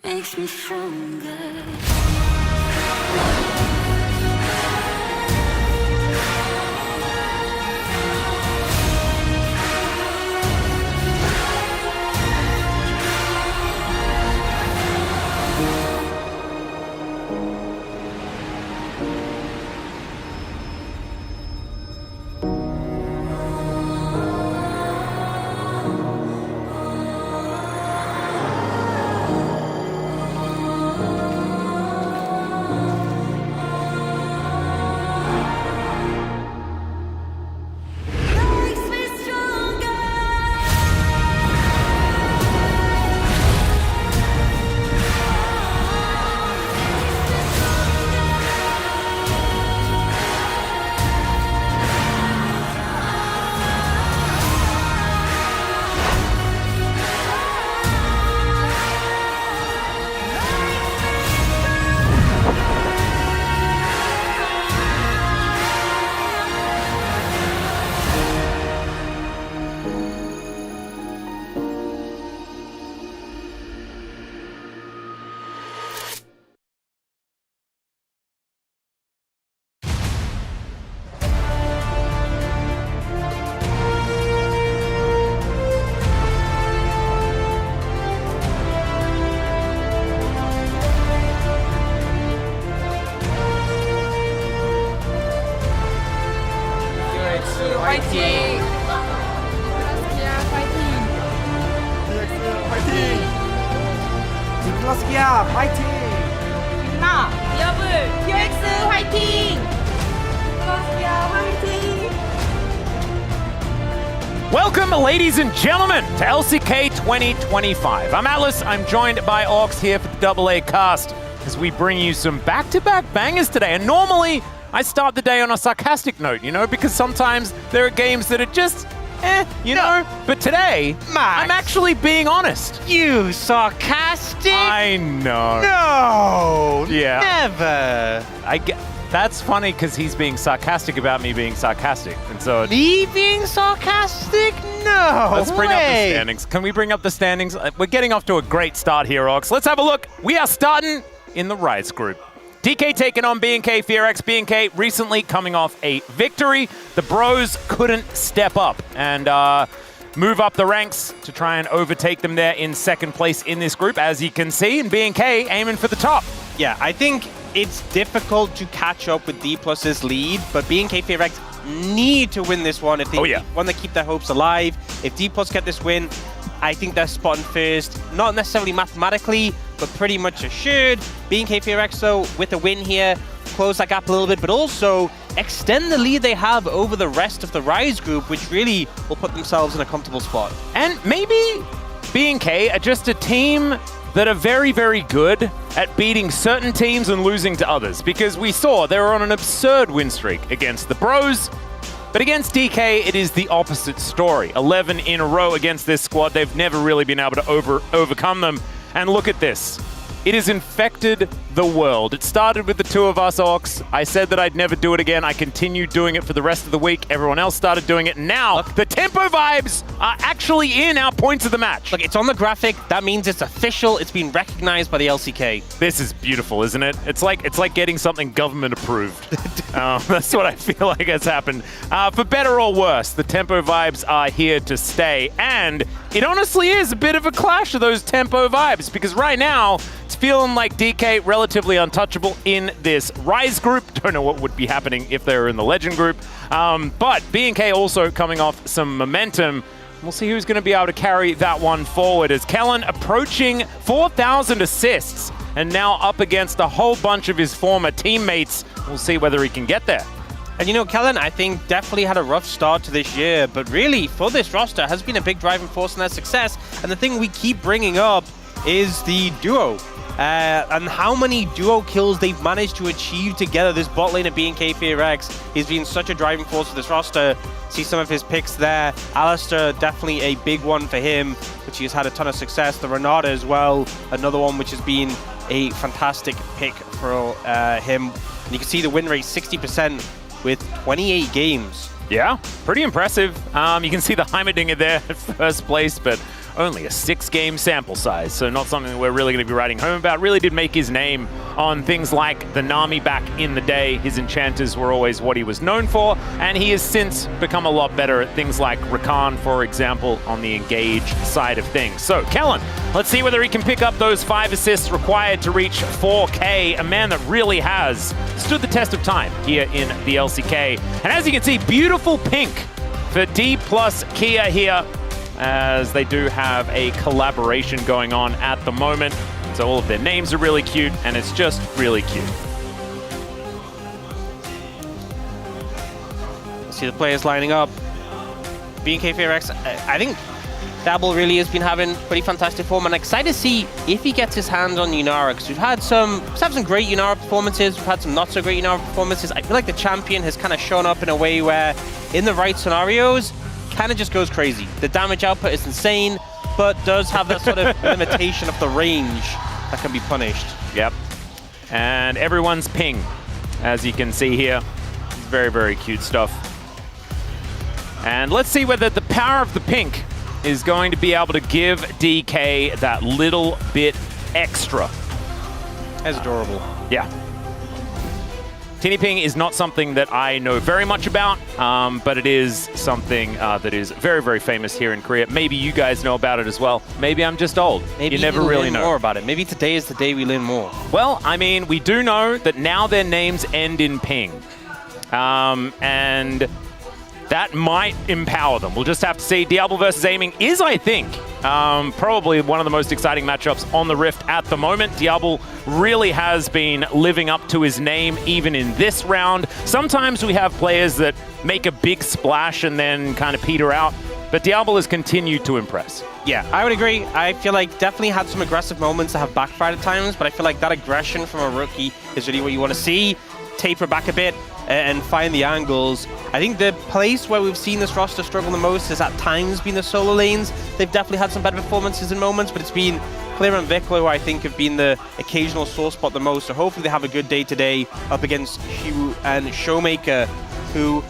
makes me stronger. 파이팅! 디플러스기야 파이팅! 빛나! 여블! PX 화이팅! 플러스기야 화이팅! Welcome, ladies and gentlemen, to LCK 2025. I'm Atlas. I'm joined by Orcs here for the AA cast as we bring you some back-to-back bangers today. And normally, I start the day on a sarcastic note, you know, because sometimes there are games that are just, you know. But today, Max. I'm actually being honest. You sarcastic? I know. No! Yeah. Never! That's funny because he's being sarcastic about me being sarcastic. And so Me being sarcastic? No! let's bring up the way. standings. Can we bring up the standings? We're getting off to a great start here, Orcs. Let's have a look. We are starting in the Rise group. DK taking on BNK FearX. BNK recently coming off a victory. The bros couldn't step up and move up the ranks to try and overtake them there in second place in this group, as you can see, and BNK aiming for the top. Yeah, I think it's difficult to catch up with D+'s lead, but BNK FearX need to win this one if they want to keep their hopes alive. If D+ get this win, I think they're spotting first. Not necessarily mathematically, but pretty much assured. BNK FearX, though, with a win here, close that gap a little bit, but also extend the lead they have over the rest of the Rise group, which really will put themselves in a comfortable spot. And maybe BNK are just a team that are very, very good at beating certain teams and losing to others, because we saw they were on an absurd win streak against the bros. But against DK, it is the opposite story. 11 in a row against this squad. They've never really been able to overcome them. And look at this. It has infected the world. It started with the two of us, Orcs. I said that I'd never do it again. I continued doing it for the rest of the week. Everyone else started doing it. Now, the tempo vibes are actually in our points of the match. Look, it's on the graphic. That means it's official. It's been recognized by the LCK. This is beautiful, isn't it? It's like getting something government approved. That's what I feel like has happened. For better or worse, the tempo vibes are here to stay. And it honestly is a bit of a clash of those tempo vibes, because right now, it's feeling like DK relatively untouchable in this Rise group. Don't know what would be happening if they were in the Legend group. But BNK also coming off some momentum. We'll see who's going to be able to carry that one forward, as Kellen approaching 4,000 assists and now up against a whole bunch of his former teammates. We'll see whether he can get there. And you know, Kellen, I think definitely had a rough start to this year, but really, for this roster, has been a big driving force in their success. And the thing we keep bringing up is the duo. And how many duo kills they've managed to achieve together. This bot lane of BNK FearX has been such a driving force for this roster. See some of his picks there. Alistair, definitely a big one for him, which he has had a ton of success. The Renata as well, another one which has been a fantastic pick for him. And you can see the win rate, 60% with 28 games. Yeah, pretty impressive. You can see the Heimerdinger there at first place, but only a 6-game sample size, so not something that we're really going to be writing home about. Really did make his name on things like the Nami back in the day. His enchanters were always what he was known for, and he has since become a lot better at things like Rakan, for example, on the engage side of things. So, Kellen, let's see whether he can pick up those 5 assists required to reach 4K, a man that really has stood the test of time here in the LCK. And as you can see, beautiful pink for D plus Kia here, as they do have a collaboration going on at the moment. So all of their names are really cute, and it's just really cute. See the players lining up. BNK FearX, I think Dabble really has been having pretty fantastic form, and excited to see if he gets his hands on Yunara, because we've had some great Yunara performances, we've had some not so great Yunara performances. I feel like the champion has kind of shown up in a way where, in the right scenarios, kind of just goes crazy. The damage output is insane, but does have that sort of limitation of the range that can be punished. Yep. And everyone's ping, as you can see here. Very, very cute stuff. And let's see whether the power of the pink is going to be able to give DK that little bit extra. That's adorable. Yeah. Tinny Ping is not something that I know very much about, but it is something that is very, very famous here in Korea. Maybe you guys know about it as well. Maybe I'm just old. Maybe you never really know more about it. Maybe today is the day we learn more. Well, I mean, we do know that now their names end in Ping. And that might empower them. We'll just have to see. Diablo versus Aiming is, I think, probably one of the most exciting matchups on the Rift at the moment. Diablo really has been living up to his name even in this round. Sometimes we have players that make a big splash and then kind of peter out, but Diablo has continued to impress. Yeah, I would agree. I feel like definitely had some aggressive moments that have backfired at times, but I feel like that aggression from a rookie is really what you want to see. Taper back a bit and find the angles. I think the place where we've seen this roster struggle the most has at times been the solo lanes. They've definitely had some better performances in moments, but it's been Clear and Vikla who I think have been the occasional sore spot the most. So hopefully they have a good day today up against Hugh and Showmaker, who,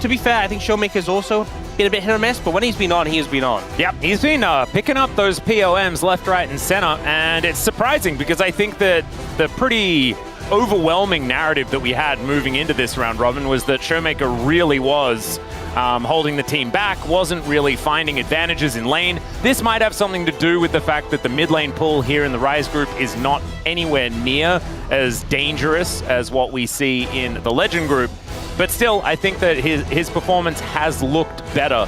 to be fair, I think Showmaker's also been a bit hit or miss, but when he's been on, he has been on. Yep, he's been picking up those POMs left, right, and center, and it's surprising because I think that the pretty overwhelming narrative that we had moving into this round robin was that Showmaker really was holding the team back, wasn't really finding advantages in lane. This might have something to do with the fact that the mid lane pull here in the Rise group is not anywhere near as dangerous as what we see in the Legend group. But still, I think that his performance has looked better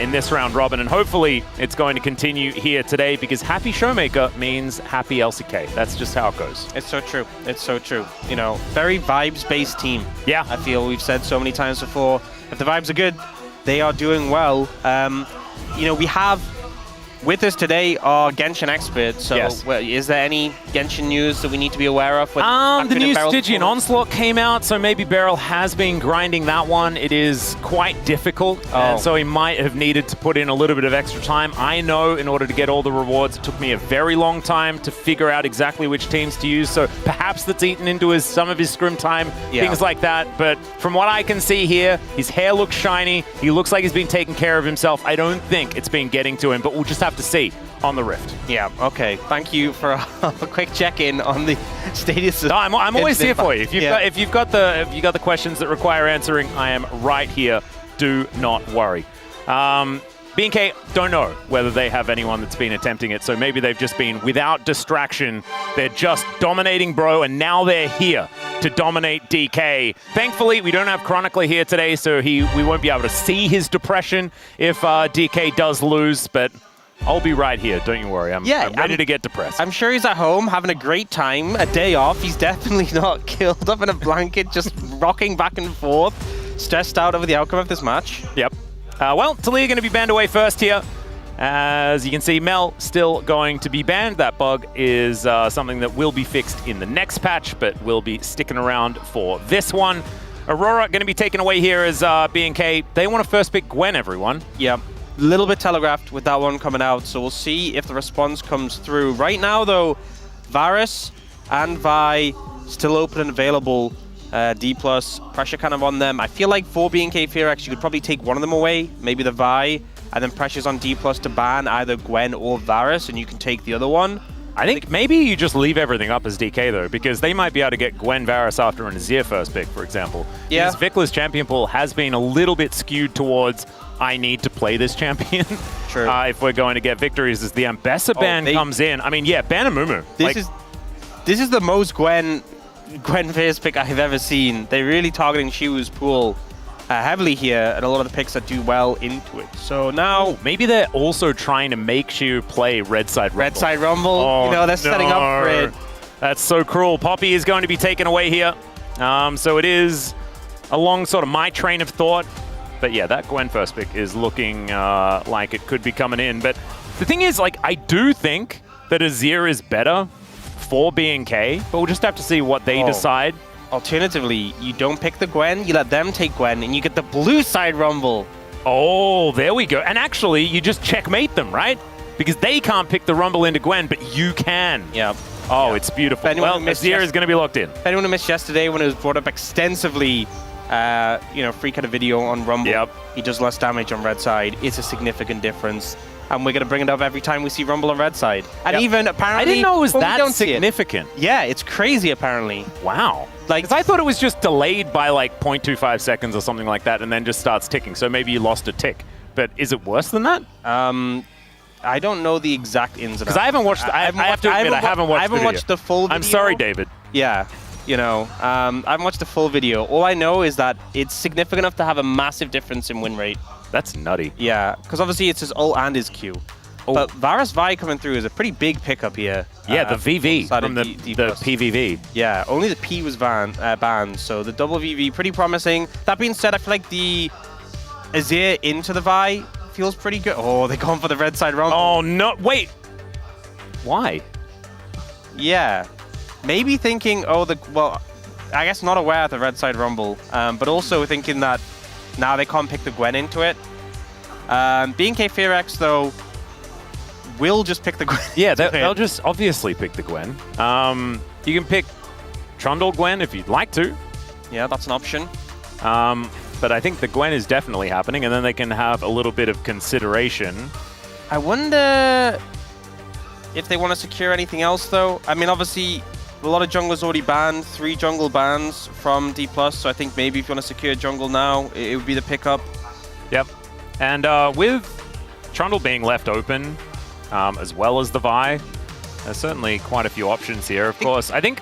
in this round robin, and hopefully it's going to continue here today, because happy Showmaker means happy LCK. That's just how it goes. It's so true. It's so true. You know, very vibes-based team. Yeah. I feel we've said so many times before, if the vibes are good, they are doing well. You know, we have with us today our Genshin experts. So yes. Is there any Genshin news that we need to be aware of? The new Stygian Onslaught came out, so maybe Beryl has been grinding that one. It is quite difficult, and so he might have needed to put in a little bit of extra time. I know in order to get all the rewards, it took me a very long time to figure out exactly which teams to use, so perhaps that's eaten into some of his scrim time, things like that. But from what I can see here, his hair looks shiny. He looks like he's been taking care of himself. I don't think it's been getting to him, but we'll just have to see on the Rift. Yeah, okay. Thank you for a quick check-in on the status of... No, I'm always here for you. If you've got the questions that require answering, I am right here. Do not worry. BNK don't know whether they have anyone that's been attempting it, so maybe they've just been without distraction. They're just dominating bro, and now they're here to dominate DK. Thankfully, we don't have Chronicler here today, so we won't be able to see his depression if DK does lose, but I'll be right here, don't you worry. I'm ready to get depressed. I'm sure he's at home having a great time, a day off. He's definitely not killed up in a blanket, just rocking back and forth, stressed out over the outcome of this match. Yep. Well, Talia going to be banned away first here. As you can see, Mel still going to be banned. That bug is something that will be fixed in the next patch, but will be sticking around for this one. Aurora going to be taken away here as BNK. They want to first pick Gwen, everyone. Yeah. A little bit telegraphed with that one coming out, so we'll see if the response comes through. Right now, though, Varus and Vi still open and available. D+, pressure kind of on them. I feel like for BNK FearX, you could probably take one of them away, maybe the Vi, and then pressures on D+ to ban either Gwen or Varus, and you can take the other one. I think maybe you just leave everything up as DK, though, because they might be able to get Gwen Varus after an Azir first pick, for example. Yeah. Because Vicla's champion pool has been a little bit skewed towards, I need to play this champion. True. If we're going to get victories as the Ambessa ban comes in. I mean, yeah, ban Amumu. This is the most Gwen first pick I've ever seen. They're really targeting Shiwu's pool heavily here, and a lot of the picks that do well into it. So now... Maybe they're also trying to make Shiwu play Red Side Rumble. Red Side Rumble, Oh, you know, they're setting up for it. That's so cruel. Poppy is going to be taken away here. So it is along sort of my train of thought. But yeah, that Gwen first pick is looking like it could be coming in. But the thing is, like, I do think that Azir is better for BNK, but we'll just have to see what they decide. Alternatively, you don't pick the Gwen, you let them take Gwen, and you get the blue side Rumble. Oh, there we go. And actually, you just checkmate them, right? Because they can't pick the Rumble into Gwen, but you can. Yeah. Oh, it's beautiful. Well, Azir is going to be locked in. If anyone who missed yesterday when it was brought up extensively, Freak had a video on Rumble. Yep. He does less damage on red side. It's a significant difference. And we're going to bring it up every time we see Rumble on red side. And even apparently... I didn't know it was that significant. Yeah, it's crazy apparently. Wow. Like, 'cause I thought it was just delayed by like 0.25 seconds or something like that and then just starts ticking. So maybe you lost a tick. But is it worse than that? I don't know the exact ins and outs. Because I haven't watched... I have to admit, I haven't watched the full video. I'm sorry, David. Yeah. You know, I haven't watched the full video. All I know is that it's significant enough to have a massive difference in win rate. That's nutty. Yeah, because obviously it's his ult and his Q. Oh. But Varus Vi coming through is a pretty big pickup here. Yeah, the VV from the PVV. Yeah, only the P was banned, so the double VV, pretty promising. That being said, I feel like the Azir into the Vi feels pretty good. Oh, they're going for the red side Rumble. Oh, no. Wait. Why? Yeah. Maybe thinking, well, I guess not aware of the red side Rumble, but also thinking that now they can't pick the Gwen into it. BNK Fearex, though, will just pick the Gwen. Yeah, they'll just obviously pick the Gwen. You can pick Trundle Gwen if you'd like to. Yeah, that's an option. But I think the Gwen is definitely happening, and then they can have a little bit of consideration. I wonder if they want to secure anything else, though. I mean, obviously, a lot of junglers already banned. 3 jungle bans from D+, so I think maybe if you want to secure jungle now, it would be the pickup. Yep. And with Trundle being left open, as well as the Vi, there's certainly quite a few options here. Of course, I think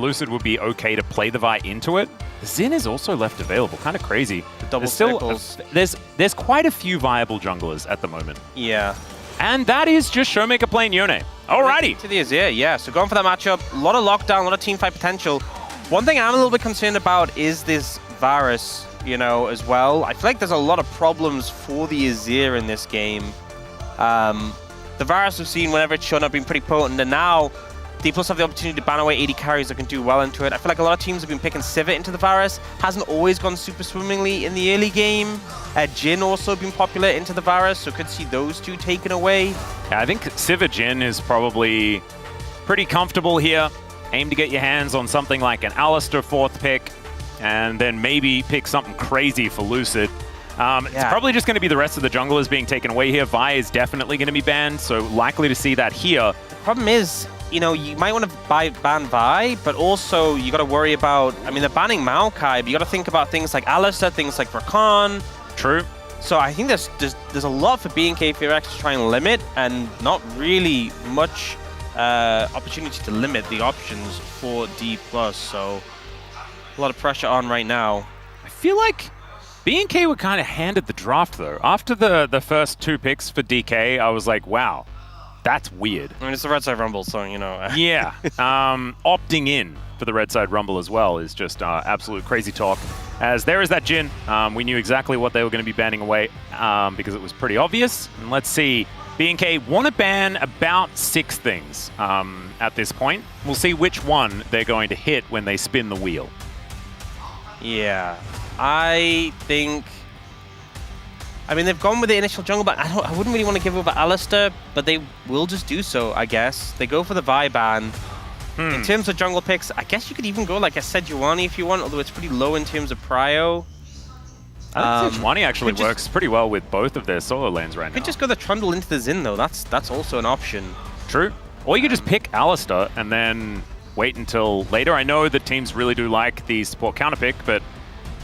Lucid would be okay to play the Vi into it. Xin is also left available. Kind of crazy. The double circles. There's quite a few viable junglers at the moment. Yeah. And that is just Showmaker playing Yone. Alrighty. To the Azir, yeah. So going for that matchup, a lot of lockdown, a lot of teamfight potential. One thing I'm a little bit concerned about is this Varus, you know, as well. I feel like there's a lot of problems for the Azir in this game. The Varus we've seen whenever it's shown up been pretty potent, and now D+ have the opportunity to ban away 80 carries that can do well into it. I feel like a lot of teams have been picking Sivir into the Varus. Hasn't always gone super swimmingly in the early game. Jhin also been popular into the Varus, so could see those two taken away. Yeah, I think Sivir Jhin is probably pretty comfortable here. Aim to get your hands on something like an Alistar 4th pick, and then maybe pick something crazy for Lucid. It's probably just going to be the rest of the junglers being taken away here. Vi is definitely going to be banned, so likely to see that here. The problem is, you know, you might want to ban Vi, but also you got to worry about, I mean, they're banning Maokai, but you got to think about things like Alistar, things like Rakan. True. So I think there's a lot for BNK Fearex to try and limit, and not really much opportunity to limit the options for D+. So a lot of pressure on right now. I feel like BNK were kind of handed the draft, though. After the first 2 picks for DK, I was like, wow, that's weird. I mean, it's the Red Side Rumble, so, you know. Yeah. Opting in for the Red Side Rumble as well is just absolute crazy talk. As there is that Jhin. We knew exactly what they were going to be banning away because it was pretty obvious. And let's see. BNK want to ban about 6 things at this point. We'll see which one they're going to hit when they spin the wheel. Yeah. I think... I mean, they've gone with the initial jungle, but I wouldn't really want to give over Alistar, but they will just do so, I guess. They go for the Vi ban. In terms of jungle picks, I guess you could even go like a Sejuani if you want, although it's pretty low in terms of prio. I think Sejuani actually works pretty well with both of their solo lanes right now. Could just go the Trundle into the Xin though. That's also an option. True. Or you could just pick Alistar and then wait until later. I know that teams really do like the support counter pick, but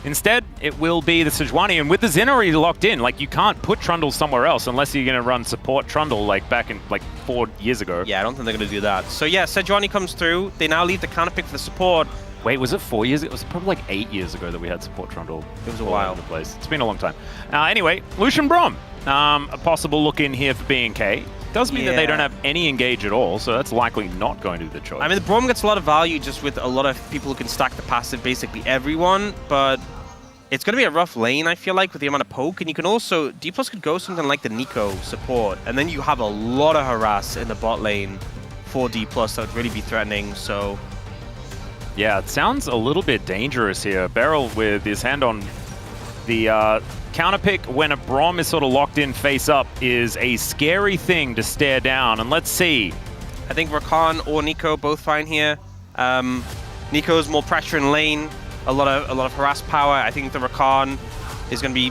instead it will be the Sejuani. And with the Xin already locked in, like you can't put Trundle somewhere else unless you're going to run support Trundle like back in like 4 years ago. Yeah, I don't think they're going to do that. So yeah, Sejuani comes through. They now leave the counter pick for the support. Wait, was it 4 years? It was probably like 8 years ago that we had support Trundle. It was a while. The place. It's been a long time. Anyway, Lucian Braum. A possible look in here for B&K. Does mean that they don't have any engage at all, so that's likely not going to be the choice. I mean, the Braum gets a lot of value just with a lot of people who can stack the passive, basically everyone, but it's going to be a rough lane, I feel like, with the amount of poke, and you can also, D+ could go something like the Nico support, and then you have a lot of harass in the bot lane for D+, that would really be threatening, so... Yeah, it sounds a little bit dangerous here. Beryl with his hand on the counter pick when a Braum is sort of locked in face up is a scary thing to stare down. And let's see. I think Rakan or Nico both fine here. Nico's more pressure in lane, a lot of harass power. I think the Rakan is going to be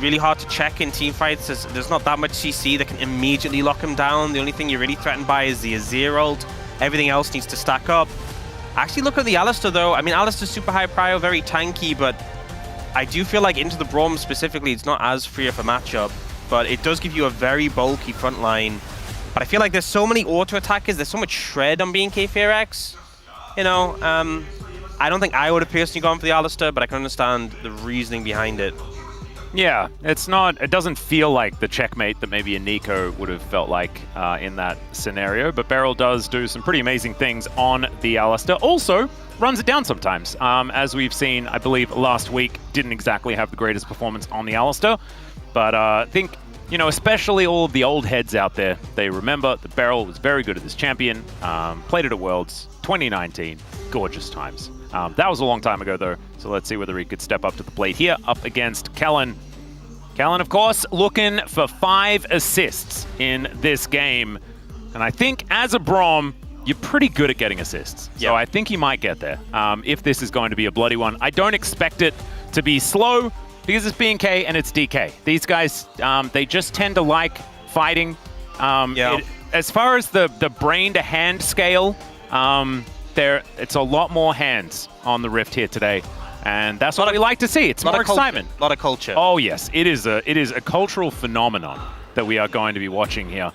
really hard to check in team fights. There's not that much CC that can immediately lock him down. The only thing you're really threatened by is the Azir ult. Everything else needs to stack up. Actually, look at the Alistar though. I mean, Alistar's super high prio, very tanky, but I do feel like into the Braum specifically, it's not as free of a matchup, but it does give you a very bulky front line. But I feel like there's so many auto attackers, there's so much shred on B&K FairX. You know, I don't think I would have personally gone for the Alistar, but I can understand the reasoning behind it. Yeah, it doesn't feel like the checkmate that maybe a Nico would have felt like in that scenario, but Beryl does do some pretty amazing things on the Alistar. Also, runs it down sometimes. As we've seen, I believe last week, didn't exactly have the greatest performance on the Alistar, but I think, you know, especially all of the old heads out there, they remember that Beryl was very good at this champion, played it at Worlds 2019, gorgeous times. That was a long time ago, though, so let's see whether he could step up to the plate here, up against Kellen. Kellen, of course, looking for 5 assists in this game. And I think as a Braum, you're pretty good at getting assists. So I think he might get there if this is going to be a bloody one. I don't expect it to be slow because it's B&K and it's DK. These guys, they just tend to like fighting. As far as the brain-to-hand scale, it's a lot more hands on the Rift here today. And that's what we like to see. It's more excitement. A lot of culture. Oh, yes. It is a cultural phenomenon that we are going to be watching here.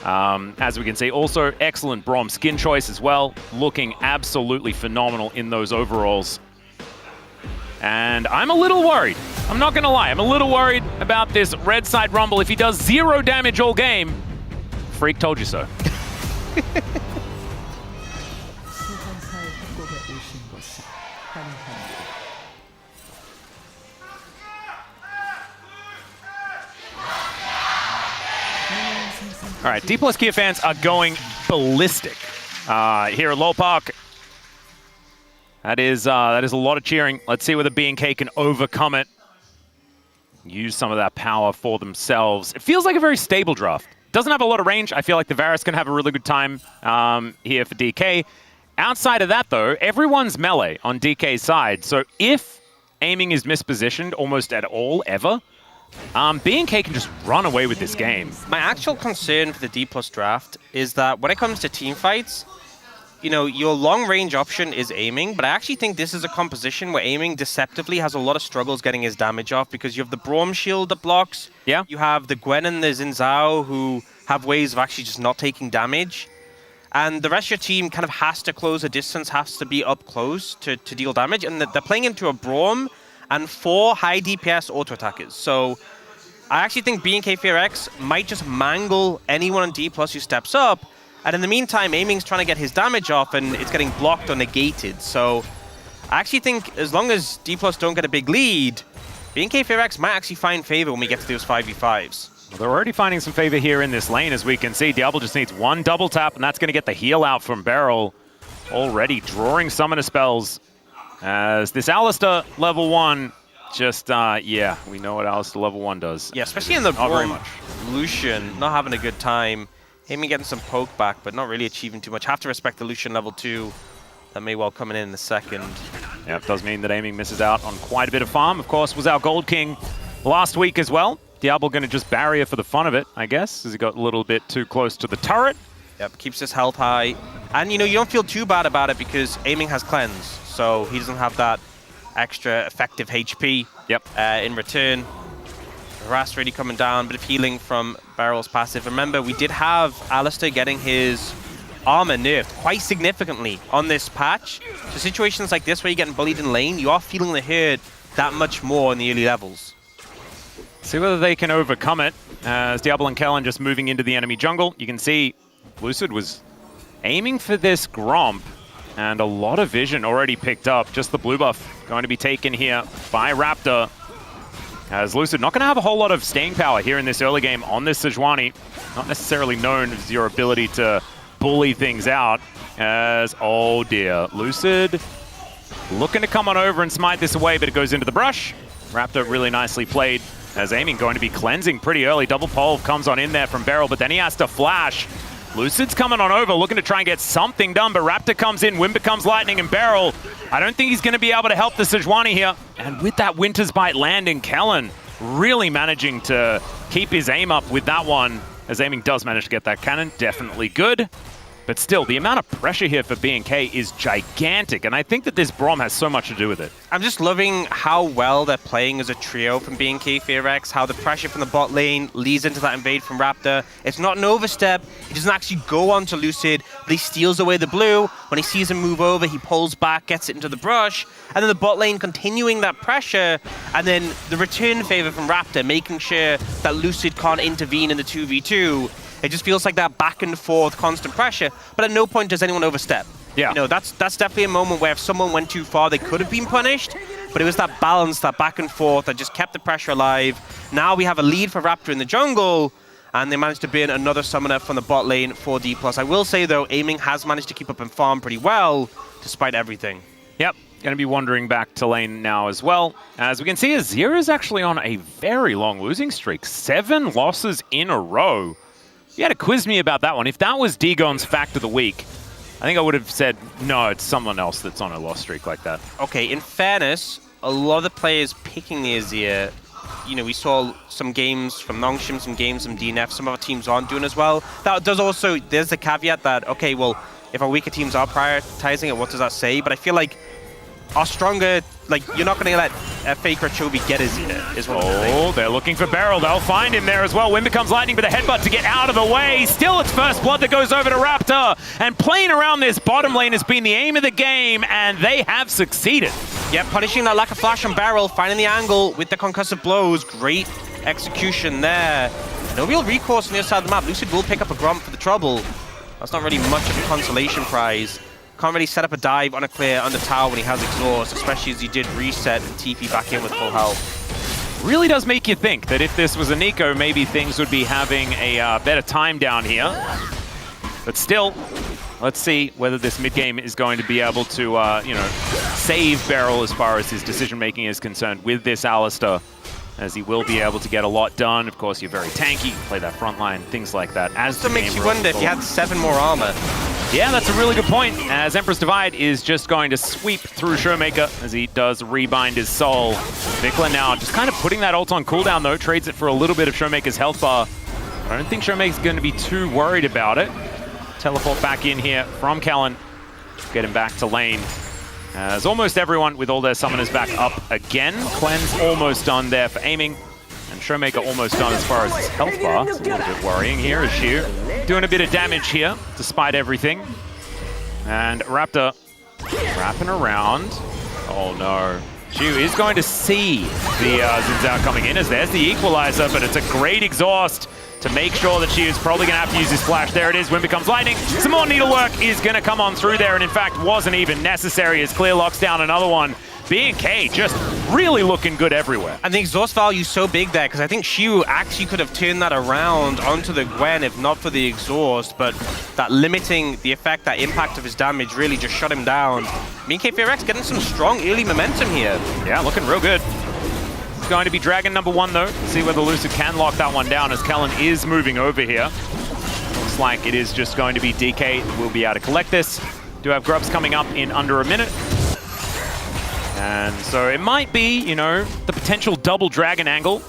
As we can see, also excellent Braum skin choice as well. Looking absolutely phenomenal in those overalls. And I'm a little worried. I'm not going to lie. I'm a little worried about this red side Rumble. If he does 0 damage all game, Freak told you so. All right, D+ Kia fans are going ballistic here at Lowell Park. That is a lot of cheering. Let's see whether B&K can overcome it. Use some of that power for themselves. It feels like a very stable draft. Doesn't have a lot of range. I feel like the Varus can have a really good time here for DK. Outside of that, though, everyone's melee on DK's side. So if aiming is mispositioned almost at all, ever, B&K can just run away with this game. My actual concern for the D+ draft is that when it comes to team fights, you know, your long-range option is aiming, but I actually think this is a composition where aiming deceptively has a lot of struggles getting his damage off because you have the Braum shield that blocks. Yeah. You have the Gwen and the Xin Zhao who have ways of actually just not taking damage. And the rest of your team kind of has to close a distance, has to be up close to deal damage. And they're playing into a Braum and 4 high DPS auto attackers. So I actually think B&K FairX might just mangle anyone on D+ who steps up. And in the meantime, aiming's trying to get his damage off and it's getting blocked or negated. So I actually think as long as D+ don't get a big lead, B&K FairX might actually find favor when we get to those 5v5s. Well, they're already finding some favor here in this lane, as we can see. Diablo just needs 1 double tap, and that's going to get the heal out from Beryl. Already drawing summoner spells. As this Alistar level 1, just, yeah, we know what Alistar level 1 does. Yeah, especially in the not very much. Lucian, not having a good time. Aiming getting some poke back, but not really achieving too much. Have to respect the Lucian level 2. That may well come in a second. Yeah, it does mean that Aiming misses out on quite a bit of farm. Of course, was our Gold King last week as well. Diablo going to just barrier for the fun of it, I guess, as he got a little bit too close to the turret. Yep, keeps his health high. And, you know, you don't feel too bad about it because Aiming has cleanse, so he doesn't have that extra effective HP in return. Harass really coming down, bit of healing from Barrel's passive. Remember, we did have Alistair getting his armor nerfed quite significantly on this patch. So situations like this where you're getting bullied in lane, you are feeling the hurt that much more in the early levels. See whether they can overcome it. As Diablo and Kellen just moving into the enemy jungle. You can see Lucid was aiming for this Gromp, and a lot of vision already picked up. Just the blue buff going to be taken here by Raptor. As Lucid not going to have a whole lot of staying power here in this early game on this Sejuani. Not necessarily known as your ability to bully things out. As, oh dear, Lucid looking to come on over and smite this away, but it goes into the brush. Raptor really nicely played. As Aiming going to be cleansing pretty early. Double pole comes on in there from Beryl, but then he has to flash. Lucid's coming on over, looking to try and get something done, but Raptor comes in, Wind becomes lightning, and Beryl, I don't think he's going to be able to help the Sejuani here. And with that Winter's Bite landing, Kellen really managing to keep his aim up with that one, as Aiming does manage to get that cannon. Definitely good. But still, the amount of pressure here for B&K is gigantic, and I think that this Braum has so much to do with it. I'm just loving how well they're playing as a trio from B&K FearX, how the pressure from the bot lane leads into that invade from Raptor. It's not an overstep, he doesn't actually go on to Lucid, but he steals away the blue. When he sees him move over, he pulls back, gets it into the brush, and then the bot lane continuing that pressure, and then the return favor from Raptor, making sure that Lucid can't intervene in the 2v2. It just feels like that back and forth constant pressure, but at no point does anyone overstep. Yeah. You know, that's definitely a moment where if someone went too far, they could have been punished, but it was that balance, that back and forth that just kept the pressure alive. Now we have a lead for Raptor in the jungle, and they managed to burn another summoner from the bot lane for D+. I will say, though, Aiming has managed to keep up and farm pretty well, despite everything. Yep, going to be wandering back to lane now as well. As we can see, Azir is actually on a very long losing streak. 7 losses in a row. You had to quiz me about that one. If that was Dagon's fact of the week, I think I would have said, no, it's someone else that's on a loss streak like that. Okay, in fairness, a lot of the players picking the Azir, you know, we saw some games from Nongshim, some games from DNF, some other teams aren't doing as well. That does also, there's the caveat that, okay, well, if our weaker teams are prioritizing it, what does that say? But I feel like our stronger, like, you're not going to let a fake Rachobi get Azir, is what I'm thinking. They're looking for Beryl. They'll find him there as well. Wind becomes lightning, but a headbutt to get out of the way. Still, it's first blood that goes over to Raptor. And playing around this bottom lane has been the aim of the game, and they have succeeded. Yeah, punishing that lack of flash on Beryl, finding the angle with the concussive blows. Great execution there. No real recourse on the other side of the map. Lucid will pick up a Gromp for the trouble. That's not really much of a consolation prize. Can't really set up a dive on a clear under tower when he has exhaust, especially as he did reset and TP back in with full health. Really does make you think that if this was a Nico, maybe things would be having a better time down here. But still, let's see whether this mid-game is going to be able to, you know, save Beryl as far as his decision-making is concerned with this Alistair, as he will be able to get a lot done. Of course, you're very tanky, you play that front line, things like that. As it makes you wonder if he had 7 more armor. Yeah, that's a really good point, as Emperor's Divide is just going to sweep through Showmaker as he does rebind his soul. Vikla now just kind of putting that ult on cooldown, though, trades it for a little bit of Showmaker's health bar. I don't think Showmaker's going to be too worried about it. Teleport back in here from Kellen, get him back to lane. As almost everyone with all their summoners back up again. Cleanse almost done there for Aiming. And Showmaker almost done as far as his health bar. It's a little bit worrying here as Shu doing a bit of damage here, despite everything. And Raptor wrapping around. Oh no. Shu is going to see the Xin Zhao coming in, as there's the equalizer, but it's a great exhaust to make sure that Shu is probably going to have to use his flash. There it is, Wind becomes lightning. Some more needlework is going to come on through there, and in fact wasn't even necessary as Clear locks down another one. B&K just really looking good everywhere. And the exhaust value is so big there, because I think Shu actually could have turned that around onto the Gwen if not for the exhaust, but that limiting the effect, that impact of his damage really just shut him down. B&K FearX getting some strong early momentum here. Yeah, looking real good. It's going to be Dragon number 1 though. See whether Lucid can lock that one down, as Kellen is moving over here. Looks like it is just going to be DK that will be able to collect this. Do have Grubs coming up in under a minute. And so it might be, you know, the potential double dragon angle.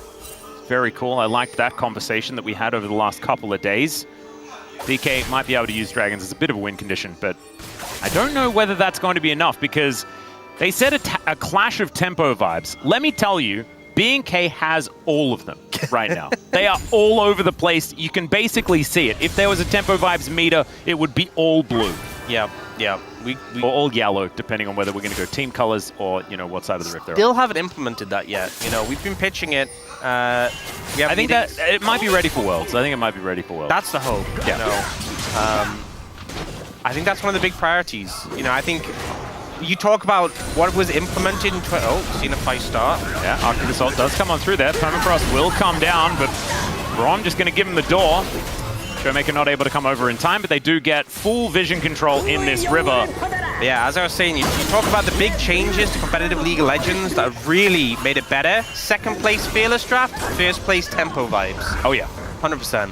Very cool. I liked that conversation that we had over the last couple of days. DK might be able to use dragons as a bit of a win condition, but I don't know whether that's going to be enough because they said a clash of tempo vibes. Let me tell you, B&K has all of them right now. They are all over the place. You can basically see it. If there was a tempo vibes meter, it would be all blue. Yeah, yeah. Or all yellow, depending on whether we're going to go team colors or, you know, what side of the rift they're on. Still haven't implemented that yet. You know, we've been pitching it. I think that it might be ready for Worlds. I think it might be ready for Worlds. That's the hope. Yeah. You know, I think that's one of the big priorities. You know, I think you talk about what was implemented in seen a fight start. Yeah, Arctic Assault does come on through there. Permafrost will come down, but Braum just going to give him the door. Showmaker not able to come over in time, but they do get full vision control in this river. Yeah, as I was saying, you talk about the big changes to competitive League of Legends that have really made it better. Second place Fearless Draft, first place Tempo Vibes. Oh yeah. 100%.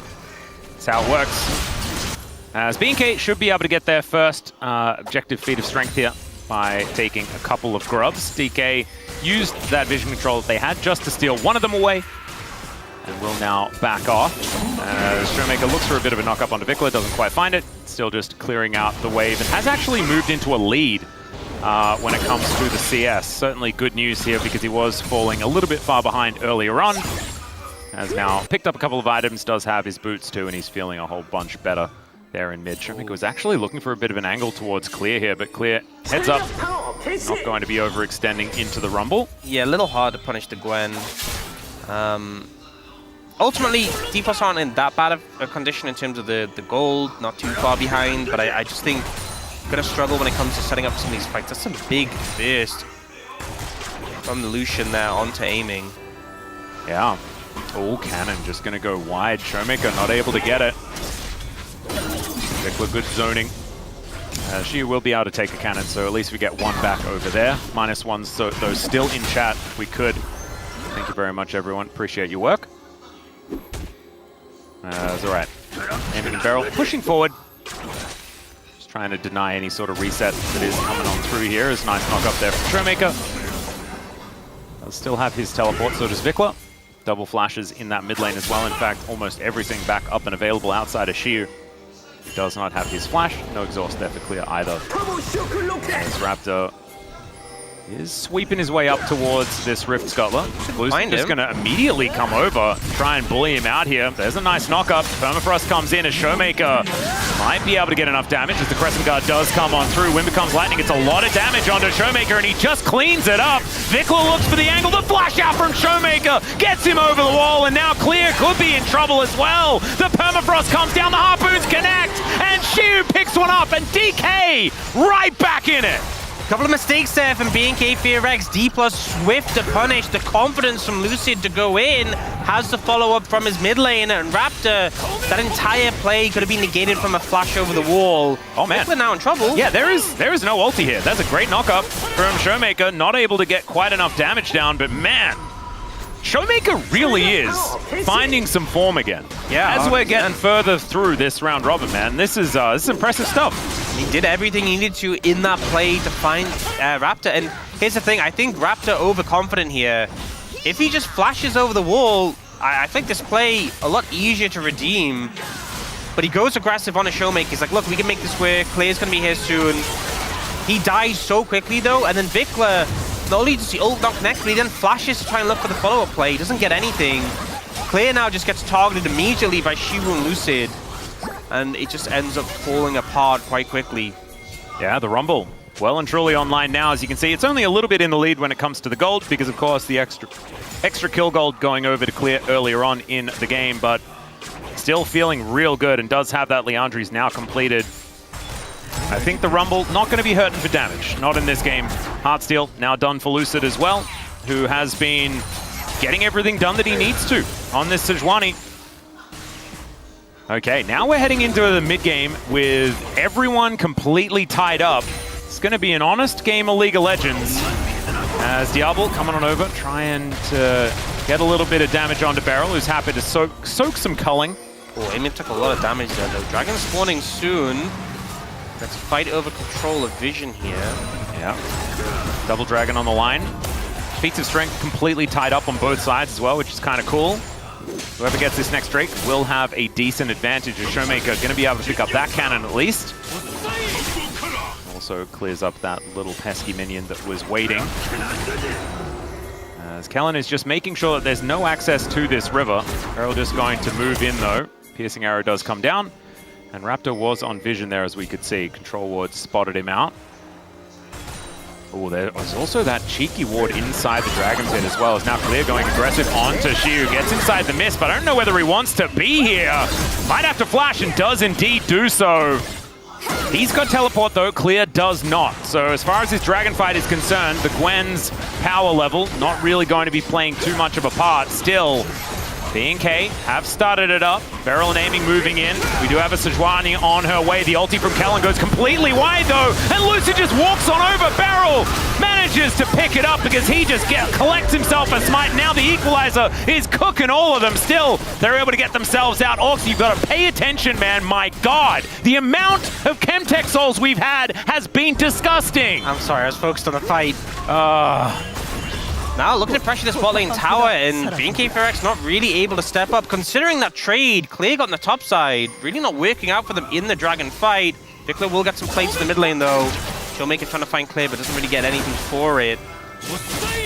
That's how it works. As B&K should be able to get their first objective feat of strength here by taking a couple of grubs. DK used that vision control that they had just to steal one of them away. And will now back off. Showmaker looks for a bit of a knock-up onto Vikla, doesn't quite find it. Still just clearing out the wave and has actually moved into a lead when it comes to the CS. Certainly good news here because he was falling a little bit far behind earlier on. Has now picked up a couple of items, does have his boots too, and he's feeling a whole bunch better there in mid. Showmaker was actually looking for a bit of an angle towards Clear here, but Clear heads up. Not going to be overextending into the Rumble. Yeah, a little hard to punish the Gwen. Ultimately, defaults aren't in that bad of a condition in terms of the gold, not too far behind, but I just think gonna struggle when it comes to setting up some of these fights. That's some big burst from the Lucian there onto aiming. Yeah. Oh, Cannon just gonna go wide. Showmaker not able to get it. Vikla good zoning. She will be able to take a cannon, so at least we get one back over there. -1, so those still in chat if we could. Thank you very much, everyone. Appreciate your work. That's all right. Aiming and barrel, pushing forward. Just trying to deny any sort of reset that is coming on through here. There's a nice knock up there from Showmaker. Does still have his teleport, so does Vikla. Double flashes in that mid lane as well. In fact, almost everything back up and available outside of Shiu. He does not have his flash. No exhaust there for Clear either. As Raptor is sweeping his way up towards this Rift Scuttler. Blue's just going to immediately come over, try and bully him out here. There's a nice knock-up. Permafrost comes in as Showmaker might be able to get enough damage as the Crescent Guard does come on through. Wind becomes lightning. It's a lot of damage onto Showmaker, and he just cleans it up. Vikla looks for the angle. The flash out from Showmaker gets him over the wall, and now Clear could be in trouble as well. The Permafrost comes down. The Harpoons connect, and Shiu picks one up, and DK right back in it. Couple of mistakes there from B&K FearX. D plus Swift to punish. The confidence from Lucid to go in. Has the follow-up from his mid lane. And Raptor, that entire play could have been negated from a flash over the wall. Oh man. We're now in trouble. Yeah, there is no ulti here. That's a great knock-up from Showmaker. Not able to get quite enough damage down, but man, Showmaker really is finding some form again. Yeah, as we're getting further through this round robin, man. This is impressive stuff. He did everything he needed to in that play to find Raptor. And here's the thing, I think Raptor overconfident here. If he just flashes over the wall, I think this play a lot easier to redeem. But he goes aggressive on a Showmaker. He's like, look, we can make this work. Clear's gonna be here soon. He dies so quickly though, and then Vikla, not only does he ult not connect, but he then flashes to try and look for the follow-up play. He doesn't get anything. Clear now just gets targeted immediately by Shiu and Lucid. And it just ends up falling apart quite quickly. Yeah, the Rumble well and truly online now. As you can see, it's only a little bit in the lead when it comes to the gold because, of course, the extra kill gold going over to Clear earlier on in the game, but still feeling real good and does have that Leandri's now completed. I think the Rumble not going to be hurting for damage. Not in this game. Heartsteel now done for Lucid as well, who has been getting everything done that he needs to on this Sejuani. Okay, now we're heading into the mid-game with everyone completely tied up. It's going to be an honest game of League of Legends. As Diablo coming on over, trying to get a little bit of damage onto Beryl, who's happy to soak some culling. Oh, Aiming took a lot of damage there, though. Dragon spawning soon. Let's fight over control of vision here. Yeah. Double Dragon on the line. Feats of Strength completely tied up on both sides as well, which is kind of cool. Whoever gets this next Drake will have a decent advantage. A Showmaker going to be able to pick up that cannon at least. Also clears up that little pesky minion that was waiting. As Kellen is just making sure that there's no access to this river. Beryl just going to move in though. Piercing Arrow does come down. And Raptor was on vision there, as we could see. Control Ward spotted him out. Oh, there was also that cheeky ward inside the Dragon Pit as well. Is now Clear going aggressive onto Shiu. Gets inside the mist, but I don't know whether he wants to be here. Might have to flash and does indeed do so. He's got teleport though, Clear does not. So as far as his Dragon fight is concerned, the Gwen's power level not really going to be playing too much of a part. Still, B&K have started it up. Beryl and Aiming moving in. We do have a Sejuani on her way. The ulti from Kellen goes completely wide though, and Lucid just walks on over. Beryl manages to pick it up because he just collects himself a smite. Now the Equalizer is cooking all of them. Still, they're able to get themselves out. Also, you've got to pay attention, man. My God, the amount of Chemtech souls we've had has been disgusting. I'm sorry, I was focused on the fight. Now looking to pressure this bot lane tower, and B&K FairX not really able to step up. Considering that trade, Clear got on the top side, really not working out for them in the Dragon fight. Vikla will get some plates in the mid lane though. She'll make it trying to find Clear, but doesn't really get anything for it.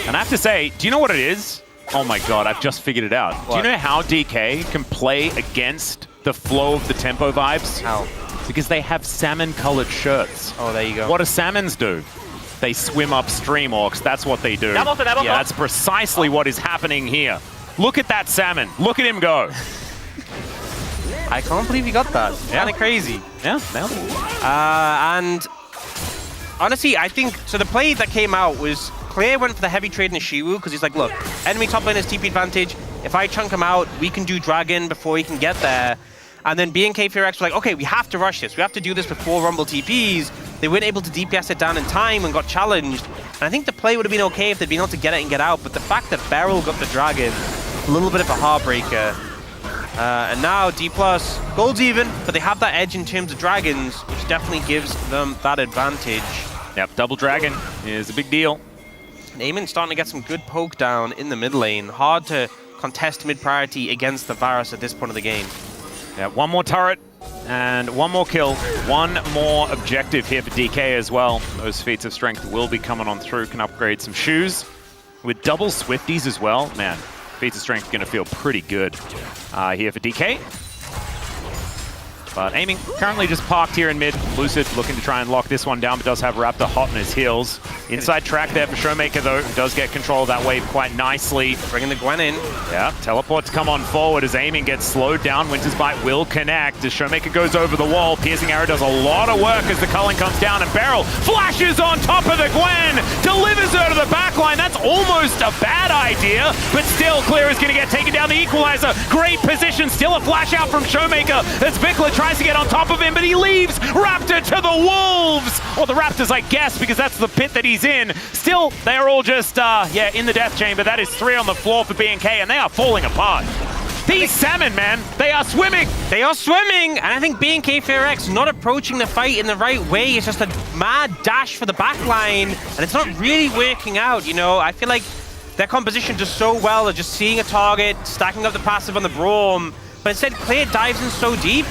And I have to say, do you know what it is? Oh my God, I've just figured it out. What? Do you know how DK can play against the flow of the tempo vibes? How? Because they have salmon-colored shirts. Oh, there you go. What do salmons do? They swim upstream, Orcs. That's what they do. Double. Yeah, that's precisely what is happening here. Look at that salmon. Look at him go. I can't believe you got that. Yeah. Kind of crazy. Yeah, nailed it. And honestly, I think, so the play that came out was Clear went for the heavy trade in Shiwu because he's like, look, enemy top lane has TP advantage. If I chunk him out, we can do Dragon before he can get there. And then B&K FairX were like, okay, we have to rush this. We have to do this before Rumble TPs. They weren't able to DPS it down in time and got challenged. And I think the play would have been okay if they'd been able to get it and get out. But the fact that Beryl got the Dragon, a little bit of a heartbreaker. And now D+, gold's even, but they have that edge in terms of Dragons, which definitely gives them that advantage. Yep, double Dragon is a big deal. Naaman's starting to get some good poke down in the mid lane. Hard to contest mid priority against the Varus at this point of the game. Yeah, one more turret and one more kill. One more objective here for DK as well. Those feats of strength will be coming on through. Can upgrade some shoes. With double Swifties as well. Man, feats of strength going to feel pretty good here for DK. But Aiming currently just parked here in mid. Lucid looking to try and lock this one down, but does have Raptor hot on his heels. Inside track there for Showmaker though, who does get control of that wave quite nicely. Bringing the Gwen in. Yeah, teleports come on forward as Aiming gets slowed down. Winter's Bite will connect as Showmaker goes over the wall. Piercing Arrow does a lot of work as the culling comes down, and Beryl flashes on top of the Gwen, delivers her to the backline. That's almost a bad idea, but still Clear is going to get taken down. The Equalizer, great position, still a flash out from Showmaker as Vikla tries to get on top of him, but he leaves Raptor to the wolves! Or the Raptors, I guess, because that's the pit that he's in. Still, they're all just, in the death chamber. That is 3 on the floor for B&K, and they are falling apart. These salmon, man, they are swimming! They are swimming! And I think B&K FairX not approaching the fight in the right way. It's just a mad dash for the backline, and it's not really working out, you know? I feel like their composition does so well at just seeing a target, stacking up the passive on the Braum, but instead Clear dives in so deep.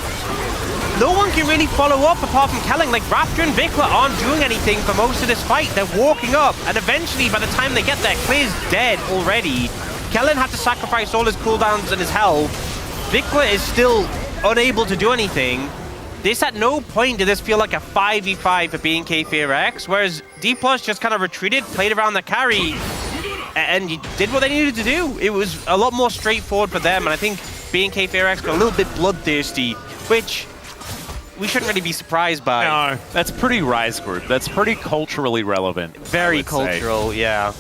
No one can really follow up apart from Kellen. Like, Raptor and Vikla aren't doing anything for most of this fight. They're walking up, and eventually, by the time they get there, Clear's dead already. Kellen had to sacrifice all his cooldowns and his health. Vikla is still unable to do anything. This, at no point did this feel like a 5v5 for B&K FairX, whereas D+ just kind of retreated, played around the carry, and did what they needed to do. It was a lot more straightforward for them, and I think B&K FairX got a little bit bloodthirsty, which we shouldn't really be surprised by. No, that's pretty Rise Group. That's pretty culturally relevant. Very cultural, yeah.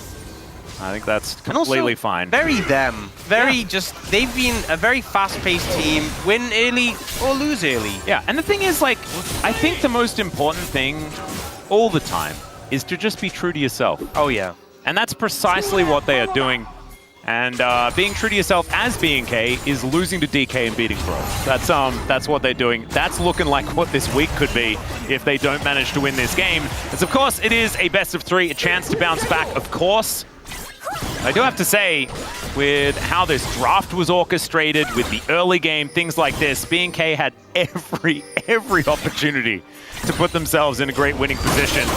I think that's completely fine. Very them. Very just, they've been a very fast-paced team. Win early or lose early. Yeah, and the thing is, like, I think the most important thing all the time is to just be true to yourself. Oh, yeah. And that's precisely what they are doing And being true to yourself as BNK is losing to DK and beating Pro. That's what they're doing. That's looking like what this week could be if they don't manage to win this game. As of course, it is a best of 3, a chance to bounce back, of course. I do have to say, with how this draft was orchestrated, with the early game, things like this, BNK had every opportunity to put themselves in a great winning position.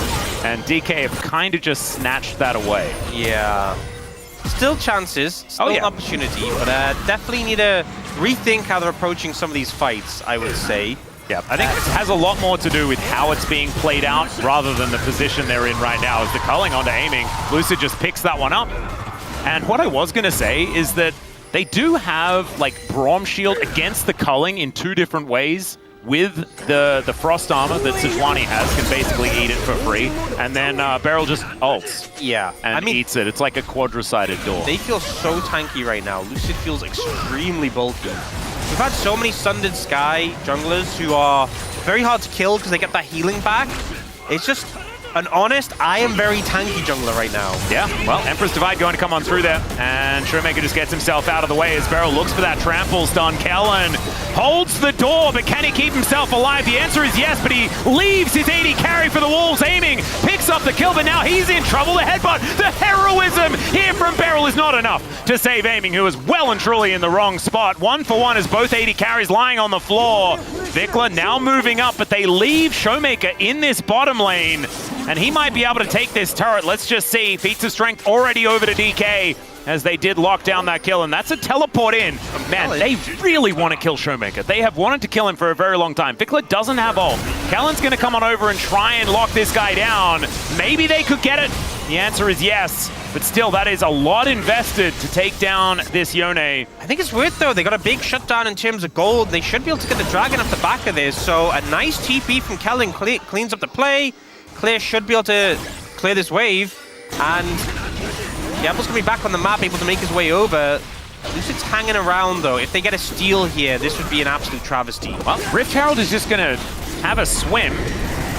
And DK have kind of just snatched that away. Yeah. Still chances, still an opportunity, but definitely need to rethink how they're approaching some of these fights, I would say. Yeah, I think it has a lot more to do with how it's being played out rather than the position they're in right now. As the culling onto aiming, Lucid just picks that one up. And what I was going to say is that they do have like Braum Shield against the culling in 2 different ways. With the Frost Armor that Sejuani has, can basically eat it for free. And then Beryl just ults. Yeah. And eats it. It's like a quadra-sided door. They feel so tanky right now. Lucid feels extremely bulky. We've had so many Sundered Sky junglers who are very hard to kill because they get that healing back. It's just an honest, I am very tanky jungler right now. Yeah, well, Emperor's Divide going to come on through there. And Showmaker just gets himself out of the way as Beryl looks for that trample stun. Kellen holds the door, but can he keep himself alive? The answer is yes, but he leaves his AD carry for the Wolves. Aiming, picks up the kill, but now he's in trouble. The headbutt, the heroism here from Beryl is not enough to save Aiming, who is well and truly in the wrong spot. 1-for-1 as both AD carries lying on the floor. Vikla now moving up, but they leave Showmaker in this bottom lane. And he might be able to take this turret. Let's just see. Feats of Strength already over to DK as they did lock down that kill. And that's a teleport in. Man, they really want to kill Showmaker. They have wanted to kill him for a very long time. Vikla doesn't have ult. Kellen's going to come on over and try and lock this guy down. Maybe they could get it. The answer is yes. But still, that is a lot invested to take down this Yone. I think it's worth though. They got a big shutdown in terms of gold. They should be able to get the dragon off the back of this. So a nice TP from Kellen cleans up the play. Clear should be able to clear this wave, and Diablo's gonna be back on the map, able to make his way over. Lucid's hanging around though. If they get a steal here, this would be an absolute travesty. Well, Rift Herald is just gonna have a swim,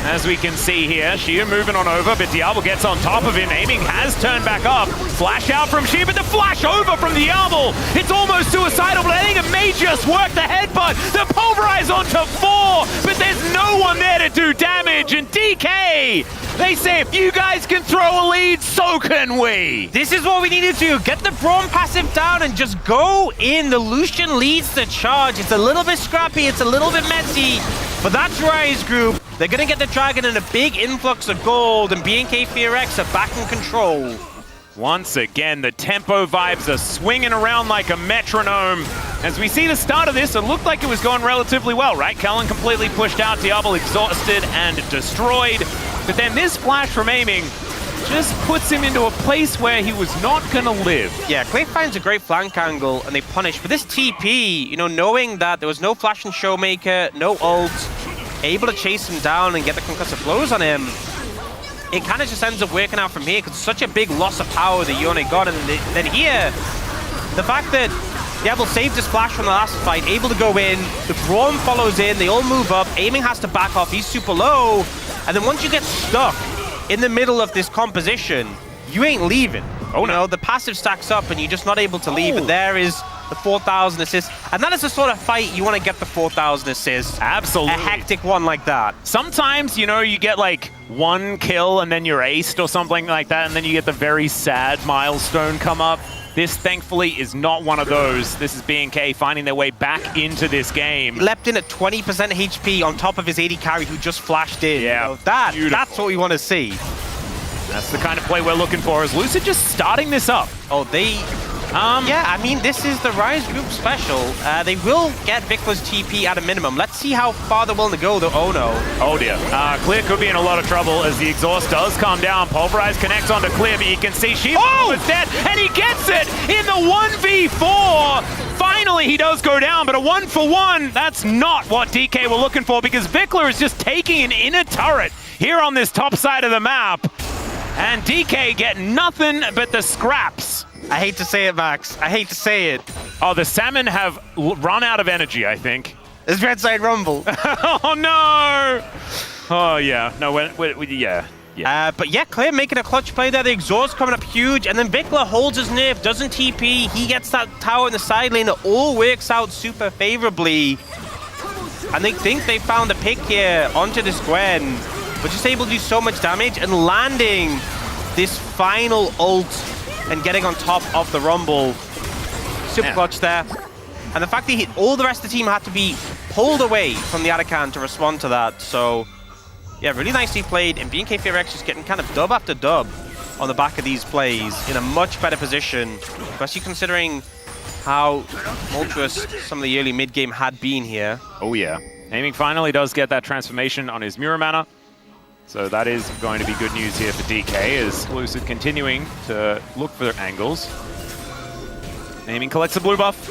as we can see here. Shia moving on over, but Diablo gets on top of him. Aiming has turned back up. Flash out from Shia, but the flash over from Diablo. It's almost suicidal, but I think it may just work. The headbutt, the pulverize onto 4, but there's no one there to do damage. And DK, they say if you guys can throw a lead, so can we. This is what we need to do. Get the Braum passive down and just go in. The Lucian leads the charge. It's a little bit scrappy, it's a little bit messy, but that's Rise Group. They're going to get the dragon in a big influx of gold, and BNK FearX are back in control. Once again, the tempo vibes are swinging around like a metronome. As we see the start of this, it looked like it was going relatively well, right? Kellen completely pushed out, Diablo exhausted and destroyed. But then this flash from Aiming just puts him into a place where he was not going to live. Yeah, Clay finds a great flank angle, and they punish. But this TP, you know, knowing that there was no flash and Showmaker, no ult, able to chase him down and get the concussive blows on him, it kind of just ends up working out from here, because it's such a big loss of power that Yone got. And then here, the fact that Diablo saved his flash from the last fight, able to go in, the Braum follows in, they all move up, Aiming has to back off, he's super low, and then once you get stuck in the middle of this composition, you ain't leaving. Oh no, the passive stacks up and you're just not able to leave, and there is the 4,000 assists. And that is the sort of fight you want to get the 4,000 assists. Absolutely. A hectic one like that. Sometimes, you know, you get like 1 kill and then you're aced or something like that, and then you get the very sad milestone come up. This, thankfully, is not one of those. This is BNK finding their way back into this game. Leapt in at 20% HP on top of his AD carry who just flashed in. Yeah, you know, that's what we want to see. That's the kind of play we're looking for. Is Lucid just starting this up? Oh, they... yeah, I mean, this is the Rise Group special. They will get Vikla's TP at a minimum. Let's see how far they're willing to go, though. Oh, no. Oh, dear. Clear could be in a lot of trouble as the exhaust does come down. Pulverize connects onto Clear, but you can see Sheep is dead, and he gets it in the 1v4. Finally, he does go down, but a 1-for-1, that's not what DK were looking for, because Vikla is just taking an inner turret here on this top side of the map. And DK get nothing but the scraps. I hate to say it, Max. I hate to say it. Oh, the Salmon have run out of energy, I think. It's Red Side Rumble. Oh, no! Oh, yeah. No, yeah. Yeah. But yeah, Clear making a clutch play there. The exhaust coming up huge, and then Vikla holds his nerf, doesn't TP. He gets that tower in the side lane. It all works out super favorably. And they think they found a pick here onto this Gwen, but just able to do so much damage and landing this final ult and getting on top of the Rumble. Super clutch there. And the fact that all the rest of the team had to be pulled away from the Arakan to respond to that. So yeah, really nicely played. And BNK just getting kind of dub after dub on the back of these plays in a much better position, especially considering how tumultuous some of the early mid-game had been here. Oh yeah. Aiming finally does get that transformation on his Mirror Mana. So that is going to be good news here for DK, as Lucid continuing to look for their angles. Aiming collects a blue buff.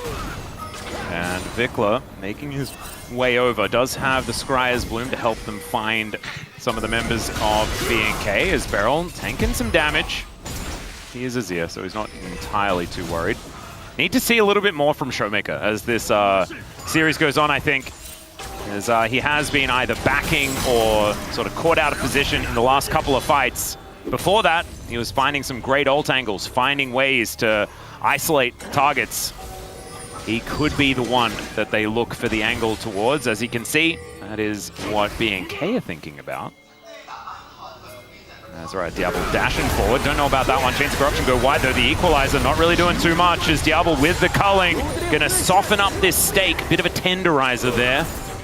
And Vikla making his way over, does have the Scryer's Bloom to help them find some of the members of BNK, as Beryl tanking some damage. He is Azir, so he's not entirely too worried. Need to see a little bit more from Showmaker as this series goes on, I think. As he has been either backing or sort of caught out of position in the last couple of fights. Before that, he was finding some great ult angles, finding ways to isolate targets. He could be the one that they look for the angle towards. As you can see, that is what BNK are thinking about. That's right, Diablo dashing forward. Don't know about that one. Chains of Corruption go wide, though. The Equalizer not really doing too much, as Diablo with the culling. Gonna soften up this stake. Bit of a tenderizer there.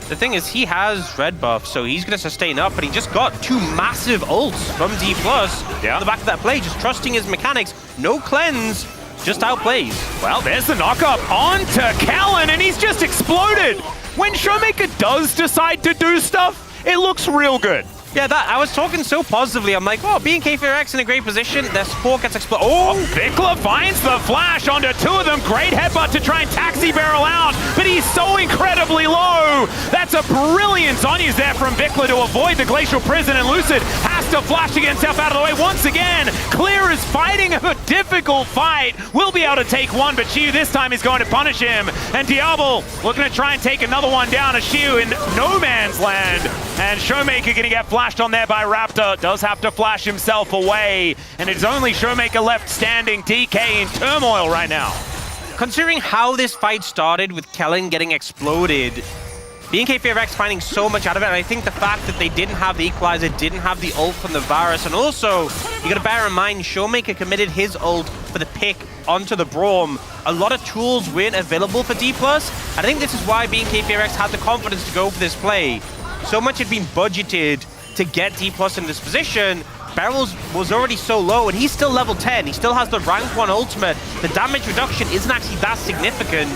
The thing is, he has red buff, so he's going to sustain up, but he just got two massive ults from D+. On the back of that play, just trusting his mechanics. No cleanse, just outplays. Well, there's the knockup onto Callan, and he's just exploded. When Showmaker does decide to do stuff, it looks real good. Yeah, I was talking so positively. I'm like, oh, BNK in a great position. Their support gets exploded. Oh! Vikla finds the flash onto two of them. Great headbutt to try and taxi Beryl out, but he's so incredibly low. That's a brilliant Zhonya's there from Vikla to avoid the Glacial Prison, and Lucid has to flash again, step out of the way once again. Clear is fighting a difficult fight. Will be able to take one, but Xiu this time is going to punish him. And Diablo looking to try and take another one down as Xiu in no man's land. And Showmaker gonna get flashed on there by Raptor. Does have to flash himself away. And it's only Showmaker left standing. DK in turmoil right now. Considering how this fight started with Kellen getting exploded, BNK finding so much out of it, and I think the fact that they didn't have the Equalizer, didn't have the ult from the Varus, and also, you gotta bear in mind, Showmaker committed his ult for the pick onto the Braum. A lot of tools weren't available for D+. I think this is why BNK had the confidence to go for this play. So much had been budgeted to get D+ in this position. Beryl was already so low, and he's still level 10. He still has the rank 1 ultimate. The damage reduction isn't actually that significant.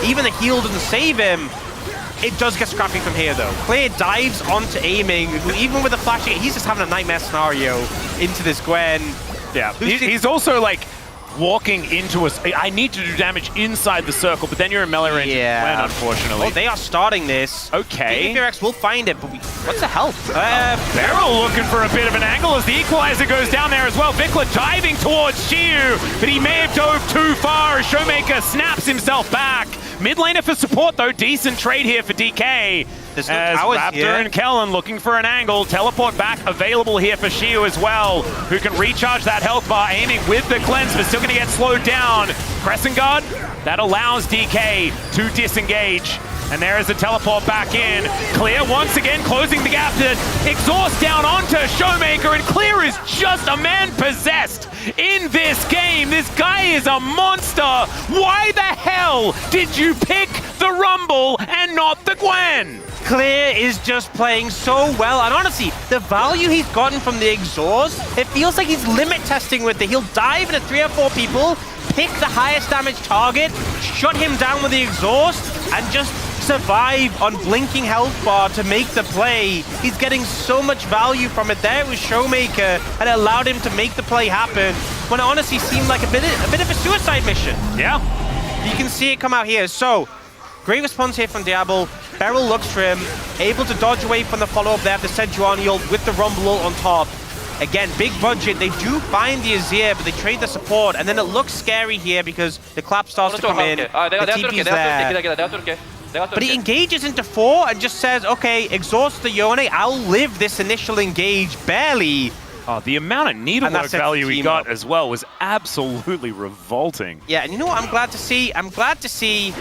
Even the heal doesn't save him. It does get scrappy from here, though. Clear dives onto aiming. Even with the flashing, he's just having a nightmare scenario into this Gwen. Yeah, he's also like walking into us. I need to do damage inside the circle, but then you're in melee range. Yeah, Gwen, unfortunately. Oh, they are starting this. Okay. BFX will find it, but what's the health? Beryl looking for a bit of an angle as the Equalizer goes down there as well. Vikla diving towards Xiu, but he may have dove too far as Showmaker snaps himself back. Mid laner for support, though. Decent trade here for DK. There's no as towers Raptor here. and Kellen looking for an angle. Teleport back available here for Xiu as well, who can recharge that health bar, aiming with the cleanse, but still going to get slowed down. Crescent Guard, that allows DK to disengage. And there is a teleport back in. Clear once again closing the gap to exhaust down onto Showmaker, and Clear is just a man possessed in this game. This guy is a monster. Why the hell did you pick the Rumble and not the Gwen? Clear is just playing so well, and honestly, the value he's gotten from the exhaust, it feels like he's limit testing with it. He'll dive into 3 or 4 people, pick the highest damage target, shut him down with the exhaust, and just survive on blinking health bar to make the play. He's getting so much value from it. There was Showmaker, and it allowed him to make the play happen when it honestly seemed like a bit of a suicide mission. Yeah. You can see it come out here. So, great response here from Diablo. Beryl looks for him, able to dodge away from the follow-up there, the Sejuani ult with the Rumble ult on top. Again, big budget. They do find the Azir, but they trade the support, and then it looks scary here because the clap starts to come in. The TP's there. But he engages into 4 and just says, okay, exhaust the Yone, I'll live this initial engage barely. Oh, the amount of needlework value he got as well was absolutely revolting. Yeah, and you know what I'm glad to see? I'm glad to see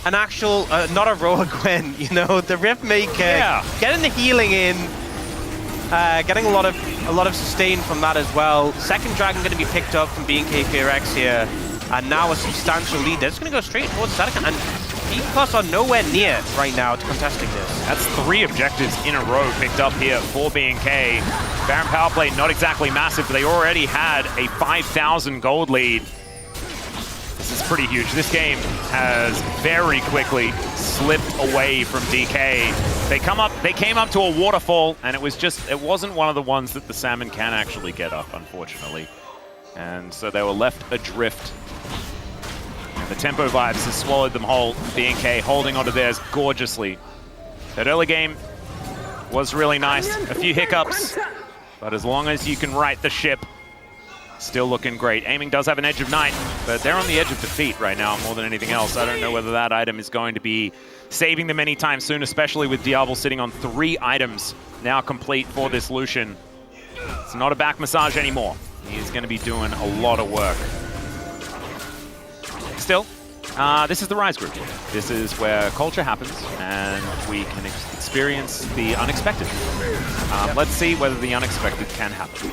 an actual, not a Roa Gwen, you know, the Rift Maker, getting the healing in, getting a lot of sustain from that as well. Second Dragon going to be picked up from BNK FearX here, and now a substantial lead. They're just going to go straight towards Sadaka, and B+ are nowhere near right now to contesting this. That's 3 objectives in a row picked up here for BNK. Baron power play not exactly massive, but they already had a 5,000 gold lead. This is pretty huge. This game has very quickly slipped away from DK. They came up to a waterfall, and it wasn't one of the ones that the Salmon can actually get up, unfortunately. And so they were left adrift. The tempo vibes has swallowed them whole. BNK holding onto theirs gorgeously. That early game was really nice. A few hiccups, but as long as you can right the ship, still looking great. Aiming does have an edge of 9, but they're on the edge of defeat right now more than anything else. I don't know whether that item is going to be saving them anytime soon, especially with Diablo sitting on 3 items now complete for this Lucian. It's not a back massage anymore. He's going to be doing a lot of work. Still, this is the Rise group. This is where culture happens, and we can experience the unexpected. Let's see whether the unexpected can happen.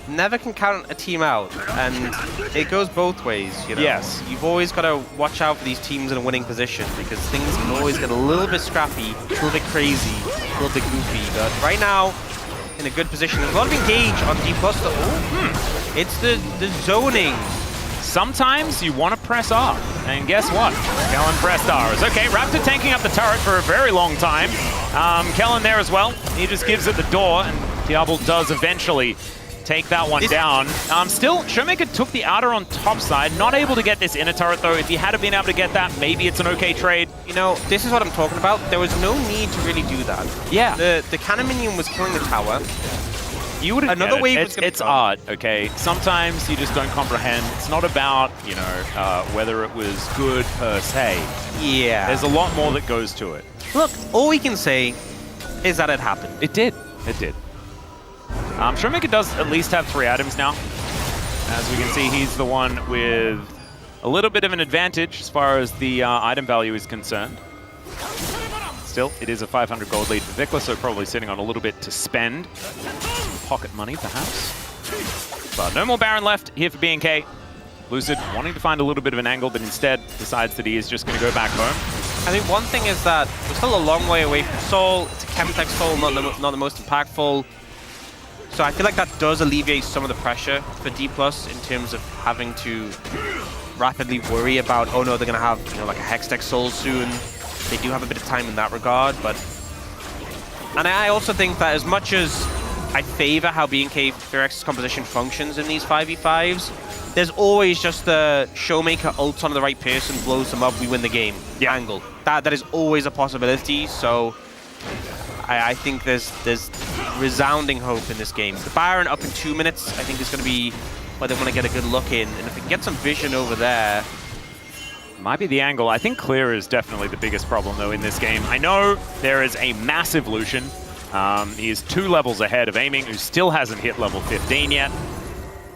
Never can count a team out, and it goes both ways, you know? Yes. You've always got to watch out for these teams in a winning position, because things can always get a little bit scrappy, a little bit crazy, a little bit goofy. But right now, in a good position. There's a lot of engage on D+. It's the zoning. Sometimes you want to press R, and guess what? Kellen pressed R. Okay, Raptor tanking up the turret for a very long time. Kellen there as well. He just gives it the door, and Diablo does eventually take that one down. Still, Showmaker took the outer on top side. Not able to get this inner turret, though. If he had been able to get that, maybe it's an okay trade. You know, this is what I'm talking about. There was no need to really do that. Yeah. The cannon minion was killing the tower. You would have another wave. It's art, okay? Sometimes you just don't comprehend. It's not about, you know, whether it was good per se. Yeah. There's a lot more that goes to it. Look, all we can say is that it happened. It did. It did. Showmaker does at least have 3 items now. As we can see, he's the one with a little bit of an advantage as far as the item value is concerned. Still, it is a 500 gold lead for Vikla, so probably sitting on a little bit to spend. Pocket money, perhaps. But no more Baron left here for BNK. Lucid wanting to find a little bit of an angle, but instead decides that he is just going to go back home. I think one thing is that we're still a long way away from Soul. It's a Chemtech Soul, not the most impactful. So I feel like that does alleviate some of the pressure for D+ in terms of having to rapidly worry about, oh no, they're going to have, you know, like a Hextech Soul soon. They do have a bit of time in that regard, but... And I also think that as much as I favor how BNK FearX's composition functions in these 5v5s, there's always just the Showmaker ults on the right person, blows them up, we win the game angle. That is always a possibility, so I think there's resounding hope in this game. The Baron up in 2 minutes, I think is going to be where they want to get a good look in, and if we can get some vision over there... Might be the angle. I think clear is definitely the biggest problem, though, in this game. I know there is a massive Lucian. He is 2 levels ahead of Aiming, who still hasn't hit level 15 yet.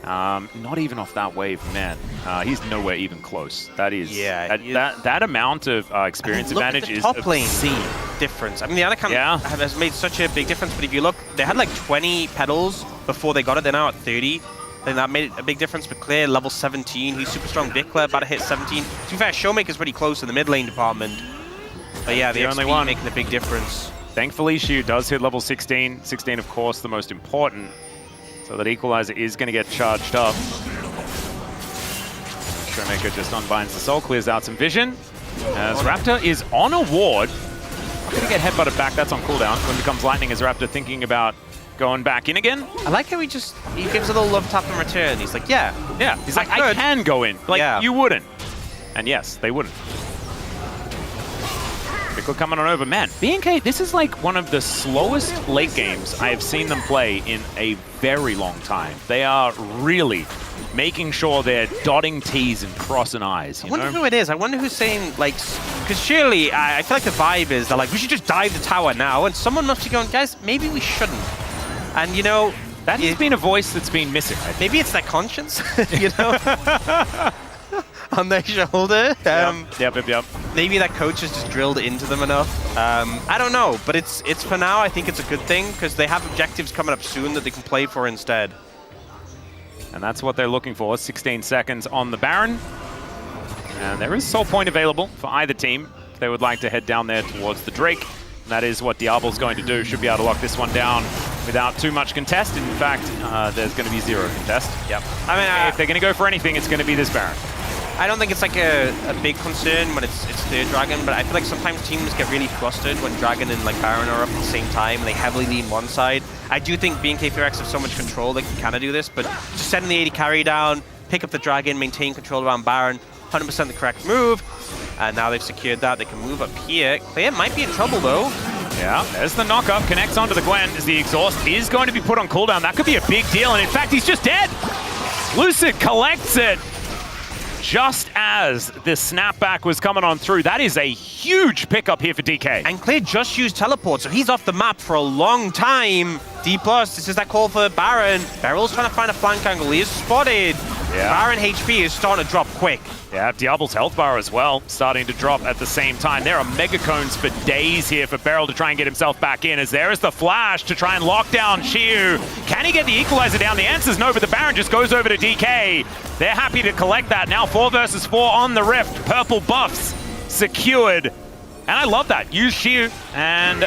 Not even off that wave, man. He's nowhere even close. That is... Yeah. That amount of experience advantage is top lane obscene. Difference. I mean, the other has made such a big difference, but if you look, they had like 20 petals before they got it. They're now at 30. Then that made a big difference, but Clear, level 17, he's super strong. Vikla about to hit 17. To be fair, Showmaker's pretty close in the mid lane department. But yeah, the only one making a big difference. Thankfully, Shu does hit level 16. 16, of course, the most important. So that Equalizer is going to get charged up. Showmaker just unbinds the soul, clears out some vision. As Raptor is on a ward. Not going to get headbutted back, that's on cooldown. When it becomes lightning, is Raptor thinking about going back in again? I like how he gives a little love tap in return. He's like, yeah. He's like, I can go in. Like, you wouldn't. And yes, they wouldn't. Vikla coming on over. Man, BNK, this is like one of the slowest late games I have seen them play in a very long time. They are really making sure they're dotting T's and crossing I's. I wonder who it is. I wonder who's saying, like, because surely I feel like the vibe is they're like, we should just dive the tower now. And someone must be going, guys, maybe we shouldn't. And, you know, That has been a voice that's been missing. Maybe it's their conscience, you know, on their shoulder. Yep. Maybe that coach has just drilled into them enough. I don't know, but it's for now. I think it's a good thing because they have objectives coming up soon that they can play for instead. And that's what they're looking for. 16 seconds on the Baron. And there is Soul Point available for either team if they would like to head down there towards the Drake. And that is what Diablo's going to do. Should be able to lock this one down without too much contest. In fact, there's going to be 0 contest. Yep. I mean, if they're going to go for anything, it's going to be this Baron. I don't think it's like a big concern when it's their Dragon, but I feel like sometimes teams get really flustered when Dragon and like Baron are up at the same time and they heavily lean one side. I do think BNK4X have so much control they can kind of do this, but just sending the 80 carry down, pick up the Dragon, maintain control around Baron, 100% the correct move. And now they've secured that. They can move up here. Clear might be in trouble though. Yeah, there's the knock-up, connects onto the Gwen as the exhaust is going to be put on cooldown. That could be a big deal, and in fact, he's just dead. Lucid collects it just as the snapback was coming on through. That is a huge pickup here for DK. And Clear just used teleport, so he's off the map for a long time. D+, this is that call for Baron. Beryl's trying to find a flank angle. He is spotted. Yeah. Baron HP is starting to drop quick. Yeah, Diablo's health bar as well, starting to drop at the same time. There are mega cones for days here for Beryl to try and get himself back in, as there is the flash to try and lock down Xiu. Can he get the equalizer down? The answer's no, but the Baron just goes over to DK. They're happy to collect that. Now 4 versus 4 on the Rift. Purple buffs secured. And I love that. Use Xiu and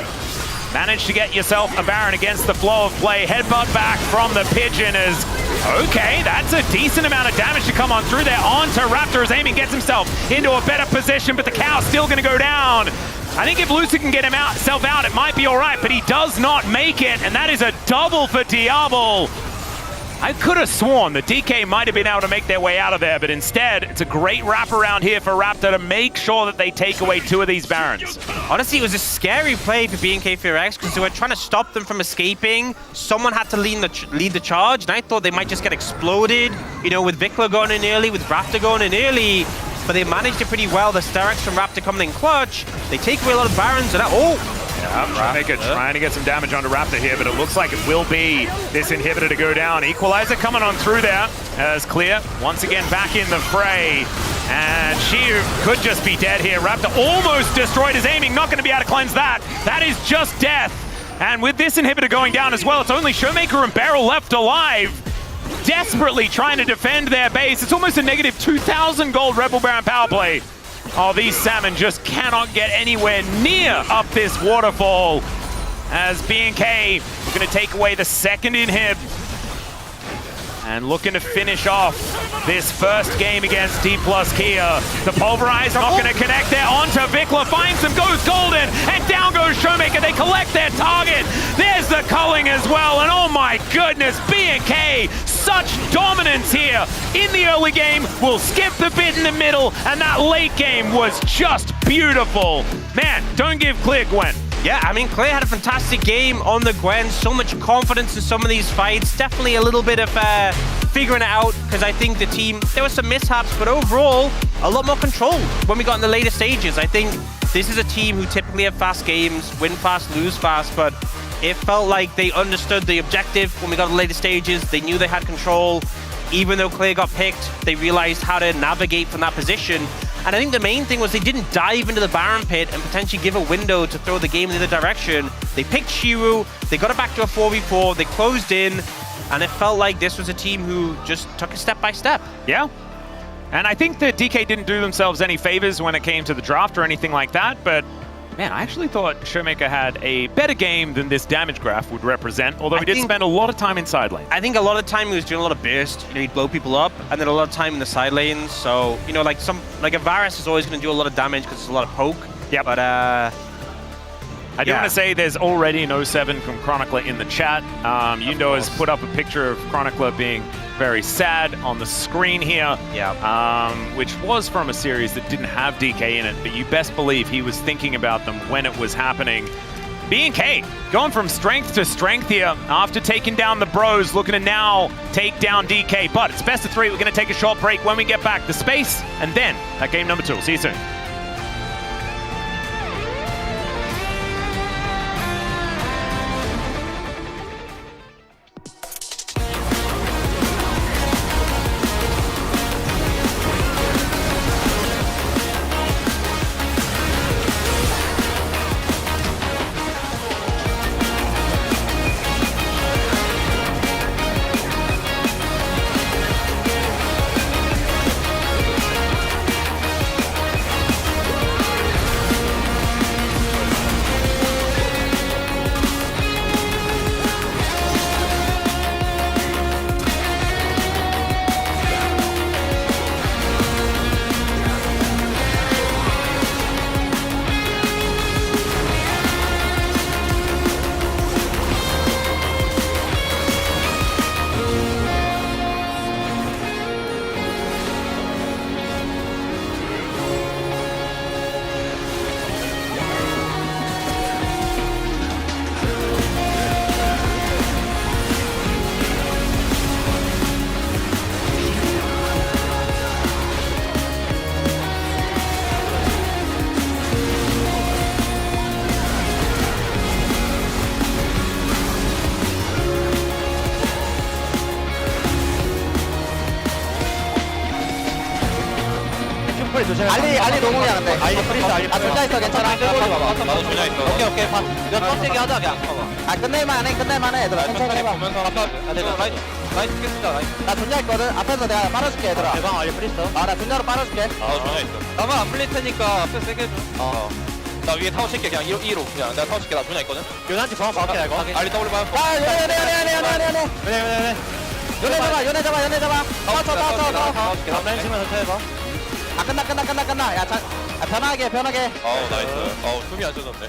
manage to get yourself a Baron against the flow of play. Headbutt back from the Pigeon is okay. That's a decent amount of damage to come on through there. On to Raptor as Aiming gets himself into a better position, but the Cow's still going to go down. I think if Lucid can get himself out, it might be all right, but he does not make it, and that is a double for Diablo. I could have sworn the DK might have been able to make their way out of there, but instead, it's a great wraparound here for Raptor to make sure that they take away 2 of these Barons. Honestly, it was a scary play for BNK4X because they were trying to stop them from escaping. Someone had to lead the charge, and I thought they might just get exploded, you know, with Vikla going in early, with Raptor going in early. But they managed it pretty well. The Sterex from Raptor coming in clutch. They take away a lot of Barons, and Trying to get some damage onto Raptor here, but it looks like it will be this inhibitor to go down. Equalizer coming on through there as Clear once again back in the fray. And Xiu could just be dead here. Raptor almost destroyed his Aiming, not going to be able to cleanse that. That is just death. And with this inhibitor going down as well, it's only Showmaker and Beryl left alive, desperately trying to defend their base. It's almost a negative 2,000 gold Rebel Baron power play. Oh, these Salmon just cannot get anywhere near up this waterfall as BNK are going to take away the second inhib and looking to finish off this first game against D+ Kia. The Pulverize not going to connect there. Onto Vikla, finds him, goes golden, and down goes Showmaker. They collect their target. There's the culling as well, and oh my goodness, BNK, such dominance here in the early game. We'll skip the bit in the middle, and that late game was just beautiful. Man, don't give Clear Gwen. Yeah, I mean, Clear had a fantastic game on the Gwen. So much confidence in some of these fights. Definitely a little bit of figuring it out, because I think the team, there were some mishaps, but overall, a lot more control when we got in the later stages. I think this is a team who typically have fast games, win fast, lose fast, but it felt like they understood the objective when we got to the later stages. They knew they had control. Even though Clear got picked, they realized how to navigate from that position. And I think the main thing was they didn't dive into the Baron pit and potentially give a window to throw the game in the other direction. They picked Shiru, they got it back to a 4v4, they closed in, and it felt like this was a team who just took it step by step. Yeah. And I think that DK didn't do themselves any favors when it came to the draft or anything like that, but man, I actually thought Showmaker had a better game than this damage graph would represent, although he did spend a lot of time in side lane. I think a lot of time he was doing a lot of burst. You know, he'd blow people up, and then a lot of time in the side lanes. So, you know, like a Varus is always going to do a lot of damage because there's a lot of poke. Yeah, but I do want to say there's already an 07 from Chronicler in the chat. Yundo has put up a picture of Chronicler being very sad on the screen here, which was from a series that didn't have DK in it, but you best believe he was thinking about them when it was happening. BNK going from strength to strength here after taking down the Bros, looking to now take down DK, but it's best of 3. We're going to take a short break. When we get back, the space, and then that game number 2. See you soon. 알리 조심해. 알리 노공이야 근데. 알리 프리스 알리. 아 존나 있어 괜찮아. 나도 조냐 있어. 오케이 봐. 이거 빡세게 하자 그냥. 아 끝낼만해 얘들아. 천천히 해봐. 보면서 아까 내가 라이트 깼습니다. 라이트. 나 존나 있거든. 앞에서 내가 빨아줄게 얘들아. 대방 알리 프리스. 아나 존나로 빨아줄게. 나도 조냐 있어. 나만 안 풀릴 테니까 앞에 세게 해줘. 나 위에 타워 칠게 그냥 2로 그냥 내가 타워 칠게 나 조냐 있거든. 요난지 정확 박게 나 이거. 알리 더블 봐. 아 연애 잡아. 나왔어. 라인 치면 천천히 해봐. 아 끝나. 야 편하게. 나이스. 숨이 안 쉬어졌네.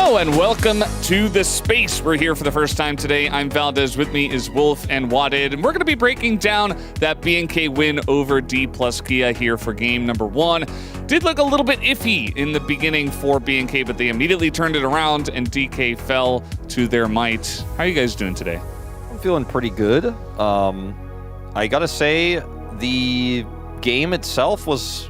Hello and welcome to The Space. We're here for the first time today. I'm Valdez, with me is Wolf and Wadid, and we're going to be breaking down that BNK win over D plus Kia here for game number 1. Did look a little bit iffy in the beginning for BNK, but they immediately turned it around and DK fell to their might. How are you guys doing today? I'm feeling pretty good. I gotta say, the game itself was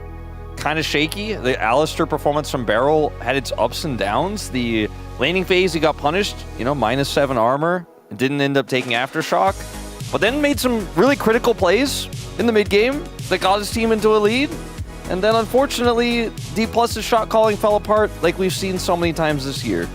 kind of shaky. The Alistair performance from Barrel had its ups and downs. The laning phase, he got punished, you know, -7 armor. Didn't end up taking Aftershock, but then made some really critical plays in the mid game that got his team into a lead. And then unfortunately, D+'s shot calling fell apart like we've seen so many times this year.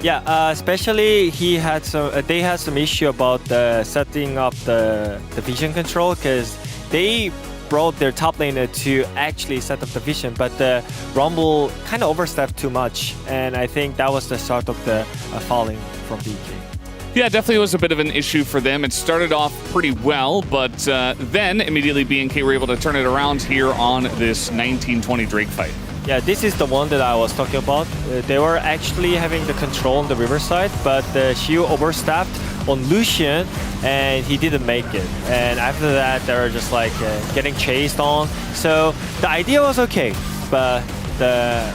Yeah, especially they had some issue about setting up the vision control, because they brought their top laner to actually set up the vision, but the Rumble kind of overstepped too much, and I think that was the start of the falling from BK. Yeah, definitely was a bit of an issue for them. It started off pretty well, but then immediately BNK were able to turn it around here on this 1920 Drake fight. Yeah, this is the one that I was talking about. They were actually having the control on the riverside, but Xiu overstepped on Lucian, and he didn't make it. And after that, they were just like getting chased on. So the idea was okay, but the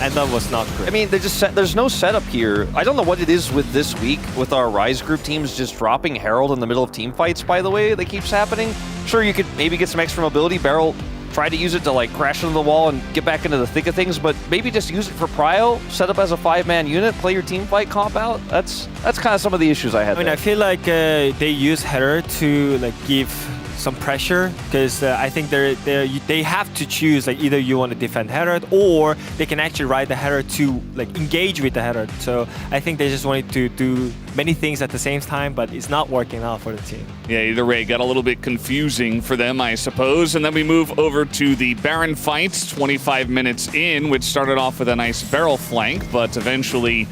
end up was not great. I mean, there's no setup here. I don't know what it is with this week with our Rise group teams just dropping Herald in the middle of team fights, by the way, that keeps happening. Sure, you could maybe get some extra mobility. Barrel tried to use it to like crash into the wall and get back into the thick of things, but maybe just use it for prio, set up as a 5-man unit, play your team fight comp out. That's kind of some of the issues I had. I mean, I feel like they use Header to like give some pressure, because I think they have to choose, like, either you want to defend Herod or they can actually ride the Herod to like engage with the Herod. So I think they just wanted to do many things at the same time, but it's not working out for the team. Yeah, either way, it got a little bit confusing for them, I suppose. And then we move over to the Baron fights, 25 minutes in, which started off with a nice barrel flank, but eventually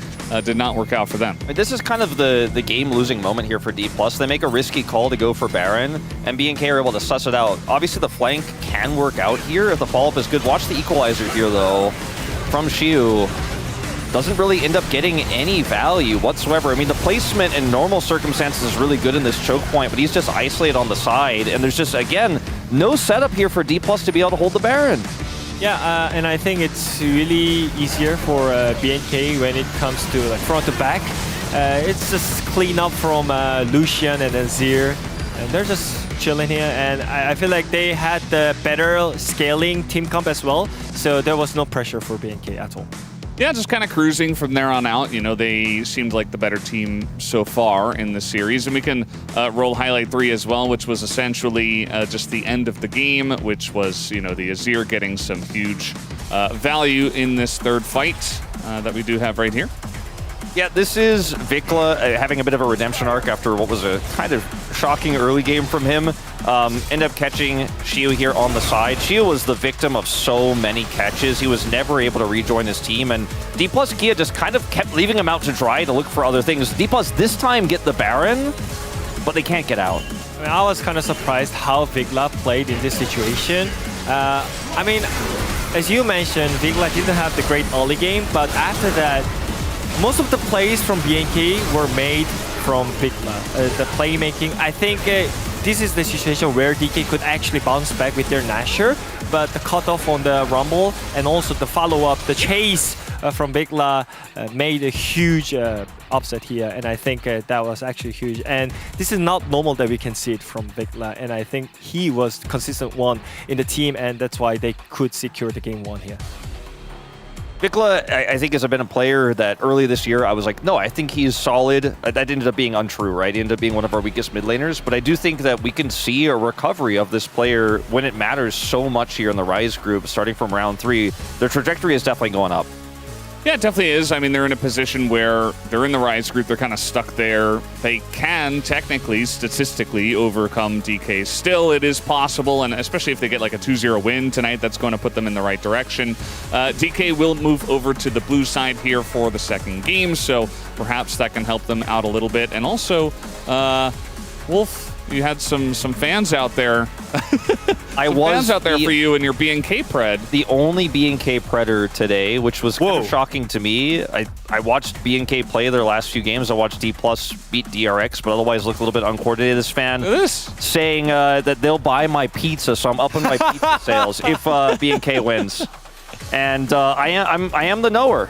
did not work out for them. I mean, this is kind of the game-losing moment here for D+. They make a risky call to go for Baron, and BNK are able to suss it out. Obviously, the flank can work out here if the follow-up is good. Watch the equalizer here, though, from Xiu. Doesn't really end up getting any value whatsoever. I mean, the placement in normal circumstances is really good in this choke point, but he's just isolated on the side, and there's just, again, no setup here for D+ to be able to hold the Baron. Yeah, and I think it's really easier for BNK when it comes to like front to back. It's just clean up from Lucian and then Zir, and they're just chilling here. And I feel like they had the better scaling team comp as well, so there was no pressure for BNK at all. Yeah, just kind of cruising from there on out. You know, they seemed like the better team so far in the series. And we can roll highlight 3 as well, which was essentially just the end of the game, which was, you know, the Azir getting some huge value in this third fight that we do have right here. Yeah, this is Vikla having a bit of a redemption arc after what was a kind of shocking early game from him. End up catching Xiu here on the side. Xiu was the victim of so many catches. He was never able to rejoin his team, and D+ Kia just kind of kept leaving him out to dry to look for other things. D+ this time get the Baron, but they can't get out. I mean, I was kind of surprised how Vigla played in this situation. I mean, as you mentioned, Vigla didn't have the great early game, but after that, most of the plays from BNK were made from Vigla. The playmaking, I think this is the situation where DK could actually bounce back with their Nasher, but the cutoff on the Rumble and also the follow-up, the chase from Vigla made a huge upset here, and I think that was actually huge. And this is not normal that we can see it from Vigla, and I think he was the consistent one in the team, and that's why they could secure the game 1 here. Vikla, I think, has been a player that early this year I was like, no, I think he's solid. That ended up being untrue, right? He ended up being one of our weakest mid laners, but I do think that we can see a recovery of this player when it matters so much here in the Rise group, starting from round 3. Their trajectory is definitely going up. Yeah, it definitely is. I mean, they're in a position where they're in the Rise group. They're kind of stuck there. They can technically, statistically, overcome DK. Still, it is possible, and especially if they get like a 2-0 win tonight, that's going to put them in the right direction. DK will move over to the blue side here for the second game, so perhaps that can help them out a little bit. And also, Wolf, you had some fans out there I Some was fans out there the- for you and your B&K pred. the only B&K Predator today, which was kind of shocking to me. I watched B&K play their last few games. I watched D+ beat DRX, but otherwise looked a little bit uncoordinated. This fan saying that they'll buy my pizza, so I'm upping my pizza sales if B&K wins. And I am the knower.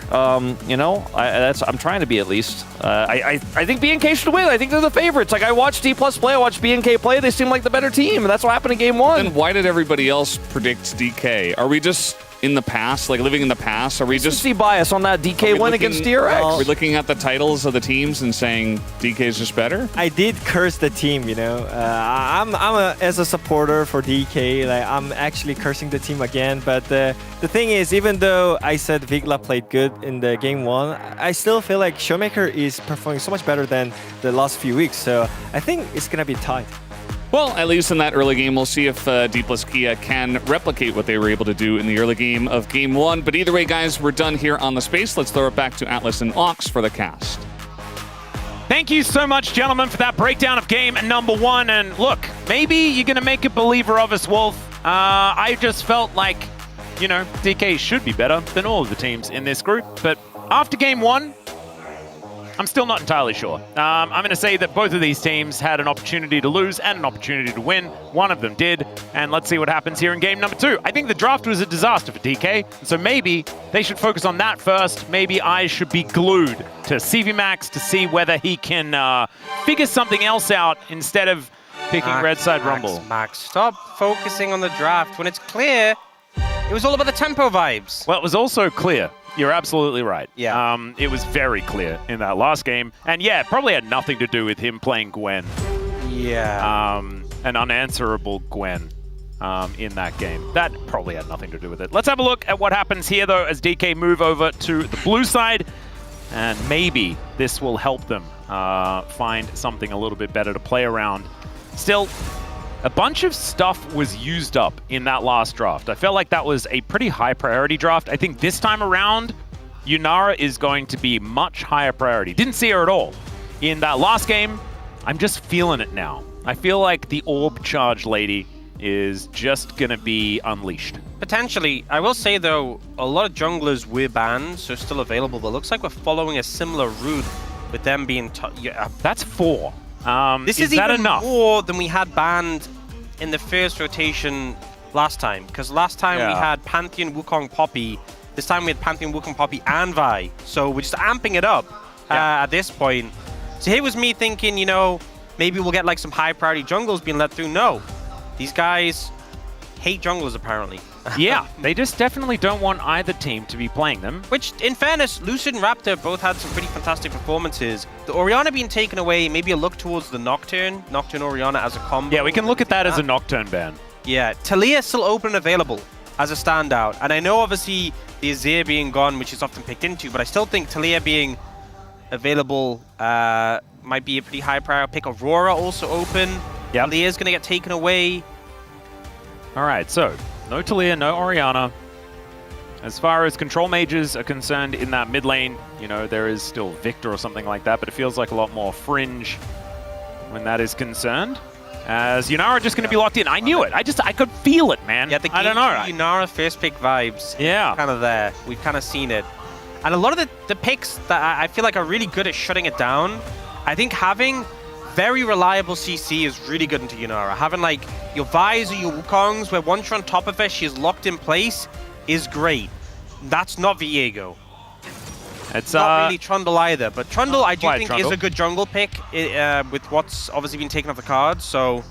You know, I'm trying to be at least. I think B&K should win. I think they're the favorites. Like I watched D+ play, I watched B&K play. They seem like the better team, and that's what happened in Game 1. Then why did everybody else predict DK? Are we just in the past, like living in the past? Are we just see bias on that DK win against DRX? Are we looking at the titles of the teams and saying DK is just better? I did curse the team, you know. As a supporter for DK, like I'm actually cursing the team again. But the thing is, even though I said Vigla played good in the Game 1, I still feel like Showmaker is performing so much better than the last few weeks. So I think it's gonna be tight. Well, at least in that early game, we'll see if D+ Kia can replicate what they were able to do in the early game of Game 1. But either way, guys, we're done here on the space. Let's throw it back to Atlas and Ox for the cast. Thank you so much, gentlemen, for that breakdown of game number 1. And look, maybe you're going to make a believer of us, Wolf. I just felt like, you know, DK should be better than all of the teams in this group. But after Game 1, I'm still not entirely sure. I'm going to say that both of these teams had an opportunity to lose and an opportunity to win. One of them did, and let's see what happens here in game number 2. I think the draft was a disaster for DK, so maybe they should focus on that first. Maybe I should be glued to CVMAX to see whether he can figure something else out instead of picking Red Side Rumble. Max, stop focusing on the draft when it's clear it was all about the tempo vibes. Well, it was also clear. You're absolutely right. Yeah. It was very clear in that last game. And yeah, it probably had nothing to do with him playing Gwen. Yeah. An unanswerable Gwen in that game. That probably had nothing to do with it. Let's have a look at what happens here, though, as DK move over to the blue side. And maybe this will help them find something a little bit better to play around. Still, a bunch of stuff was used up in that last draft. I felt like that was a pretty high priority draft. I think this time around, Yunara is going to be much higher priority. Didn't see her at all in that last game. I'm just feeling it now. I feel like the orb charge lady is just going to be unleashed. Potentially. I will say, though, a lot of junglers were banned, so still available, but it looks like we're following a similar route with them being... That's 4. This is that even enough? more than we had banned in the first rotation last time, because last time we had Pantheon, Wukong, Poppy. This time we had Pantheon, Wukong, Poppy, and Vi. So we're just amping it up at this point. So here was me thinking, you know, maybe we'll get like some high priority jungles being let through. No, these guys hate junglers apparently. Yeah, they just definitely don't want either team to be playing them. Which, in fairness, Lucid and Raptor both had some pretty fantastic performances. The Orianna being taken away, maybe a look towards the Nocturne Orianna as a combo. Yeah, we can look at that as a Nocturne ban. Yeah, Talia still open and available as a standout. And I know, obviously, the Azir being gone, which is often picked into, but I still think Talia being available might be a pretty high priority pick. Aurora also open. Yeah, Talia's going to get taken away. All right, so no Talia, no Orianna. As far as control mages are concerned in that mid lane, you know, there is still Victor or something like that, but it feels like a lot more fringe when that is concerned. As Yunara just going to be locked in. I knew it. I could feel it, man. Yeah, the I don't know. Yunara first pick vibes. Yeah. Kind of there. We've kind of seen it. And a lot of the picks that I feel like are really good at shutting it down, I think having very reliable CC is really good into Yunara. Having like your Vis or your Wukongs, where once you're on top of her, she's locked in place, is great. That's not Viego. It's not really Trundle either, but Trundle I do think Trundle is a good jungle pick with what's obviously been taken off the card, so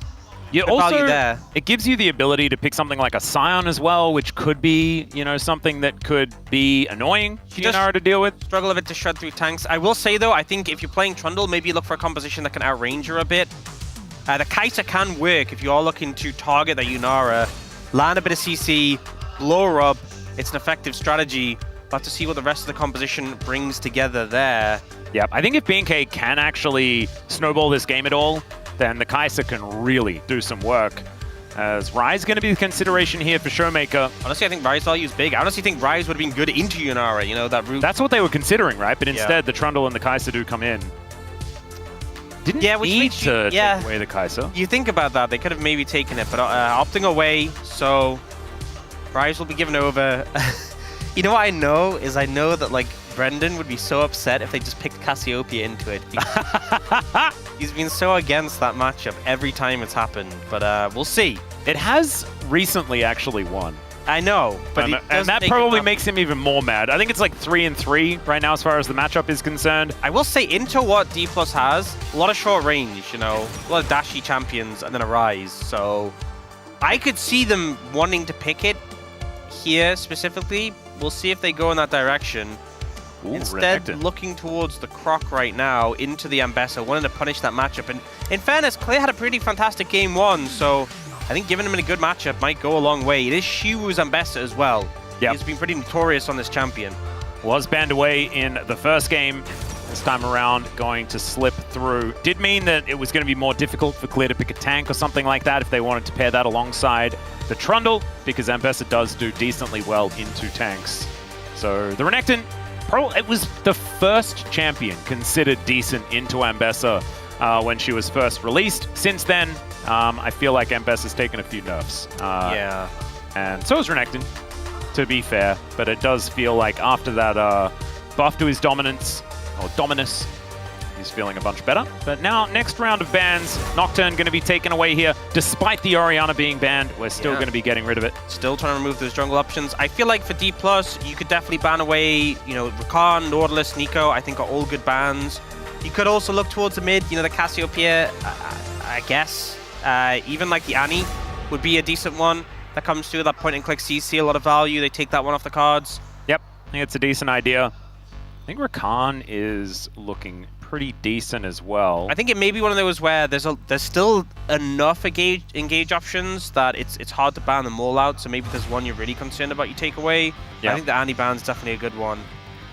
you the value there. It gives you the ability to pick something like a Scion as well, which could be, you know, something that could be annoying for Yunara to deal with. Struggle a bit to shred through tanks. I will say, though, I think if you're playing Trundle, maybe you look for a composition that can outrange her a bit. The Kai'Sa can work if you are looking to target the Yunara, land a bit of CC, blow her up. It's an effective strategy. We'll have to see what the rest of the composition brings together there. Yeah, I think if B&K can actually snowball this game at all, then the Kai'Sa can really do some work. As Ryze going to be the consideration here for Showmaker. Honestly, I think Ryze value is big. I honestly think Ryze would have been good into Yunara, you know, that route. That's what they were considering, right? But instead, the Trundle and the Kai'Sa do come in. Didn't need to take away the Kai'Sa. You think about that, they could have maybe taken it, but opting away, So Rise will be given over. You know what I know is I know that like Brendan would be so upset if they just picked Cassiopeia into it. He's been so against that matchup every time it's happened, but we'll see. It has recently actually won. I know, but and that probably makes him even more mad. I think it's like 3-3 right now as far as the matchup is concerned. I will say into what D+ has, a lot of short range, you know, a lot of dashy champions and then a Rise. So I could see them wanting to pick it here specifically. We'll see if they go in that direction. Ooh, Instead, Renekton. looking towards the Croc right now, into the Ambessa, wanting to punish that matchup. And in fairness, Clay had a pretty fantastic game 1, so I think giving him a good matchup might go a long way. It is Shiwu's Ambessa as well. Yep. He's been pretty notorious on this champion. Was banned away in the first game. This time around, going to slip through. Did mean that it was going to be more difficult for Clear to pick a tank or something like that if they wanted to pair that alongside the Trundle, because Ambessa does do decently well into tanks. So the Renekton, it was the first champion considered decent into Ambessa when she was first released. Since then, I feel like Ambessa's taken a few nerfs. Yeah. And so is Renekton, to be fair. But it does feel like after that buff to his dominance, or Dominus, he's feeling a bunch better. But now, next round of bans, Nocturne going to be taken away here. Despite the Orianna being banned, we're still going to be getting rid of it. Still trying to remove those jungle options. I feel like for D+, you could definitely ban away, you know, Rakan, Nautilus, Nico, I think are all good bans. You could also look towards the mid, you know, the Cassiopeia, I guess. Even like the Annie would be a decent one that comes through that point and click CC, a lot of value. They take that one off the cards. Yep, I think it's a decent idea. I think Rakan is looking pretty decent as well. I think it may be one of those where there's still enough engage options that it's hard to ban them all out. So maybe there's one you're really concerned about you take away. Yep. I think the Annie ban's definitely a good one.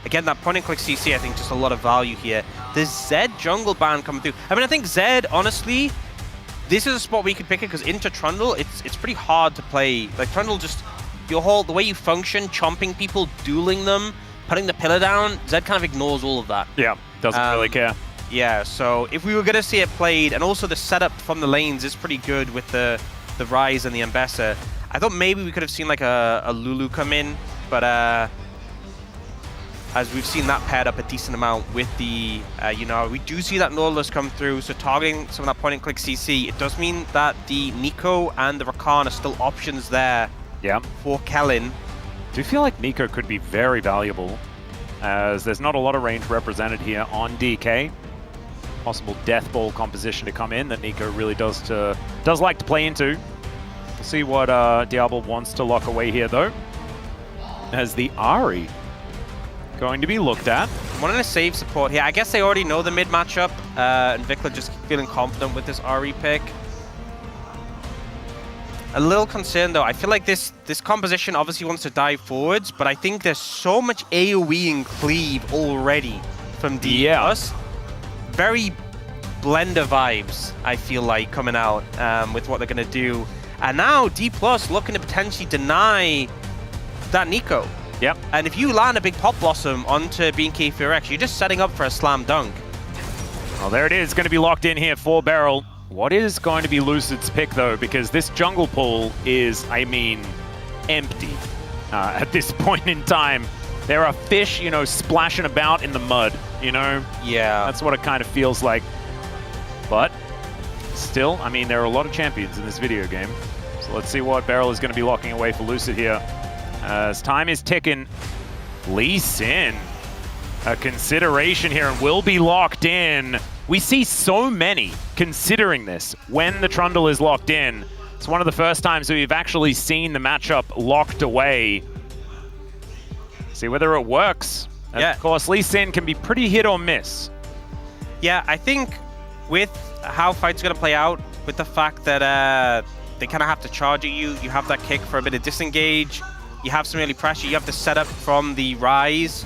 Again, that point and click CC, I think just a lot of value here. The Zed jungle ban coming through. I mean, I think Zed, honestly, this is a spot where you could pick it because into Trundle, it's pretty hard to play. Like Trundle, just the way you function, chomping people, dueling them, putting the pillar down, Zed kind of ignores all of that. Yeah, doesn't really care. Yeah, so if we were going to see it played, and also the setup from the lanes is pretty good with the Rise and the Ambessa, I thought maybe we could have seen like a Lulu come in, but as we've seen that paired up a decent amount with the, you know, we do see that Nautilus come through, so targeting some of that point and click CC, it does mean that the Nico and the Rakan are still options there for Kellen. I do feel like Nico could be very valuable, as there's not a lot of range represented here on DK. Possible death ball composition to come in that Nico really does like to play into. We'll see what Diablo wants to lock away here though, as the Ahri going to be looked at. Wanting to save support here. I guess they already know the mid matchup, and Vikla just feeling confident with this Ahri pick. A little concerned though. I feel like this composition obviously wants to dive forwards, but I think there's so much AoE and cleave already from D+. Very Blender vibes, I feel like, coming out with what they're going to do. And now D+ looking to potentially deny that Nico. Yep. And if you land a big Pop Blossom onto BK4X, you're just setting up for a slam dunk. Well, there it is, going to be locked in here for Beryl. What is going to be Lucid's pick, though? Because this jungle pool is, I mean, empty at this point in time. There are fish, you know, splashing about in the mud, you know? Yeah. That's what it kind of feels like. But still, I mean, there are a lot of champions in this video game. So let's see what Beryl is going to be locking away for Lucid here. As time is ticking, Lee Sin, a consideration here, and will be locked in. We see so many considering this when the Trundle is locked in. It's one of the first times that we've actually seen the matchup locked away. See whether it works. And of course, Lee Sin can be pretty hit or miss. Yeah, I think with how fight's going to play out, with the fact that they kind of have to charge at you, you have that kick for a bit of disengage, you have some early pressure, you have the setup from the Rise,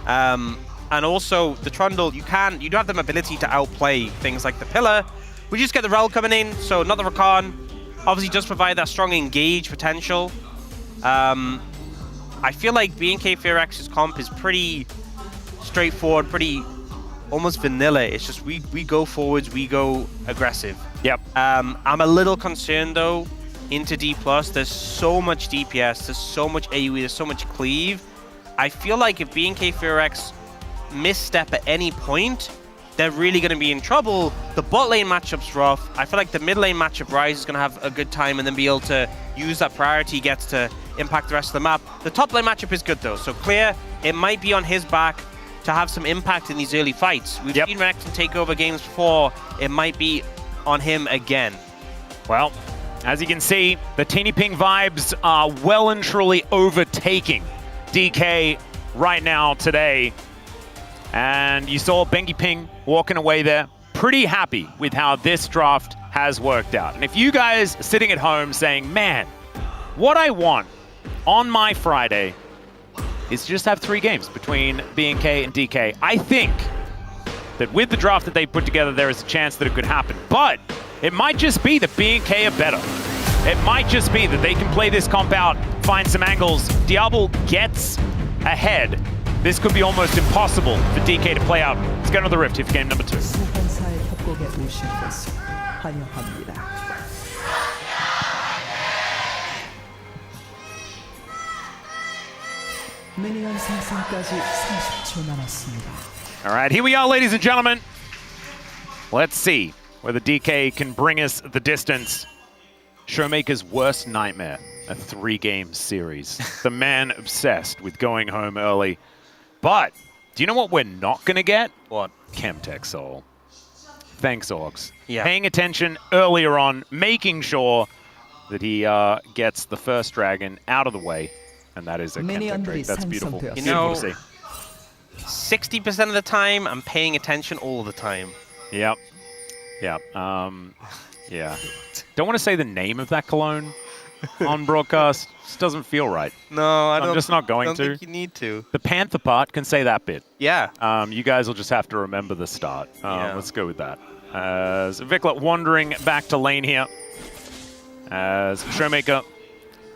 and also the Trundle, you do have the ability to outplay things like the Pillar. We just get the Rel coming in, so not the Rakan. Obviously does provide that strong engage potential. I feel like BNK4X's comp is pretty straightforward, pretty almost vanilla. It's just we go forwards, we go aggressive. Yep. I'm a little concerned though into D+, there's so much DPS, there's so much AoE, there's so much cleave. I feel like if BNK FearX misstep at any point, they're really going to be in trouble. The bot lane matchup's rough. I feel like the mid lane matchup, Rise is going to have a good time and then be able to use that priority gets to impact the rest of the map. The top lane matchup is good though, so Clear, it might be on his back to have some impact in these early fights. We've seen Renekton take over games before. It might be on him again. Well, as you can see, the Teeny Ping vibes are well and truly overtaking DK right now today. And you saw Bengi Ping walking away there, pretty happy with how this draft has worked out. And if you guys are sitting at home saying, man, what I want on my Friday is just have 3 games between BNK and DK. I think that with the draft that they put together, there is a chance that it could happen. But it might just be that BNK are better. It might just be that they can play this comp out, find some angles. Diablo gets ahead. This could be almost impossible for DK to play out. Let's go to the Rift here for game number 2. 소환사의 협곡에 오신 것을 환영합니다. 미니언 생성까지 30초 남았습니다. All right, here we are, ladies and gentlemen. Let's see whether DK can bring us the distance. Showmaker's worst nightmare, a 3-game series. The man obsessed with going home early. But do you know what we're not going to get? What? Chemtech Soul. Thanks, Orcs. Yeah. Paying attention earlier on, making sure that he gets the first dragon out of the way. And that is a Chemtech Drake. That's beautiful. You Beautiful know, to see. 60% of the time, I'm paying attention all the time. Yep. Yep. Yeah. Don't want to say the name of that cologne on broadcast. Just doesn't feel right. No, I'm just not going to. I don't think you need to. The Panther part can say that bit. Yeah. You guys will just have to remember the start. Yeah. Let's go with that. As Viklet wandering back to lane here. As Showmaker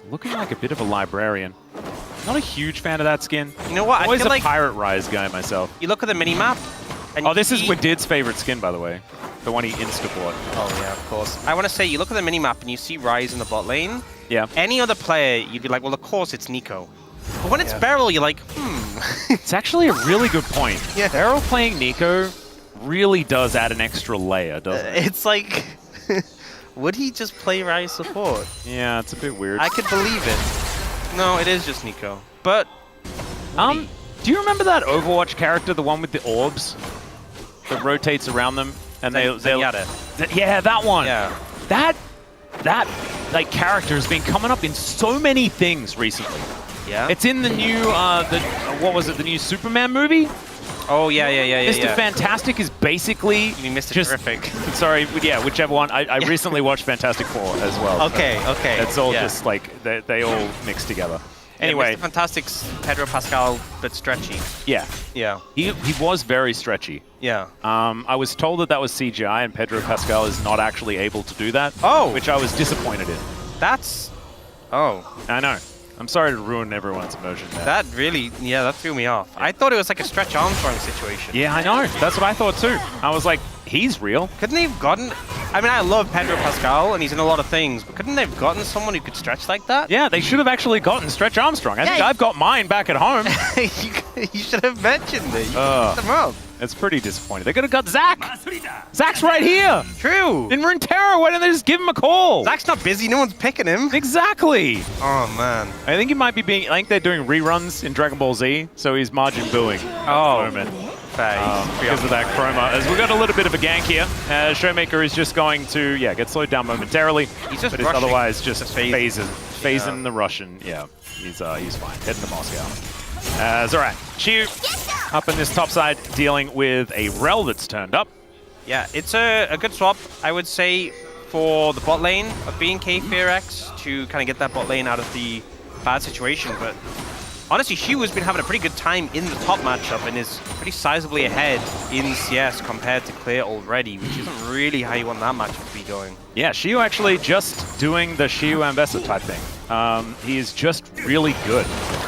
looking like a bit of a librarian. Not a huge fan of that skin. You know what? Always I feel a like Pirate Rise guy myself. you look at the minimap. And Oh, this you is see- Wadid's favorite skin, by the way. The one he insta-bought. Oh, yeah, of course. I want to say, you look at the minimap and you see Rise in the bot lane. Yeah. Any other player, you'd be like, well, of course it's Nico. But when it's Beryl, you're like, It's actually a really good point. Yeah. Beryl playing Nico really does add an extra layer, doesn't it? It's like, would he just play Rise support? Yeah, it's a bit weird. I could believe it. No, it is just Nico. But, Do you remember that Overwatch character, the one with the orbs that rotates around them, and Zenyatta. yeah, that one. Yeah. That like character has been coming up in so many things recently. Yeah. It's in the new what was it? The new Superman movie. Oh, yeah. Mr. Fantastic is basically You mean Mr. just Terrific? sorry, yeah, whichever one. I recently watched Fantastic Four as well. Okay. It's all yeah. just like they all mix together. Yeah, Anyway, Mr. Fantastic's Pedro Pascal, but stretchy. yeah. Yeah. He was very stretchy. Yeah. I was told that was CGI, and Pedro Pascal is not actually able to do that. Oh. Which I was disappointed in. That's... Oh. I know. I'm sorry to ruin everyone's immersion there. That really... Yeah, that threw me off. I thought it was like a Stretch Armstrong situation. Yeah, I know. That's what I thought too. I was like, he's real. Couldn't they have gotten... I mean, I love Pedro Pascal, and he's in a lot of things, but couldn't they have gotten someone who could stretch like that? Yeah, they should have actually gotten Stretch Armstrong. I think Yeah. I've got mine back at home. you should have mentioned it. You put them up. It's pretty disappointing. They could have got Zach. Zach's right here. True. In Runeterra, why didn't they just give him a call? Zach's not busy. No one's picking him. Exactly. Oh, man. I think he might be being... I think they're doing reruns in Dragon Ball Z, so he's margin billing Oh. at the moment. Thanks. Because of that chroma. As we've got a little bit of a gank here. Showmaker is just going to, get slowed down momentarily. He's just but is rushing otherwise just to phasing the Russian. Yeah, he's fine. Heading to Moscow. All right. Chiu up in this top side, dealing with a Rel that's turned up. Yeah, it's a good swap, I would say, for the bot lane of BNK FearX to kind of get that bot lane out of the bad situation. But honestly, Shu has been having a pretty good time in the top matchup and is pretty sizably ahead in CS compared to Clear already, which isn't really how you want that matchup to be going. Yeah, Shiu actually just doing the Shiu Ambessa type thing. He is just really good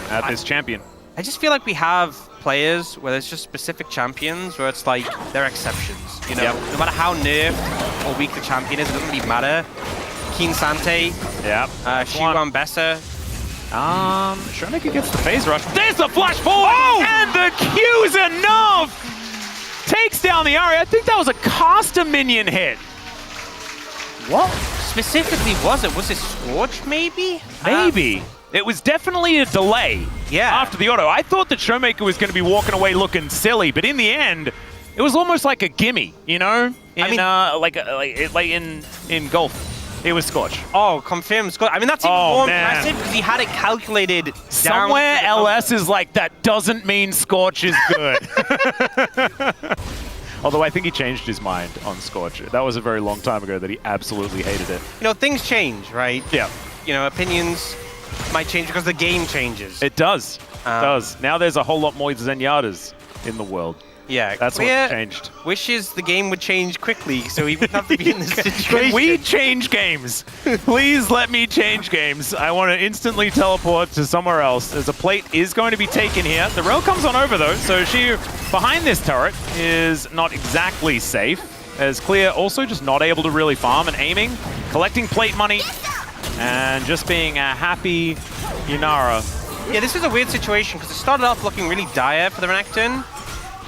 at this champion. I just feel like we have players where there's just specific champions where it's like they're exceptions. You know, no matter how nerfed or weak the champion is, it doesn't really matter. Keen Sante. Yep. Shiwan Bessa. Showmaker gets the phase rush. There's the flash forward! And the Q's enough! Takes down the Ari. I think that was a caster minion hit. What specifically was it? Was it Scorch, maybe? Maybe. It was definitely a delay after the auto. I thought that Showmaker was going to be walking away looking silly, but in the end, it was almost like a gimme, you know? Like in golf. It was Scorch. Oh, confirmed Scorch. I mean, that's even more impressive because he had it calculated somewhere LS is like, that doesn't mean Scorch is good. Although I think he changed his mind on Scorch. That was a very long time ago that he absolutely hated it. You know, things change, right? Yeah. You know, opinions might change because the game changes. It does. It does. Now there's a whole lot more Zenyatas in the world. Yeah, that's what changed. Wishes the game would change quickly so he wouldn't have to be in this situation. Can we change games? Please let me change games. I want to instantly teleport to somewhere else as a plate is going to be taken here. The rail comes on over though, so she behind this turret is not exactly safe. As Clear also just not able to really farm and aiming, collecting plate money, and just being a happy Yunara. Yeah, this is a weird situation because it started off looking really dire for the Renekton.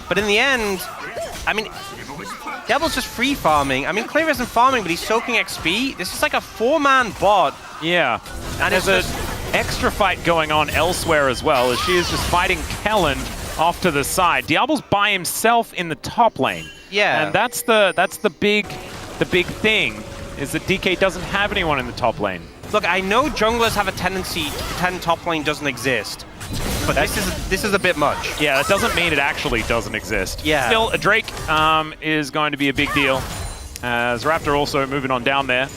But in the end, I mean, Devil's just free farming. I mean, Clear isn't farming, but he's soaking XP. This is like a 4-man bot. Yeah. And there's an extra fight going on elsewhere as well, as she is just fighting Kellen off to the side. Diablo's by himself in the top lane. Yeah. And that's the big thing, is that DK doesn't have anyone in the top lane. Look, I know junglers have a tendency to pretend top lane doesn't exist. But this is a bit much. Yeah, that doesn't mean it actually doesn't exist. Yeah. Still, a Drake is going to be a big deal. As Raptor also moving on down there.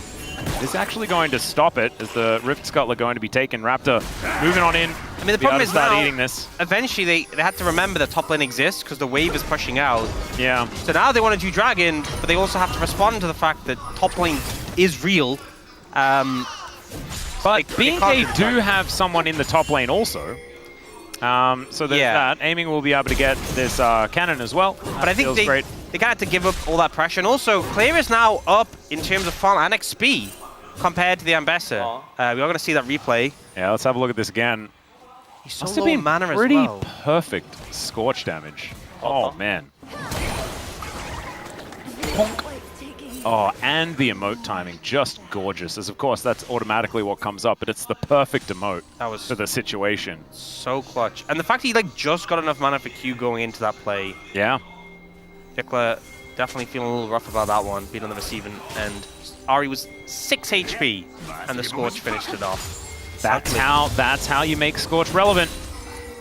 Is actually going to stop it as the Rift Scuttler going to be taken. Raptor moving on in. I mean, the problem is now, eating this. Eventually they had to remember that top lane exists because the wave is pushing out. Yeah. So now they want to do Dragon, but they also have to respond to the fact that top lane is real. But BNK do have someone in the top lane also. So there's that. Aiming will be able to get this cannon as well. But I think they kind of had to give up all that pressure. And also, Clear is now up in terms of farm and XP compared to the Ambassador. We are going to see that replay. Yeah, let's have a look at this again. He's so low in mana as well. Pretty perfect Scorch damage. Oh, man. Honk. Oh, and the emote timing, just gorgeous. As of course, that's automatically what comes up, but it's the perfect emote for the situation. So clutch. And the fact he just got enough mana for Q going into that play. Yeah. Vikla definitely feeling a little rough about that one, being on the receiving end. Ari was 6 HP, and the Scorch finished it off. That's how you make Scorch relevant.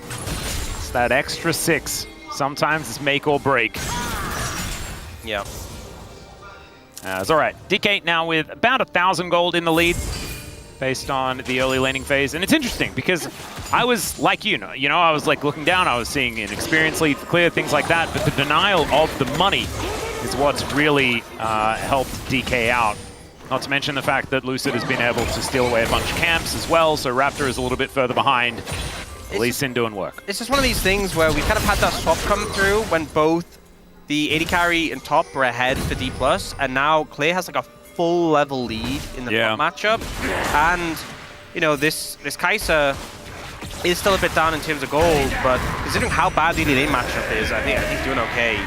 It's that extra 6. Sometimes it's make or break. Yeah. It's all right. DK now with about 1,000 gold in the lead based on the early laning phase. And it's interesting because I was like I was like looking down, I was seeing an experience lead for Clear, things like that. But the denial of the money is what's really helped DK out. Not to mention the fact that Lucid has been able to steal away a bunch of camps as well. So Raptor is a little bit further behind. Lee Sin doing work. It's just one of these things where we kind of had that swap come through when both the AD carry and top were ahead for D+, and now Clear has like a full level lead in the matchup. And, you know, this Kai'Sa is still a bit down in terms of gold, but considering how bad the lane matchup is, I think he's doing okay.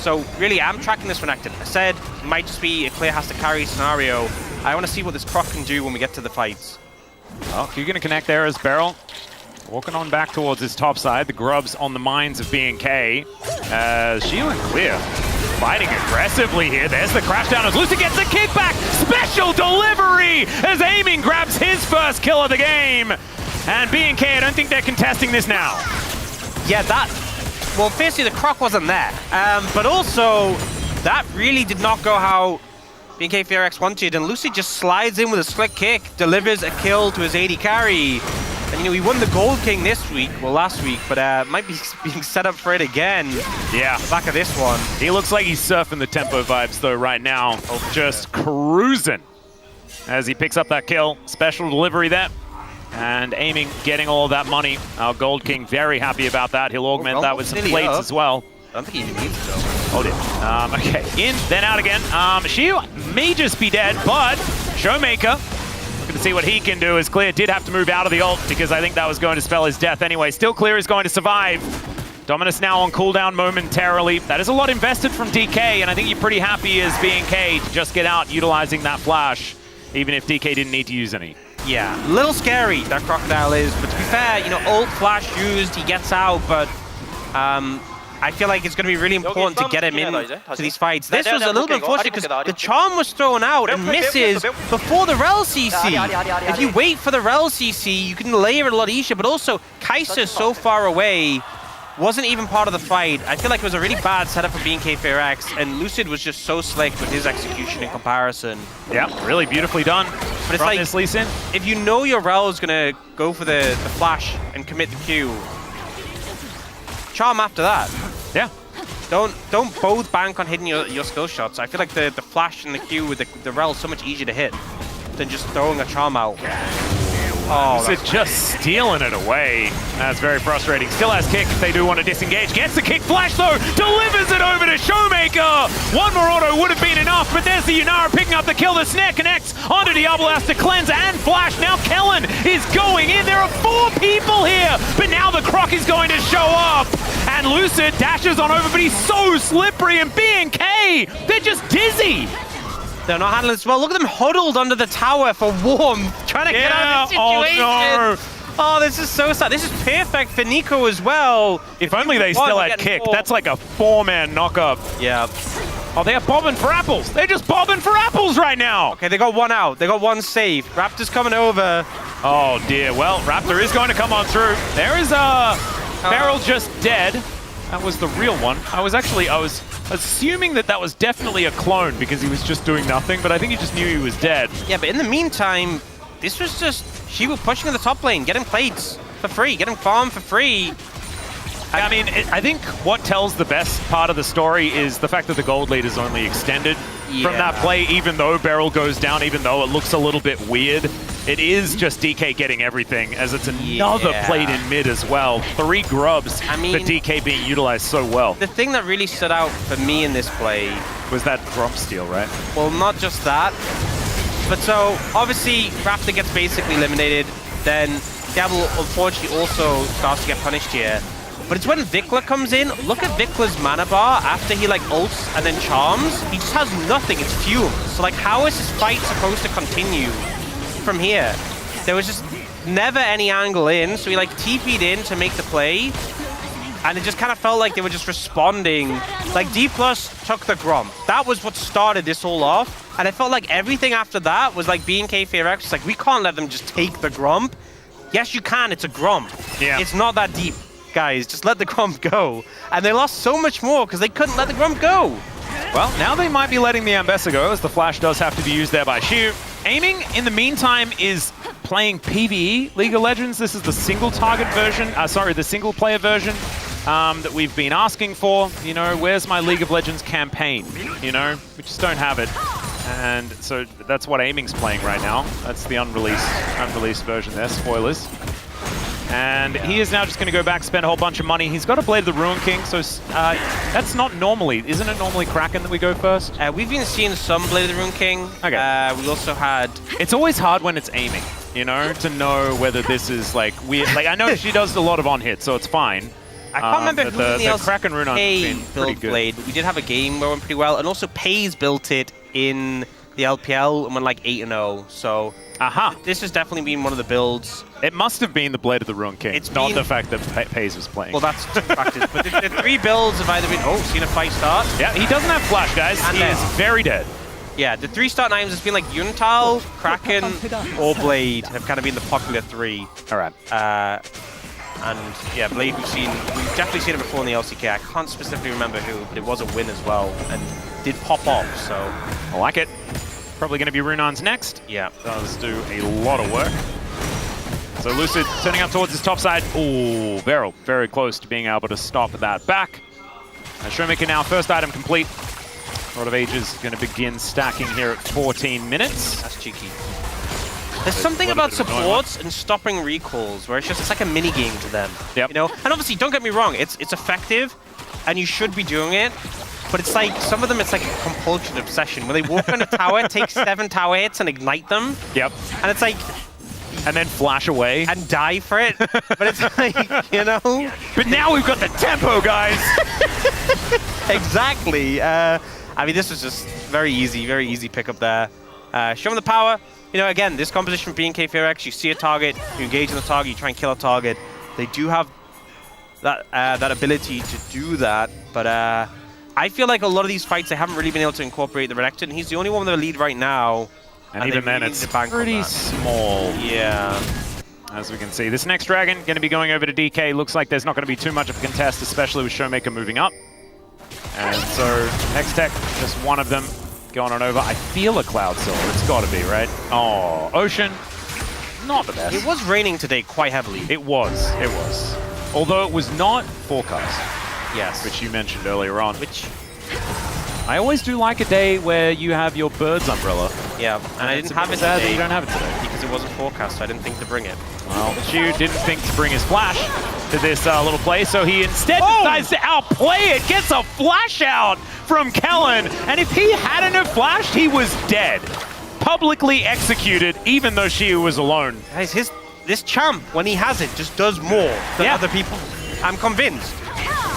So really, I'm tracking this Renekton. I said it might just be a Clear has to carry scenario. I want to see what this Croc can do when we get to the fights. Well, you're going to connect there as Beryl. Walking on back towards his top side. The grubs on the minds of BNK. Sheila and Clear fighting aggressively here. There's the crash down as Lucid gets a kickback. Special delivery as Aiming grabs his first kill of the game. And BNK, I don't think they're contesting this now. Yeah, well, firstly, the Croc wasn't there. But also, that really did not go how BNK FRX wanted. And Lucid just slides in with a slick kick, delivers a kill to his AD carry. And, you know, he won the Gold King last week, but might be being set up for it again. Yeah. Back of this one. He looks like he's surfing the tempo vibes, though, right now. Just cruising as he picks up that kill. Special delivery there. And Aiming, getting all of that money. Our Gold King very happy about that. He'll augment that with some plates as well. I don't think he even needs it, though. Oh dear. Okay, in, then out again. Shiu may just be dead, but Showmaker, looking to see what he can do, as Clear did have to move out of the ult because I think that was going to spell his death anyway. Still, Clear is going to survive. Dominus now on cooldown momentarily. That is a lot invested from DK, and I think you're pretty happy as BNK to just get out utilizing that flash, even if DK didn't need to use any. Yeah, a little scary, that Crocodile is, but to be fair, you know, ult flash used, he gets out, but I feel like it's going to be really important to get him in to these fights. This was a little bit unfortunate because the charm was thrown out and misses before the Rel CC. If you wait for the Rel CC, you can layer it a lot easier, but also Kai'Sa's so far away, wasn't even part of the fight. I feel like it was a really bad setup for BNK FairX, and Lucid was just so slick with his execution in comparison. Yeah, really beautifully done. But it's like, this Lee Sin, if you know your Rel is going to go for the flash and commit the Q, charm after that. Yeah. Don't both bank on hitting your skill shots. I feel like the flash and the Q with the Rel is so much easier to hit than just throwing a charm out. Oh, Lucid just stealing it away. That's very frustrating. Still has kick if they do want to disengage. Gets the kick flash though, delivers it over to Showmaker. One more auto would have been enough, but there's the Yunara picking up the kill. The snare connects onto Diablo, has to cleanse and flash. Now Kellen is going in. There are 4 people here, but now the Croc is going to show up. And Lucid dashes on over, but he's so slippery, and BNK, they're just dizzy. They're not handling this well. Look at them huddled under the tower for warmth, trying to get out of this situation. Oh, no. Oh, this is so sad. This is perfect for Nico as well. If only they still had kick. That's like a 4-man knockup. Yeah. Oh, they're bobbing for apples. They're just bobbing for apples right now. Okay, they got one out. They got one safe. Raptor's coming over. Oh, dear. Well, Raptor is going to come on through. There is a Beryl just dead. That was the real one. I was assuming that was definitely a clone because he was just doing nothing, but I think he just knew he was dead. Yeah, but in the meantime, this was just Shibu pushing in the top lane, getting plates for free, getting farm for free. I mean, I think what tells the best part of the story is the fact that the gold lead is only extended from that play, even though Beryl goes down, even though it looks a little bit weird. It is just DK getting everything, as it's another plate in mid as well. 3 grubs, I mean, for DK being utilized so well. The thing that really stood out for me in this play was that grump steal, right? Well, not just that, but so obviously Raptor gets basically eliminated, then Diablo unfortunately also starts to get punished here. But it's when Vikla comes in. Look at Vikla's mana bar after he like ults and then charms. He just has nothing, it's fumes. So like, how is this fight supposed to continue from here? There was just never any angle in, so he like TP'd in to make the play. And it just kind of felt like they were just responding. Like D+ took the Grump. That was what started this all off. And I felt like everything after that was like BNK FairX was like, we can't let them just take the Grump. Yes, you can, it's a Grump. Yeah. It's not that deep. Guys, just let the Grump go. And they lost so much more because they couldn't let the Grump go. Well, now they might be letting the Ambessa go, as the flash does have to be used there by Shiu. Aiming, in the meantime, is playing PvE League of Legends. This is the single target version, the single player version that we've been asking for. You know, where's my League of Legends campaign? You know, we just don't have it. And so that's what Aiming's playing right now. That's the unreleased version there, spoilers. And he is now just going to go back, spend a whole bunch of money. He's got a Blade of the Ruin King, so that's not normally, isn't it normally Kraken that we go first? We've been seeing some Blade of the Ruin King. Okay. We also had... It's always hard when it's aiming, you know, to know whether this is like weird. Like, I know she does a lot of on-hit, so it's fine. I can't remember who the the Kraken Rune been pretty good. Blade, but we did have a game where it went pretty well, and also Pays built it in the LPL and went like 8-0, so... This has definitely been one of the builds. It must have been the Blade of the Ruin King, it's not the fact that Pays was playing. Well, that's two factors. But the 3 builds have either been... Oh, seen a fight start. Yeah, he doesn't have flash, guys. And he is very dead. Yeah, the 3 start names has been like UNITAL, Kraken, or Blade have kind of been the popular 3. All right. And yeah, Blade we've definitely seen it before in the LCK. I can't specifically remember who, but it was a win as well and did pop off, so... I like it. Probably going to be Runon's next. Yeah. Does do a lot of work. So Lucid turning up towards his top side. Ooh, Beryl very close to being able to stop that back. Showmaker now, first item complete. Lot of Ages going to begin stacking here at 14 minutes. That's cheeky. There's something about supports and stopping recalls where it's like a mini game to them. Yep. You know, and obviously don't get me wrong, it's effective, and you should be doing it. but it's like, some of them, it's like a compulsion obsession. When they walk on a tower, take 7 tower hits and ignite them. Yep. And it's like... And then flash away. And die for it. But it's like, you know? But now we've got the tempo, guys! Exactly. I mean, this was just very easy pickup there. Show them the power. You know, again, this composition being KFX, you see a target, you engage on the target, you try and kill a target. They do have that that ability to do that, but I feel like a lot of these fights, they haven't really been able to incorporate the Renekton, and he's the only one with the lead right now. And even then, it's pretty small. Yeah. As we can see, this next dragon going to be going over to DK. Looks like there's not going to be too much of a contest, especially with Showmaker moving up. And so, Hextech, just one of them going on over. I feel a Cloud Soul. It's got to be, right? Oh, Ocean, not the best. It was raining today quite heavily. It was. Although it was not forecast. Yes. Which you mentioned earlier on. Which... I always do like a day where you have your bird's umbrella. Yeah, and I didn't have it sad today. that you don't have it today. Because it wasn't forecast, so I didn't think to bring it. Well, Chu didn't think to bring his flash to this little play, so he instead decides to outplay it, gets a flash out from Kellen, and if he hadn't have flashed, he was dead. Publicly executed, even though she was alone. Guys, this champ, when he has it, just does more than other people. I'm convinced.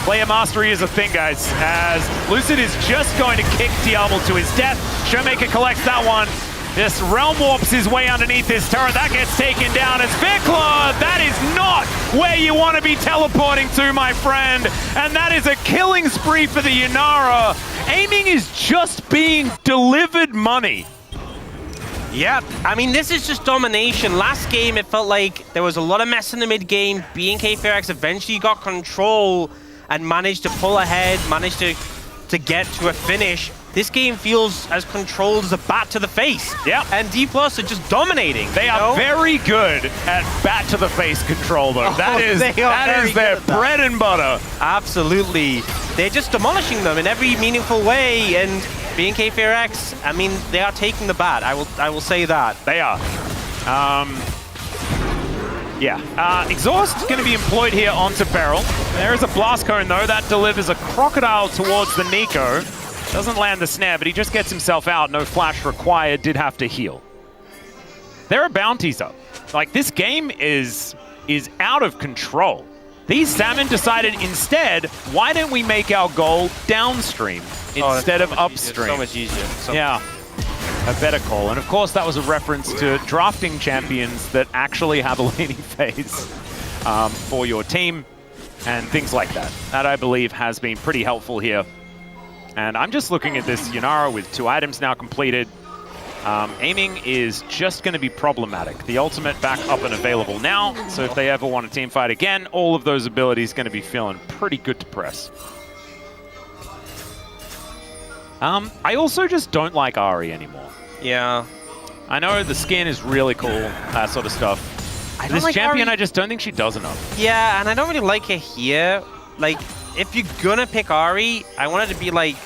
Player mastery is a thing, guys, as Lucid is just going to kick Diablo to his death. Showmaker collects that one. This Realm Warps his way underneath his turret. That gets taken down as Vikla. That is not where you want to be teleporting to, my friend. And that is a killing spree for the Yunara. Aiming is just being delivered money. Yep, I mean, this is just domination. Last game, it felt like there was a lot of mess in the mid game. BNK eventually got control and managed to pull ahead, managed to get to a finish. This game feels as controlled as a bat to the face. Yeah. And D+ are just dominating. They are very good at bat to the face control, though. That is their bread and butter. Absolutely. They're just demolishing them in every meaningful way. And BNK, I mean, they are taking the bat. I will say that. They are. Yeah. Exhaust going to be employed here onto Beryl. There is a blast cone, though. That delivers a crocodile towards the Nico. Doesn't land the snare, but he just gets himself out. No flash required. Did have to heal. There are bounties up. Like, this game is out of control. These salmon decided instead, why don't we make our goal downstream instead of upstream? So much easier. Yeah. A better call. And of course, that was a reference to drafting champions that actually have a laning phase for your team and things like that. That, I believe, has been pretty helpful here. And I'm just looking at this Yunara with 2 items now completed. Aiming is just going to be problematic. The ultimate back up and available now, so if they ever want a team fight again, all of those abilities going to be feeling pretty good to press. I also just don't like Ahri anymore. Yeah. I know the skin is really cool, that sort of stuff. This like champion, Ahri. I just don't think she does enough. Yeah, and I don't really like it here. Like, if you're gonna pick Ahri, I want it to be like...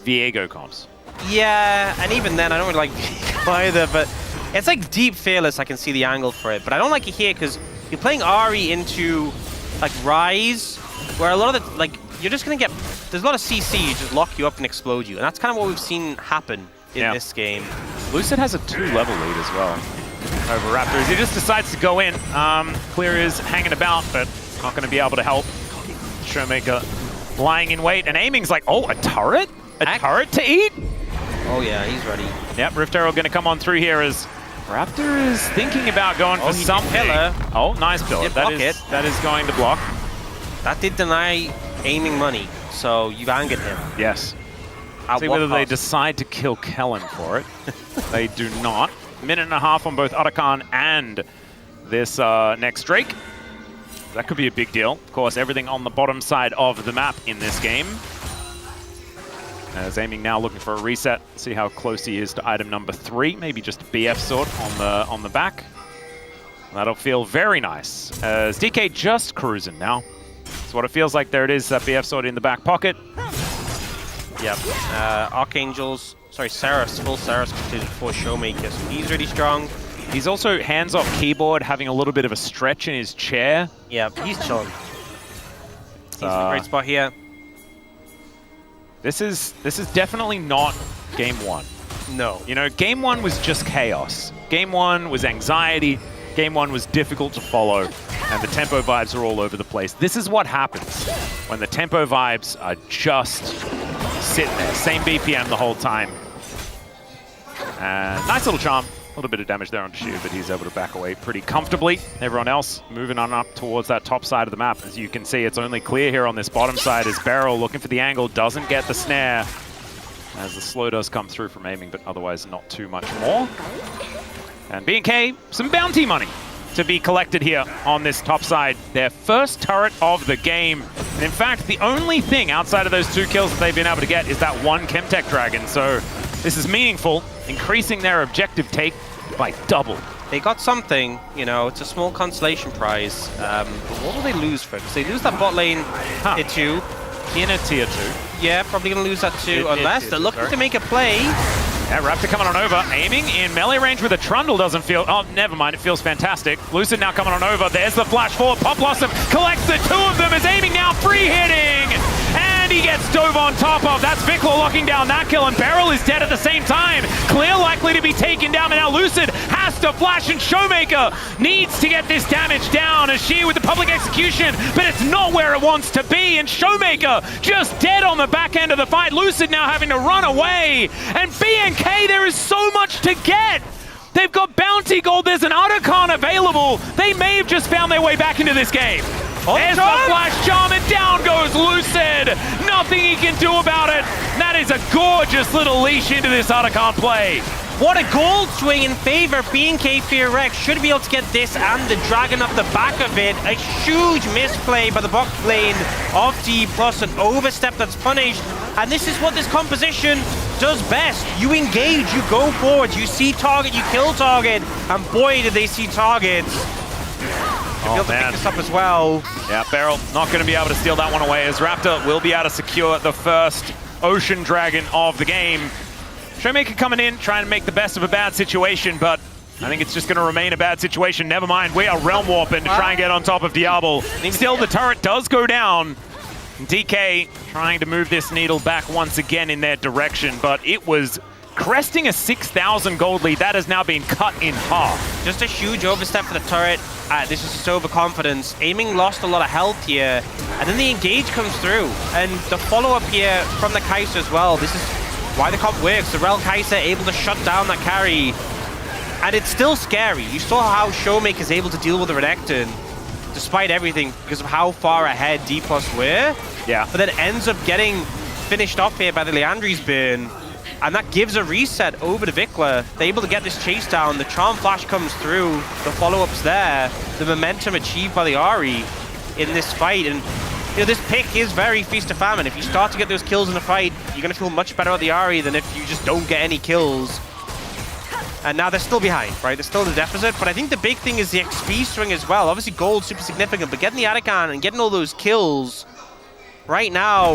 Viego comps. Yeah, and even then, I don't really like Viego either, but it's like deep fearless, I can see the angle for it. But I don't like it here, because you're playing Ahri into, like, Rise, where a lot of the, like, you're just gonna get... There's a lot of CC, just lock you up and explode you. And that's kind of what we've seen happen in this game. Lucid has a 2-level lead as well over Raptors. He just decides to go in. Clear is hanging about, but not going to be able to help. Showmaker lying in wait, and Aiming's like, oh, a turret? A turret to eat? Oh yeah, he's ready. Yep, Rift Arrow going to come on through here as Raptor is thinking about going for something. Pillar. Oh, nice pillar. That is going to block. That did deny Aiming money, so you angered him. Yes. See whether they decide to kill Kellen for it. They do not. 1.5 minutes on both Otacon and this next Drake. That could be a big deal. Of course, everything on the bottom side of the map in this game. As Aiming now looking for a reset. See how close he is to item number 3. Maybe just a BF sword on the back. That'll feel very nice. As DK just cruising now. That's what it feels like. There it is, that BF sword in the back pocket. Yep. Archangels, sorry, Saras, full Saras completed for Showmaker, so he's really strong. He's also hands-off keyboard, having a little bit of a stretch in his chair. Yeah, he's chilling. He's in a great spot here. This is definitely not game one. No. You know, game one was just chaos. Game one was anxiety. Game one was difficult to follow, and the tempo vibes are all over the place. This is what happens when the tempo vibes are just sitting there. Same BPM the whole time. Nice little charm. A little bit of damage there on Shu, but he's able to back away pretty comfortably. Everyone else moving on up towards that top side of the map. As you can see, it's only clear here on this bottom side as Beryl looking for the angle, doesn't get the snare. As the slow does come through from aiming, but otherwise not too much more. And B&K, some bounty money to be collected here on this top side. Their first turret of the game. And in fact, the only thing outside of those 2 kills that they've been able to get is that 1 Chemtech Dragon. So this is meaningful, increasing their objective take by double. They got something, you know, it's a small consolation prize. But what will they lose for? Because they lose that bot lane tier 2. In a tier 2. Yeah, probably going to lose that too, unless they're looking to make a play. Yeah, Raptor coming on over, aiming in melee range with a Trundle doesn't feel... Oh, never mind, it feels fantastic. Lucid now coming on over, there's the flash forward. Pop Blossom collects the 2 of them, is aiming now, free hitting! And he gets dove on top of. That's Vikla locking down that kill, and Beryl is dead at the same time. Clear likely to be taken down, and now Lucid has to flash, and Showmaker needs to get this damage down as she with the public execution, but it's not where it wants to be, and Showmaker just dead on the back end of the fight. Lucid now having to run away, and B&K, there is so much to get. They've got bounty gold, there's an Otacon available. They may have just found their way back into this game. There's the flash charm, and down goes Lucid. Nothing he can do about it. That is a gorgeous little leash into this Otacon play. What a gold swing in favor of B&K Fear Rex. Should be able to get this and the dragon up the back of it. A huge misplay by the bot lane of D+, an overstep that's punished. And this is what this composition does best. You engage, you go forward, you see target, you kill target. And boy, did they see targets. Be able to pick this up as well. Yeah, Beryl not going to be able to steal that one away as Raptor will be able to secure the first Ocean Dragon of the game. Showmaker coming in, trying to make the best of a bad situation, but I think it's just going to remain a bad situation. Never mind, we are realm warping to try and get on top of Diablo. Still, the turret does go down. DK trying to move this needle back once again in their direction, but it was cresting a 6,000 gold lead. That has now been cut in half. Just a huge overstep for the turret. This is just overconfidence. Aiming lost a lot of health here, and then the engage comes through. And the follow-up here from the Kai'Sa as well. This is why the comp works. The Rel Kai'Sa able to shut down that carry. And it's still scary. You saw how Showmaker is able to deal with the Renekton, despite everything, because of how far ahead D+ were. Yeah. But then ends up getting finished off here by the Leandri's burn. And that gives a reset over to Vikla. They're able to get this chase down. The Charm Flash comes through. The follow-up's there. The momentum achieved by the Ahri in this fight. And you know, this pick is very feast or famine. If you start to get those kills in a fight, you're going to feel much better at the Ahri than if you just don't get any kills. And now they're still behind, right? They're still in the deficit. But I think the big thing is the XP swing as well. Obviously, gold super significant. But getting the Atacon and getting all those kills right now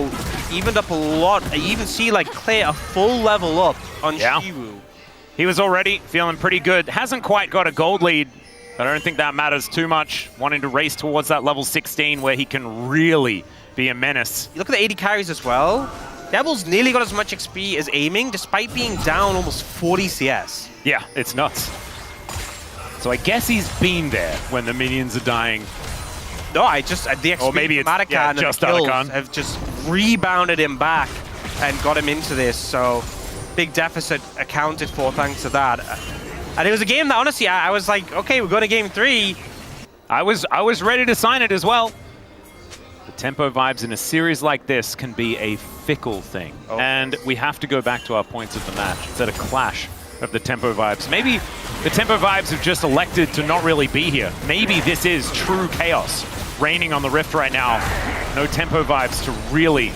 evened up a lot. You even see like Claire a full level up on Shiwu. He was already feeling pretty good. Hasn't quite got a gold lead, but I don't think that matters too much. Wanting to race towards that level 16 where he can really be a menace. You look at the 80 carries as well. Devil's nearly got as much XP as aiming, despite being down almost 40 CS. Yeah, it's nuts. So I guess he's been there when the minions are dying. No, the XP or maybe it's Atacon just and the kills Atacon have just rebounded him back and got him into this. So big deficit accounted for thanks to that. And it was a game that honestly I was like, okay, we're going to game 3. I was ready to sign it as well. The tempo vibes in a series like this can be a fickle thing. And we have to go back to our points of the match. It's at a clash of the tempo vibes. Maybe the tempo vibes have just elected to not really be here. Maybe this is true chaos reigning on the Rift right now. No tempo vibes to really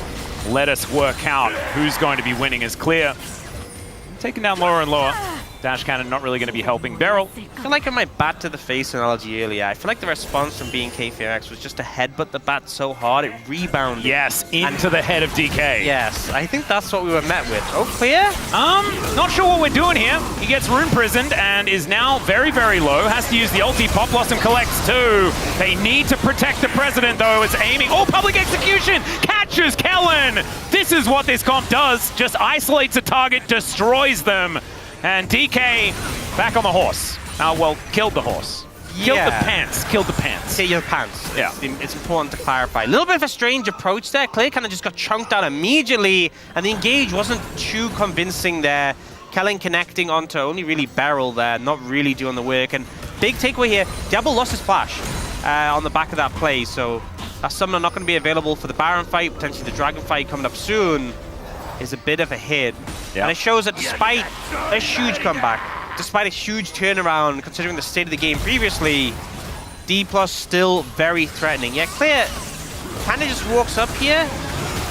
let us work out who's going to be winning is clear. Taken down lower and lower. Dash Cannon not really going to be helping Beryl. I feel like in my bat to the face analogy earlier, I feel like the response from BNK FX was just to headbutt the bat so hard it rebounded. Yes, into the head of DK. Yes, I think that's what we were met with. Oh, clear? Not sure what we're doing here. He gets rune prisoned and is now very, very low. Has to use the ulti. Pop Blossom collects too. They need to protect the president though. It's aiming. Oh, public execution! Catches Kellen! This is what this comp does. Just isolates a target, destroys them. And DK back on the horse. Well, killed the horse. Killed the pants. Killed the pants. Kill your pants. Yeah. It's important to clarify. A little bit of a strange approach there. Clay kind of just got chunked out immediately, and the engage wasn't too convincing there. Kellen connecting onto only really Beryl there, not really doing the work. And big takeaway here, Diablo lost his flash on the back of that play, so that's something not going to be available for the Baron fight, potentially the Dragon fight coming up soon. Is a bit of a hit. Yeah. And it shows that despite a huge comeback, despite a huge turnaround, considering the state of the game previously, D+ still very threatening. Yeah, Clear kind of just walks up here,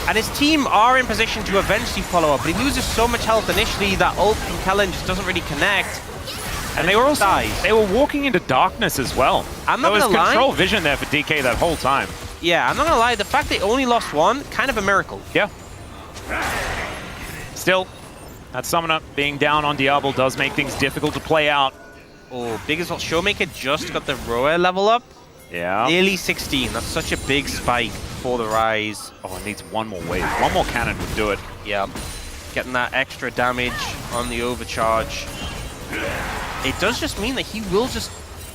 and his team are in position to eventually follow up, but he loses so much health initially that ult from Kellen just doesn't really connect. And they were also they were walking into darkness as well. I'm not gonna lie. There was control vision there for DK that whole time. Yeah, I'm not gonna lie, the fact they only lost one, kind of a miracle. Yeah. Still, that Summoner being down on Diablo does make things difficult to play out. Oh, big as well. Showmaker just got the Roa level up. Yeah. Nearly 16. That's such a big spike for the Rise. Oh, it needs one more wave. One more cannon would do it. Yeah. Getting that extra damage on the overcharge. It does just mean that he will just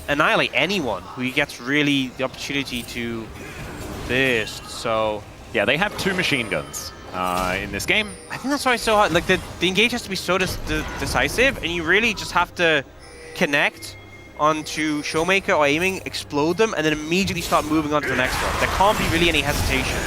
annihilate anyone who he gets really the opportunity to burst. So yeah, they have 2 machine guns in this game. I think that's why it's so hard. Like the engage has to be so decisive, and you really just have to connect onto Showmaker or aiming, explode them, and then immediately start moving on to the next one. There can't be really any hesitation.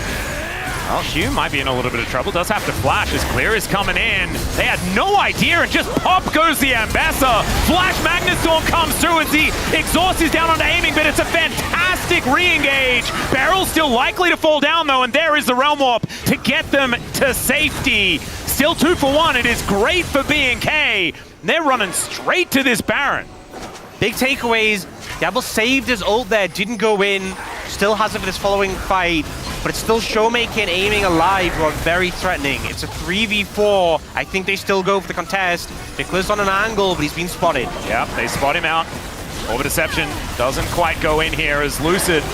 Well, Hugh might be in a little bit of trouble. Does have to flash as Clear is coming in. They had no idea, and just pop goes the Ambassador. Flash Magnustorm comes through as the exhaust is down onto aiming, but it's a fantastic re-engage. Barrel's still likely to fall down, though, and there is the Realm Warp to get them to safety. Still 2 for 1. It is great for B&K. They're running straight to this Baron. Big takeaways. Diablo saved his ult there, didn't go in. Still has it for this following fight, but it's still Showmaker and aiming alive who are very threatening. It's a 3v4. I think they still go for the contest. Nicholas on an angle, but he's been spotted. Yep, they spot him out. Orbit Deception doesn't quite go in here as Lucid.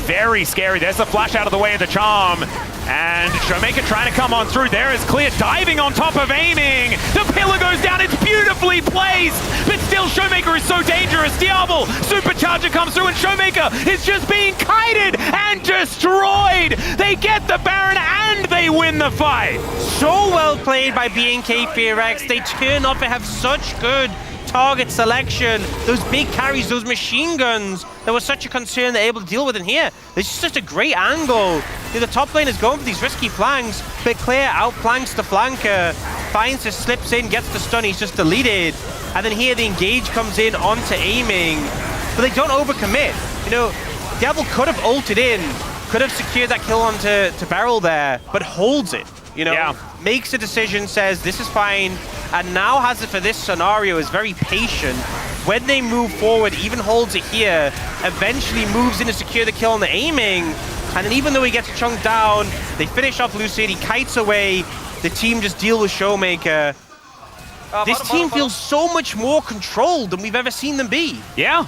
Very scary. There's the flash out of the way of the charm. And Showmaker trying to come on through. There is Clear diving on top of aiming. The pillar goes down. It's beautifully placed. But still, Showmaker is so dangerous. Diablo, Supercharger comes through, and Showmaker is just being kited and destroyed. They get the Baron and they win the fight. So well played by B&K FX. They turn up and have such good target selection. Those big carries, those machine guns that was such a concern they're able to deal with in here. This is just a great angle. The top lane is going for these risky flanks, but Clear outflanks the flanker, finds his slips in, gets the stun, he's just deleted. And then here the engage comes in onto aiming, but they don't overcommit. You know, Diablo could have ulted in, could have secured that kill onto Beryl there, but holds it. You know, makes a decision, says this is fine, and now has it for this scenario, is very patient. When they move forward, even holds it here, eventually moves in to secure the kill on the aiming, and then even though he gets chunked down, they finish off Lucid, he kites away, the team just deal with Showmaker. This team feels so much more controlled than we've ever seen them be. Yeah,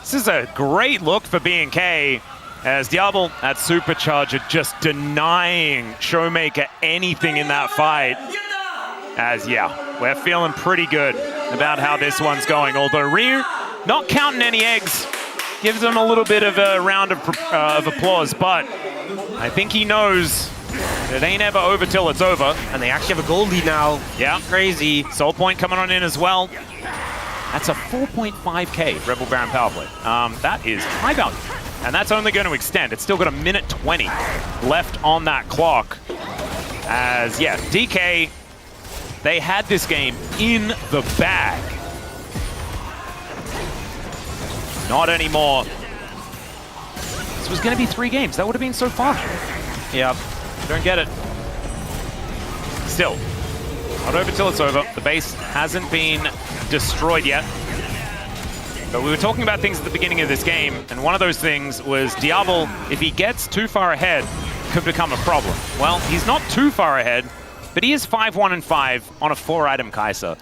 this is a great look for B&K. As Diablo at Supercharger just denying Showmaker anything in that fight. As, yeah, we're feeling pretty good about how this one's going. Although Ryu, not counting any eggs, gives him a little bit of a round of applause. But I think he knows it ain't ever over till it's over. And they actually have a gold lead now. Yeah. Crazy. Soul Point coming on in as well. That's a 4.5k Rebel Baron power play. That is high value. And that's only going to extend. It's still got a minute 20 left on that clock. As, yeah, DK, they had this game in the bag. Not anymore. This was going to be 3 games. That would have been so far. Yep. Don't get it. Still, not over till it's over. The base hasn't been destroyed yet. But we were talking about things at the beginning of this game, and one of those things was Diablo, if he gets too far ahead, could become a problem. Well, he's not too far ahead, but he is 5-1-5 on a 4-item Kai'Sa,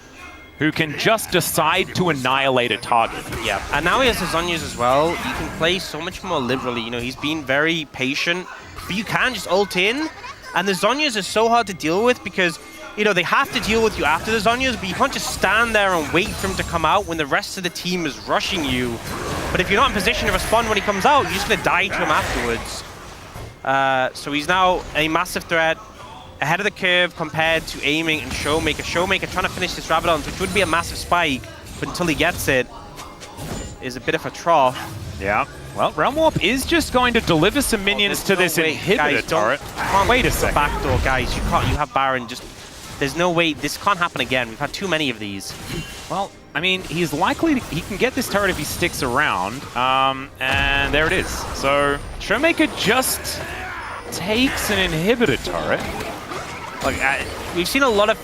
who can just decide to annihilate a target. Yeah, and now he has his Zhonya's as well. You can play so much more liberally. You know, he's been very patient, but you can just ult in, and the Zhonya's is so hard to deal with because you know, they have to deal with you after the Zhonya's, but you can't just stand there and wait for him to come out when the rest of the team is rushing you. But if you're not in position to respond when he comes out, you're just going to die to him afterwards. So he's now a massive threat, ahead of the curve compared to aiming and Showmaker. Showmaker trying to finish this Rabadon, which would be a massive spike, but until he gets it, is a bit of a trough. Yeah. Well, Realm Warp is just going to deliver some minions to this inhibitor turret. Wait a second. Backdoor, guys. You can't. You have Baron just... There's no way this can't happen again. We've had too many of these. Well, I mean, he's likely to, he can get this turret if he sticks around, and there it is. So Showmaker just takes an inhibitor turret. Like, we've seen a lot of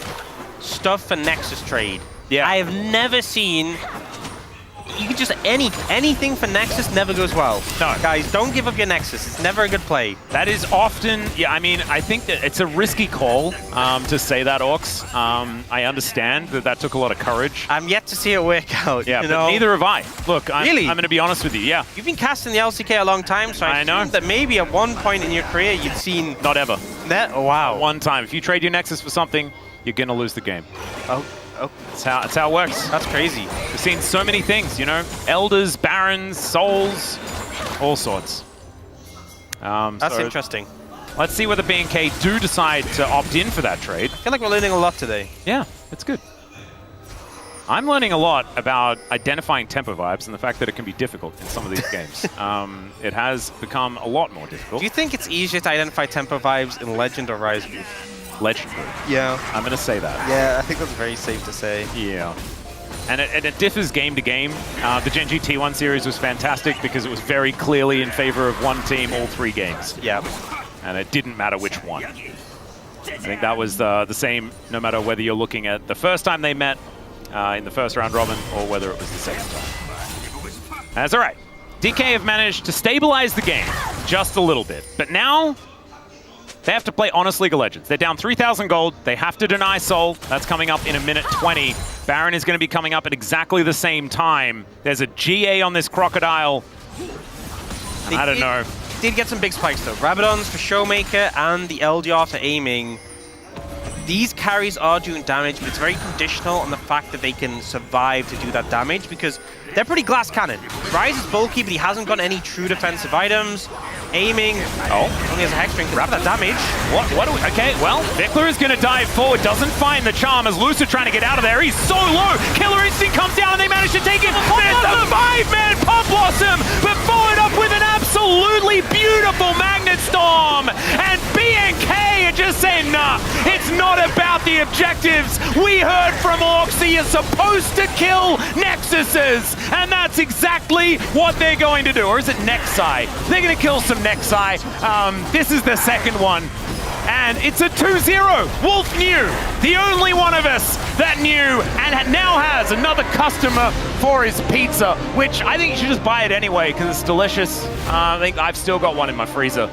stuff for Nexus trade. Yeah, I have never seen. You could just anything for Nexus never goes well. No, guys, don't give up your Nexus. It's never a good play. That is often, yeah. I mean, I think that it's a risky call to say that, Orcs. I understand that that took a lot of courage. I'm yet to see it work out. Yeah, you but know? neither have I. Look, I'm really? going to be honest with you. Yeah, you've been casting the LCK a long time, so I know that maybe at one point in your career you've seen. Not ever. That? Oh, wow. One time. If you trade your Nexus for something, you're going to lose the game. Oh. That's how it works. That's crazy. We've seen so many things, you know, Elders, Barons, Souls, all sorts. That's interesting. Let's see whether B&K do decide to opt in for that trade. I feel like we're learning a lot today. Yeah, it's good. I'm learning a lot about identifying tempo vibes and the fact that it can be difficult in some of these games. It has become a lot more difficult. Do you think it's easier to identify tempo vibes in Legend or Rise Group? Legendary. Yeah. I'm going to say that. Yeah, I think that's very safe to say. Yeah. And it differs game to game. The Gen G T1 series was fantastic because it was very clearly in favor of one team all 3 games. Yeah. And it didn't matter which one. I think that was the same no matter whether you're looking at the first time they met in the first round robin or whether it was the second time. That's all right. DK have managed to stabilize the game just a little bit. But now they have to play Honest League of Legends. They're down 3,000 gold. They have to deny Soul. That's coming up in a minute 20. Baron is going to be coming up at exactly the same time. There's a GA on this Crocodile. I don't know. Did get some big spikes though. Rabadons for Showmaker and the LDR for aiming. These carries are doing damage, but it's very conditional on the fact that they can survive to do that damage because they're pretty glass cannon. Rise is bulky, but he hasn't got any true defensive items. Aiming, only has a Hex Ring to wrap that damage. What do we, okay, well, Vikler is going to dive forward, doesn't find the charm as Lucer trying to get out of there. He's so low. Killer Instinct comes down and they manage to take it. There's the 5-man Pop Blossom, but followed up with an absolutely beautiful Magnet Storm. And B&K are just saying, nah, it's not about the objectives. We heard from Orcs that you're supposed to kill Nexuses, and that's exactly what they're going to do. Or is it Nexi? They're going to kill some Nexi. This is the second one, and it's a 2-0. Wolf knew, the only one of us that knew, and now has another customer for his pizza, which I think you should just buy it anyway because it's delicious. I think I've still got one in my freezer.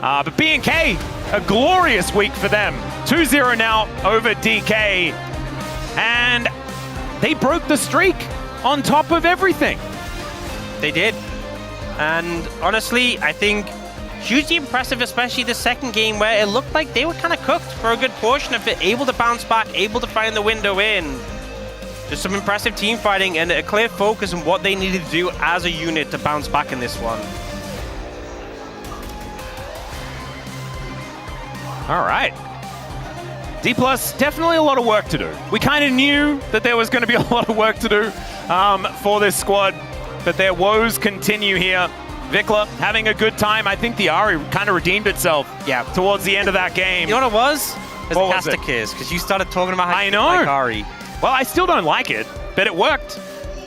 But B&K, a glorious week for them. 2-0 now over DK, and they broke the streak on top of everything. They did. And honestly, I think hugely impressive, especially the second game where it looked like they were kind of cooked for a good portion of it, able to bounce back, able to find the window in. Just some impressive team fighting and a clear focus on what they needed to do as a unit to bounce back in this one. All right. D+, definitely a lot of work to do. We kind of knew that there was going to be a lot of work to do for this squad, but their woes continue here. Vikler having a good time. I think the Ari kind of redeemed itself towards the end of that game. You know what it was? It What was was the Castakiz, because you started talking about how I you know. like Ari. Well, I still don't like it, but it worked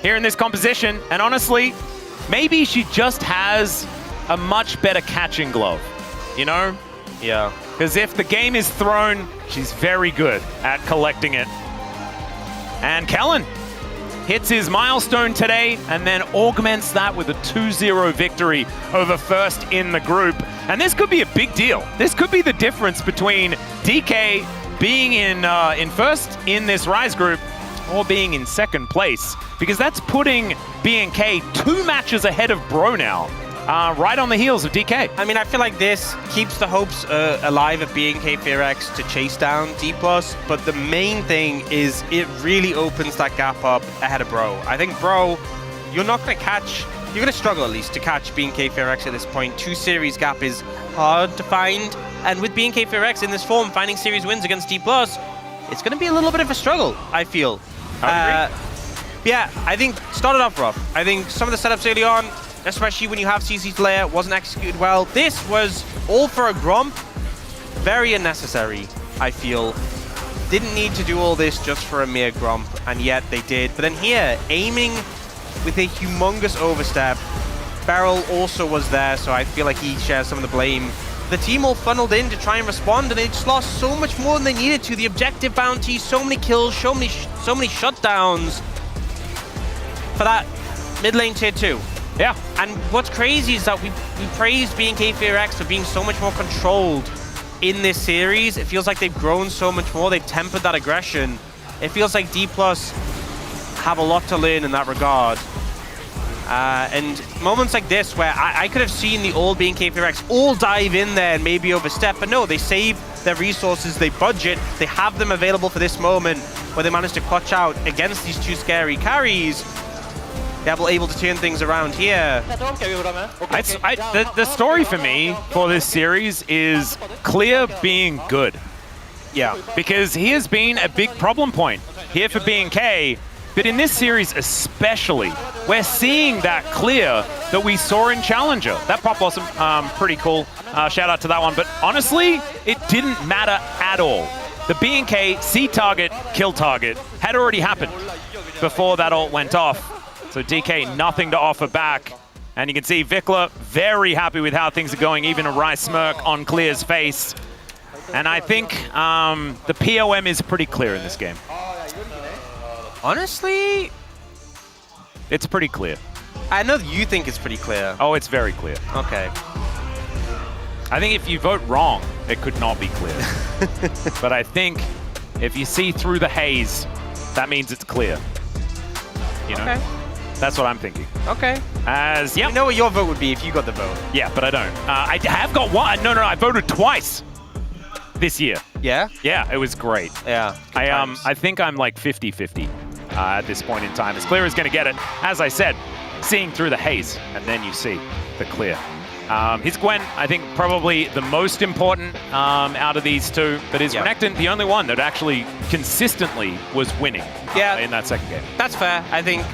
here in this composition. And honestly, maybe she just has a much better catching glove, you know? Yeah. Because if the game is thrown, she's very good at collecting it. And Kellen hits his milestone today and then augments that with a 2-0 victory over first in the group. And this could be a big deal. This could be the difference between DK being in first in this Rise group or being in second place, because that's putting BNK 2 matches ahead of Bro now, right on the heels of DK. I mean, I feel like this keeps the hopes alive of BNK FearX to chase down D+, but the main thing is it really opens that gap up ahead of Bro. I think Bro, you're not going to catch, you're going to struggle at least to catch BNK FearX at this point. 2 series gap is hard to find, and with BNK FearX in this form, finding series wins against D+, it's going to be a little bit of a struggle, I feel. Yeah, I think started off rough. I think some of the setups early on, especially when you have CC's layer, wasn't executed well. This was all for a Gromp. Very unnecessary, I feel. Didn't need to do all this just for a mere Gromp, and yet they did. But then here, aiming with a humongous overstep. Beryl also was there, so I feel like he shares some of the blame. The team all funneled in to try and respond, and they just lost so much more than they needed to. The objective bounty, so many kills, so many shutdowns for that mid lane tier 2. Yeah. And what's crazy is that we praised BNK FearX for being so much more controlled in this series. It feels like they've grown so much more. They've tempered that aggression. It feels like D+ have a lot to learn in that regard. And moments like this where I could have seen the old BNK FearX all dive in there and maybe overstep, but no, they save their resources, they budget, they have them available for this moment where they manage to clutch out against these 2 scary carries. They're able to turn things around here. The story for me for this series is Clear being good. Yeah. Because he has been a big problem point here for BNK, but in this series especially, we're seeing that Clear that we saw in Challenger. That Pop Blossom, pretty cool. Shout out to that one. But honestly, it didn't matter at all. The BNK C target, kill target had already happened before that ult went off. So DK, nothing to offer back. And you can see Vikla very happy with how things are going, even a wry smirk on Clear's face. And I think the POM is pretty clear in this game. Honestly, it's pretty clear. I know you think it's pretty clear. Oh, it's very clear. Okay. I think if you vote wrong, it could not be clear. But I think if you see through the haze, that means it's clear. You know? Okay. That's what I'm thinking. Okay. As, yeah. You know what your vote would be if you got the vote. Yeah, but I don't. I have got one. No, I voted twice this year. Yeah? Yeah, it was great. Yeah. I think I'm like 50-50 at this point in time. As Clear is going to get it, as I said, seeing through the haze, and then you see the Clear. His Gwen, I think, probably the most important out of these 2, but his Renekton, the only one that actually consistently was winning in that second game. That's fair. I think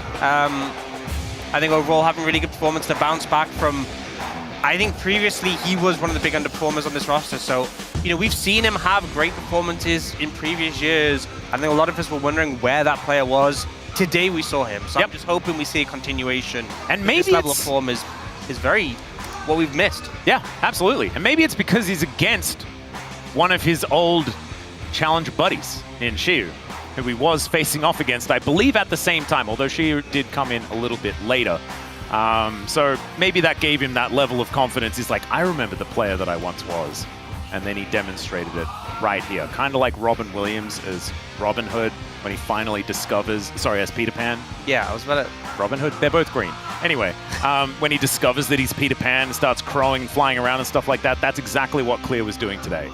overall having really good performance to bounce back from, I think previously he was one of the big underperformers on this roster. So, you know, we've seen him have great performances in previous years. I think a lot of us were wondering where that player was. Today we saw him. So I'm just hoping we see a continuation. And maybe this level of form is very what we've missed. Yeah, absolutely. And maybe it's because he's against one of his old challenge buddies in Xiu, who he was facing off against, I believe, at the same time, although Xiu did come in a little bit later. So maybe that gave him that level of confidence. He's like, I remember the player that I once was. And then he demonstrated it right here. Kind of like Robin Williams as Robin Hood when he finally discovers, sorry, as Peter Pan. Yeah, I was about to... Robin Hood, they're both green. Anyway, when he discovers that he's Peter Pan and starts crowing, flying around and stuff like that, that's exactly what Clear was doing today.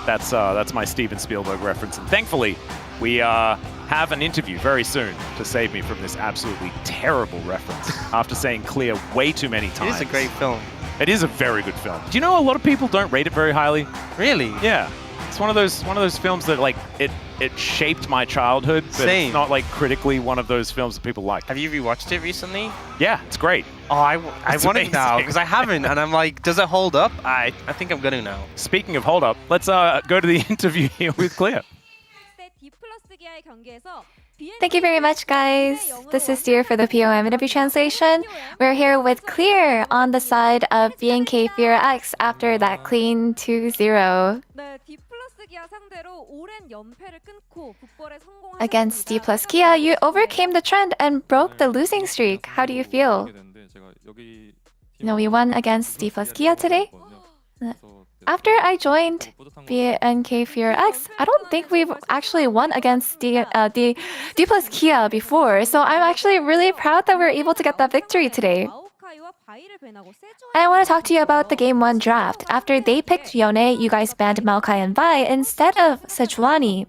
That's my Steven Spielberg reference. And thankfully, we have an interview very soon to save me from this absolutely terrible reference after saying Clear way too many times. It is a great film. It is a very good film. Do you know a lot of people don't rate it very highly? Really? Yeah. It's one of those films that like it shaped my childhood, but Same. It's not like critically one of those films that people like. Have you rewatched it recently? Yeah, it's great. Oh, I want it now because I haven't, and I'm like, does it hold up? I think I'm gonna now. Speaking of hold up, let's go to the interview here with Clear. Thank you very much, guys. This is Dear for the POM interview translation. We're here with Clear on the side of BNK FearX after that clean 2-0. Against D plus Kia, you overcame the trend and broke the losing streak. How do you feel? We won against D plus Kia today. After I joined BNK Fear X, I don't think we've actually won against D plus Kia before, so I'm actually really proud that we're able to get that victory today. And I want to talk to you about the Game 1 draft. After they picked Yone, you guys banned Maokai and Vi instead of Sejuani.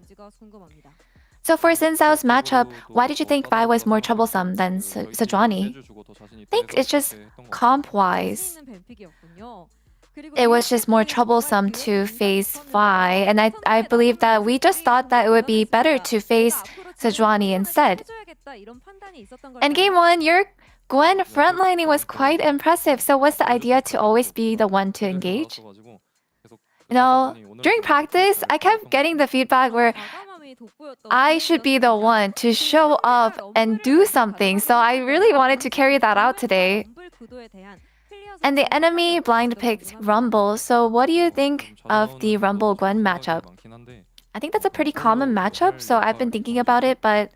So for Xin Zhao's matchup, why did you think Vi was more troublesome than Sejuani? I think it's just comp-wise. It was just more troublesome to face Vi, and I believe that we just thought that it would be better to face Sejuani instead. And Game 1, your Gwen frontlining was quite impressive, so what's the idea to always be the one to engage? During practice, I kept getting the feedback where I should be the one to show up and do something, so I really wanted to carry that out today. And the enemy blind picked Rumble, so what do you think of the Rumble-Gwen matchup? I think that's a pretty common matchup, so I've been thinking about it, but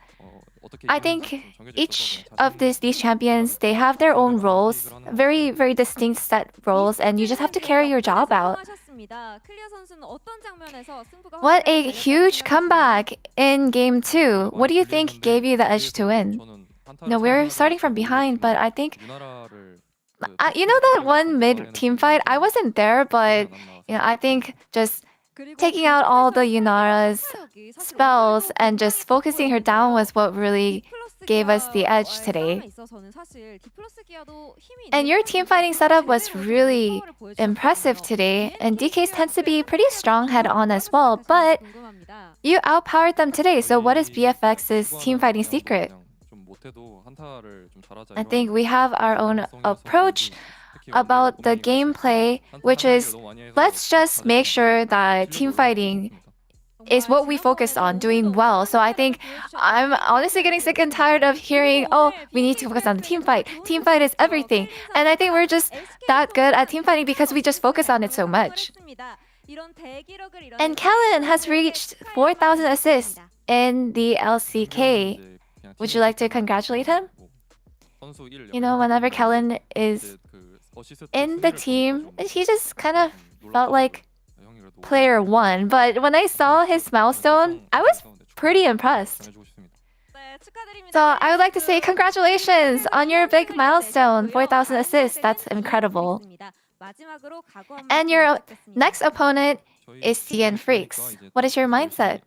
I think each of these champions, they have their own roles, very, very distinct set roles, and you just have to carry your job out. What a huge comeback in Game 2. What do you think gave you the edge to win? We're starting from behind, but I think... that one mid-team fight? I wasn't there, but I think just taking out all the Yunara's spells and just focusing her down was what really gave us the edge today. And your team fighting setup was really impressive today, and DK tends to be pretty strong head-on as well, but you outpowered them today, so what is BFX's team fighting secret? I think we have our own approach about the gameplay, which is let's just make sure that team fighting is what we focus on, doing well. So I think I'm honestly getting sick and tired of hearing, oh, we need to focus on the team fight. Team fight is everything. And I think we're just that good at team fighting because we just focus on it so much. And Kellen has reached 4,000 assists in the LCK. Would you like to congratulate him? Whenever Kellen is in the team, he just kind of felt like player 1. But when I saw his milestone, I was pretty impressed. So I would like to say congratulations on your big milestone, 4,000 assists. That's incredible. And your next opponent is CN Freaks. What is your mindset?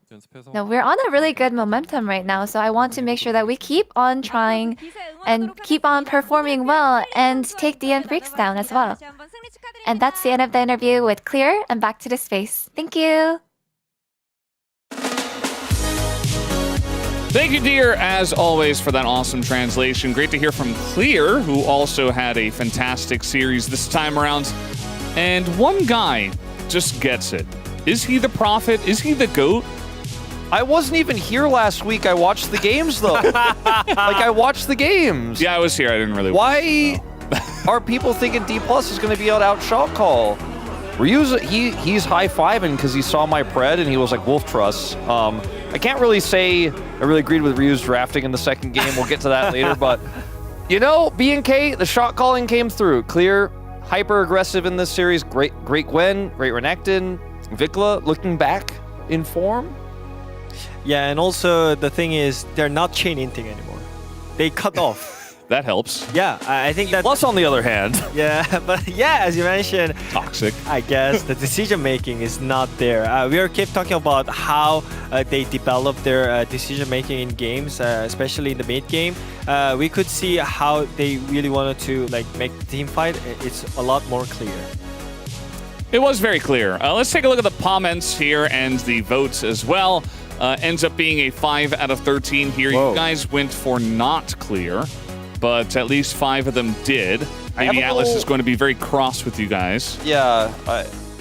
We're on a really good momentum right now, so I want to make sure that we keep on trying and keep on performing well and take DN Freaks down as well. And that's the end of the interview with Clear, and back to the space. Thank you. Thank you, dear, as always, for that awesome translation. Great to hear from Clear, who also had a fantastic series this time around. And one guy just gets it. Is he the prophet? Is he the GOAT? I wasn't even here last week. I watched the games, though. I watched the games. Yeah, I was here. I didn't really Why are people thinking D+ is going to be able to out-shot call? Ryu's, he's high-fiving because he saw my pred and he was like, Wolf Truss. I can't really say I really agreed with Ryu's drafting in the second game. We'll get to that later, but B&K, the shot calling came through. Clear, hyper-aggressive in this series. Great Gwen, great Renekton. Vikla looking back in form. Yeah, and also the thing is, they're not chain inting anymore. They cut off. That helps. Yeah, I think that... Plus, on the other hand. Yeah, but yeah, as you mentioned... Toxic. I guess the decision-making is not there. We keep talking about how they develop their decision-making in games, especially in the mid-game. We could see how they really wanted to make the team fight. It's a lot more clear. It was very clear. Let's take a look at the comments here and the votes as well. Ends up being a 5 out of 13 here. Whoa. You guys went for not clear, but at least 5 of them did. Maybe Atlas is going to be very cross with you guys. Yeah.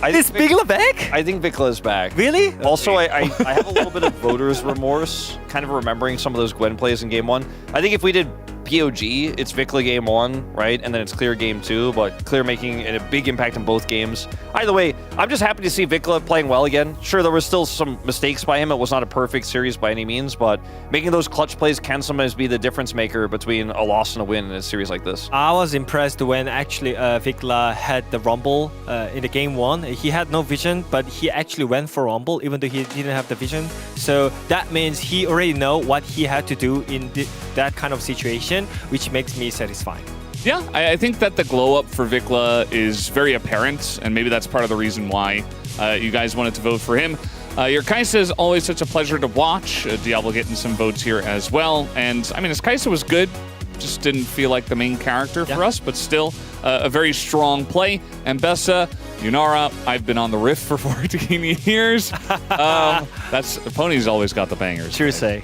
Is Vikla back? I think Vikla is back. Really? Also, I have a little bit of voter's remorse, kind of remembering some of those Gwen plays in Game 1. I think if we did POG, it's Vikla game 1, right? And then it's Clear game 2, but Clear making a big impact in both games. Either way, I'm just happy to see Vikla playing well again. Sure, there was still some mistakes by him. It was not a perfect series by any means, but making those clutch plays can sometimes be the difference maker between a loss and a win in a series like this. I was impressed when actually Vikla had the Rumble in the game 1. He had no vision, but he actually went for Rumble even though he didn't have the vision. So that means he already know what he had to do in that kind of situation, which makes me satisfied. Yeah, I think that the glow up for Vikla is very apparent, and maybe that's part of the reason why you guys wanted to vote for him. Your Kaisa is always such a pleasure to watch. Diablo getting some votes here as well. And I mean, his Kaisa was good, just didn't feel like the main character for us, but still a very strong play. And Bessa, Yunara, I've been on the Rift for 14 years. That's Pony's always got the bangers. True say.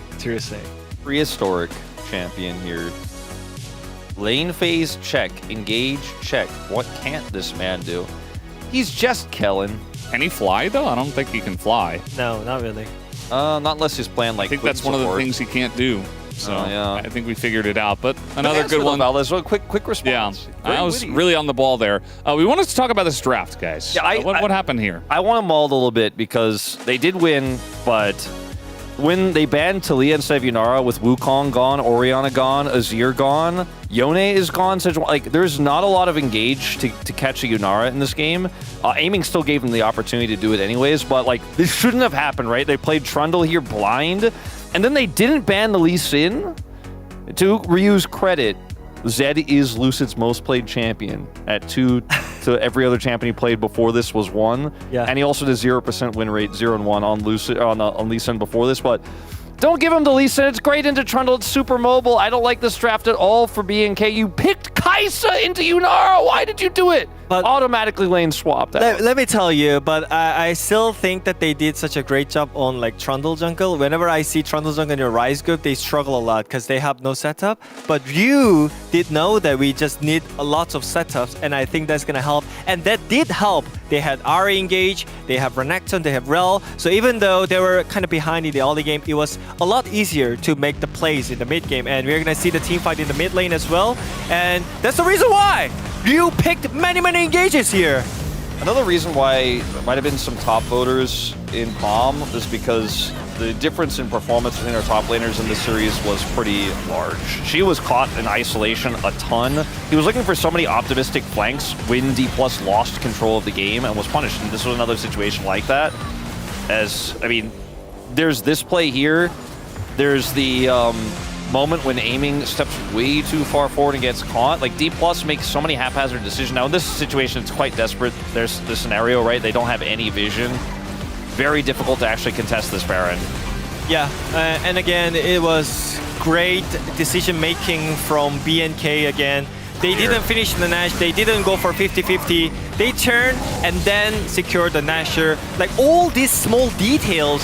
Prehistoric champion here. Lane phase check, engage check. What can't this man do? He's just killing. Can he fly though? I don't think he can fly. No, not really. Not unless he's playing like. I think that's one of the things he can't do. So yeah. I think we figured it out. But another good one. Valdez, quick response. Yeah, I was really on the ball there. We wanted to talk about this draft, guys. Yeah, what happened here? I want to maul a little bit because they did win, but when they banned Talia instead of Yunara with Wukong gone, Orianna gone, Azir gone, Yone is gone, there's not a lot of engage to catch a Yunara in this game. Aiming still gave them the opportunity to do it anyways, but like this shouldn't have happened, right? They played Trundle here blind, and then they didn't ban the Lee Sin. To Ryu's credit, Zed is Lucid's most played champion at 2 to every other champion he played before this was 1. Yeah. And he also did 0% win rate, 0-1 on Lucid on Lee Sin before this, but don't give him the Lee Sin. It's great into Trundle. It's super mobile. I don't like this draft at all for BNK. You picked Kaisa into Yunara. Why did you do it? But automatically lane swapped. Let me tell you, but I still think that they did such a great job on like Trundle jungle. Whenever I see Trundle jungle in your Rise group, they struggle a lot because they have no setup. But you did know that we just need a lot of setups, and I think that's gonna help. And that did help. They had Ari engage, they have Renekton, they have Rel. So even though they were kind of behind in the early game, it was a lot easier to make the plays in the mid game. And we're gonna see the team fight in the mid lane as well. And that's the reason why you picked many engages here. Another reason why there might have been some top voters in Palm is because the difference in performance between our top laners in this series was pretty large. She was caught in isolation a ton. He was looking for so many optimistic flanks when D+ lost control of the game and was punished. And this was another situation like that. As, I mean, there's this play here. There's the moment when aiming steps way too far forward and gets caught. Like D+ makes so many haphazard decisions. Now in this situation, it's quite desperate. There's the scenario, right? They don't have any vision. Very difficult to actually contest this Baron. Yeah, and again, it was great decision making from BNK again. They didn't finish the Nash, they didn't go for 50-50. They turned and then secured the Nasher. Like all these small details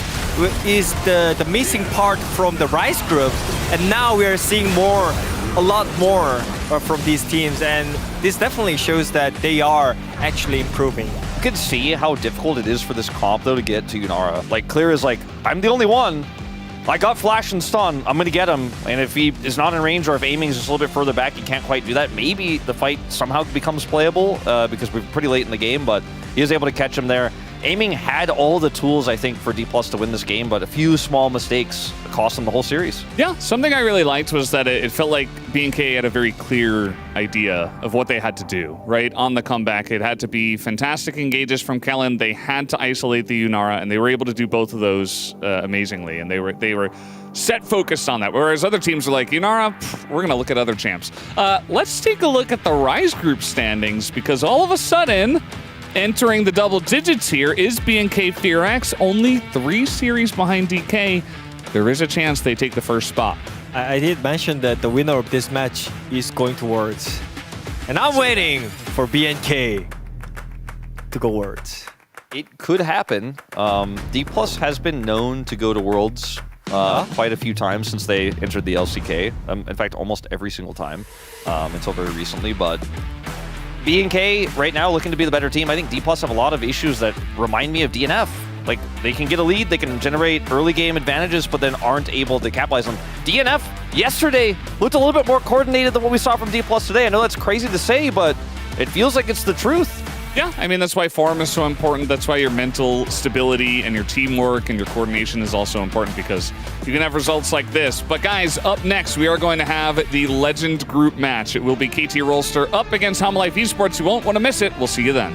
is the missing part from the Rise group. And now we are seeing a lot more from these teams. And this definitely shows that they are actually improving. You can see how difficult it is for this comp though to get to Yunara. Like Clear is like, I'm the only one. I got flash and stun, I'm gonna get him. And if he is not in range or if aiming is just a little bit further back, he can't quite do that. Maybe the fight somehow becomes playable because we're pretty late in the game, but he was able to catch him there. Aiming had all the tools, I think, for D+ to win this game, but a few small mistakes cost them the whole series. Yeah, something I really liked was that it felt like BNK had a very clear idea of what they had to do, right? On the comeback, it had to be fantastic engages from Kellen. They had to isolate the Yunara, and they were able to do both of those amazingly, and they were set focused on that. Whereas other teams were like, Yunara, we're going to look at other champs. Let's take a look at the Rise group standings, because all of a sudden, entering the double digits here is BNK Fearax, only 3 series behind DK. There is a chance they take the first spot. I did mention that the winner of this match is going to Worlds. And I'm waiting for BNK to go Worlds. It could happen. D+ has been known to go to Worlds quite a few times since they entered the LCK. In fact, almost every single time until very recently. But BNK right now looking to be the better team. I think D+ have a lot of issues that remind me of DNF. Like, they can get a lead, they can generate early game advantages, but then aren't able to capitalize on. DNF yesterday looked a little bit more coordinated than what we saw from D+ today. I know that's crazy to say, but it feels like it's the truth. Yeah, I mean, that's why form is so important. That's why your mental stability and your teamwork and your coordination is also important, because you can have results like this. But guys, up next, we are going to have the Legend Group match. It will be KT Rolster up against Home Life Esports. You won't want to miss it. We'll see you then.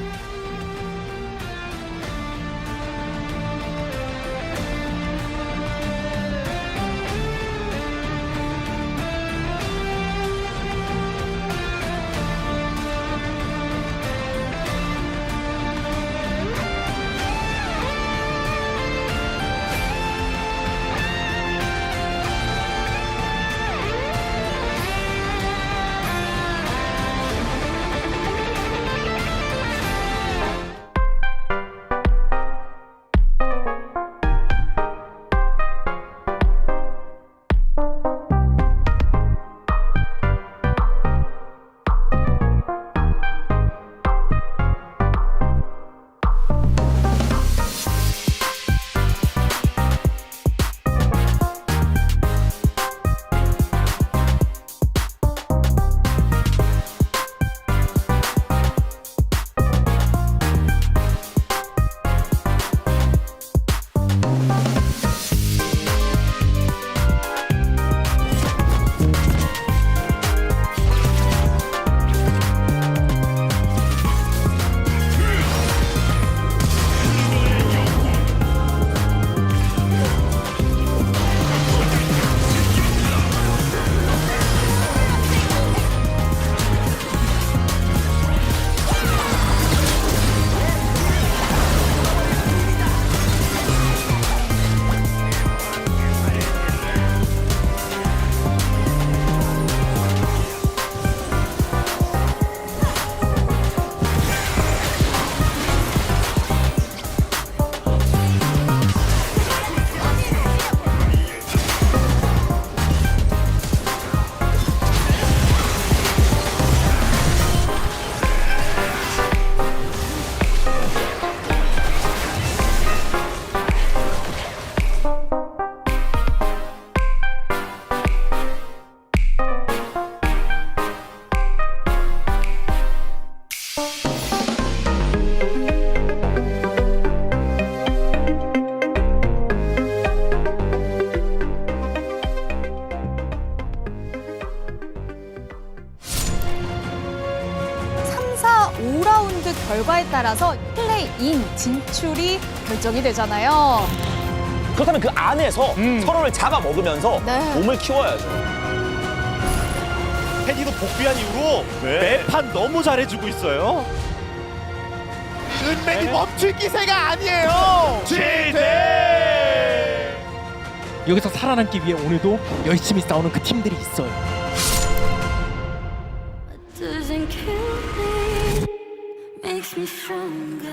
결과에 따라서 플레이인 진출이 결정이 되잖아요. 그렇다면 그 안에서 서로를 잡아먹으면서 몸을 키워야죠. 테디도 복귀한 이후로 매판 너무 잘해주고 있어요. 은맨이 멈출 기세가 아니에요. 지대! 여기서 살아남기 위해 오늘도 열심히 싸우는 그 팀들이 있어요. Doesn't kill me, makes me stronger.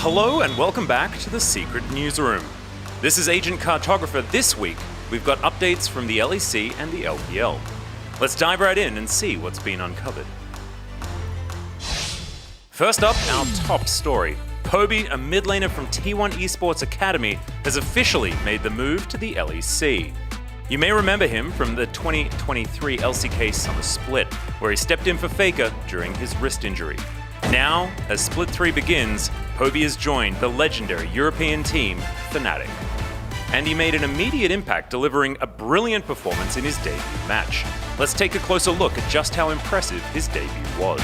Hello and welcome back to the Secret Newsroom. This is Agent Cartographer. This week, we've got updates from the LEC and the LPL. Let's dive right in and see what's been uncovered. First up, our top story. Poby, a mid laner from T1 Esports Academy, has officially made the move to the LEC. You may remember him from the 2023 LCK Summer Split, where he stepped in for Faker during his wrist injury. Now, as Split 3 begins, Poby has joined the legendary European team, Fnatic. And he made an immediate impact, delivering a brilliant performance in his debut match. Let's take a closer look at just how impressive his debut was.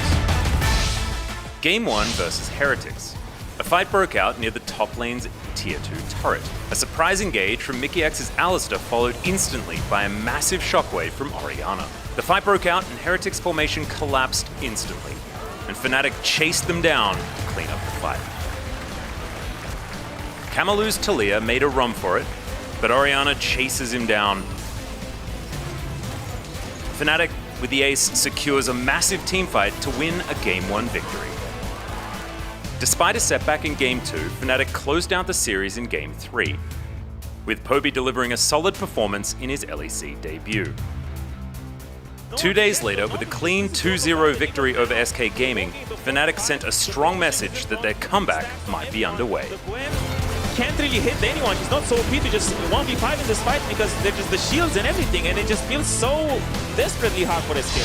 Game 1 versus Heretics. A fight broke out near the top lane's Tier 2 turret. A surprise engage from Mickey X's Alistar followed instantly by a massive shockwave from Orianna. The fight broke out and Heretics' formation collapsed instantly, and Fnatic chased them down to clean up the fight. Kamalu's Talia made a run for it, but Orianna chases him down. Fnatic, with the ace, secures a massive teamfight to win a Game 1 victory. Despite a setback in Game 2, Fnatic closed out the series in Game 3, with Poby delivering a solid performance in his LEC debut. 2 days later, with a clean 2-0 victory over SK Gaming, Fnatic sent a strong message that their comeback might be underway. Can't really hit anyone. He's not so OP to just 1v5 in this fight because there's just the shields and everything, and it just feels so desperately hard for SK.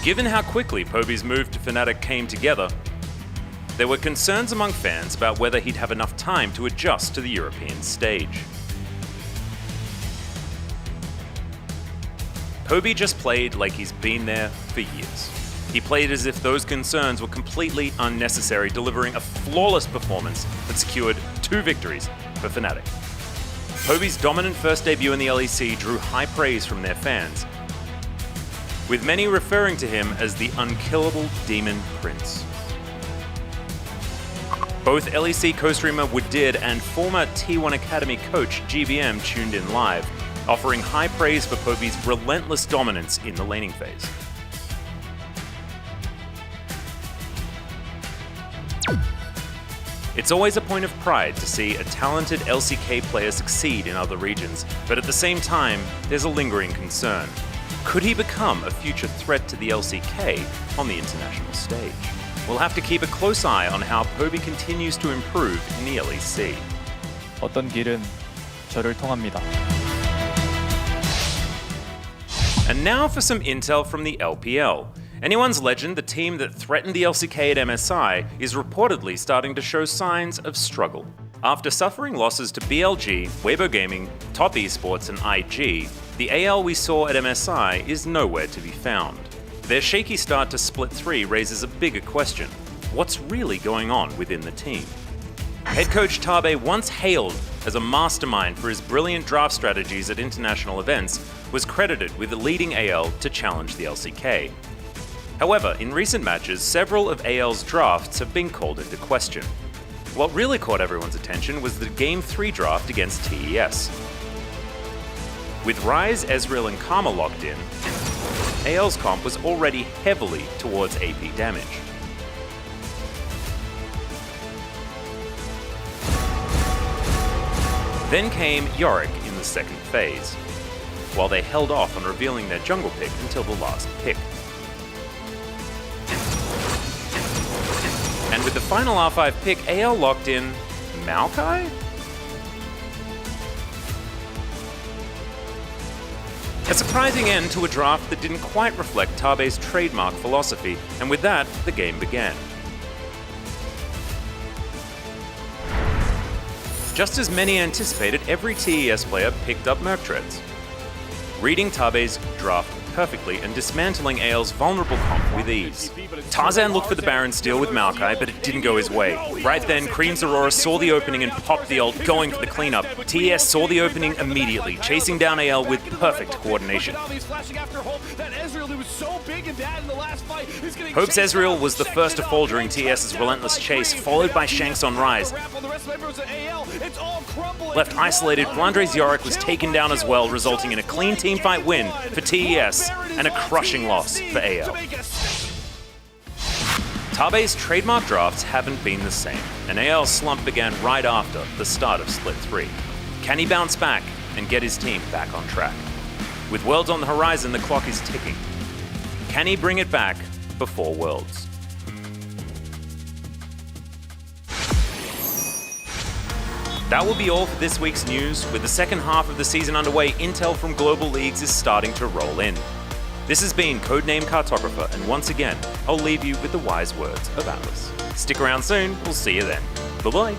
Given how quickly Poby's move to Fnatic came together, there were concerns among fans about whether he'd have enough time to adjust to the European stage. Poby just played like he's been there for years. He played as if those concerns were completely unnecessary, delivering a flawless performance that secured 2 victories for Fnatic. Poby's dominant first debut in the LEC drew high praise from their fans, with many referring to him as the unkillable Demon Prince. Both LEC co-streamer Woodid and former T1 Academy coach GBM tuned in live, offering high praise for Poby's relentless dominance in the laning phase. It's always a point of pride to see a talented LCK player succeed in other regions, but at the same time, there's a lingering concern. Could he become a future threat to the LCK on the international stage? We'll have to keep a close eye on how Poby continues to improve in the LEC. 어떤 길은 저를 통합니다. And now for some intel from the LPL. Anyone's Legend, the team that threatened the LCK at MSI, is reportedly starting to show signs of struggle. After suffering losses to BLG, Weibo Gaming, Top Esports and IG, the AL we saw at MSI is nowhere to be found. Their shaky start to Split 3 raises a bigger question. What's really going on within the team? Head coach Tabe, once hailed as a mastermind for his brilliant draft strategies at international events, was credited with leading AL to challenge the LCK. However, in recent matches, several of AL's drafts have been called into question. What really caught everyone's attention was the Game 3 draft against TES. With Ryze, Ezreal and Karma locked in, AL's comp was already heavily towards AP damage. Then came Yorick in the second phase, while they held off on revealing their jungle pick until the last pick. And with the final R5 pick, AL locked in Maokai? A surprising end to a draft that didn't quite reflect Tabe's trademark philosophy, and with that, the game began. Just as many anticipated, every TES player picked up Merc Treads, reading Tabe's draft perfectly and dismantling AL's vulnerable comp with ease. Tarzan looked for the Baron steal with Maokai, but it didn't go his way. Right then, Cream's Aurora saw the opening and popped the ult, going for the cleanup. TES saw the opening immediately, chasing down AL with perfect coordination. Hope's Ezreal was the first to fall during TS's relentless chase, followed by Shanks on Ryze. Left isolated, Blandre's Yorick was taken down as well, resulting in a clean teamfight win for TES and a crushing loss for AL. Tabe's trademark drafts haven't been the same, and AL's slump began right after the start of Split 3. Can he bounce back and get his team back on track? With Worlds on the horizon, the clock is ticking. Can he bring it back before Worlds? That will be all for this week's news. With the second half of the season underway, intel from global leagues is starting to roll in. This has been Codename Cartographer, and once again, I'll leave you with the wise words of Atlas. Stick around soon, we'll see you then. Bye-bye.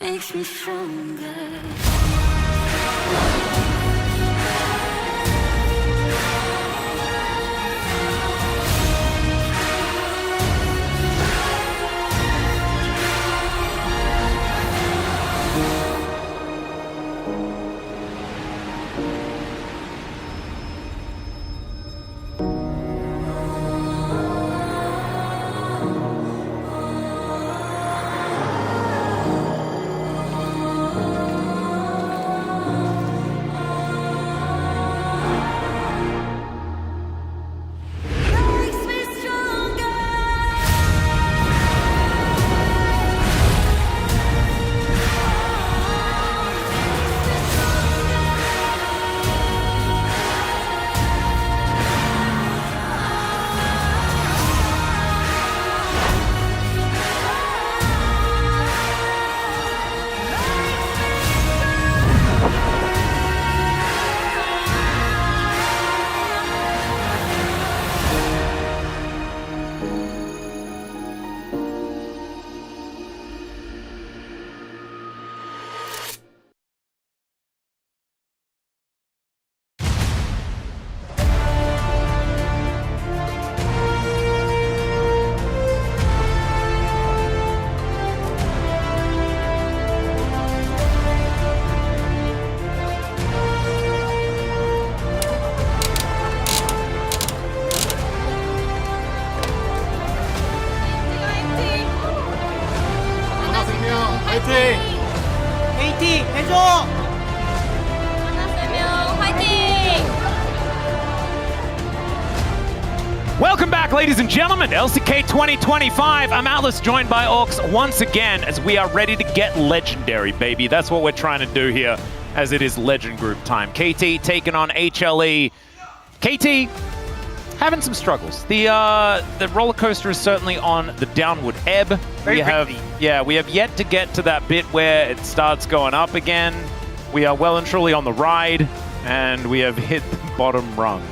makes me stronger. KT 해줘! Welcome back, ladies and gentlemen, to LCK 2025. I'm Atlas, joined by Orcs once again as we are ready to get legendary, baby. That's what we're trying to do here, as it is Legend Group time. KT taking on HLE. KT having some struggles. The roller coaster is certainly on the downward ebb. We have yet to get to that bit where it starts going up again. We are well and truly on the ride, and we have hit the bottom rung.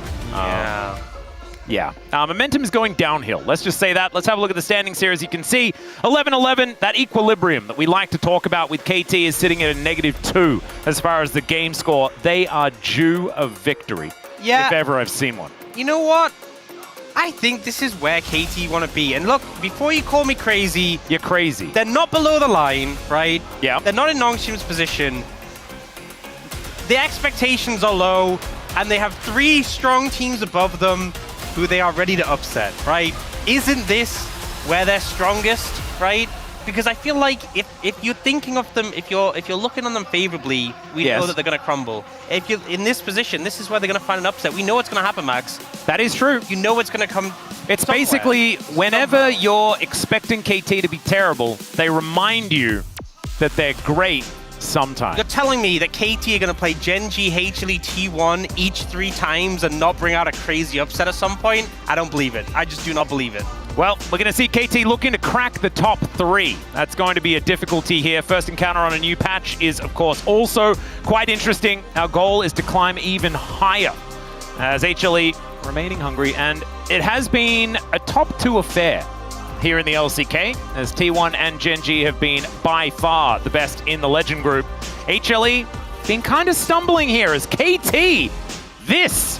Momentum is going downhill. Let's just say that. Let's have a look at the standings here. As you can see, 11-11, that equilibrium that we like to talk about with KT is sitting at a -2 as far as the game score. They are due a victory, if ever I've seen one. You know what? I think this is where KT want to be. And look, before you call me crazy... You're crazy. They're not below the line, right? Yeah. They're not in Nongshim's position. The expectations are low, and they have 3 strong teams above them who they are ready to upset, right? Isn't this where they're strongest, right? Because I feel like if you're thinking of them, if you're looking on them favorably, we know that they're going to crumble. If you're in this position, this is where they're going to find an upset. We know what's going to happen, Max. That is true. You know what's going to come. It's basically whenever you're expecting KT to be terrible, they remind you that they're great sometimes. You're telling me that KT are going to play Genji, HLE, T1 each 3 times and not bring out a crazy upset at some point? I don't believe it. I just do not believe it. Well, we're going to see KT looking to crack the top 3. That's going to be a difficulty here. First encounter on a new patch is, of course, also quite interesting. Our goal is to climb even higher as HLE remaining hungry, and it has been a top 2 affair here in the LCK, as T1 and Genji have been by far the best in the Legend Group. HLE been kind of stumbling here as KT. This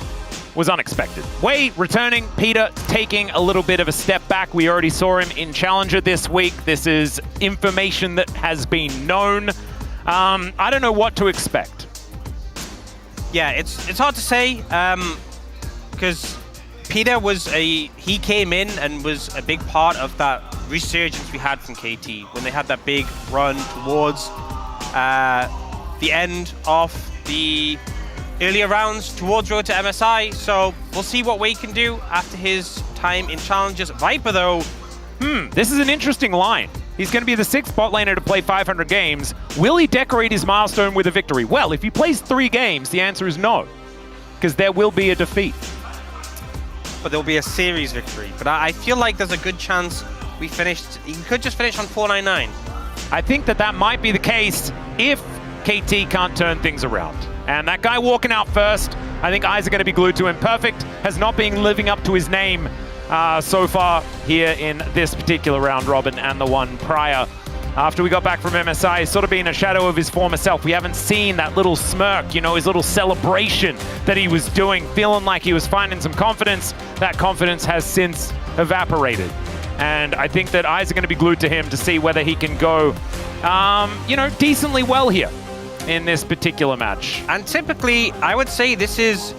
was unexpected. Wei returning, Peter taking a little bit of a step back. We already saw him in Challenger this week. This is information that has been known. I don't know what to expect. Yeah, it's hard to say, because Peter he came in and was a big part of that resurgence we had from KT when they had that big run towards the end of the earlier rounds towards Road to MSI. So we'll see what Wei can do after his time in Challengers. Viper, though, this is an interesting line. He's going to be the 6th bot laner to play 500 games. Will he decorate his milestone with a victory? Well, if he plays 3 games, the answer is no, because there will be a defeat. But there'll be a series victory. But I feel like there's a good chance he could just finish on 499. I think that might be the case if KT can't turn things around. And that guy walking out first, I think eyes are going to be glued to him. Perfect has not been living up to his name so far here in this particular round robin and the one prior. After we got back from MSI, he's sort of been a shadow of his former self. We haven't seen that little smirk, you know, his little celebration that he was doing, feeling like he was finding some confidence. That confidence has since evaporated. And I think that eyes are going to be glued to him to see whether he can go, you know, decently well here in this particular match. And typically, I would say this is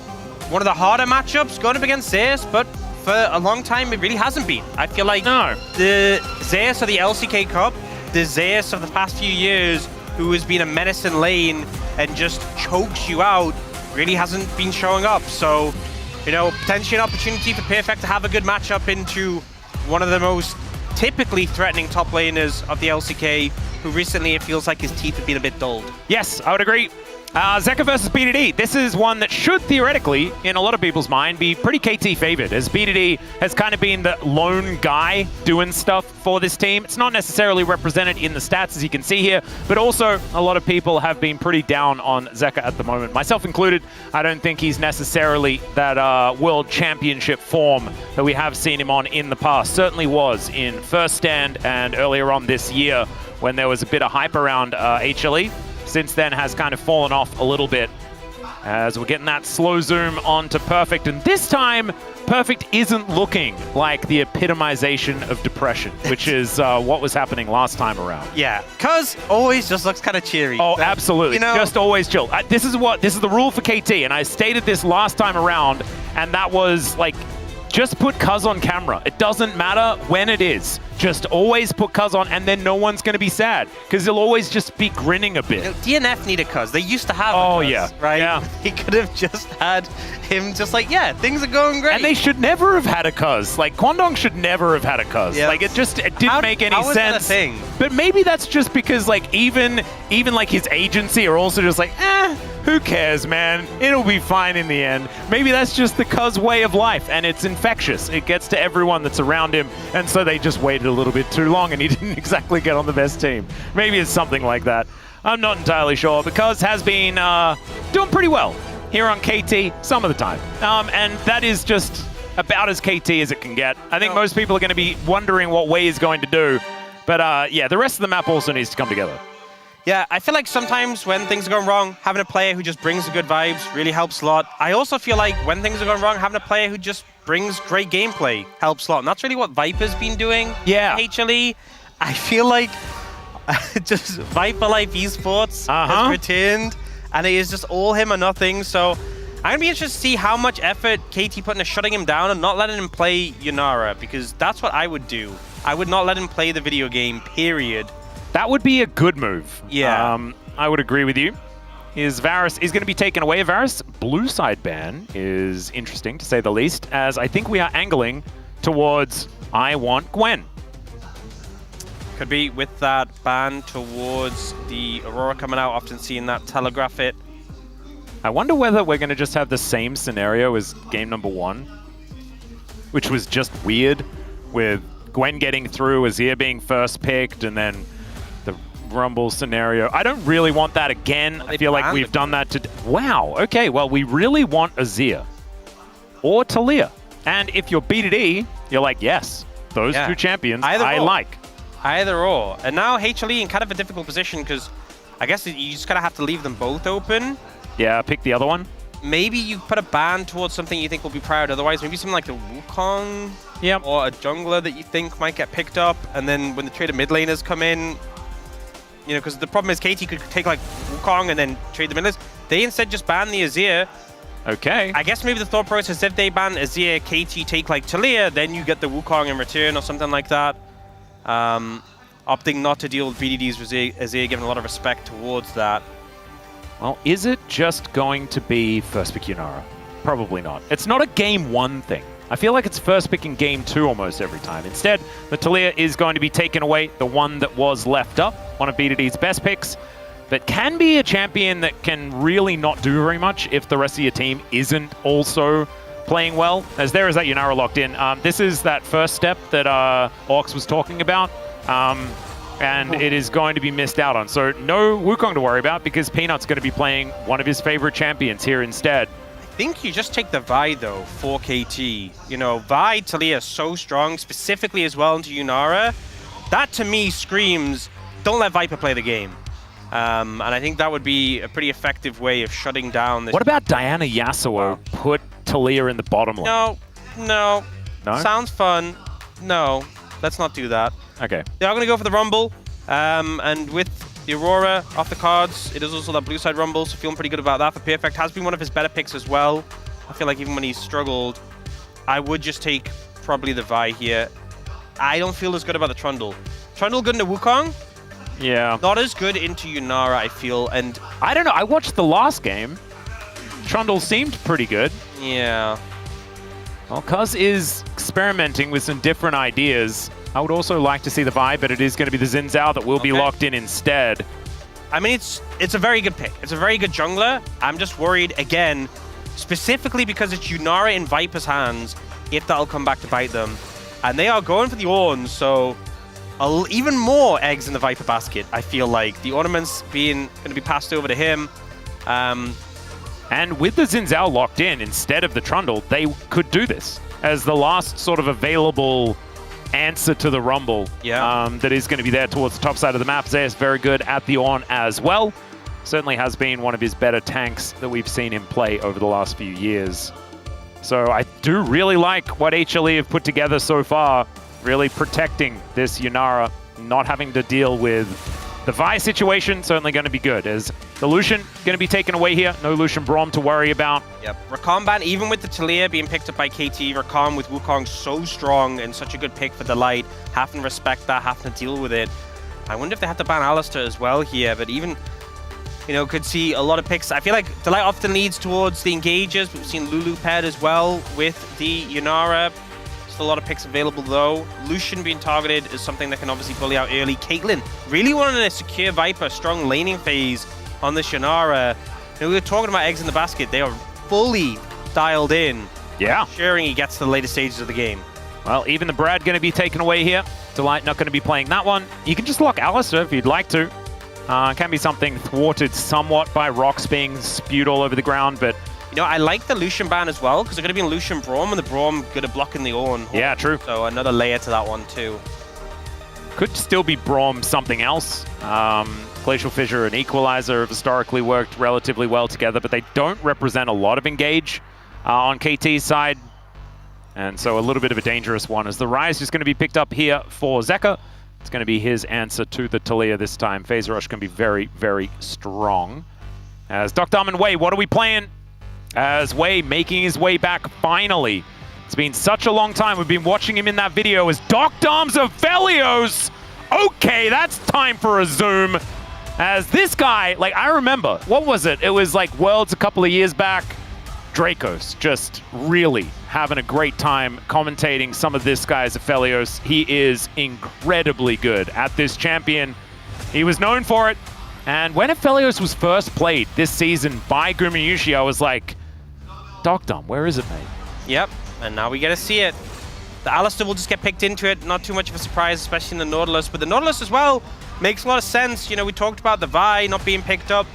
one of the harder matchups going up against Zeus, but for a long time, it really hasn't been. I feel like the Zeus of the LCK Cup, the Zeus of the past few years, who has been a menace in lane and just chokes you out, really hasn't been showing up. So, you know, potentially an opportunity for Perfect to have a good matchup into one of the most typically threatening top laners of the LCK, who recently it feels like his teeth have been a bit dulled. Yes, I would agree. Zeka versus BDD. This is one that should theoretically, in a lot of people's mind, be pretty KT favored, as BDD has kind of been the lone guy doing stuff for this team. It's not necessarily represented in the stats, as you can see here, but also a lot of people have been pretty down on Zeka at the moment, myself included. I don't think he's necessarily that world championship form that we have seen him on in the past. Certainly was in first stand and earlier on this year when there was a bit of hype around HLE. Since then has kind of fallen off a little bit as we're getting that slow zoom onto Perfect. And this time, Perfect isn't looking like the epitomization of depression, which is what was happening last time around. Yeah, Cuz always just looks kind of cheery. Oh, absolutely. You know, just always chill. This is the rule for KT, and I stated this last time around, and that was like, just put Cuz on camera. It doesn't matter when it is. Just always put Cuz on, and then no one's going to be sad, because he'll always just be grinning a bit. You know, DNF needed Cuz. They used to have a Cuz, yeah. right? Yeah. He could have just had him just like, yeah, things are going great. And they should never have had a Cuz. Like, Kwangdong should never have had a Cuz. Yeah. Like, it didn't make any sense. That a thing? But maybe that's just because, like, even like his agency are also just like, who cares, man? It'll be fine in the end. Maybe that's just the Cuz way of life, and it's infectious. It gets to everyone that's around him, and so they just waited a little bit too long, and he didn't exactly get on the best team. Maybe it's something like that. I'm not entirely sure, but Cuz has been doing pretty well here on KT some of the time. And that is just about as KT as it can get. I think most people are going to be wondering what Wei is going to do. But yeah, the rest of the map also needs to come together. Yeah, I feel like sometimes when things are going wrong, having a player who just brings the good vibes really helps a lot. I also feel like when things are going wrong, having a player who just brings great gameplay helps a lot. And that's really what Viper's been doing. Yeah. HLE. I feel like just Viper Life Esports has returned, and it is just all him or nothing. So I'm going to be interested to see how much effort KT put into shutting him down and not letting him play Yunara, because that's what I would do. I would not let him play the video game, period. That would be a good move. Yeah. I would agree with you. Varus is going to be taken away. Varus blue side ban is interesting, to say the least, as I think we are angling towards I want Gwen. Could be with that ban towards the Aurora coming out, often seeing that telegraph it. I wonder whether we're going to just have the same scenario as game number 1, which was just weird, with Gwen getting through, Azir being first picked, and then the Rumble scenario. I don't really want that again. I feel like we've done that to... Wow, okay, well, we really want Azir or Talia. And if you're BDD, you're like, yes, those two champions I like. Either or. And now HLE in kind of a difficult position, because I guess you just kind of have to leave them both open. Yeah, pick the other one. Maybe you put a ban towards something you think will be prior. Otherwise, maybe something like the Wukong or a jungler that you think might get picked up. And then when the traded mid laners come in, you know, because the problem is KT could take like Wukong and then trade the mid laners. They instead just ban the Azir. Okay. I guess maybe the thought process, if they ban Azir, KT take like Talia, then you get the Wukong in return or something like that. Opting not to deal with BDD's Azir, giving a lot of respect towards that. Well, is it just going to be first pick Yunara? Probably not. It's not a game 1 thing. I feel like it's first pick in game 2 almost every time. Instead, the Talia is going to be taken away, the one that was left up, one of BDD's best picks, that can be a champion that can really not do very much if the rest of your team isn't also playing well, as there is that Yunara locked in. This is that first step that Orcs was talking about, and it is going to be missed out on. So no Wukong to worry about, because Peanut's going to be playing one of his favorite champions here instead. I think you just take the Vi, though, for KT. You know, Vi, Talia so strong, specifically as well into Yunara. That, to me, screams don't let Viper play the game. And I think that would be a pretty effective way of shutting down this. What about Diana Yasuo? Put Talia in the bottom lane. No. No? Sounds fun. No, let's not do that. Okay. They are going to go for the Rumble. And with the Aurora off the cards, it is also that blue side Rumble, so feeling pretty good about that. For PFX has been one of his better picks as well. I feel like even when he's struggled, I would just take probably the Vi here. I don't feel as good about the Trundle. Trundle good into Wukong. Yeah. Not as good into Yunara, I feel, and... I don't know, I watched the last game. Trundle seemed pretty good. Yeah. Well, Cuz is experimenting with some different ideas. I would also like to see the Vi, but it is going to be the Xin Zhao that will be locked in instead. I mean, it's a very good pick. It's a very good jungler. I'm just worried, again, specifically because it's Yunara in Viper's hands, if that'll come back to bite them. And they are going for the Ornn, so... even more eggs in the Viper basket, I feel like. The ornaments going to be passed over to him. And with the Xin Zhao locked in, instead of the Trundle, they could do this as the last sort of available answer to the Rumble that is going to be there towards the top side of the map. Zeus very good at the Ornn as well. Certainly has been one of his better tanks that we've seen him play over the last few years. So I do really like what HLE have put together so far. Really protecting this Yunara, not having to deal with the Vi situation. Certainly going to be good, as the Lucian going to be taken away here. No Lucian Braum to worry about. Yep, Rakan ban, even with the Talia being picked up by KT, Rakan with Wukong so strong and such a good pick for Delight, having to respect that, having to deal with it. I wonder if they had to ban Alistar as well here, but even, could see a lot of picks. I feel like Delight often leads towards the engagers, but we've seen Lulu paired as well with the Yunara. Still a lot of picks available though. Lucian being targeted is something that can obviously bully out early. Caitlyn really wanted a secure Viper, strong laning phase on the Yunara. We were talking about eggs in the basket. They are fully dialed in. Yeah. Ensuring he gets to the later stages of the game. Well, even the Brad going to be taken away here. Delight not going to be playing that one. You can just lock Alistar if you'd like to. Can be something thwarted somewhat by rocks being spewed all over the ground, but I like the Lucian ban as well, because they're going to be in Lucian Braum, and the Braum good at blocking the Ornn. Yeah, true. So another layer to that one too. Could still be Braum something else. Glacial Fissure and Equalizer have historically worked relatively well together, but they don't represent a lot of engage on KT's side. And so a little bit of a dangerous one, as the Rise is going to be picked up here for Zeka. It's going to be his answer to the Talia this time. Phase Rush can be very, very strong. As Dr. and Wei, what are we playing? As Wei making his way back finally. It's been such a long time. We've been watching him in that video as Doc Doms of Velios. Okay, that's time for a zoom. As this guy, I remember, what was it? It was like Worlds a couple of years back. Dracos just really having a great time commentating some of this guy's Aphelios. He is incredibly good at this champion. He was known for it. And when Aphelios was first played this season by Gumayushi, I was like, Doc Dom, where is it, mate? Yep, and now we get to see it. The Alistar will just get picked into it. Not too much of a surprise, especially in the Nautilus. But the Nautilus as well makes a lot of sense. We talked about the Vi not being picked up.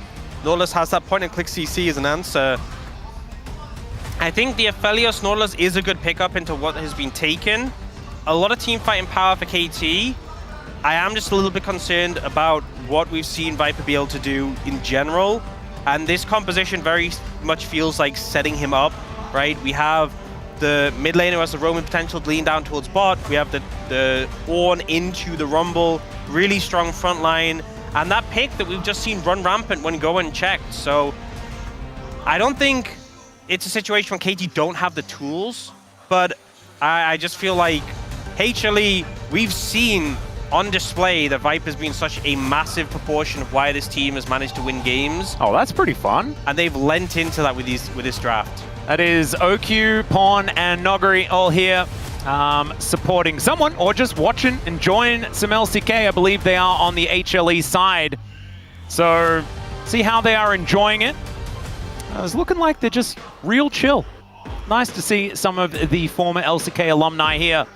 Nautilus has that point-and-click CC as an answer. I think the Aphelios Nautilus is a good pickup into what has been taken. A lot of team fighting power for KT. I am just a little bit concerned about what we've seen Viper be able to do in general. And this composition very much feels like setting him up, right? We have the mid laner who has the roaming potential to lean down towards bot. We have the Ornn into the Rumble, really strong front line. And that pick that we've just seen run rampant when go unchecked. So I don't think it's a situation when KT don't have the tools, but I just feel like HLE, we've seen on display that Viper's been such a massive proportion of why this team has managed to win games. Oh, that's pretty fun. And they've lent into that with this draft. That is OQ, Pawn, and Nogari all here supporting someone or just watching, enjoying some LCK. I believe they are on the HLE side. So see how they are enjoying it. It's looking like they're just real chill. Nice to see some of the former LCK alumni here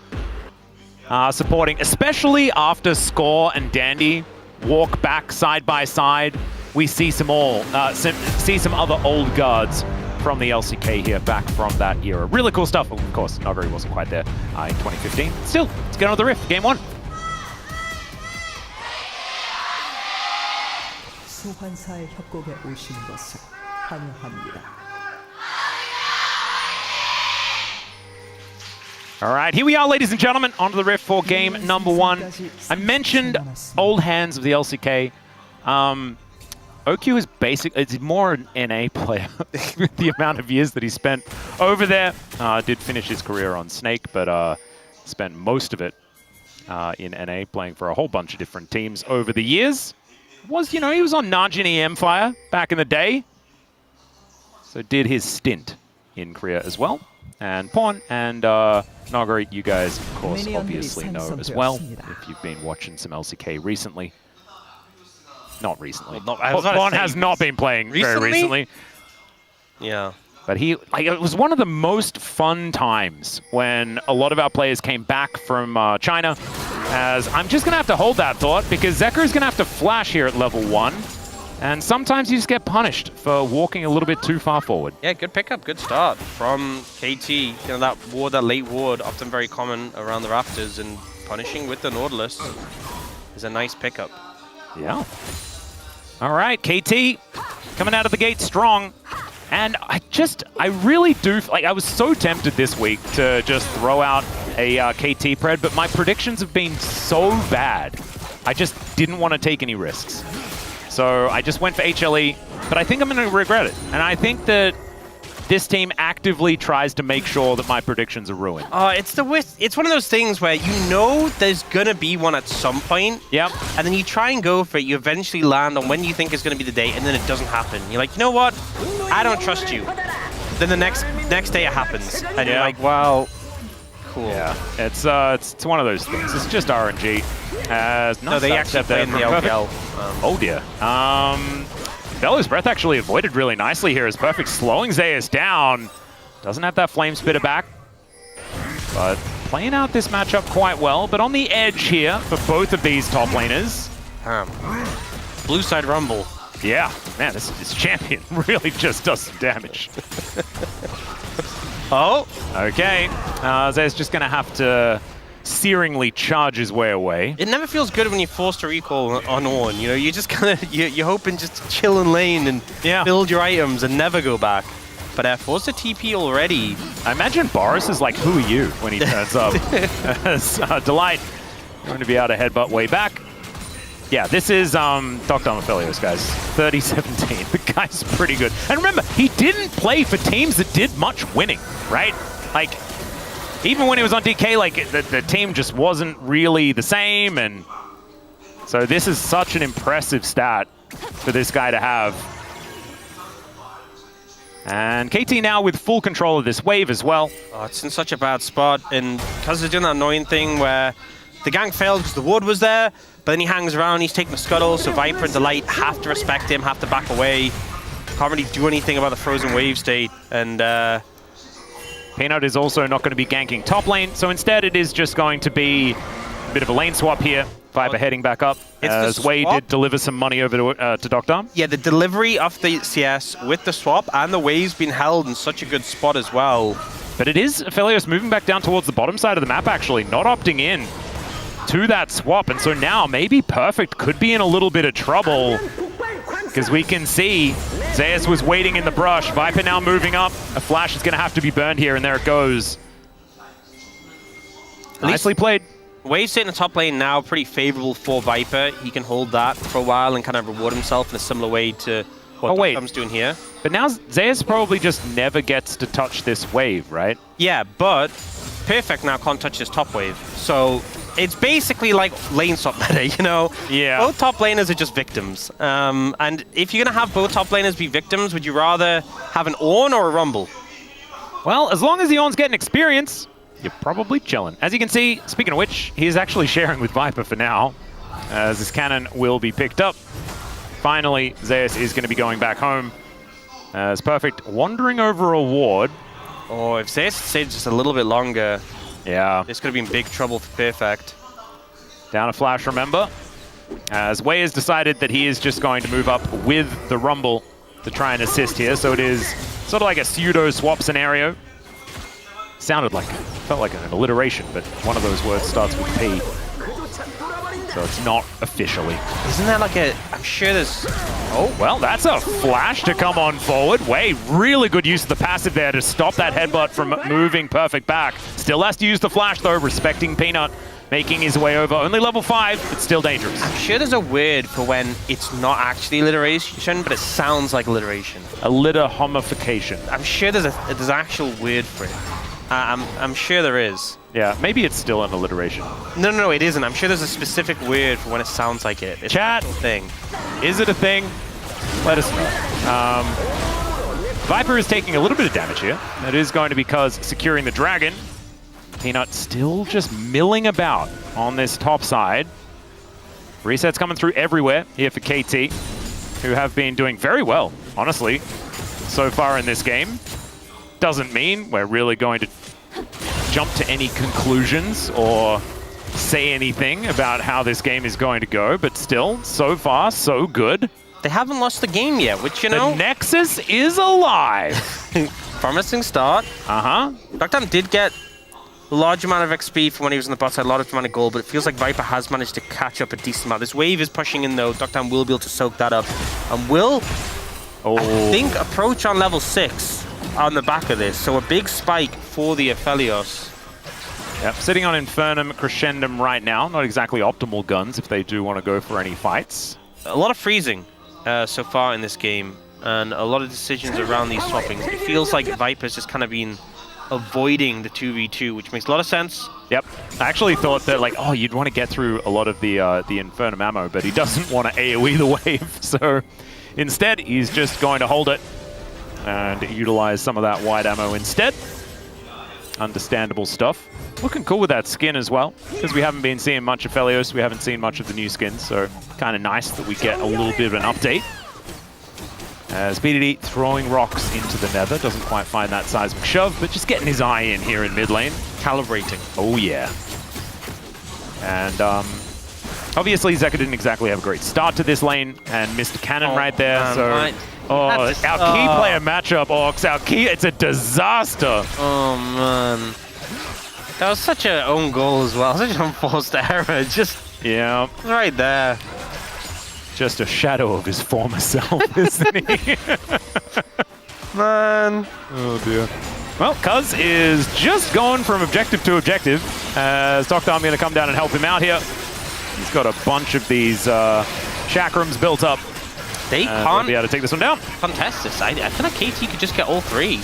supporting, especially after Score and Dandy walk back side by side. We see some other old guards from the LCK here, back from that era. Really cool stuff. Of course, Nogari wasn't quite there in 2015. Still, let's get on with the riff. Game one. 소환사의 협곡에 오신 것을 환영합니다. All right, here we are, ladies and gentlemen, on to the Rift 4 game number 1. I mentioned old hands of the LCK. OQ is it's more an NA player with the amount of years that he spent over there. Did finish his career on Snake, but spent most of it in NA, playing for a whole bunch of different teams over the years. He was on Najin Empire back in the day. So did his stint in Korea as well. And Pawn and Nogari, you guys, of course, obviously know as well, if you've been watching some LCK recently. Not recently. Well, Pawn has not been playing very recently. Yeah. But it was one of the most fun times when a lot of our players came back from China. As I'm just going to have to hold that thought, because Zeker is going to have to flash here at level 1. And sometimes you just get punished for walking a little bit too far forward. Yeah, good pickup, good start from KT. That ward, that late ward, often very common around the rafters, and punishing with the Nautilus is a nice pickup. Yeah. All right, KT coming out of the gate strong. And I really do, I was so tempted this week to just throw out a KT pred, but my predictions have been so bad. I just didn't want to take any risks. So I just went for HLE, but I think I'm going to regret it. And I think that this team actively tries to make sure that my predictions are ruined. It's one of those things where there's going to be one at some point. Yep. And then you try and go for it, you eventually land on when you think is going to be the day, and then it doesn't happen. You're like, you know what? I don't trust you. Then the next day it happens. And you're like, wow, cool. Yeah, it's one of those things. It's just RNG. No, they actually play in the LPL. Oh dear. Bellows Breath actually avoided really nicely here as Perfect slowing Zeus down. Doesn't have that Flame Spitter back. But playing out this matchup quite well. But on the edge here for both of these top laners. Blue side Rumble. Yeah, man, this champion really just does some damage. Oh. Okay. Zeus just going to have to searingly charge his way away. It never feels good when you're forced to recall on Ornn. You just kind of, you're hoping just to chill in lane and build your items and never go back. But forced to TP already. I imagine Boris is like, who are you, when he turns up. As Delight going to be able to headbutt way back. Yeah, this is Dr. Aphelios, guys. 30-17. The guy's pretty good. And remember, he didn't play for teams that did much winning, right? Like, even when he was on DK, like, the team just wasn't really the same. And so this is such an impressive stat for this guy to have. And KT now with full control of this wave as well. Oh, it's in such a bad spot. And because they're doing that annoying thing where the gank failed because the ward was there, but then he hangs around, he's taking the scuttle, so Viper and Delight have to respect him, have to back away. Can't really do anything about the frozen wave state. And Peanut is also not going to be ganking top lane, so instead it is just going to be a bit of a lane swap here. Viper heading back up, as Wei did deliver some money over to Doctor. Yeah, the delivery of the CS with the swap, and the wave's been held in such a good spot as well. But it is Aphelios moving back down towards the bottom side of the map, actually, not opting in to that swap. And so now maybe Perfect could be in a little bit of trouble, because we can see Zeus was waiting in the brush. Viper now moving up. A flash is going to have to be burned here, and there it goes. Nicely played. Wave sitting in the top lane now, pretty favorable for Viper. He can hold that for a while and kind of reward himself in a similar way to what Doctor's doing here. But now Zeus probably just never gets to touch this wave, right? Yeah, but Perfect now can't touch this top wave. So it's basically like lane swap meta, you know? Yeah. Both top laners are just victims. And if you're going to have both top laners be victims, would you rather have an Ornn or a Rumble? Well, as long as the Ornn's getting experience, you're probably chilling. As you can see, speaking of which, he is actually sharing with Viper for now, as this cannon will be picked up. Finally, Zeus is going to be going back home. As Perfect wandering over a ward. Oh, if Zeus stayed just a little bit longer, yeah, this could have been big trouble for Perfect. Down a flash, remember? As Wei has decided that he is just going to move up with the Rumble to try and assist here. So it is sort of like a pseudo swap scenario. Felt like an alliteration, but one of those words starts with P. So it's not officially. Isn't that like a... I'm sure there's... Oh, well, that's a flash to come on forward. Wei, really good use of the passive there to stop that headbutt from moving perfect back. Still has to use the flash, though, respecting Peanut, making his way over. Only level 5, but still dangerous. I'm sure there's a word for when it's not actually alliteration, but it sounds like alliteration. Alliter-homification. I'm sure there's an actual word for it. I'm sure there is. Yeah, maybe it's still an alliteration. No, it isn't. I'm sure there's a specific word for when it sounds like it. It's Chat, a thing. Is it a thing? Let us know. Viper is taking a little bit of damage here. That is going to be because securing the dragon. Peanut still just milling about on this top side. Resets coming through everywhere here for KT, who have been doing very well, honestly, so far in this game. Doesn't mean we're really going to jump to any conclusions or say anything about how this game is going to go, but still, so far, so good. They haven't lost the game yet, which, you know... The Nexus is alive! Promising start. Dr. did get a large amount of XP from when he was on the bot side, a lot of amount of gold, but it feels like Viper has managed to catch up a decent amount. This wave is pushing in, though. Dr. will be able to soak that up, and will, I think, approach on level 6 on the back of this. So a big spike for the Aphelios. Yep, sitting on Infernum Crescendum right now. Not exactly optimal guns if they do want to go for any fights. A lot of freezing so far in this game, and a lot of decisions around these swappings. It feels like Viper's just kind of been avoiding the 2v2, which makes a lot of sense. Yep. I actually thought that, like, oh, you'd want to get through a lot of the Infernum ammo, but he doesn't want to AoE the wave, so instead he's just going to hold it and utilize some of that wide ammo instead. Understandable stuff. Looking cool with that skin as well, because we haven't been seeing much of Aphelios, we haven't seen much of the new skins, so kind of nice that we get a little bit of an update. As BDD throwing rocks into the nether, doesn't quite find that seismic shove, but just getting his eye in here in mid lane. Calibrating. Oh yeah. And obviously Zeka didn't exactly have a great start to this lane, and missed a cannon right there, so... our key player matchup, Orcs, our key, it's a disaster. Oh man. That was such an own goal as well, such an unforced error, just right there. Just a shadow of his former self, isn't he? Man. Oh dear. Well, Cuz is just going from objective to objective, as Dr. I'm going to come down and help him out here. He's got a bunch of these chakrams built up. They can't be able to take this one down. Contest this. I feel like KT could just get all 3.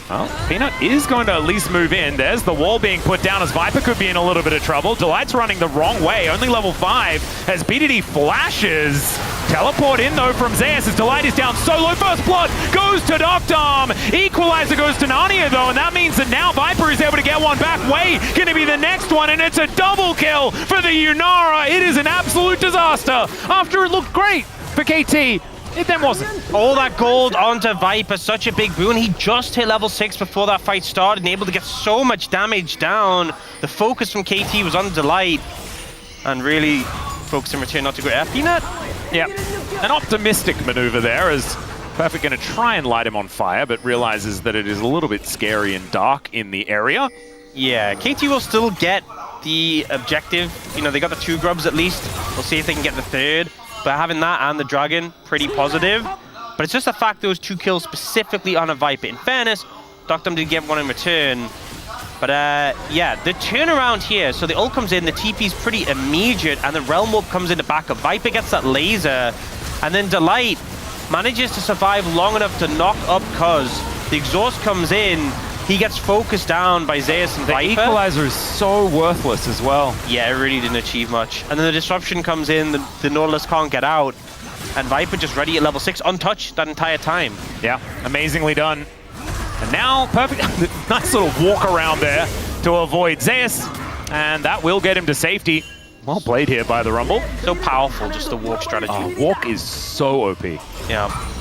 Well, Peanut is going to at least move in. There's the wall being put down as Viper could be in a little bit of trouble. Delight's running the wrong way. Only level 5 as BDD flashes. Teleport in, though, from Zeus as Delight is down solo. First blood goes to Nocturne. Equalizer goes to Narnia, though, and that means that now Viper is able to get one back. Wei going to be the next one, and it's a double kill for the Yunara. It is an absolute disaster. After it looked great for KT, it then wasn't. All that gold onto Viper, such a big boon. He just hit level 6 before that fight started and able to get so much damage down. The focus from KT was on Delight, and really focus in return not to go Peanut. Yeah, an optimistic maneuver there as Perfect going to try and light him on fire, but realizes that it is a little bit scary and dark in the area. Yeah, KT will still get the objective. You know, they got the 2 grubs at least. We'll see if they can get the 3rd. But having that and the dragon, pretty positive. But it's just the fact those 2 kills specifically on a Viper. In fairness, Dr. did get one in return. But yeah, the turnaround here. So the ult comes in, the TP's pretty immediate, and the Realm Warp comes in the back of Viper, gets that laser. And then Delight manages to survive long enough to knock up Cuz. The exhaust comes in. He gets focused down by Zeus and Viper. The equalizer is so worthless as well. Yeah, it really didn't achieve much. And then the disruption comes in, the Nautilus can't get out. And Viper just ready at level 6, untouched that entire time. Yeah, amazingly done. And now, Perfect, nice little walk around there to avoid Zeus. And that will get him to safety. Well played here by the Rumble. So powerful, just the walk strategy. Walk is so OP. Yeah.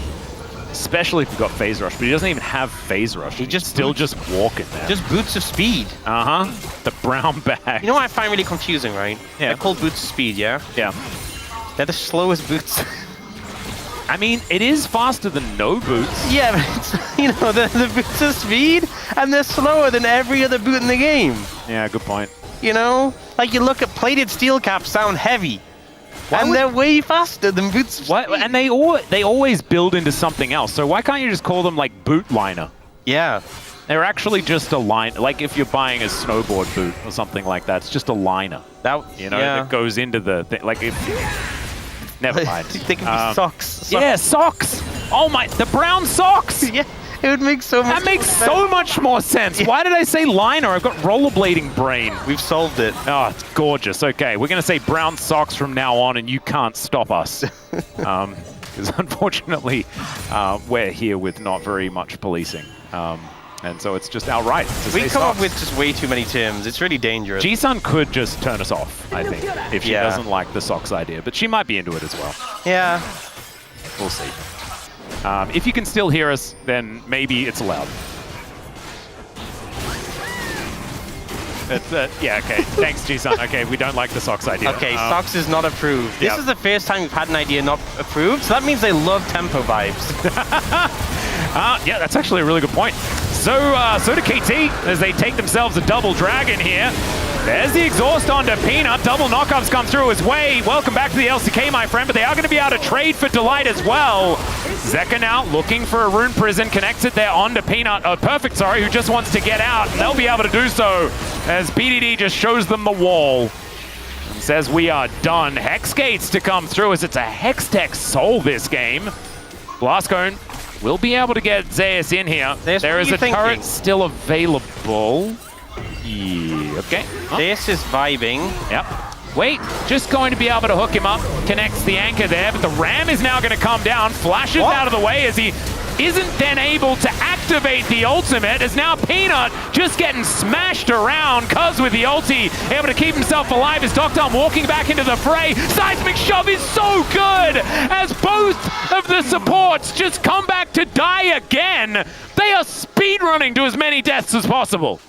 Especially if you've got Phase Rush, but he doesn't even have Phase Rush. He just just walking there. Just boots of speed. The brown bag. You know what I find really confusing, right? Yeah. They're called boots of speed, yeah? Yeah. They're the slowest boots. I mean, it is faster than no boots. Yeah, but it's, you know, the boots of speed, and they're slower than every other boot in the game. Yeah, good point. You know? Like you look at plated steel caps sound heavy. And they're way faster than boots. What? And they always build into something else. So why can't you just call them like boot liner? Yeah. They're actually just a line. Like if you're buying a snowboard boot or something like that, it's just a liner. That goes into the thing. Like if. Never mind. They can be socks. Yeah, socks. Oh my, the brown socks. Yeah. It would make so much That makes so much more sense. Yeah. Why did I say liner? I've got rollerblading brain. We've solved it. Oh, it's gorgeous. Okay, we're going to say brown socks from now on, and you can't stop us. Because unfortunately, we're here with not very much policing. And so it's just outright. We come up with just way too many terms. It's really dangerous. Ji-sun could just turn us off, I think, if she doesn't like the socks idea. But she might be into it as well. Yeah. We'll see. If you can still hear us, then maybe it's allowed. Yeah, okay. Thanks, Ji-sun. Okay, we don't like the socks idea. Okay, socks is not approved. This is the first time we've had an idea not approved, so that means they love tempo vibes. Yeah, that's actually a really good point. So do KT as they take themselves a double dragon here. There's the exhaust onto Peanut. Double knockups come through his way. Welcome back to the LCK, my friend, but they are going to be able to trade for Delight as well. Zeka now looking for a rune prison, connects it there onto Peanut. Perfect, sorry, who just wants to get out. And they'll be able to do so as BDD just shows them the wall. And says we are done. Hex gates to come through as it's a Hextech Soul this game. Blastcone will be able to get Zeus in here. There is a turret still available. Yeah, okay. This is vibing. Yep. Wait, just going to be able to hook him up. Connects the anchor there, but the ram is now going to come down. Flashes out of the way as he isn't then able to activate the ultimate. As now Peanut just getting smashed around. Cuz with the ulti, able to keep himself alive as Doctor walking back into the fray. Seismic Shove is so good as both of the supports just come back to die again. They are speedrunning to as many deaths as possible.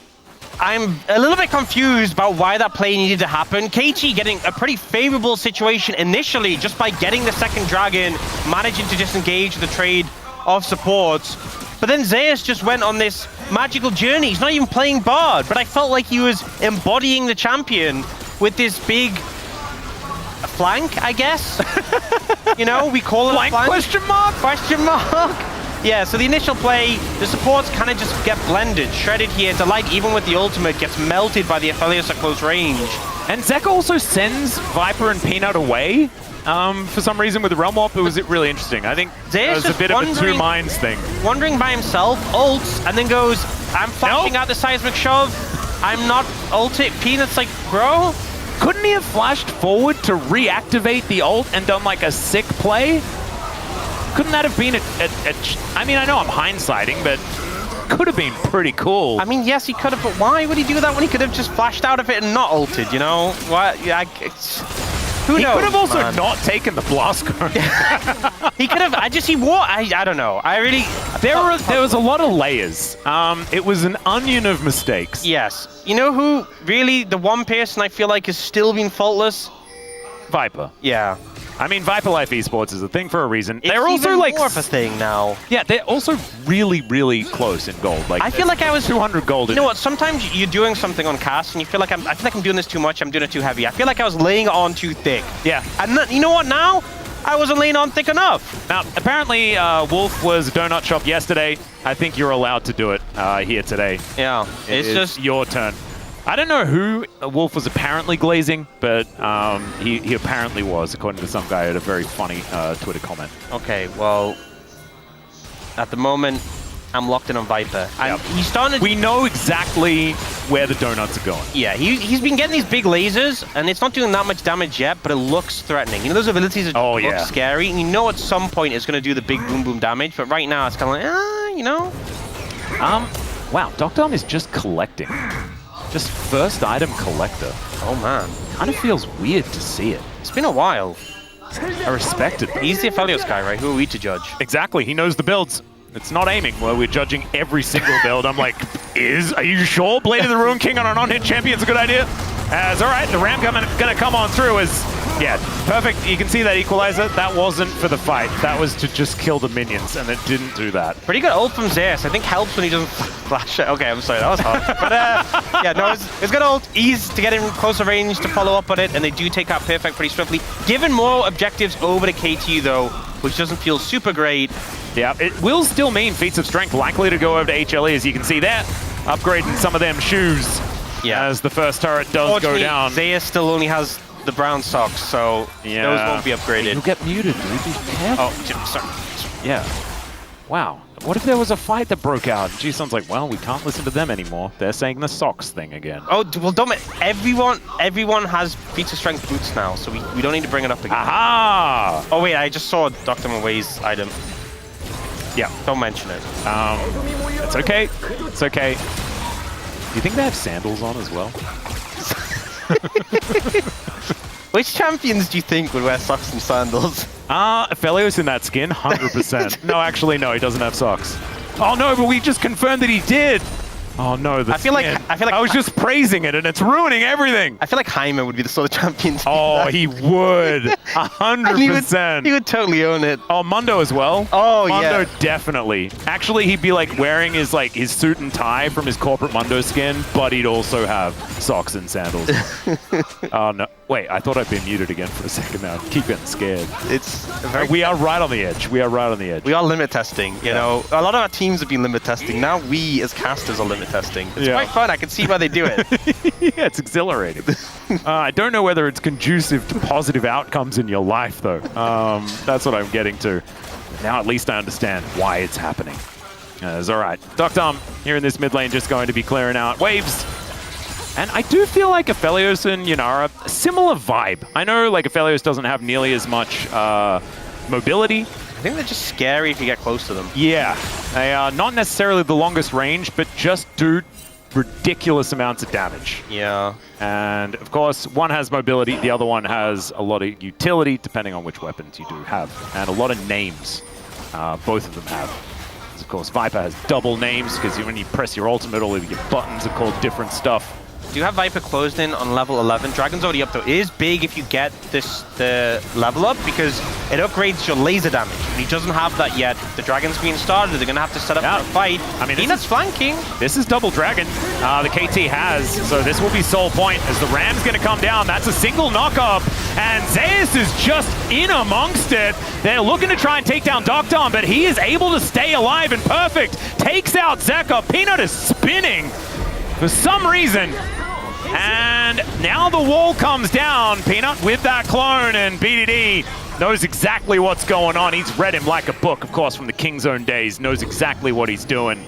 I'm a little bit confused about why that play needed to happen. KT getting a pretty favorable situation initially just by getting the second dragon, managing to disengage the trade of supports. But then Zeus just went on this magical journey. He's not even playing Bard, but I felt like he was embodying the champion with this big flank, I guess. You know, we call it flank? Question mark? Question mark? Yeah, so the initial play, the supports kind of just get blended, shredded here. Delight, even with the ultimate, gets melted by the Aphelios at close range. And Zeka also sends Viper and Peanut away for some reason with the Realm Warp. It was really interesting. I think there's a bit of a two minds thing. Wandering by himself, ults, and then goes, I'm flashing out the Seismic Shove. I'm not ulted. Peanut's like, bro? Couldn't he have flashed forward to reactivate the ult and done like a sick play? Couldn't that have been I mean, I know I'm hindsighting, but could have been pretty cool. I mean, yes, he could have, but why would he do that when he could have just flashed out of it and not ulted, you know? Why? Yeah, who knows? He could have also not taken the blast cone. He could have. I don't know. I really. There was a lot of layers. It was an onion of mistakes. Yes. You know who really the one person I feel like has still been faultless? Viper. Yeah. I mean, Viper Life Esports is a thing for a reason. It's they're also even like more of a thing now. Yeah, they're also really, really close in gold. Like I feel like I was 200 gold. You know what? Sometimes you're doing something on cast and you feel like I feel like I'm doing this too much. I'm doing it too heavy. I feel like I was laying it on too thick. Yeah. And you know what? Now I wasn't laying on thick enough. Now, apparently, Wolf was donut shop yesterday. I think you're allowed to do it here today. Yeah. It's just your turn. I don't know who Wolf was apparently glazing, but he apparently was, according to some guy at a very funny Twitter comment. Okay, well, at the moment, I'm locked in on Viper. Yep. We know exactly where the donuts are going. Yeah, he's been getting these big lasers, and it's not doing that much damage yet, but it looks threatening. You know, those abilities look scary, and you know at some point it's going to do the big boom boom damage, but right now it's kind of like, you know? Wow, Doctor is just collecting. Just first item collector. Oh man. Kind of feels weird to see it. It's been a while. I respect it. He's the Aphelios guy, right? Who are we to judge? Exactly. He knows the builds. It's not aiming. Well, we're judging every single build. I'm like, are you sure Blade of the Ruin King on an on-hit champion is a good idea? All right, the ram gonna come on through as Yeah, perfect. You can see that equalizer. That wasn't for the fight. That was to just kill the minions, and it didn't do that. Pretty good ult from Zeus. I think helps when he doesn't flash it. Okay, I'm sorry, that was hard. But yeah, no, it's good ult. Ease to get in closer range to follow up on it, and they do take out Perfect pretty swiftly. Given more objectives over to KT, though, which doesn't feel super great. Yeah, it will still mean feats of strength likely to go over to HLE, as you can see there. Upgrading some of them shoes as the first turret does go down. Zeus still only has the brown socks, so those won't be upgraded. You'll get muted, dude. Be careful. Oh, sorry. Yeah. Wow. What if there was a fight that broke out? G-Sun's like, well, we can't listen to them anymore. They're saying the socks thing again. Oh, well, everyone has feats of strength boots now, so we don't need to bring it up again. Aha! Oh, wait, I just saw Dr. Maway's item. Yeah. Don't mention it. It's okay. It's okay. Do you think they have sandals on as well? Which champions do you think would wear socks and sandals? Aphelios in that skin, 100%. No, actually, no, he doesn't have socks. Oh no, but we just confirmed that he did. Oh no, I feel like I was just praising it and it's ruining everything. I feel like Jaime would be the sort of champion. Oh, he would. 100%. He would totally own it. Oh, Mundo as well. Oh, Mundo, yeah. definitely. Actually, he'd be like wearing his suit and tie from his corporate Mundo skin, but he'd also have socks and sandals. Oh no. Wait, I thought I'd been muted again for a second now. I keep getting scared. We are right on the edge. We are right on the edge. We are limit testing, you know. A lot of our teams have been limit testing. Now we, as casters, are limit testing. It's quite fun. I can see why they do it. Yeah, it's exhilarating. I don't know whether it's conducive to positive outcomes in your life, though. That's what I'm getting to. Now at least I understand why it's happening. It's all right. Doctum here in this mid lane just going to be clearing out waves. And I do feel like Aphelios and Yunara, similar vibe. I know like Aphelios doesn't have nearly as much mobility. I think they're just scary if you get close to them. Yeah, they are not necessarily the longest range, but just do ridiculous amounts of damage. Yeah. And of course, one has mobility, the other one has a lot of utility, depending on which weapons you do have, and a lot of names. Both of them have. Of course, Viper has double names, because when you press your ultimate, all of your buttons are called different stuff. Do you have Viper closed in on level 11? Dragon's already up though. It is big if you get the level up because it upgrades your laser damage. And he doesn't have that yet. The Dragon's being started. They're going to have to set up for a fight. I mean, Peanut's flanking. This is double Dragon. The KT has. So this will be sole point as the Ram's going to come down. That's a single knock-up. And Zeus is just in amongst it. They're looking to try and take down Doctom, but he is able to stay alive and perfect. Takes out Zeka. Peanut is spinning for some reason. And now the wall comes down. Peanut with that clone, and BDD knows exactly what's going on. He's read him like a book, of course, from the King Zone days. Knows exactly what he's doing.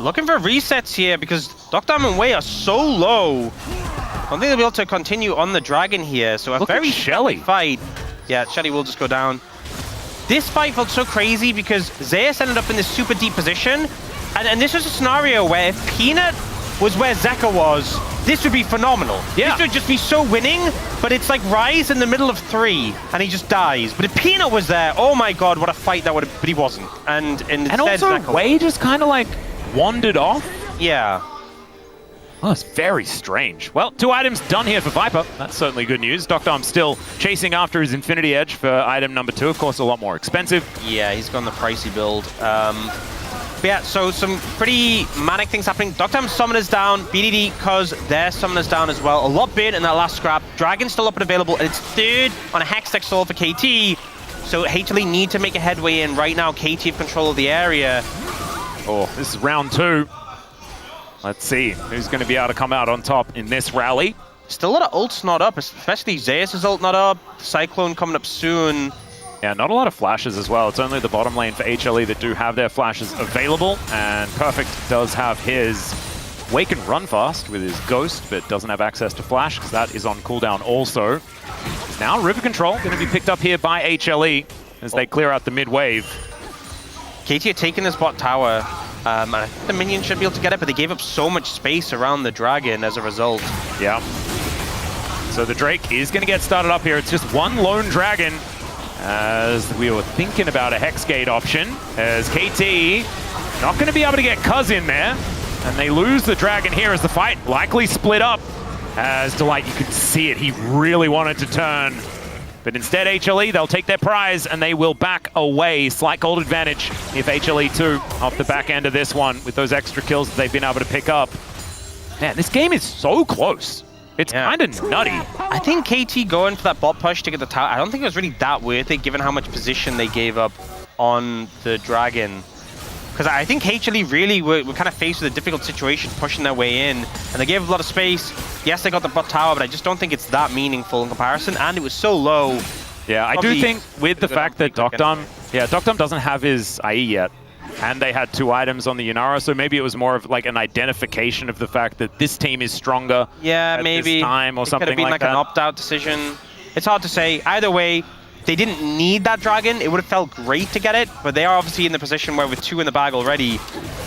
Looking for resets here because Doctom and Wei are so low. I don't think they'll be able to continue on the Dragon here. So a very shelly fight. Yeah, Shelly will just go down. This fight felt so crazy because Zeus ended up in this super deep position. And this was a scenario where if Peanut was where Zeka was, this would be phenomenal. Yeah. This would just be so winning, but it's like Rise in the middle of 3, and he just dies. But if Peanut was there, oh my god, what a fight that would have, but he wasn't. And also, Wei just kind of like wandered off. Yeah. Oh, it's very strange. Well, 2 items done here for Viper. That's certainly good news. Doctom still chasing after his Infinity Edge for item number 2. Of course, a lot more expensive. Yeah, he's gone the pricey build. But yeah, so some pretty manic things happening. Doctom's summoner's down, BDD cuz their summoner's down as well. A lot bit in that last scrap. Dragon's still up and available, and it's third on a Hextech Soul for KT. So HLE need to make a headway in right now. KT have control of the area. Oh, this is round 2. Let's see who's going to be able to come out on top in this rally. Still a lot of ults not up, especially Zeus' ult not up. Cyclone coming up soon. Yeah, not a lot of flashes as well. It's only the bottom lane for HLE that do have their flashes available. And Perfect does have his Wake and Run Fast with his Ghost, but doesn't have access to Flash because that is on cooldown also. Now River Control going to be picked up here by HLE as they clear out the mid-wave. KT are taking this bot tower. And I think the minions should be able to get it, but they gave up so much space around the Dragon as a result. Yeah. So the Drake is going to get started up here. It's just one lone Dragon. As we were thinking about a Hex Gate option, as KT not going to be able to get Cuz in there, and they lose the Dragon here as the fight likely split up. As Delight, you could see it, he really wanted to turn. But instead, HLE, they'll take their prize and they will back away. Slight gold advantage if HLE 2 off the back end of this one with those extra kills that they've been able to pick up. Man, this game is so close. It's kind of nutty. I think KT going for that bot push to get the tower, I don't think it was really that worth it given how much position they gave up on the Dragon. Because I think HLE really were kind of faced with a difficult situation pushing their way in, and they gave a lot of space. Yes, they got the bot tower, but I just don't think it's that meaningful in comparison, and it was so low. Yeah, I do think with the fact that Docdom doesn't have his IE yet, and they had 2 items on the Yunara, so maybe it was more of like an identification of the fact that this team is stronger at maybe this time or something like that. It could have been like an opt-out decision. It's hard to say. Either way, they didn't need that Dragon. It would have felt great to get it, but they are obviously in the position where with 2 in the bag already,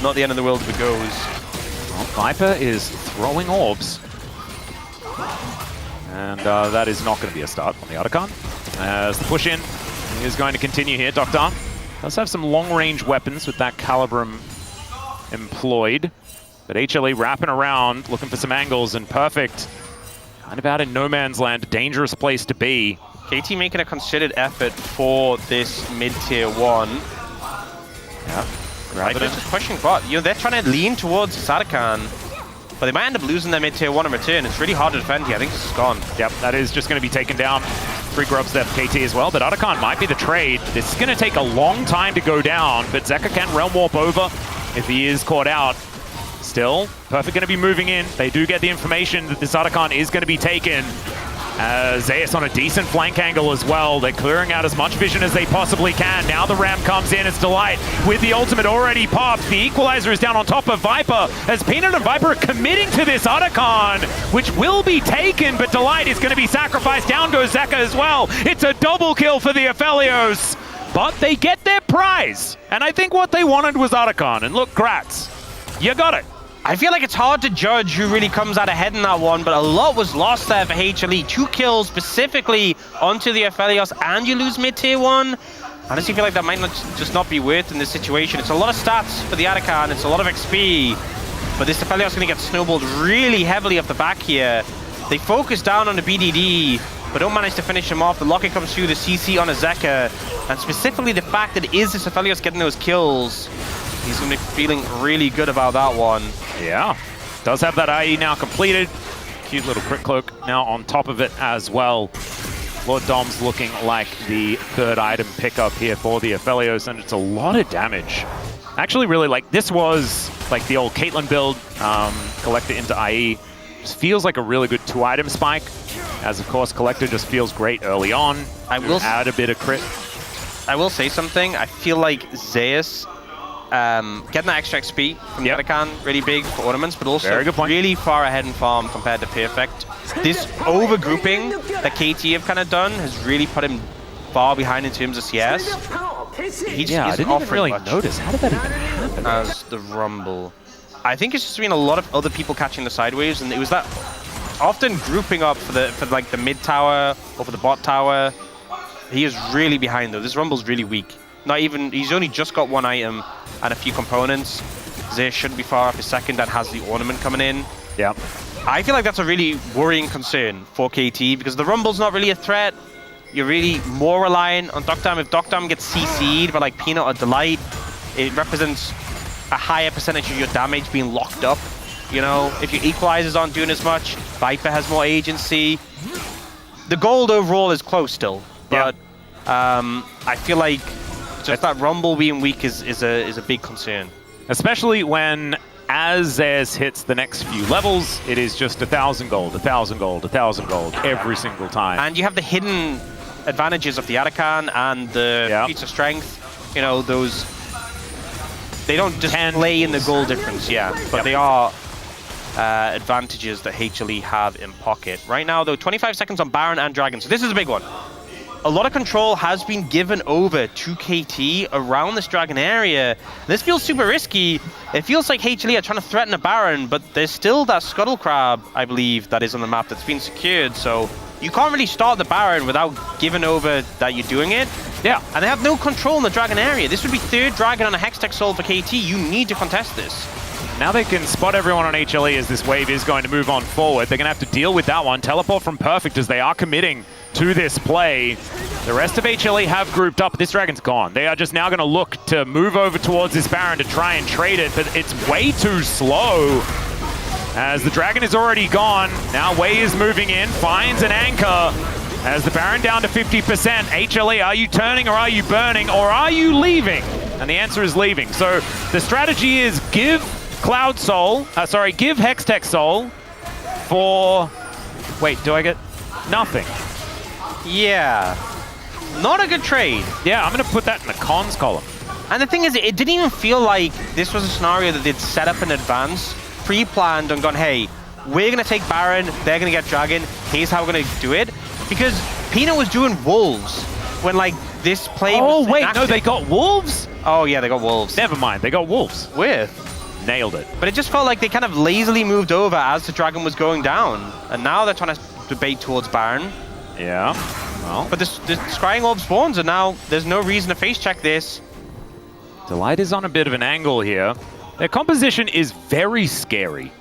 not the end of the world if it goes. Well, Viper is throwing orbs. And that is not going to be a start on the Otacon. As the push in is going to continue here. Docdom does have some long-range weapons with that Calibrum employed. But HLE wrapping around, looking for some angles, and Perfect kind of out in no man's land, a dangerous place to be. KT making a considered effort for this mid-tier 1. Yeah, Viper's just pushing bot. You know, they're trying to lean towards Sadakan, but they might end up losing their mid-tier 1 in return. It's really hard to defend here. I think this is gone. Yep, that is just going to be taken down. 3 grubs there for KT as well, but Otacon might be the trade. This is going to take a long time to go down, but Zeka can realm warp over if he is caught out. Still, Perfect going to be moving in. They do get the information that this Otacon is going to be taken. Zeus on a decent flank angle as well. They're clearing out as much vision as they possibly can. Now the ramp comes in as Delight with the ultimate already popped. The equalizer is down on top of Viper as Peanut and Viper are committing to this Otacon, which will be taken, but Delight is going to be sacrificed. Down goes Zeka as well. It's a double kill for the Aphelios, but they get their prize. And I think what they wanted was Otacon. And look, Gratz, you got it. I feel like it's hard to judge who really comes out ahead in that one, but a lot was lost there for HLE. 2 kills specifically onto the Aphelios, and you lose mid-tier 1. I honestly feel like that might just not be worth in this situation. It's a lot of stats for the Otacon, it's a lot of XP, but this Aphelios is going to get snowballed really heavily off the back here. They focus down on the BDD, but don't manage to finish him off. The Locket comes through, the CC on a Zeka, and specifically the fact that it is this Aphelios getting those kills. He's going to be feeling really good about that one. Yeah, does have that IE now completed. Cute little crit cloak now on top of it as well. Lord Dom's looking like the 3rd item pickup here for the Aphelios, and it's a lot of damage. Actually, really, like, this was like the old Caitlyn build, Collector into IE. Just feels like a really good 2-item spike, as of course Collector just feels great early on. I will add a bit of crit. I will say something. I feel like Zeus getting that extra XP from the Otacon, really big for ornaments, but also really far ahead in farm compared to Perfect. This over-grouping that KT have kind of done has really put him far behind in terms of CS. He just I didn't even really notice. How did that even happen? As the Rumble. I think it's just been a lot of other people catching the sideways, and it was that often grouping up for like the mid tower or for the bot tower. He is really behind though. This Rumble's really weak. Not even, he's only just got 1 item and a few components. Zeus shouldn't be far off his 2nd and has the ornament coming in. Yeah. I feel like that's a really worrying concern for KT because the Rumble's not really a threat. You're really more reliant on Docdom. If Docdom gets CC'd by like Peanut or Delight, it represents a higher percentage of your damage being locked up. You know, if your equalizers aren't doing as much, Viper has more agency. The gold overall is close still, but I feel like just that Rumble being weak is a big concern. Especially when, as Zeus hits the next few levels, it is just 1,000 gold, 1,000 gold, 1,000 gold every single time. And you have the hidden advantages of the Otacon and the feats of strength. You know, those... They don't just play in the gold difference, but they are advantages that HLE have in pocket. Right now, though, 25 seconds on Baron and Dragon, so this is a big one. A lot of control has been given over to KT around this Dragon area. This feels super risky. It feels like HLE are trying to threaten a Baron, but there's still that Scuttle Crab, I believe, that is on the map that's been secured. So you can't really start the Baron without giving over that you're doing it. Yeah. And they have no control in the Dragon area. This would be 3rd Dragon on a Hextech Soul for KT. You need to contest this. Now they can spot everyone on HLE as this wave is going to move on forward. They're going to have to deal with that one. Teleport from Perfect as they are committing to this play. The rest of HLE have grouped up. This Dragon's gone. They are just now going to look to move over towards this Baron to try and trade it, but it's way too slow. As the Dragon is already gone, now Wei is moving in, finds an anchor. As the Baron down to 50%, HLE, are you turning or are you burning or are you leaving? And the answer is leaving. So the strategy is give Cloud Soul, give Hextech Soul for, wait, do I get nothing? Yeah, not a good trade. Yeah, I'm gonna put that in the cons column. And the thing is, it didn't even feel like this was a scenario that they'd set up in advance, pre-planned and gone, hey, we're gonna take Baron, they're gonna get Dragon, here's how we're gonna do it. Because Peanut was doing Wolves when like this play was wait, enacted. no, they got Wolves? Oh yeah, they got Wolves. Never mind, they got Wolves. Weird. Nailed it. But it just felt like they kind of lazily moved over as the Dragon was going down. And now they're trying to debate towards Baron. Yeah, well. But the Scrying Orb spawns, and now there's no reason to face check this. Delight is on a bit of an angle here. Their composition is very scary.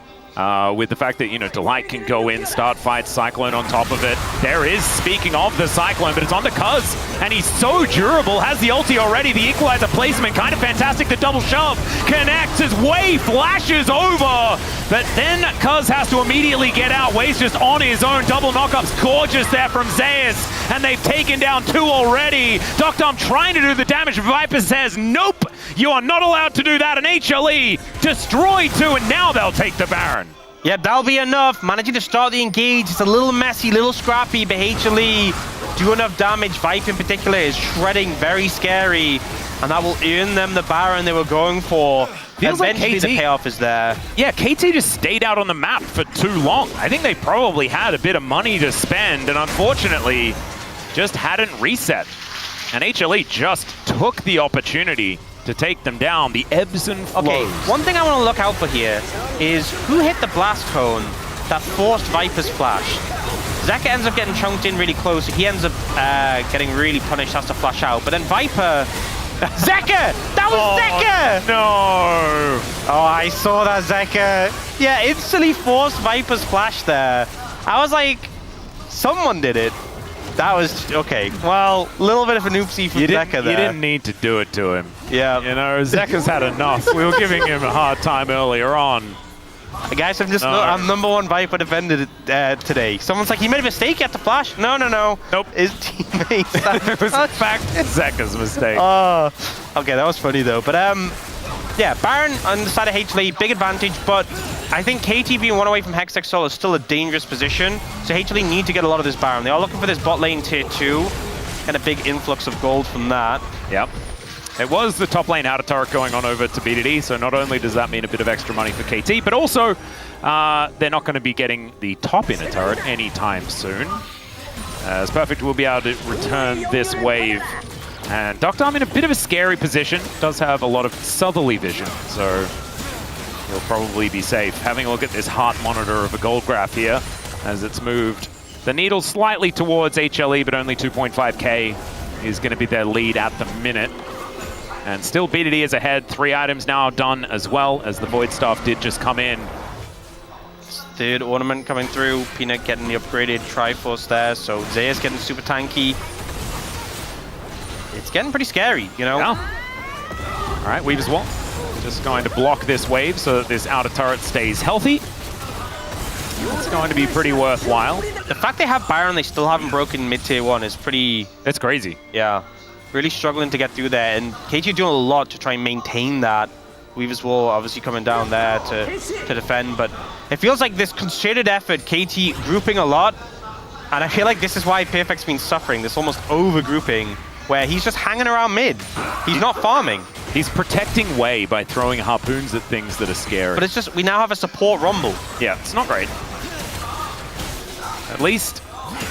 With the fact that, you know, Delight can go in, start fights, Cyclone on top of it. There is, speaking of the Cyclone, but it's on the Cuz, and he's so durable, has the ulti already, the Equalizer placement, kind of fantastic, the double shove, connects as Wei flashes over, but then Cuz has to immediately get out. Wei's just on his own, double knockups, gorgeous there from Zeus, and they've taken down 2 already. Dom trying to do the damage, Viper says, nope, you are not allowed to do that, and HLE destroy 2, and now they'll take the Baron. Yeah, that'll be enough. Managing to start the engage. It's a little messy, little scrappy, but HLE do enough damage. Vipe in particular is shredding, very scary, and that will earn them the Baron they were going for. Feels like eventually the payoff is there. Yeah, KT just stayed out on the map for too long. I think they probably had a bit of money to spend, and unfortunately, just hadn't reset. And HLE just took the opportunity to take them down, the ebbs and flows. Okay, one thing I want to look out for here is who hit the blast cone that forced Viper's flash. Zeka ends up getting chunked in really close. He ends up getting really punished, has to flash out. But then Viper... Zeka! That was Zeka! No! Oh, I saw that, Zeka. Yeah, instantly forced Viper's flash there. I was like, someone did it. That was, okay, well, a little bit of an oopsie from Zeka there. You didn't need to do it to him. Yeah. You know, Zeka's had enough. We were giving him a hard time earlier on. Guys, I'm #1 Viper defender today. Someone's like, he made a mistake, he had to flash. No. Nope. His teammates. It was in fact Zeka's mistake. Okay, that was funny though. But yeah, Baron on the side of HLE, big advantage, but I think KT being 1 away from Hextech Soul is still a dangerous position. So HLE need to get a lot of this Baron. They are looking for this bot lane tier 2, and a big influx of gold from that. Yep. It was the top lane outer turret going on over to BDD, so not only does that mean a bit of extra money for KT, but also they're not going to be getting the top inner turret anytime soon. As Perfect will be able to return this wave. And Dom in a bit of a scary position, does have a lot of southerly vision, so he'll probably be safe. Having a look at this heart monitor of a gold graph here, as it's moved the needle slightly towards HLE, but only 2.5k is going to be their lead at the minute. And still BDD is ahead, 3 items now done as well, as the Void Staff did just come in. Third ornament coming through, Peanut getting the upgraded Triforce there, so Zeus getting super tanky. It's getting pretty scary, you know? Yeah. All right, Weaver's Wall. Just going to block this wave so that this outer turret stays healthy. It's going to be pretty worthwhile. The fact they have Baron, they still haven't broken mid-tier 1 is pretty... That's crazy. Yeah. Really struggling to get through there, and KT doing a lot to try and maintain that. Weaver's Wall obviously coming down there to defend, but it feels like this concerted effort, KT grouping a lot, and I feel like this is why PFX been suffering, this almost over-grouping, where he's just hanging around mid. He's not farming. He's protecting Wei by throwing harpoons at things that are scary. But it's just, we now have a support Rumble. Yeah, it's not great. At least,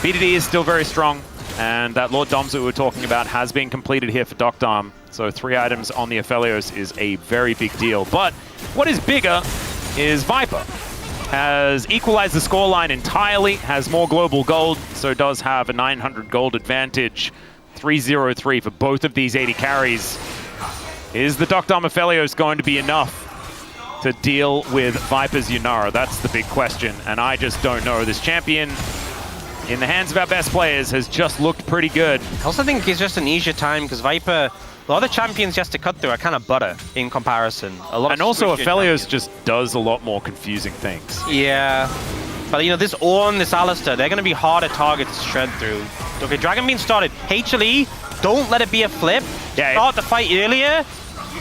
BDD is still very strong. And that Lord Doms that we were talking about has been completed here for Dom. So 3 items on the Aphelios is a very big deal. But what is bigger is Viper. Has equalized the scoreline entirely, has more global gold, so does have a 900 gold advantage. 303 for both of these 80 carries. Is the Dom Aphelios going to be enough? to deal with Viper's Yunara? That's the big question, and I just don't know. This champion, in the hands of our best players, has just looked pretty good. I also think it's just an easier time because Viper, a lot of the champions he has to cut through are kind of butter in comparison. A lot and also, Aphelios just does a lot more confusing things. Yeah. But, you know, this Ornn, this Alistar, they're going to be harder targets to shred through. Okay, Dragon Beam started. HLE, don't let it be a flip. Yeah, start the fight earlier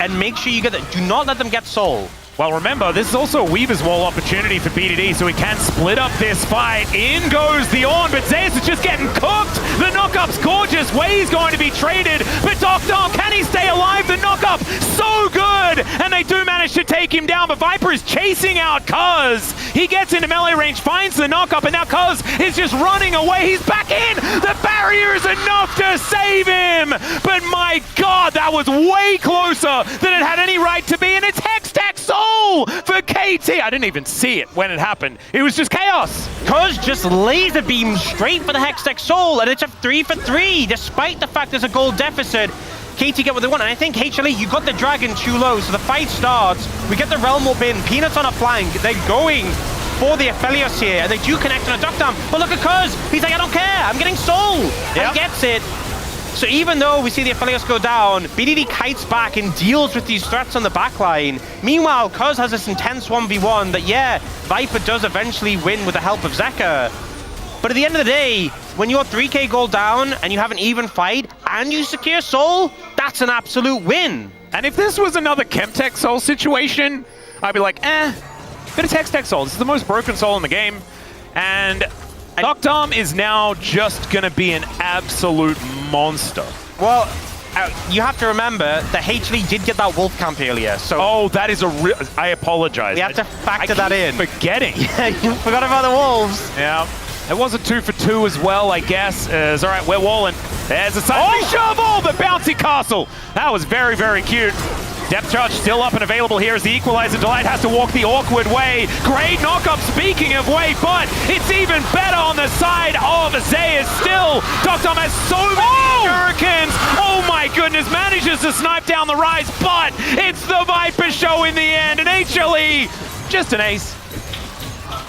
and make sure you get that. Do not let them get Soul. Well, remember, this is also a Weaver's Wall opportunity for BDD, so he can split up this fight. In goes the Ornn, but Zeus is just getting cooked. The knock-up's gorgeous. Wei's going to be traded, but Dom, can he stay alive? The knock-up, so good! And they do manage to take him down, but Viper is chasing out Cuz. He gets into melee range, finds the knock-up, and now Cuz is just running away. He's back in! The barrier is enough to save him! But my god, that was way closer than it had any right to be, and it's Hextech Soul for KT. I didn't even see it when it happened. It was just chaos. Cuz just laser beam straight for the Hextech Soul, and it's a 3 for 3, despite the fact there's a gold deficit. KT get what they want, and I think HLE, you got the Dragon too low, so the fight starts. We get the Realm Warp in, Peanuts on a flank. They're going for the Aphelios here, and they do connect on a duck down. But look at Cuz, he's like, I don't care, I'm getting Soul. Yep. And he gets it. So even though we see the Aphelios go down, BDD kites back and deals with these threats on the backline. Meanwhile, Cuz has this intense 1v1 that, yeah, Viper does eventually win with the help of Zeka. But at the end of the day, when you're 3k gold down and you have an even fight and you secure Soul, that's an absolute win. And if this was another Chemtech Soul situation, I'd be like, but it's Hextech Soul. This is the most broken Soul in the game. And Dom is now just going to be an absolute monster. Well, you have to remember that HLE did get that Wolf Camp earlier, so... Oh, that is a real... I apologize. We have to factor that in. Forgetting. Yeah, you forgot about the Wolves. Yeah. It was a 2 for 2 as well, I guess. All right, we're walling. There's a side shovel, the bouncy castle. That was very, very cute. Depth charge still up and available here as the equalizer. Delight has to walk the awkward way. Great knock-up, speaking of way, but it's even better on the side of Zeus still. Dom has so many shurikens. Oh my goodness, manages to snipe down the rise, but it's the Viper show in the end. And HLE, just an ace.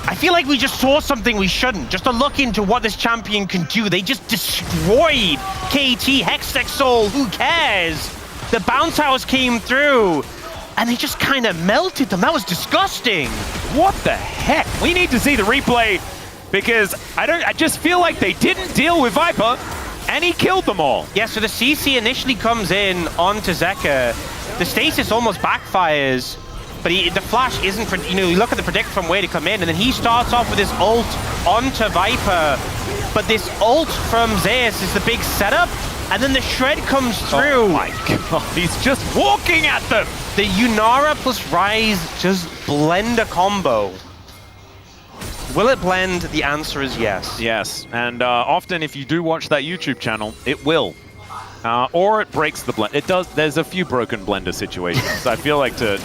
I feel like we just saw something we shouldn't. Just a look into what this champion can do. They just destroyed KT, Hextech Soul, who cares? The bounce house came through, and they just kind of melted them. That was disgusting. What the heck? We need to see the replay, because I just feel like they didn't deal with Viper, and he killed them all. Yeah, so the CC initially comes in onto Zeka. The stasis almost backfires. But the flash isn't, you look at the predict from where to come in, and then he starts off with his ult onto Viper. But this ult from Zeus is the big setup, and then the shred comes through. Oh my god, he's just walking at them! The Yunara plus Ryze just blend a combo. Will it blend? The answer is yes. Yes, and often if you do watch that YouTube channel, it will. Or it breaks the blend. It does. There's a few broken blender situations. I feel like to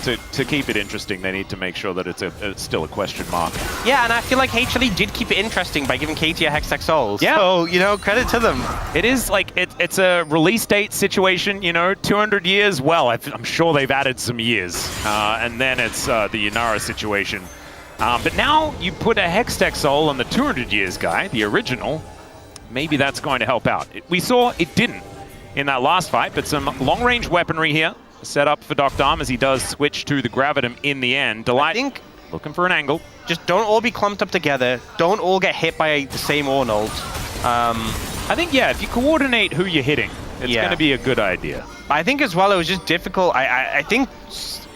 keep it interesting, they need to make sure that it's still a question mark. Yeah, and I feel like HLE did keep it interesting by giving KT a Hextech Soul. Yeah. So, you know, credit to them. It is like, it's a release date situation, you know, 200 years. Well, I'm sure they've added some years. And then it's the Yunara situation. But now you put a Hextech Soul on the 200 years guy, the original. Maybe that's going to help out. We saw it didn't in that last fight, but some long-range weaponry here set up for Dom as he does switch to the Gravitum in the end. Delight, I think, looking for an angle. Just don't all be clumped up together. Don't all get hit by the same Ornn ult. I think, yeah, if you coordinate who you're hitting, it's going to be a good idea. I think as well, it was just difficult. I think,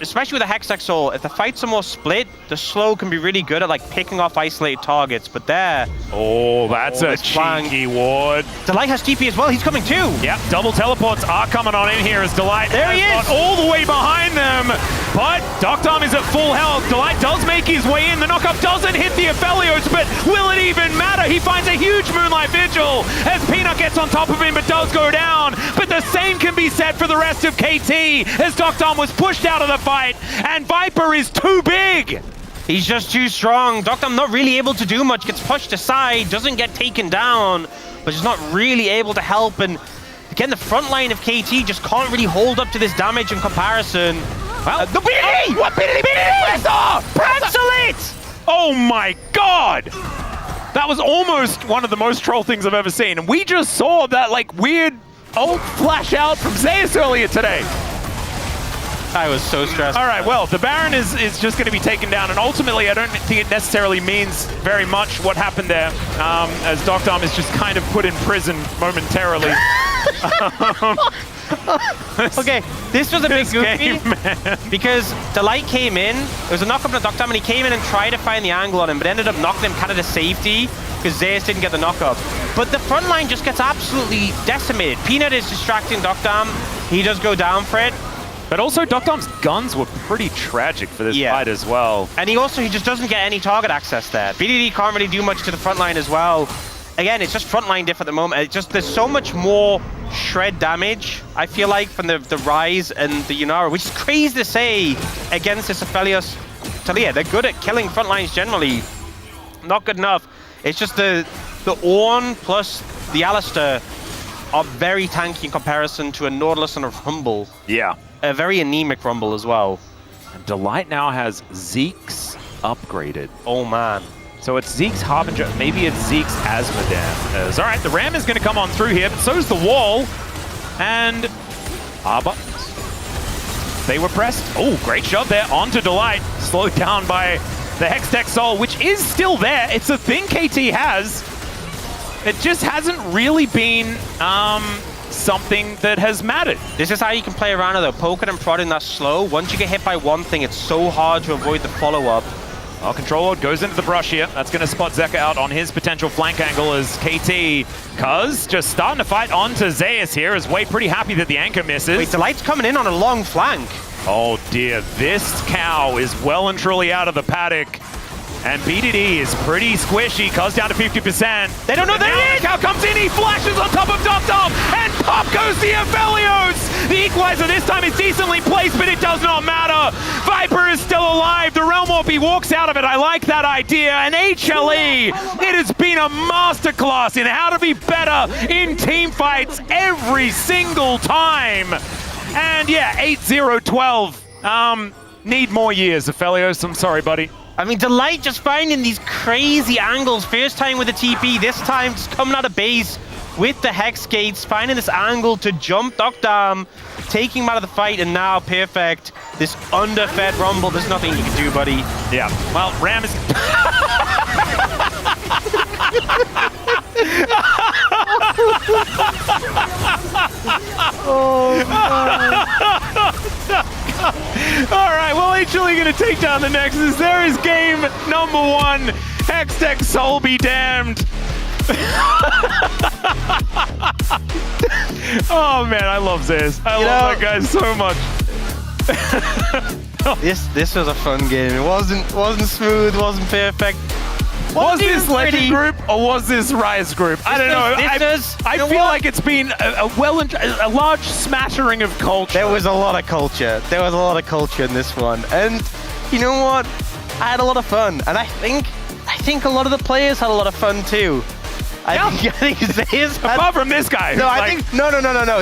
especially with the Hextech Soul, if the fights are more split, the slow can be really good at like picking off isolated targets, but there... Oh, that's a cheeky ward. Delight has TP as well, he's coming too. Yep, double teleports are coming on in here as Delight there he is, all the way behind them. But Dom is at full health. Delight does make his way in. The knockup doesn't hit the Aphelios, but will it even matter? He finds a huge Moonlight Vigil as Peanut gets on top of him, but does go down. But the same can be said for the rest of KT as Dom was pushed out of the fight, and Viper is too big. He's just too strong. Dom not really able to do much, gets pushed aside, doesn't get taken down, but just not really able to help. And again, the front line of KT just can't really hold up to this damage in comparison. Well, the BDD! What BDD? Pretzel it! Oh my god! That was almost one of the most troll things I've ever seen. And we just saw that like weird old flash out from Zeus earlier today. I was so stressed. All right, well, the Baron is just going to be taken down, and ultimately I don't think it necessarily means very much what happened there, as Dogdom is just kind of put in prison momentarily. Okay, this was a bit goofy because Delight came in, there was a knock up on Dogdom, and he came in and tried to find the angle on him, but ended up knocking him kind of to safety because Zeus didn't get the knock up. But the front line just gets absolutely decimated. Peanut is distracting Dogdom, he does go down for it. But also, Dogdom's guns were pretty tragic for this fight as well. And he just doesn't get any target access there. BDD can't really do much to the front line as well. Again, it's just front line diff at the moment. It's just, there's so much more shred damage, I feel like, from the Ryze and the Yunara, which is crazy to say against this Aphelios Taliyah. They're good at killing front lines generally. Not good enough. It's just the Ornn plus the Alistair are very tanky in comparison to a Nautilus and a Rumble. Yeah. A very anemic Rumble as well. And Delight now has Zeke's upgraded. Oh man. So it's Zeke's Harbinger, maybe it's Zeke's Asmodan. All right, the Ram is going to come on through here, but so's the wall. And buttons. They were pressed. Oh, great shot there onto Delight. Slowed down by the Hextech Soul, which is still there. It's a thing KT has. It just hasn't really been something that has mattered. This is how you can play around it though. Poking and prodding that slow. Once you get hit by one thing, it's so hard to avoid the follow-up. Well, Control Lord goes into the brush here. That's going to spot Zeka out on his potential flank angle as KT, Cuz just starting to fight onto Zeus here, is way pretty happy that the anchor misses. Wait, Delight's coming in on a long flank. Oh dear, this cow is well and truly out of the paddock. And BDD is pretty squishy, Cuz down to 50%. They don't know there it is! Cow comes in, he flashes on top of Dogdom, and pop goes the Aphelios! The equalizer this time is decently placed, but it does not matter. Viper is still alive, the Realm Warp, he walks out of it. I like that idea. And HLE, it has been a masterclass in how to be better in team fights every single time. And yeah, 8-0-12. Need more years, Aphelios. I'm sorry, buddy. I mean, Delight just finding these crazy angles. First time with the TP, this time just coming out of base with the Hex Gates, finding this angle to jump Dogdom, taking him out of the fight, and now Perfect. This underfed Rumble, there's nothing you can do, buddy. Yeah, well, Ram is... All right, well, HLE going to take down the Nexus. There is game number 1. Hextech Soul be damned. Oh man, I love Zeus. I love that guy so much. This was a fun game. It wasn't smooth, wasn't perfect. Was this Legend group or was this Ryze group? I don't know. I feel like it's been a large smattering of culture. There was a lot of culture. There was a lot of culture in this one. And you know what? I had a lot of fun. And I think a lot of the players had a lot of fun too. I think Zeus had... Apart from this guy. No, I think... No.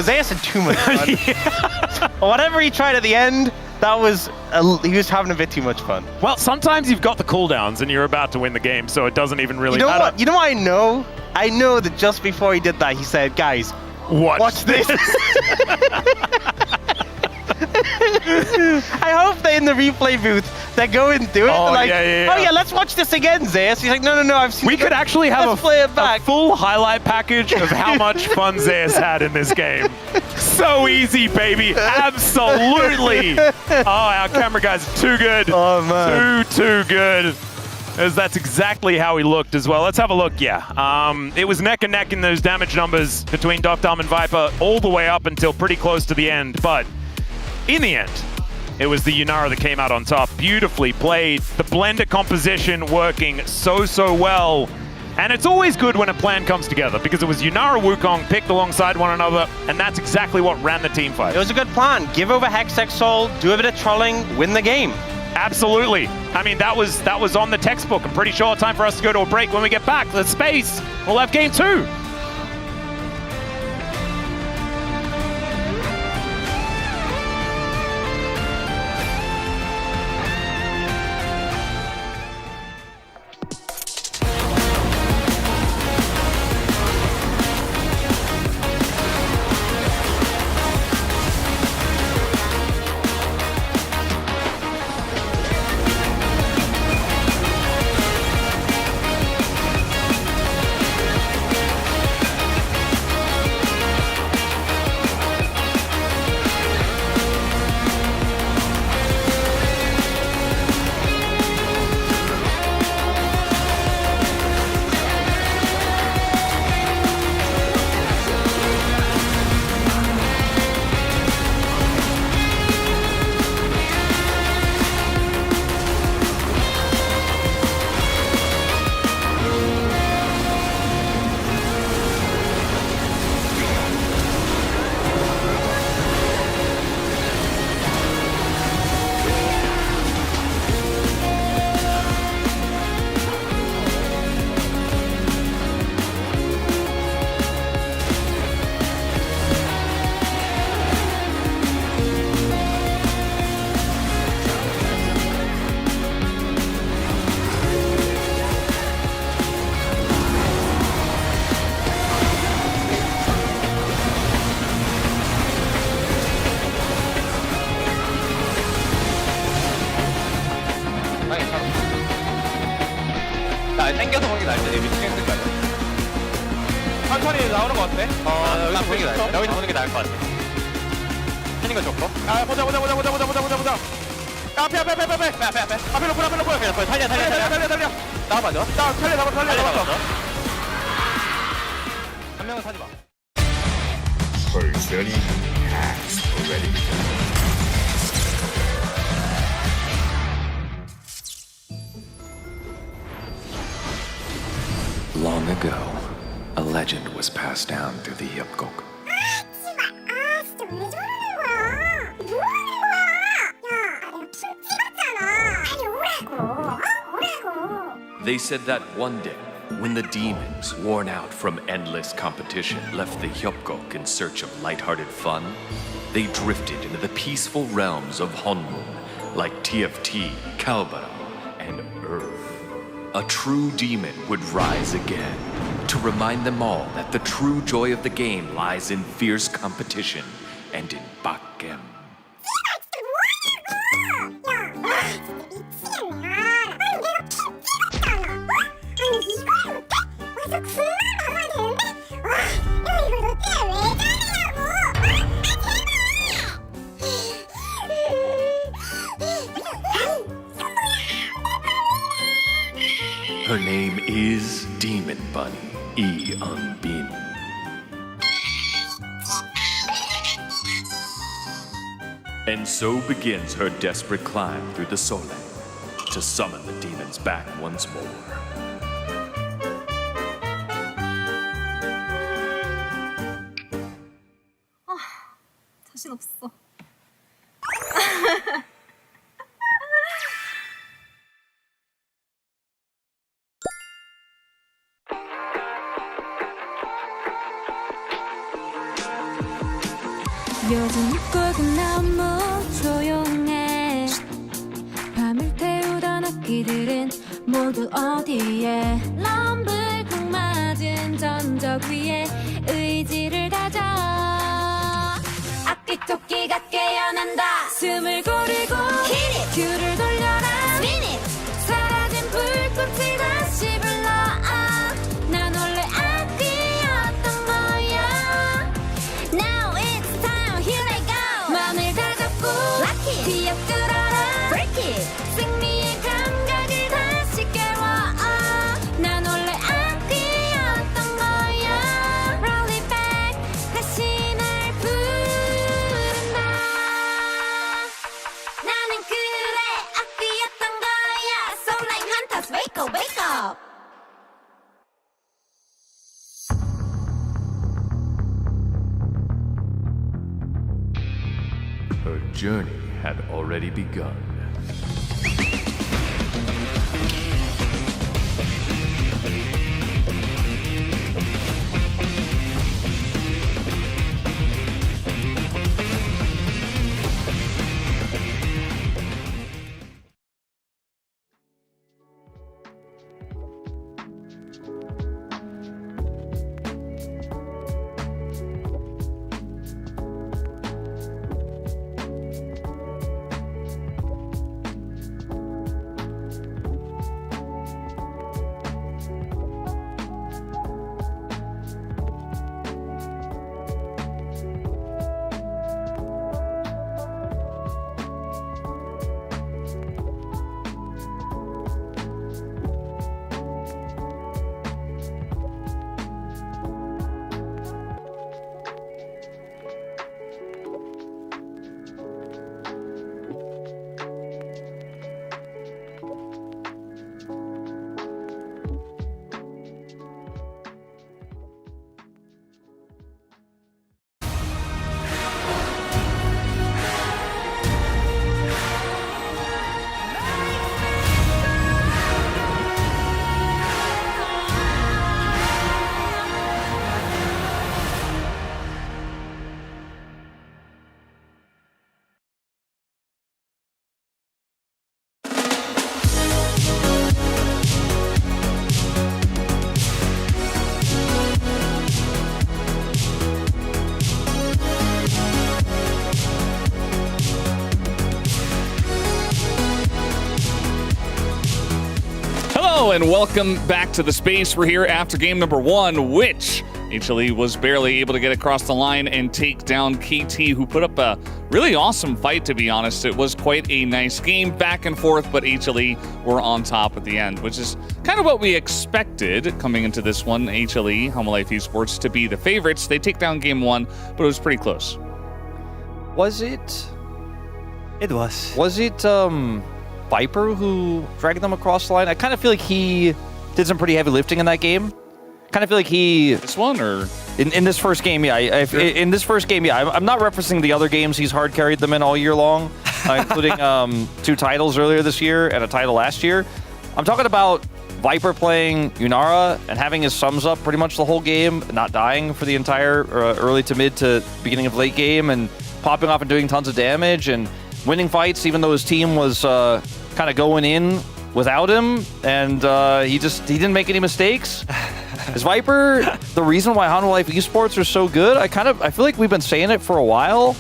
Zeus had too much fun. Whatever he tried at the end, that was... he was having a bit too much fun. Well, sometimes you've got the cooldowns and you're about to win the game, so it doesn't even really matter. What? You know what I know? I know that just before he did that, he said, guys, watch this. I hope they in the replay booth, they go and do it. Oh, like, yeah, let's watch this again, Zeus. He's like, no, I've seen We could actually have a back. full highlight package of how much fun Zeus had in this game. So easy, baby. Absolutely. Oh, our camera guys are too good. Oh, man. Too good. As that's exactly how he looked as well. Let's have a look, It was neck and neck in those damage numbers between Dogdom and Viper all the way up until pretty close to the end. But in the end, it was the Yunara that came out on top. Beautifully played. The blender composition working so well. And it's always good when a plan comes together because it was Yunara Wukong picked alongside one another, and that's exactly what ran the team fight. It was a good plan. Give over Hextech Soul, do a bit of trolling, win the game. Absolutely. I mean, that was on the textbook. I'm pretty sure time for us to go to a break. When we get back, the space, we'll have game 2. 땡겨서 보는 게 나을 때 밑에 땡겨서 천천히 나오는 거 어때? 여기서 보는 게 나을 때 여기서 보는 게 나을 것 같아 치는 거 좋고 아 보자 앞에 앞에 로플 달려 나와봐 너 달려 한 명은 사지 마 Her journey has already begun. Long ago, a legend was passed down through the Hyupgok. They said that one day, when the demons, worn out from endless competition, left the Hyupgok in search of lighthearted fun, they drifted into the peaceful realms of Honmun, like TFT, Kalbara, and Earth. A true demon would rise again, to remind them all that the true joy of the game lies in fierce competition and in Bakgem. Her name is Demon Bunny E. Unbin. And so begins her desperate climb through the Soleil to summon the demons back once more. 자신 없어. 요즘 꿀은 너무 조용해 밤을 태우던 악기들은 모두 어디에 럼블콩 맞은 전적 위에 의지를 다져 악기 토끼가 깨어난다 숨을 고르고 큐를 돌려라 사라진 불꽃이 다시 불러 난 원래 악기였던 거야 Now it's time, here I go 마음을 다잡고 뒤엎 뚫어라 승리의 감각을 다시 깨워 난 원래 악기였던 거야 Roll it back 다시 날 부른다 나는 그래 악기였던 거야 So like hunters, wake up, wake up Her journey had already begun. Hello and welcome back to the space. We're here after game number 1, which HLE was barely able to get across the line and take down KT, who put up a really awesome fight, to be honest. It was quite a nice game, back and forth, but HLE were on top at the end, which is kind of what we expected coming into this one. HLE, Home Life Esports, to be the favorites. They take down game 1, but it was pretty close. Was it? It was. Was it Viper who dragged them across the line? I kind of feel like he did some pretty heavy lifting in that game. Kind of feel like he... This one, or...? In this first game, yeah. Sure. In this first game, yeah. I'm not referencing the other games he's hard carried them in all year long, including 2 titles earlier this year and a title last year. I'm talking about Viper playing Yunara and having his sums up pretty much the whole game, not dying for the entire early to mid to beginning of late game, and popping off and doing tons of damage and winning fights even though his team was kind of going in without him, and he didn't make any mistakes. Is Viper the reason why Hanwha Life Esports are so good? I feel like we've been saying it for a while,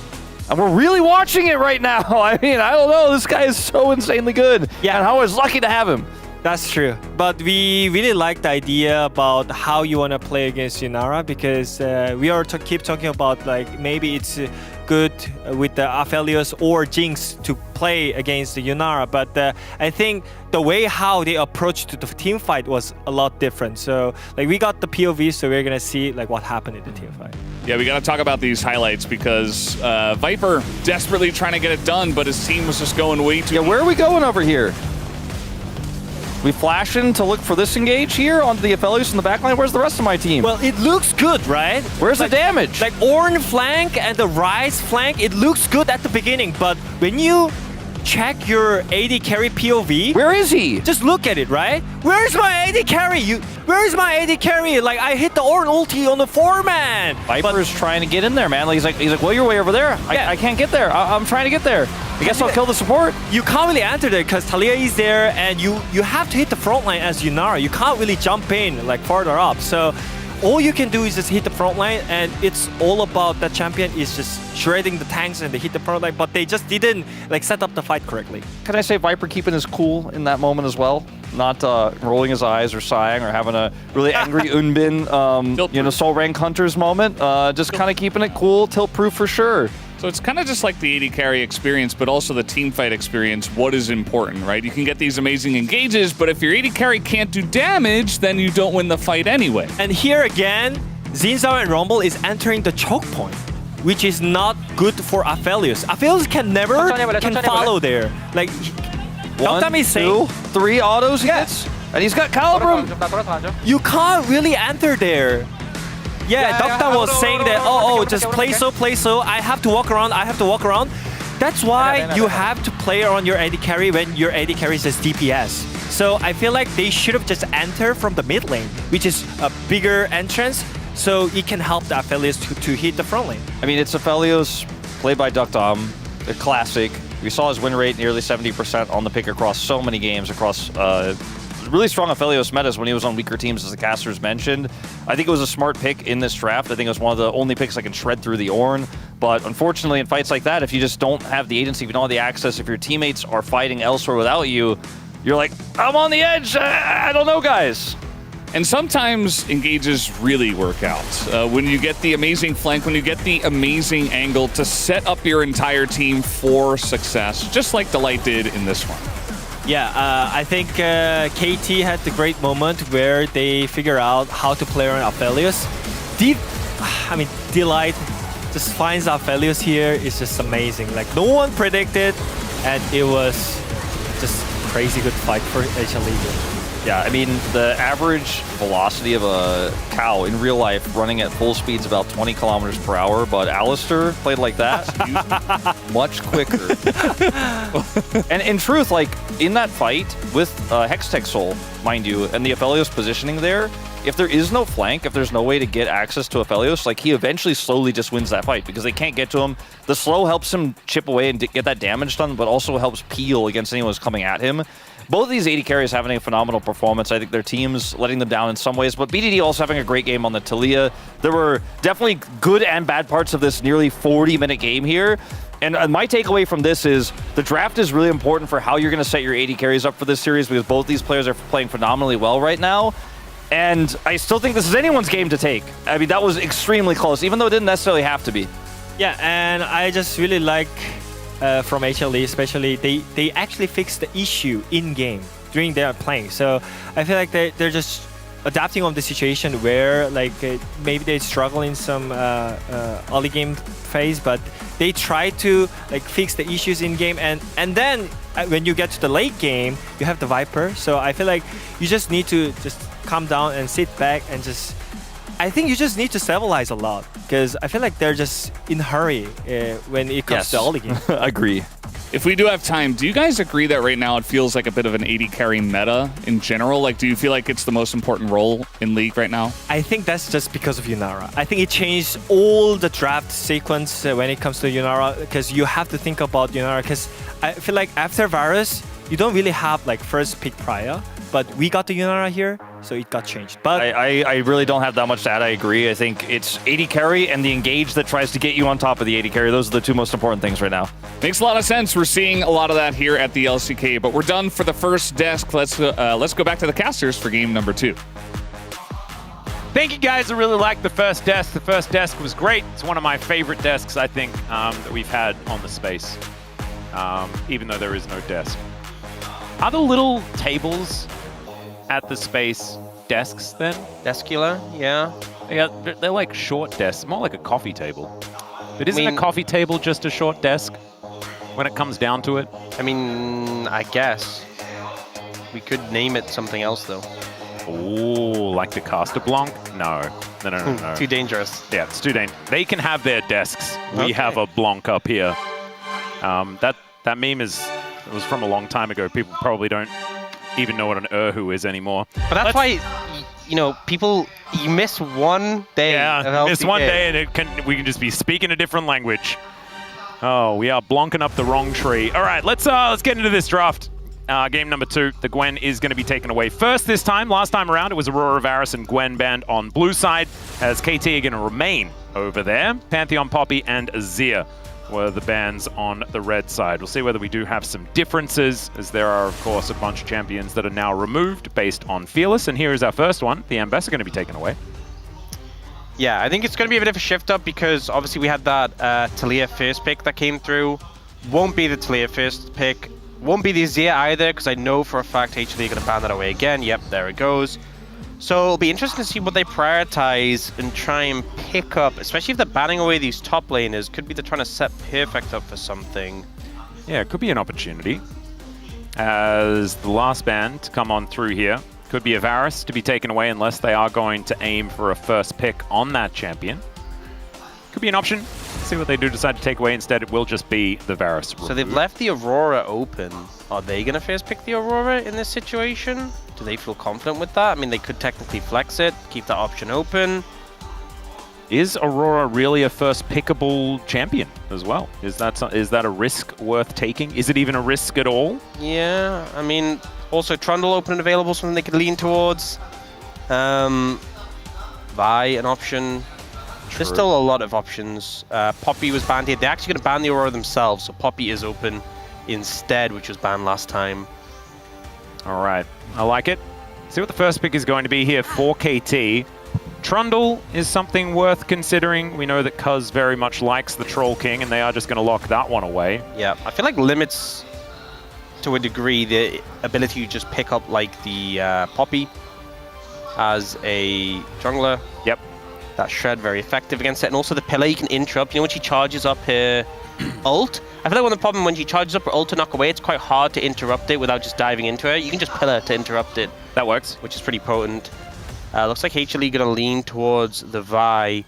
and we're really watching it right now. I mean, I don't know. This guy is so insanely good. Yeah, and Hanwha is lucky to have him. That's true. But we really like the idea about how you want to play against Yunara, because we are keep talking about like maybe it's good with the Aphelios or Jinx to play against the Yunara, but I think the way how they approached the team fight was a lot different. So like we got the POV, so we're gonna see like what happened in the team fight. Yeah, we got to talk about these highlights because Viper desperately trying to get it done, but his team was just going way too. Yeah, where are we going over here? We flashing to look for this engage here onto the Aphelios in the backline. Where's the rest of my team? Well, it looks good, right? Where's the damage? Like Ornn flank and the Ryze flank, it looks good at the beginning, but when you check your AD carry POV... Where is he? Just look at it, right? Where's my AD carry? Where's my AD carry? Like, I hit the Ornn ulti on the 4-man. Viper's trying to get in there, man. Like, he's like, well, you're way over there. Yeah. I can't get there. I'm trying to get there. I guess I'll kill the support. You can't really enter there because Talia is there, and you have to hit the front line as Yunara. You can't really jump in like farther up. So all you can do is just hit the front line, and it's all about that champion is just shredding the tanks and they hit the front line, but they just didn't like set up the fight correctly. Can I say Viper keeping his cool in that moment as well? Not rolling his eyes or sighing or having a really angry Unbin, Soul Rank Hunters moment. Just kind of keeping it cool, tilt-proof for sure. So it's kind of just like the AD carry experience, but also the team fight experience. What is important, right? You can get these amazing engages, but if your AD carry can't do damage, then you don't win the fight anyway. And here again, Zinzao and Rumble is entering the choke point, which is not good for Aphelios. Aphelios can never follow there. Like, 1, 2, 3 autos he gets, and he's got Calibrum. You can't really enter there. Yeah, Dokta was saying that, just play so, I have to walk around. That's why you have to play around your AD carry when your AD carry says DPS. So I feel like they should have just entered from the mid lane, which is a bigger entrance, so it can help the Aphelios to hit the front lane. I mean, it's Aphelios played by Dukdom, a classic. We saw his win rate nearly 70% on the pick across so many games, across really strong Aphelios metas when he was on weaker teams, as the casters mentioned. I think it was a smart pick in this draft. I think it was one of the only picks that can shred through the Ornn. But unfortunately, in fights like that, if you just don't have the agency, if you don't have the access, if your teammates are fighting elsewhere without you, you're like, I'm on the edge. I don't know, guys. And sometimes engages really work out. When you get the amazing flank, when you get the amazing angle to set up your entire team for success, just like Delight did in this one. Yeah, I think KT had the great moment where they figure out how to play around Aphelios. Delight just finds Aphelios here. It's just amazing. Like, no one predicted, and it was just crazy good fight for HLE. Yeah, I mean, the average velocity of a cow in real life running at full speed is about 20 kilometers per hour, but Alistair played like that much quicker. And in truth, like, in that fight with Hextech Soul, mind you, and the Aphelios positioning there, if there is no flank, if there's no way to get access to Aphelios, like, he eventually slowly just wins that fight because they can't get to him. The slow helps him chip away and get that damage done, but also helps peel against anyone who's coming at him. Both of these AD carries having a phenomenal performance. I think their team's letting them down in some ways, but BDD also having a great game on the Talia. There were definitely good and bad parts of this nearly 40-minute game here. And my takeaway from this is the draft is really important for how you're going to set your AD carries up for this series because both these players are playing phenomenally well right now. And I still think this is anyone's game to take. I mean, that was extremely close, even though it didn't necessarily have to be. Yeah, and I just really like from HLE especially, they actually fixed the issue in-game during their playing. So I feel like they're just adapting on the situation where like maybe they struggle in some early game phase, but they try to like fix the issues in game, and then when you get to the late game, you have the Viper. So I feel like you just need to just calm down and sit back and just. I think you just need to stabilize a lot because I feel like they're just in a hurry when it comes to early game. Agree. If we do have time, do you guys agree that right now it feels like a bit of an AD carry meta in general? Like, do you feel like it's the most important role in League right now? I think that's just because of Yunara. I think it changed all the draft sequence when it comes to Yunara because you have to think about Yunara because I feel like after Varus, you don't really have like first pick prior, but we got the Yunara here, so it got changed. But I really don't have that much to add. I agree. I think it's AD carry and the engage that tries to get you on top of the AD carry. Those are the two most important things right now. Makes a lot of sense. We're seeing a lot of that here at the LCK, but we're done for the first desk. Let's go back to the casters for game number 2. Thank you guys. I really liked the first desk. The first desk was great. It's one of my favorite desks, I think, that we've had on the space, even though there is no desk. Are the little tables at the space desks then? Deskular, yeah. Yeah, they're like short desks, more like a coffee table. But isn't a coffee table just a short desk when it comes down to it? I mean, I guess. We could name it something else though. Oh, like the caster blanc? No. No. Too dangerous. Yeah, it's too dangerous. They can have their desks. We Okay. have a blanc up here. That meme it was from a long time ago. People probably don't even know what an Erhu is anymore. But that's why, you know, you miss one day. Yeah, miss one day and we can just be speaking a different language. Oh, we are blonking up the wrong tree. All right, let's get into this draft. Game number 2, the Gwen is going to be taken away first this time. Last time around, it was Aurora, Varus, and Gwen banned on blue side, as KT are going to remain over there. Pantheon, Poppy, and Azir were the bans on the red side. We'll see whether we do have some differences, as there are, of course, a bunch of champions that are now removed based on Fearless. And here is our first one. The Ambess are going to be taken away. Yeah, I think it's going to be a bit of a shift up because obviously we had that Talia first pick that came through. Won't be the Talia first pick. Won't be the Azir either because I know for a fact HLE are going to ban that away again. Yep, there it goes. So it'll be interesting to see what they prioritize and try and pick up, especially if they're banning away these top laners. Could be they're trying to set Perfect up for something. Yeah, it could be an opportunity. As the last ban to come on through here, could be a Varus to be taken away unless they are going to aim for a first pick on that champion. Could be an option. See what they do decide to take away. Instead, it will just be the Varus. So they've left the Aurora open. Are they going to first pick the Aurora in this situation? Do they feel confident with that? I mean, they could technically flex it, keep that option open. Is Aurora really a first pickable champion as well? Is that a risk worth taking? Is it even a risk at all? Yeah, I mean, also Trundle open and available, something they could lean towards. Vi, an option. True. There's still a lot of options. Poppy was banned here. They're actually going to ban the Aurora themselves, so Poppy is open instead, which was banned last time. All right, I like it. See what the first pick is going to be here for KT. Trundle is something worth considering. We know that Cuz very much likes the Troll King, and they are just going to lock that one away. Yeah, I feel like limits, to a degree, the ability to just pick up, like, the Poppy as a jungler. Yep. That Shred, very effective against it. And also the Pillar, you can interrupt. You know, when she charges up her ult, I feel like one of the problem when she charges up her ult to knock away, it's quite hard to interrupt it without just diving into her. You can just Pillar to interrupt it. That works. Which is pretty potent. Looks like HLE going to lean towards the Vi.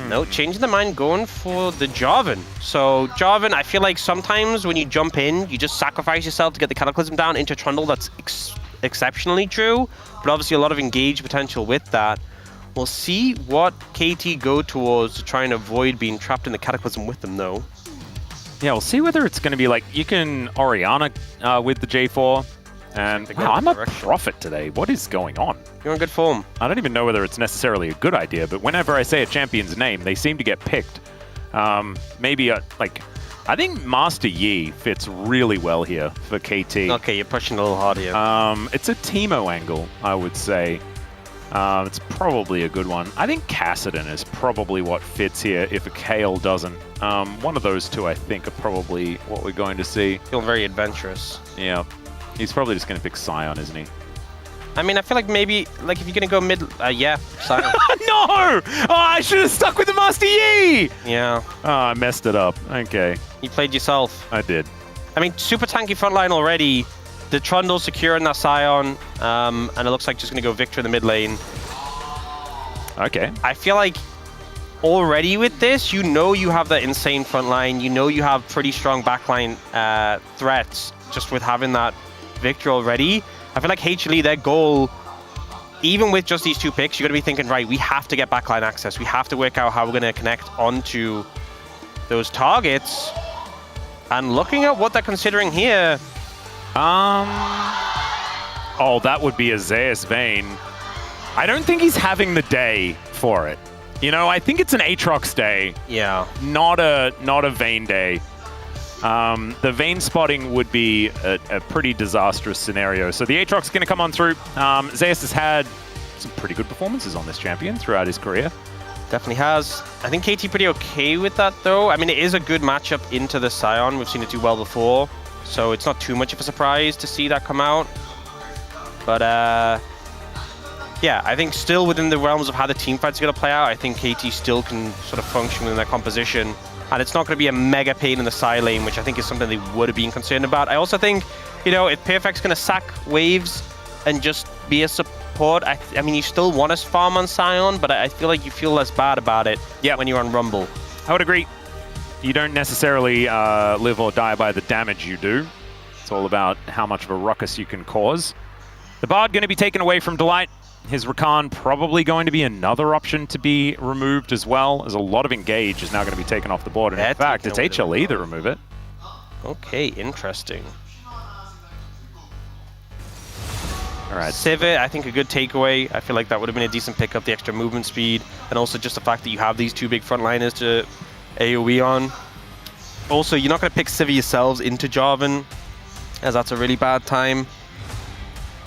No, changing the mind, going for the Jarvan. So Jarvan, I feel like sometimes when you jump in, you just sacrifice yourself to get the Cataclysm down into Trundle. That's exceptionally true, but obviously a lot of engage potential with that. We'll see what KT go towards to try and avoid being trapped in the Cataclysm with them, though. Yeah, we'll see whether it's going to be like, you can Orianna with the J4. And wow, I'm a prophet today. What is going on? You're in good form. I don't even know whether it's necessarily a good idea, but whenever I say a champion's name, they seem to get picked. Maybe like, I think Master Yi fits really well here for KT. Okay, you're pushing a little hard here. It's a Teemo angle, I would say. It's probably a good one. I think Kassadin is probably what fits here if a Kale doesn't. One of those two, I think, are probably what we're going to see. Feel very adventurous. Yeah. He's probably just going to pick Sion, isn't he? I mean, I feel like maybe, like, if you're going to go mid, yeah, Sion. No! Oh, I should have stuck with the Master Yi! Yeah. Oh, I messed it up. Okay. You played yourself. I did. I mean, super tanky front line already. The Trundle securing that Sion, and it looks like just going to go Victor in the mid lane. Okay. I feel like already with this, you know you have that insane front line. You know you have pretty strong backline threats just with having that Victor already. I feel like HLE, their goal, even with just these two picks, you're going to be thinking, right, we have to get backline access. We have to work out how we're going to connect onto those targets. And looking at what they're considering here... Oh, that would be a Zeus Vayne. I don't think he's having the day for it. You know, I think it's an Aatrox day. Yeah. Not a Vayne day. The Vayne spotting would be a pretty disastrous scenario. So the Aatrox is going to come on through. Zeus has had some pretty good performances on this champion throughout his career. Definitely has. I think KT pretty okay with that, though. I mean, it is a good matchup into the Sion. We've seen it do well before. So it's not too much of a surprise to see that come out. But, yeah, I think still within the realms of how the team fight's going to play out, I think KT still can sort of function within their composition. And it's not going to be a mega pain in the side lane, which I think is something they would have been concerned about. I also think, you know, if PFX is going to sack waves and just be a support, I mean, you still want to farm on Sion, but I feel like you feel less bad about it when you're on Rumble. I would agree. You don't necessarily live or die by the damage you do. It's all about how much of a ruckus you can cause. The Bard going to be taken away from Delight. His Rakan probably going to be another option to be removed as well, as a lot of Engage is now going to be taken off the board. And in fact, it's HLE that remove it. Okay, interesting. All right. Sivir, I think a good takeaway. I feel like that would have been a decent pickup, the extra movement speed, and also just the fact that you have these two big frontliners to AoE on. Also, you're not going to pick Sivir yourselves into Jarvan, as that's a really bad time.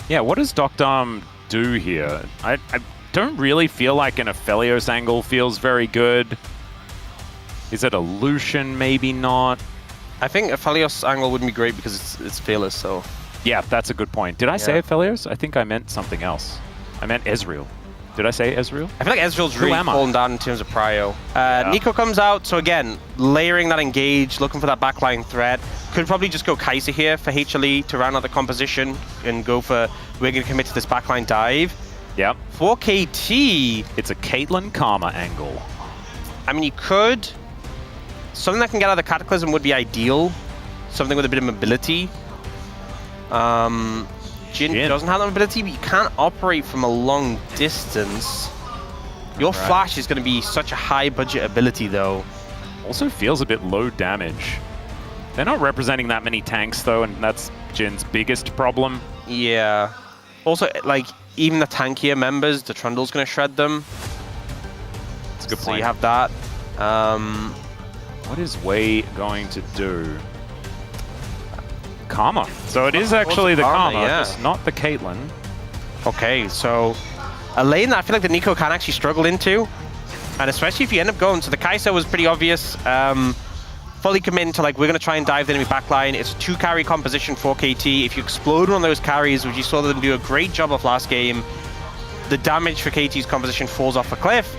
Yeah, what does Docdom do here? I don't really feel like an Aphelios angle feels very good. Is it a Lucian? Maybe not. I think Aphelios angle wouldn't be great because it's Fearless, so... Yeah, that's a good point. Did I say Aphelios? I think I meant something else. I meant Ezreal. Did I say Ezreal? I feel like Ezreal's really fallen down in terms of prio. Nico comes out, so again, layering that engage, looking for that backline threat. Could probably just go Kai'Sa here for HLE to round out the composition and go for, we're going to commit to this backline dive. Yep. For KT, it's a Caitlyn Karma angle. I mean, you could. Something that can get out of the Cataclysm would be ideal. Something with a bit of mobility. Jhin doesn't have that mobility, but you can't operate from a long distance. Your flash is going to be such a high budget ability, though. Also feels a bit low damage. They're not representing that many tanks, though, and that's Jin's biggest problem. Yeah. Also, like, even the tankier members, the Trundle's going to shred them. That's a good point. So you have that. What is Wei going to do? Karma. So it is actually the Karma, just not the Caitlyn. Okay, so a lane that I feel like the Nico can actually struggle into. And especially if you end up going, so the Kai'Sa was pretty obvious. Fully commit to, like, we're going to try and dive the enemy backline. It's a 2-carry composition for KT. If you explode one of those carries, which you saw them do a great job of last game, the damage for KT's composition falls off a cliff.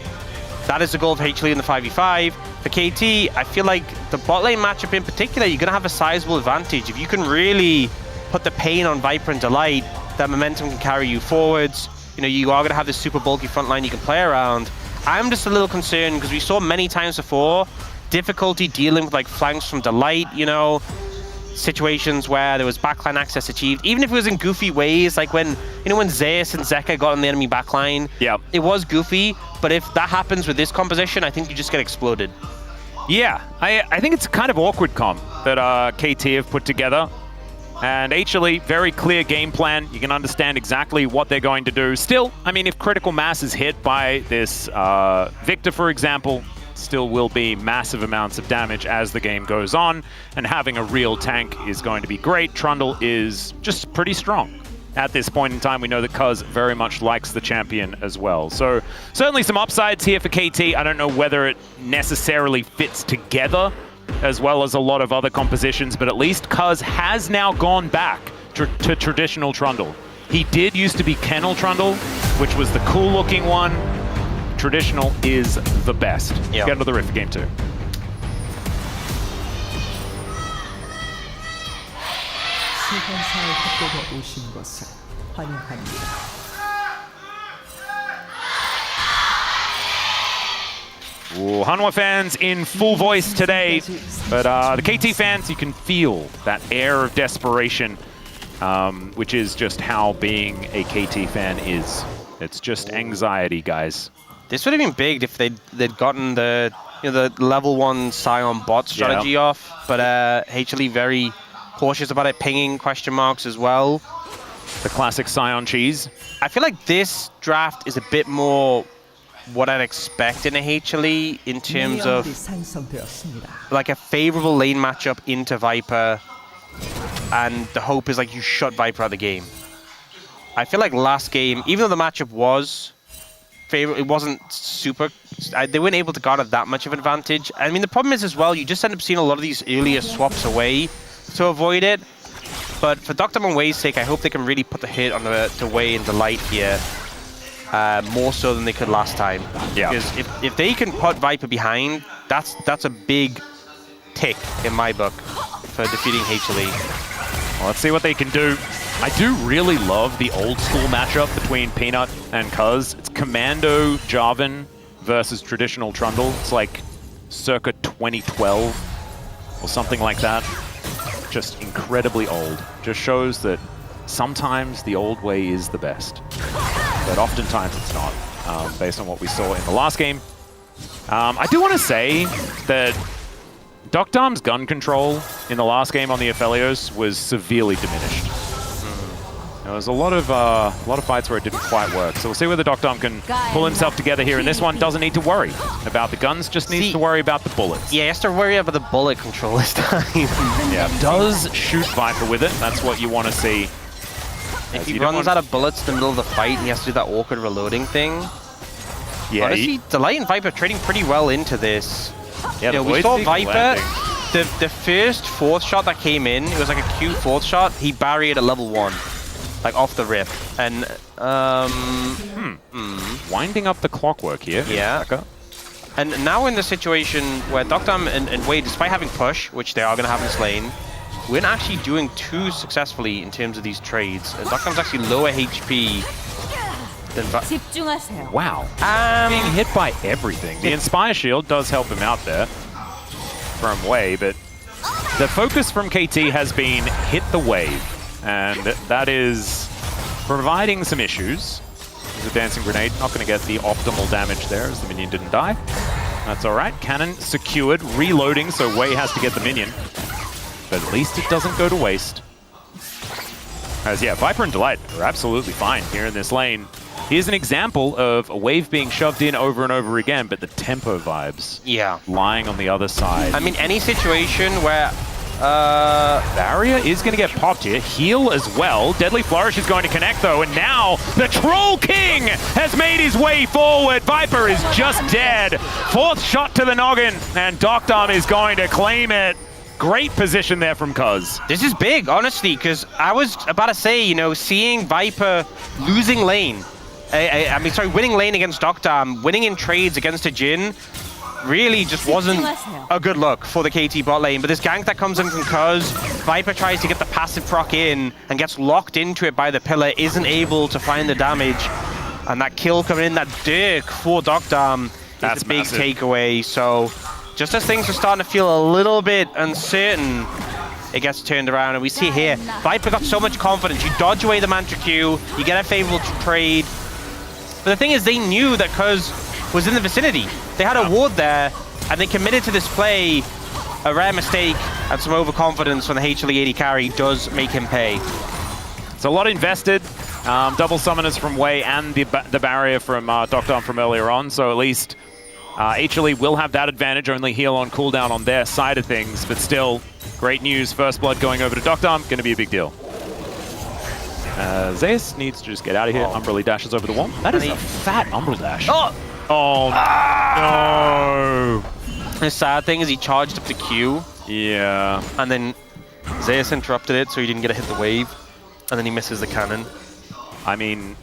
That is the goal of HLE in the 5v5. For KT, I feel like the bot lane matchup in particular, you're going to have a sizable advantage. If you can really put the pain on Viper and Delight, that momentum can carry you forwards. You know, you are going to have this super bulky front line you can play around. I'm just a little concerned because we saw many times before difficulty dealing with, like, flanks from Delight, you know, situations where there was backline access achieved, even if it was in goofy ways, like when, you know, when Zeus and Zeka got on the enemy backline. Yeah, it was goofy, but if that happens with this composition, I think you just get exploded. Yeah, I think it's a kind of awkward comp that KT have put together. And HLE, very clear game plan. You can understand exactly what they're going to do. Still, I mean, if critical mass is hit by this Victor, for example, still will be massive amounts of damage as the game goes on, and having a real tank is going to be great. Trundle is just pretty strong. At this point in time, we know that Cuz very much likes the champion as well. So certainly some upsides here for KT. I don't know whether it necessarily fits together as well as a lot of other compositions, but at least Cuz has now gone back to traditional Trundle. He did used to be Kennel Trundle, which was the cool looking one. Traditional is the best. Get into the Rift game too. 세관사의 협곡에 오신 것을 환영합니다. Ooh, Hanwha fans in full voice today, but the KT fans, you can feel that air of desperation, which is just how being a KT fan is. It's just anxiety, guys. This would have been big if they'd gotten the the level 1 Scion bot strategy off, but HLE very cautious about it, pinging question marks as well. The classic Scion cheese. I feel like this draft is a bit more what I'd expect in a HLE in terms of like a favorable lane matchup into Viper, and the hope is like you shut Viper out of the game. I feel like last game, even though the matchup was favorable, it wasn't super, they weren't able to garner that much of an advantage. I mean, the problem is as well, you just end up seeing a lot of these earlier swaps away to avoid it. But for Dr. Way's sake, I hope they can really put the hit on the Way and the Light here, more so than they could last time. Yeah. Because if they can put Viper behind, that's a big tick in my book for defeating HLE. Well, let's see what they can do. I do really love the old school matchup between Peanut and Cuz. It's Commando Jarvan versus traditional Trundle. It's like circa 2012 or something like that. Just incredibly old. Just shows that sometimes the old way is the best, but oftentimes it's not, based on what we saw in the last game. I do want to say that Dokdam's gun control in the last game on the Aphelios was severely diminished. There was a lot of fights where it didn't quite work. So we'll see whether Dokdam can pull himself together here. And this one doesn't need to worry about the guns, just needs to worry about the bullets. Yeah, he has to worry about the bullet control this time. Yeah, does shoot Viper with it. That's what you want to see. If he runs out of bullets in the middle of the fight, he has to do that awkward reloading thing. Yeah, honestly, Delight and Viper trading pretty well into this. Yeah, we saw Viper, the first fourth shot that came in, it was like a Q fourth shot, he barriered at level 1. Like off the rip, and winding up the clockwork here. Yeah. And now in the situation where Dokdam and Wade, despite having push, which they are going to have in this lane, we're not actually doing too successfully in terms of these trades. And Dokdam's actually lower HP than Wow. Being hit by everything. The Inspire Shield does help him out there from Way, but the focus from KT has been hit the wave. And that is providing some issues. There's a dancing grenade, not going to get the optimal damage there as the minion didn't die. That's all right. Cannon secured, reloading, so Wei has to get the minion. But at least it doesn't go to waste. As yeah, Viper and Delight are absolutely fine here in this lane. Here's an example of a wave being shoved in over and over again, but the tempo vibes lying on the other side. I mean, any situation where Barrier is going to get popped here. Heal as well. Deadly Flourish is going to connect though, and now the Troll King has made his way forward. Viper is just dead. Fourth shot to the noggin, and Dokdam is going to claim it. Great position there from Cuz. This is big, honestly, because I was about to say, you know, seeing Viper losing lane, winning lane against Dokdam, winning in trades against a Jhin, really just wasn't a good look for the KT bot lane. But this gank that comes in from Cuz, Viper tries to get the passive proc in and gets locked into it by the pillar, isn't able to find the damage. And that kill coming in, that Dirk for Dokdam, that's a big takeaway. So just as things are starting to feel a little bit uncertain, it gets turned around. And we see here, Viper got so much confidence. You dodge away the Mantra Q, you get a favorable trade. But the thing is, they knew that Cuz was in the vicinity. They had a ward there, and they committed to this play. A rare mistake and some overconfidence from the HLE AD carry does make him pay. It's a lot invested. Double summoners from Wei and the barrier from Dokdam from earlier on, so at least HLE will have that advantage, only heal on cooldown on their side of things, but still, great news. First blood going over to Doctorm, going to be a big deal. Zeus needs to just get out of here. Umbrella dashes over the wall. That is a fat Umbrella dash. Oh no! The sad thing is he charged up the Q. Yeah. And then Zeus interrupted it, so he didn't get to hit the wave. And then he misses the cannon. I mean,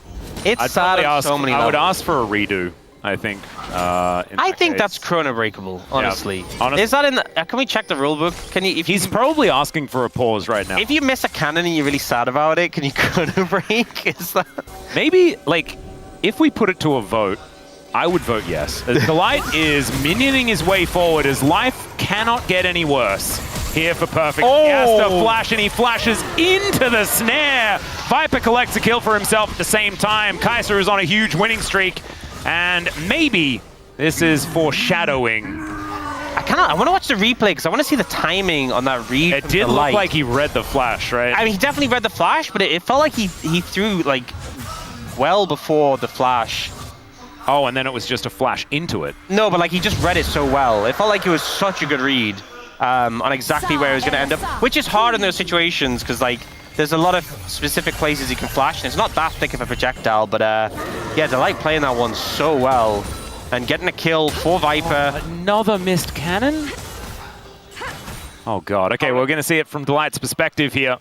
it's sad on so many levels. I would ask for a redo, I think. I think that's chrono breakable, honestly. Yeah. Is that in the, can we check the rulebook? Can you? He's probably asking for a pause right now. If you miss a cannon and you're really sad about it, can you chrono break? Is that... Maybe, like, if we put it to a vote, I would vote yes. Delight is minioning his way forward. His life cannot get any worse. Here for Perfect. Oh. He has to flash, and he flashes into the snare. Viper collects a kill for himself at the same time. Kaiser is on a huge winning streak, and maybe this is foreshadowing. I want to watch the replay because I want to see the timing on that read. It did look like he read the flash, right? I mean, he definitely read the flash, but it felt like he threw like well before the flash. Oh, and then it was just a flash into it. No, but like he just read it so well. It felt like it was such a good read on exactly where it was going to end up, which is hard in those situations because like there's a lot of specific places you can flash, and it's not that thick of a projectile. But yeah, Delight playing that one so well and getting a kill for Viper. Another missed cannon? Oh god, okay, we're going to see it from Delight's perspective here.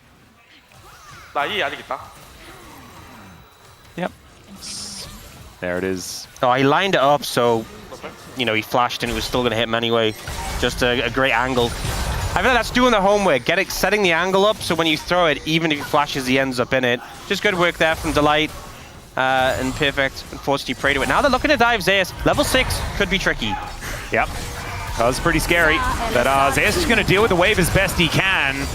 Yep. There it is. Oh, he lined it up so, you know, he flashed and it was still going to hit him anyway. Just a great angle. I feel like that's doing the homework, setting the angle up so when you throw it, even if he flashes, he ends up in it. Just good work there from Delight. And Perfect, unfortunately, prayed to it. Now they're looking to dive Zeus. Level 6 could be tricky. Yep. That was pretty scary. But Zeus is going to deal with the wave as best he can.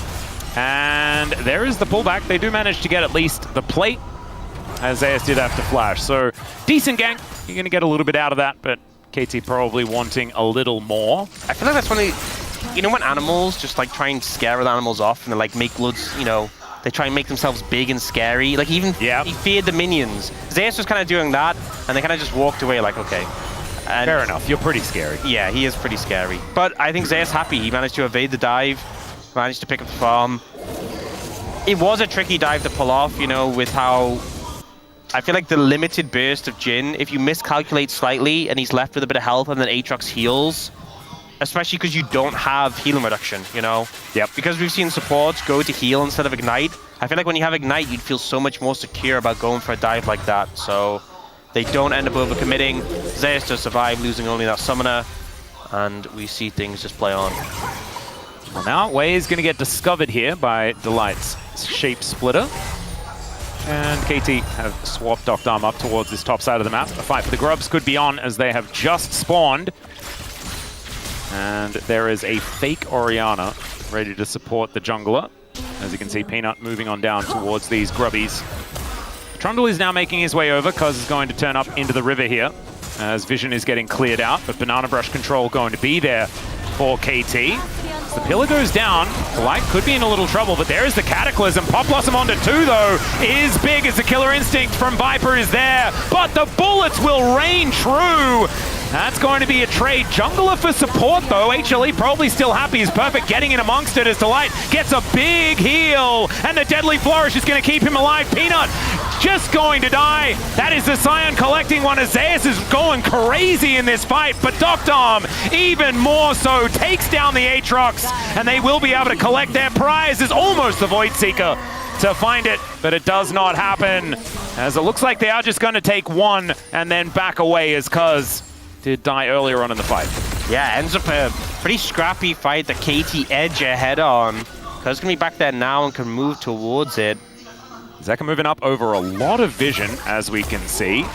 And there is the pullback. They do manage to get at least the plate, as Zeus did have to flash. So decent gank. You're going to get a little bit out of that, but KT probably wanting a little more. I feel like that's when you know when animals just like try and scare other animals off and they like make bloods, you know, they try and make themselves big and scary. Like even he feared the minions. Zeus was kind of doing that, and they kind of just walked away like, okay. And fair enough, you're pretty scary. Yeah, he is pretty scary. But I think Zeus happy. He managed to evade the dive, managed to pick up the farm. It was a tricky dive to pull off, you know, with how I feel like the limited burst of Jhin, if you miscalculate slightly and he's left with a bit of health and then Aatrox heals, especially because you don't have healing reduction, you know? Yep. Because we've seen supports go to heal instead of ignite. I feel like when you have ignite, you'd feel so much more secure about going for a dive like that. So they don't end up overcommitting. Zeus does survive, losing only that summoner. And we see things just play on. Well, now Wei is going to get discovered here by Delight's Shape Splitter. And KT have swapped Doctorm up towards this top side of the map. A fight for the grubs could be on as they have just spawned. And there is a fake Orianna ready to support the jungler. As you can see, Peanut moving on down towards these grubbies. Trundle is now making his way over. Cuz is going to turn up into the river here as vision is getting cleared out. But Banana Brush control going to be there for KT. As the pillar goes down, Delight could be in a little trouble, but there is the Cataclysm. Pop Blossom onto 2, though, is big as the Killer Instinct from Viper is there. But the bullets will rain true. That's going to be a trade. Jungler for support, though. HLE probably still happy. Is Perfect getting in amongst it as Delight gets a big heal. And the Deadly Flourish is going to keep him alive. Peanut just going to die. That is the Scion collecting one as Zeus is going crazy in this fight. But Doctorm, even more so, takes down the Aatrox. And they will be able to collect their prize. Is almost the Void Seeker to find it, but it does not happen. As it looks like they are just going to take one and then back away as Cuz did die earlier on in the fight. Yeah, ends up a pretty scrappy fight that KT edge ahead on. Cuz gonna be back there now and can move towards it. Zeka moving up over a lot of vision, as we can see.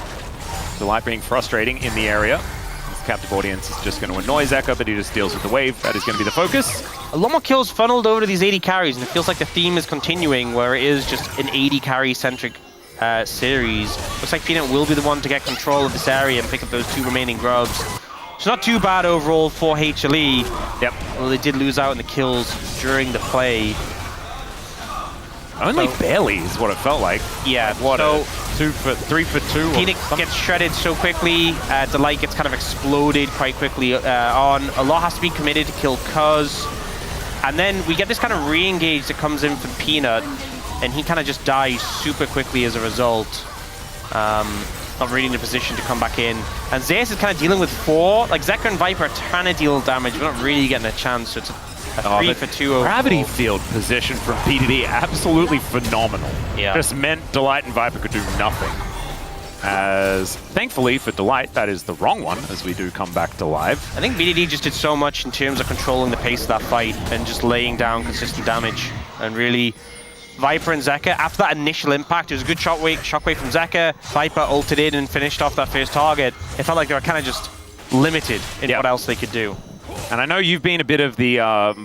Delight being frustrating in the area. This captive audience is just going to annoy Zeka, but he just deals with the wave. That is going to be the focus. A lot more kills funneled over to these 80 carries, and it feels like the theme is continuing where it is just an 80 carry-centric series. Looks like Peanut will be the one to get control of this area and pick up those 2 remaining grubs. It's not too bad overall for HLE. Yep. Well, they did lose out in the kills during the play. Only barely is what it felt like. Yeah, What, so 3 for 2? Peanut gets shredded so quickly, Delight gets kind of exploded quite quickly on. A lot has to be committed to kill Cuz. And then we get this kind of re-engage that comes in from Peanut, and he kind of just dies super quickly as a result. Not really in a position to come back in. And Zeus is kind of dealing with 4. Like, Zeka and Viper are trying to deal damage, but not really getting a chance, so it's a 3 for 2 overall. Gravity field position from PDD, absolutely phenomenal. Yeah. Just meant Delight and Viper could do nothing. As, thankfully for Delight, that is the wrong one, as we do come back to live. I think BDD just did so much in terms of controlling the pace of that fight and just laying down consistent damage. And really, Viper and Zeka, after that initial impact, it was a good shockwave from Zeka. Viper ulted in and finished off that first target. It felt like they were kind of just limited in what else they could do. And I know you've been a bit of the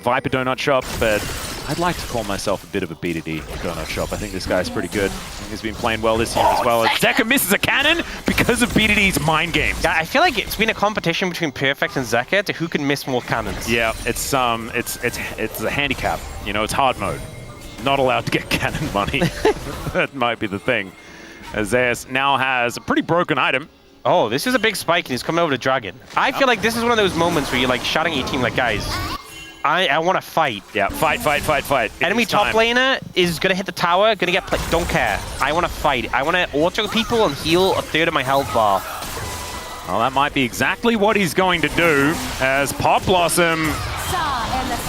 Viper donut shop, but I'd like to call myself a bit of a BDD donut shop. I think this guy's pretty good. He's been playing well this year as well. Zeka misses a cannon because of BDD's mind games. Yeah, I feel like it's been a competition between Perfect and Zeka to who can miss more cannons. Yeah, it's a handicap. You know, it's hard mode. Not allowed to get cannon money. That might be the thing. As Zeus now has a pretty broken item. Oh, this is a big spike, and he's coming over to Dragon. I feel like this is one of those moments where you're like shouting at your team like, guys, I want to fight. Yeah, fight. Enemy top laner is going to hit the tower, going to get played. Don't care. I want to fight. I want to auto people and heal a third of my health bar. Well, that might be exactly what he's going to do as Pop Blossom.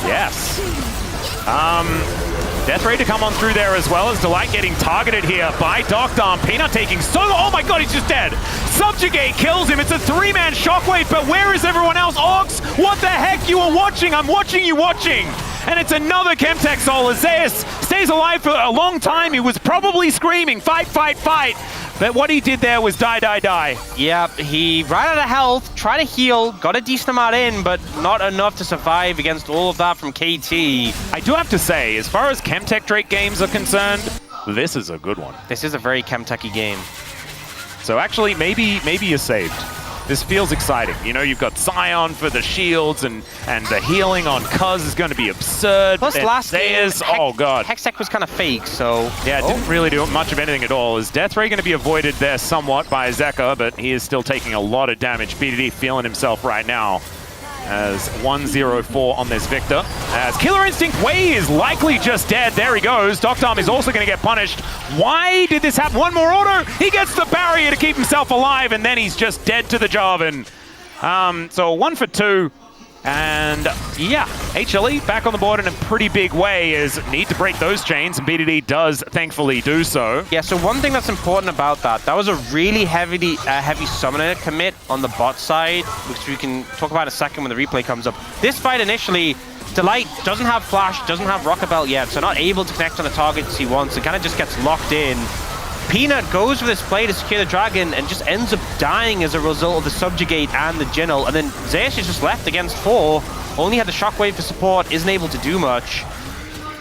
Yes. Death Ray to come on through there as well as Delight getting targeted here by Doctorm. Peanut taking oh my god, he's just dead. Subjugate kills him. It's a 3-man shockwave, but where is everyone else? Ox, what the heck? You are watching. I'm watching you watching. And it's another Chemtech soul as Zeus stays alive for a long time. He was probably screaming, fight. But what he did there was die. Yeah, he ran out of health, tried to heal, got a decent amount in, but not enough to survive against all of that from KT. I do have to say, as far as Chemtech Drake games are concerned, this is a good one. This is a very Chemtech-y game. So actually, maybe you're saved. This feels exciting. You know, you've got Zion for the shields, and the healing on Cuz is going to be absurd. Plus last game, oh god. Hextech was kind of fake, so... Yeah, it didn't really do much of anything at all. Is Death Ray going to be avoided there somewhat by Zeka, but he is still taking a lot of damage. BDD feeling himself right now as 1-0-4 on this Victor. As Killer Instinct Wei is likely just dead. There he goes. Doctorm is also going to get punished. Why did this happen? One more auto. He gets the barrier to keep himself alive, and then he's just dead to the job. And so 1 for 2. And yeah, HLE back on the board in a pretty big way is need to break those chains, and BDD does thankfully do so. Yeah, so one thing that's important about that was a really heavy summoner commit on the bot side, which we can talk about in a second when the replay comes up. This fight initially, Delight doesn't have Flash, doesn't have Rocket Belt yet, so not able to connect on the targets he wants. It kind of just gets locked in. Peanut goes for this play to secure the Dragon and just ends up dying as a result of the Subjugate and the Jingle. And then Zeus is just left against 4. Only had the Shockwave for support, isn't able to do much.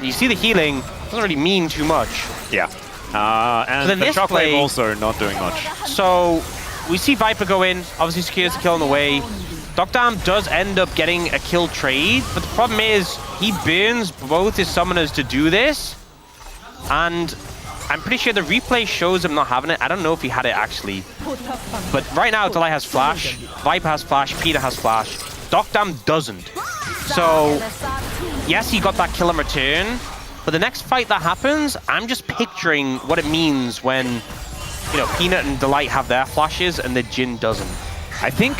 You see the healing, doesn't really mean too much. Yeah. And the Shockwave also not doing much. So we see Viper go in, obviously secures the kill on the way. Doctorm does end up getting a kill trade, but the problem is he burns both his summoners to do this. And I'm pretty sure the replay shows him not having it. I don't know if he had it actually. But right now, Delight has Flash, Viper has Flash, Peter has Flash. Doctorm doesn't. So, yes, he got that kill in return. But the next fight that happens, I'm just picturing what it means when, you know, Peanut and Delight have their flashes and the Jin doesn't. I think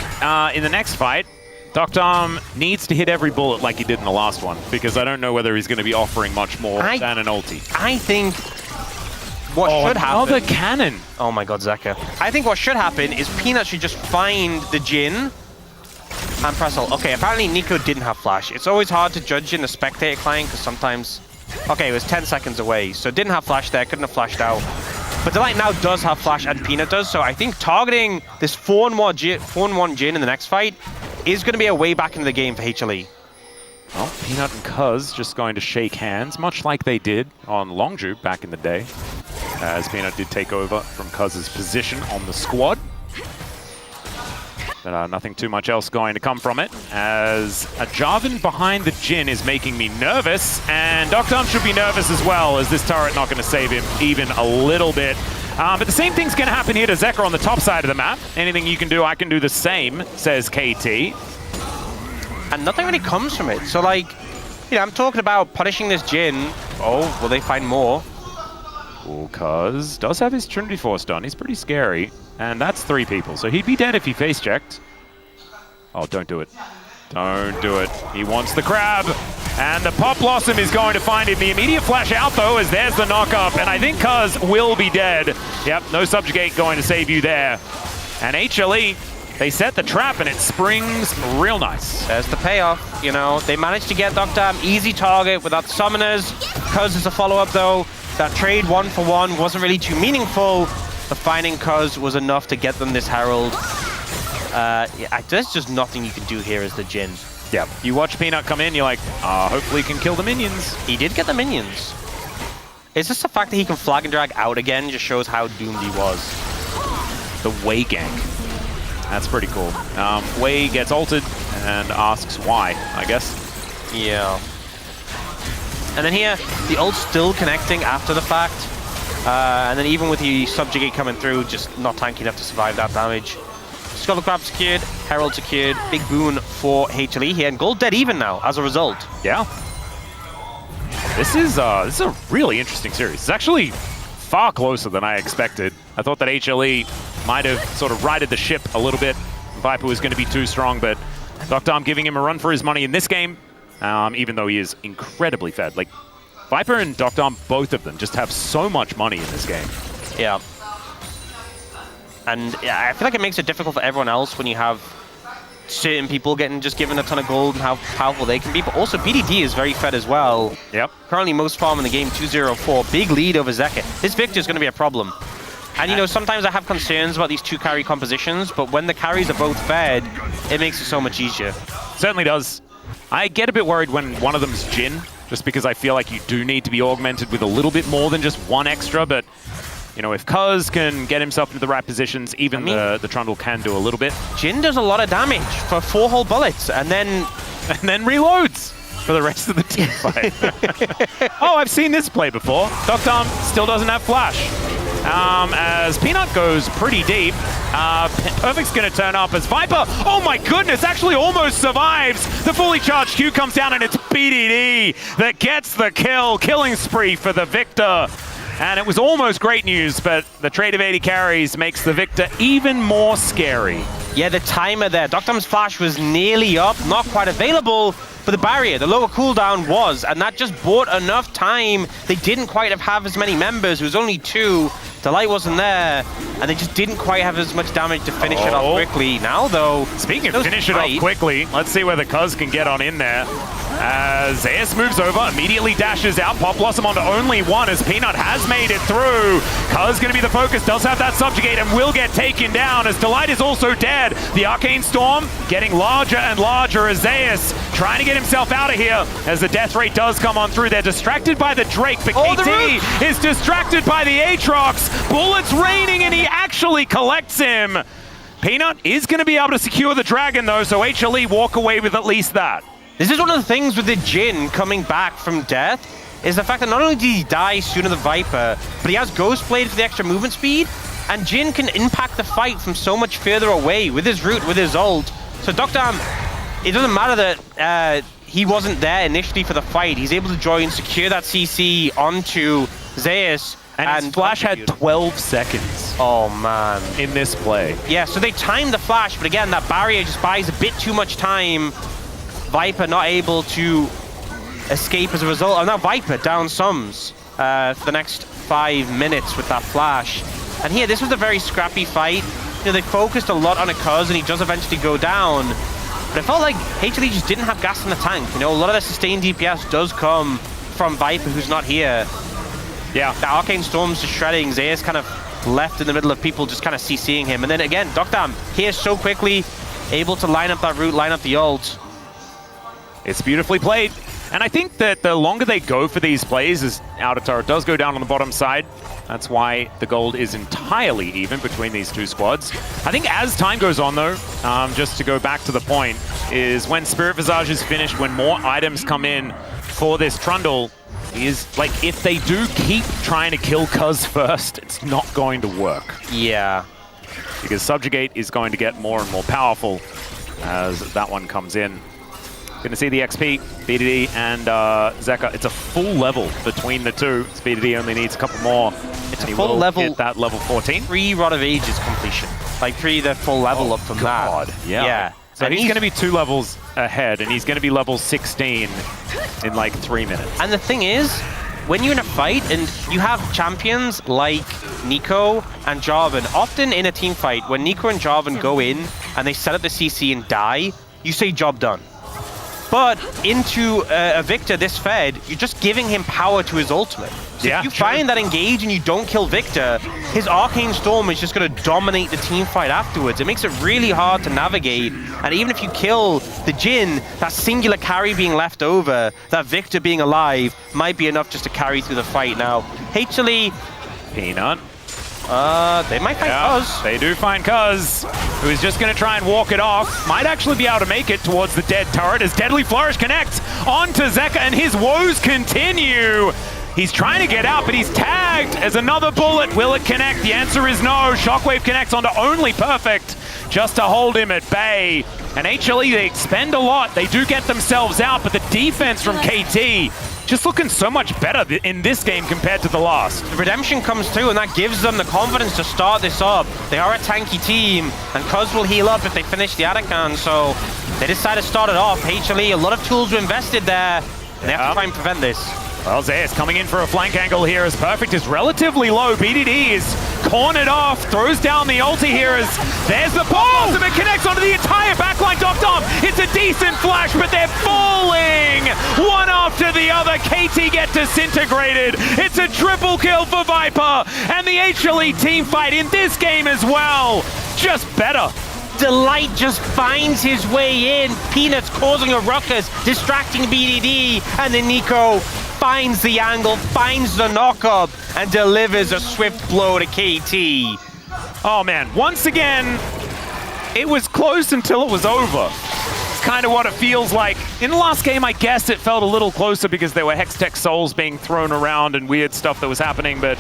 in the next fight, Doctorm needs to hit every bullet like he did in the last one, because I don't know whether he's going to be offering much more than an ulti. I think what should happen... Another cannon! Oh my god, Zeka. I think what should happen is Peanut should just find the Jin and press ult. Okay, apparently Nico didn't have Flash. It's always hard to judge in the spectator client, because sometimes... Okay, it was 10 seconds away, so didn't have Flash there, couldn't have flashed out. But Delight now does have Flash and Peanut does, so I think targeting this 4-1 Jin in the next fight is going to be a way back into the game for HLE. Well, Peanut and Cuz just going to shake hands, much like they did on Longju back in the day, as Peanut did take over from Cuz's position on the squad. But nothing too much else going to come from it, as a Jarvan behind the Jhin is making me nervous, and Doctom should be nervous as well, as this turret not going to save him even a little bit. But the same thing's going to happen here to Zekra on the top side of the map. Anything you can do, I can do the same, says KT. And nothing really comes from it. So, like, you know, I'm talking about punishing this Jhin. Oh, will they find more? Well, Cuz does have his Trinity Force done. He's pretty scary. And that's 3 people, so he'd be dead if he face-checked. Oh, don't do it. Don't do it. He wants the crab. And the Pop Blossom is going to find him. The immediate flash out, though, as there's the knock-up. And I think Cuz will be dead. Yep, no Subjugate going to save you there. And HLE, they set the trap, and it springs real nice. There's the payoff, you know. They managed to get Doctom, easy target without summoners. Cuz is a follow-up, though. That trade 1-for-1 wasn't really too meaningful. But finding Cuz was enough to get them this Herald. Yeah, there's just nothing you can do here as the Jhin. Yep. You watch Peanut come in, you're like, hopefully he can kill the minions. He did get the minions. It's just the fact that he can flag and drag out again just shows how doomed he was. The Wei gank. That's pretty cool. Wei gets ulted and asks why, I guess. Yeah. And then here, the ult's still connecting after the fact. And then even with the Subjugate coming through, just not tanky enough to survive that damage. Skull Crab secured, Herald secured, big boon for HLE here, and gold dead even now as a result. Yeah. This is a really interesting series. It's actually far closer than I expected. I thought that HLE might have sort of righted the ship a little bit. Viper was going to be too strong, but Doctom giving him a run for his money in this game, even though he is incredibly fed. Like, Viper and Doctom, both of them, just have so much money in this game. Yeah. And yeah, I feel like it makes it difficult for everyone else when you have certain people just given a ton of gold and how powerful they can be. But also, BDD is very fed as well. Yep. Currently most farm in the game, 2-0-4. Big lead over Zeka. This Victor is going to be a problem. And, you know, sometimes I have concerns about these 2 carry compositions, but when the carries are both fed, it makes it so much easier. Certainly does. I get a bit worried when one of them's Jhin, just because I feel like you do need to be augmented with a little bit more than just 1 extra, but you know, if Cuz can get himself into the right positions, even the Trundle can do a little bit. Jhin does a lot of damage for 4 whole bullets, and then reloads for the rest of the team fight. Oh, I've seen this play before. Doctom still doesn't have flash. As Peanut goes pretty deep, Perfect's going to turn up as Viper, oh my goodness, actually almost survives. The fully charged Q comes down, and it's BDD that gets the kill. Killing spree for the Victor. And it was almost great news, but the trade of 80 carries makes the Victor even more scary. Yeah, the timer there. Doctom's flash was nearly up, not quite available, but the barrier, the lower cooldown was, and that just bought enough time. They didn't quite have as many members. It was only 2. Delight wasn't there, and they just didn't quite have as much damage to finish it off quickly. Now, though, speaking of finish it off quickly, let's see whether Cuz can get on in there. As Zeus moves over, immediately dashes out. Pop Blossom onto only 1 as Peanut has made it through. Cuz going to be the focus, does have that Subjugate and will get taken down as Delight is also dead. The Arcane Storm getting larger and larger as Zeus trying to get himself out of here as the death rate does come on through. They're distracted by the Drake, but KT is distracted by the Aatrox. Bullets raining, and he actually collects him. Peanut is going to be able to secure the Dragon, though, so HLE walk away with at least that. This is one of the things with the Jhin coming back from death, is the fact that not only did he die sooner than Viper, but he has Ghost Blade for the extra movement speed, and Jhin can impact the fight from so much further away with his root, with his ult. So Doctom, it doesn't matter that he wasn't there initially for the fight. He's able to join, secure that CC onto Zeus. And his flash had 12 seconds. Oh, man. In this play. Yeah, so they timed the flash, but again, that barrier just buys a bit too much time. Viper not able to escape as a result. Oh, now Viper down sums for the next 5 minutes with that flash. And here, this was a very scrappy fight. You know, they focused a lot on a Cuz, and he does eventually go down. But it felt like HLE just didn't have gas in the tank. You know, a lot of the sustained DPS does come from Viper, who's not here. Yeah. The Arcane Storm's just shredding. Zeus kind of left in the middle of people just kind of CCing him. And then again, Doctom here so quickly, able to line up that route, line up the ult. It's beautifully played. And I think that the longer they go for these plays, as outer turret does go down on the bottom side, that's why the gold is entirely even between these two squads. I think as time goes on, though, just to go back to the point, is when Spirit Visage is finished, when more items come in for this Trundle, is like if they do keep trying to kill Cuz first, it's not going to work. Yeah. Because Subjugate is going to get more and more powerful as that one comes in. Going to see the XP, BDD and Zeka. It's a full level between the two. BDD only needs a couple more. It's a full level. Hit that level 14. 3 Rod of Ages completion. Like 3 the full level up from God. that. Yeah. So he's going to be 2 levels ahead, and he's going to be level 16 in like 3 minutes. And the thing is, when you're in a fight and you have champions like Nico and Jarvan, often in a team fight, when Nico and Jarvan go in and they set up the CC and die, you say job done. But into a Victor this fed, you're just giving him power to his ultimate. So if you find that engage and you don't kill Victor, his Arcane Storm is just going to dominate the team fight afterwards. It makes it really hard to navigate. And even if you kill the Jhin, that singular carry being left over, that Victor being alive, might be enough just to carry through the fight. Now, HLE... Peanut. They might find Cuz. They do find Cuz, who is just going to try and walk it off. Might actually be able to make it towards the dead turret as Deadly Flourish connects onto Zeka, and his woes continue. He's trying to get out, but he's tagged as another bullet. Will it connect? The answer is no. Shockwave connects onto only Perfect just to hold him at bay. And HLE, they expend a lot. They do get themselves out, but the defense from KT just looking so much better in this game compared to the last. The redemption comes through, and that gives them the confidence to start this up. They are a tanky team, and Cuz will heal up if they finish the Adakan, so they decide to start it off. HLE, a lot of tools were invested there, and they have to try and prevent this. Well, Zeus coming in for a flank angle here as Perfect is relatively low. BDD is cornered off, throws down the ulti here as there's the pulse, and it connects onto the entire backline. Dom, it's a decent flash, but they're falling one after the other. KT get disintegrated. It's a triple kill for Viper, and the HLE team fight in this game as well. Just better. Delight just finds his way in. Peanuts causing a ruckus, distracting BDD, and then Nico finds the angle, finds the knock-up, and delivers a swift blow to KT. Oh man, once again, it was close until it was over. It's kind of what it feels like. In the last game, I guess it felt a little closer because there were Hextech Souls being thrown around and weird stuff that was happening, but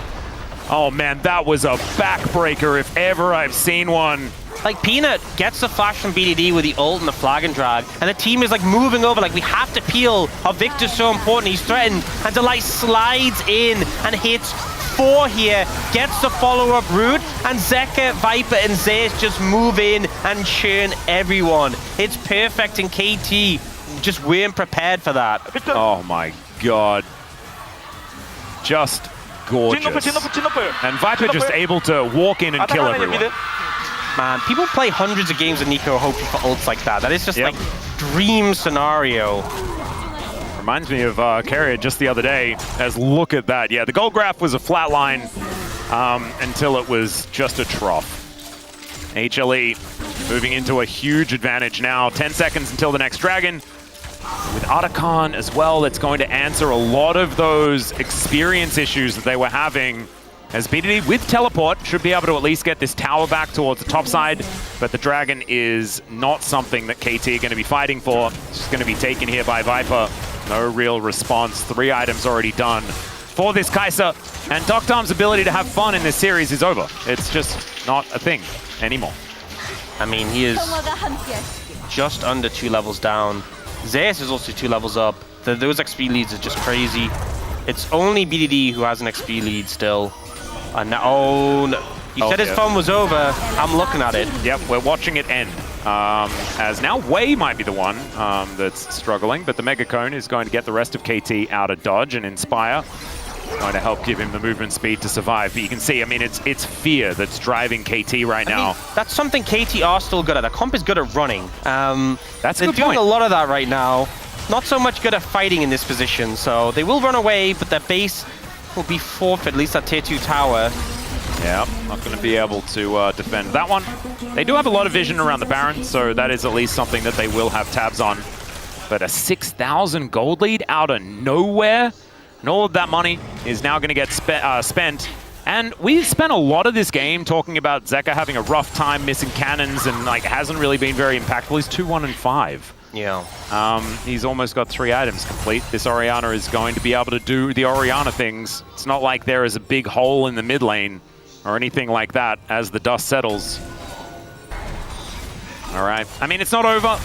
oh man, that was a backbreaker if ever I've seen one. Like, Peanut gets the flash from BDD with the ult and the flag and drag, and the team is like moving over, like we have to peel. Our Victor's so important, he's threatened, and Delight slides in and hits 4 here, gets the follow-up route, and Zeka, Viper, and Zeus just move in and churn everyone. It's perfect, and KT just weren't prepared for that. Oh my god. Just gorgeous. And Viper just able to walk in and kill everyone. Man, people play hundreds of games of Nico hoping for ults like that. That is just like dream scenario. Reminds me of Carrier just the other day, as look at that. Yeah, the gold graph was a flat line until it was just a trough. HLE moving into a huge advantage now. 10 seconds until the next dragon. With Adakan as well, that's going to answer a lot of those experience issues that they were having. As BDD with teleport should be able to at least get this tower back towards the top side, but the dragon is not something that KT are going to be fighting for. It's just going to be taken here by Viper. No real response. 3 items already done for this Kai'Sa, and Doctor's ability to have fun in this series is over. It's just not a thing anymore. I mean, he is just under 2 levels down. Zeus is also 2 levels up. Those XP leads are just crazy. It's only BDD who has an XP lead still. Oh, no. You said his fun was over. I'm looking at it. Yep, we're watching it end. As now Wei might be the one that's struggling, but the Mega Cone is going to get the rest of KT out of dodge, and Inspire going to help give him the movement speed to survive. But you can see, I mean, it's fear that's driving KT right now. I mean, that's something KT are still good at. The comp is good at running. That's a good They're doing point. a lot of that right now. Not so much good at fighting in this position, so they will run away, but their base will be forfeit, at least that tier 2 tower. Yeah, not going to be able to defend that one. They do have a lot of vision around the Baron, so that is at least something that they will have tabs on. But a 6,000 gold lead out of nowhere, and all of that money is now going to get spent. And we spent a lot of this game talking about Zeka having a rough time, missing cannons, and like hasn't really been very impactful. He's 2-1-5. Yeah. He's almost got 3 items complete. This Orianna is going to be able to do the Orianna things. It's not like there is a big hole in the mid lane or anything like that as the dust settles. All right. I mean, it's not over.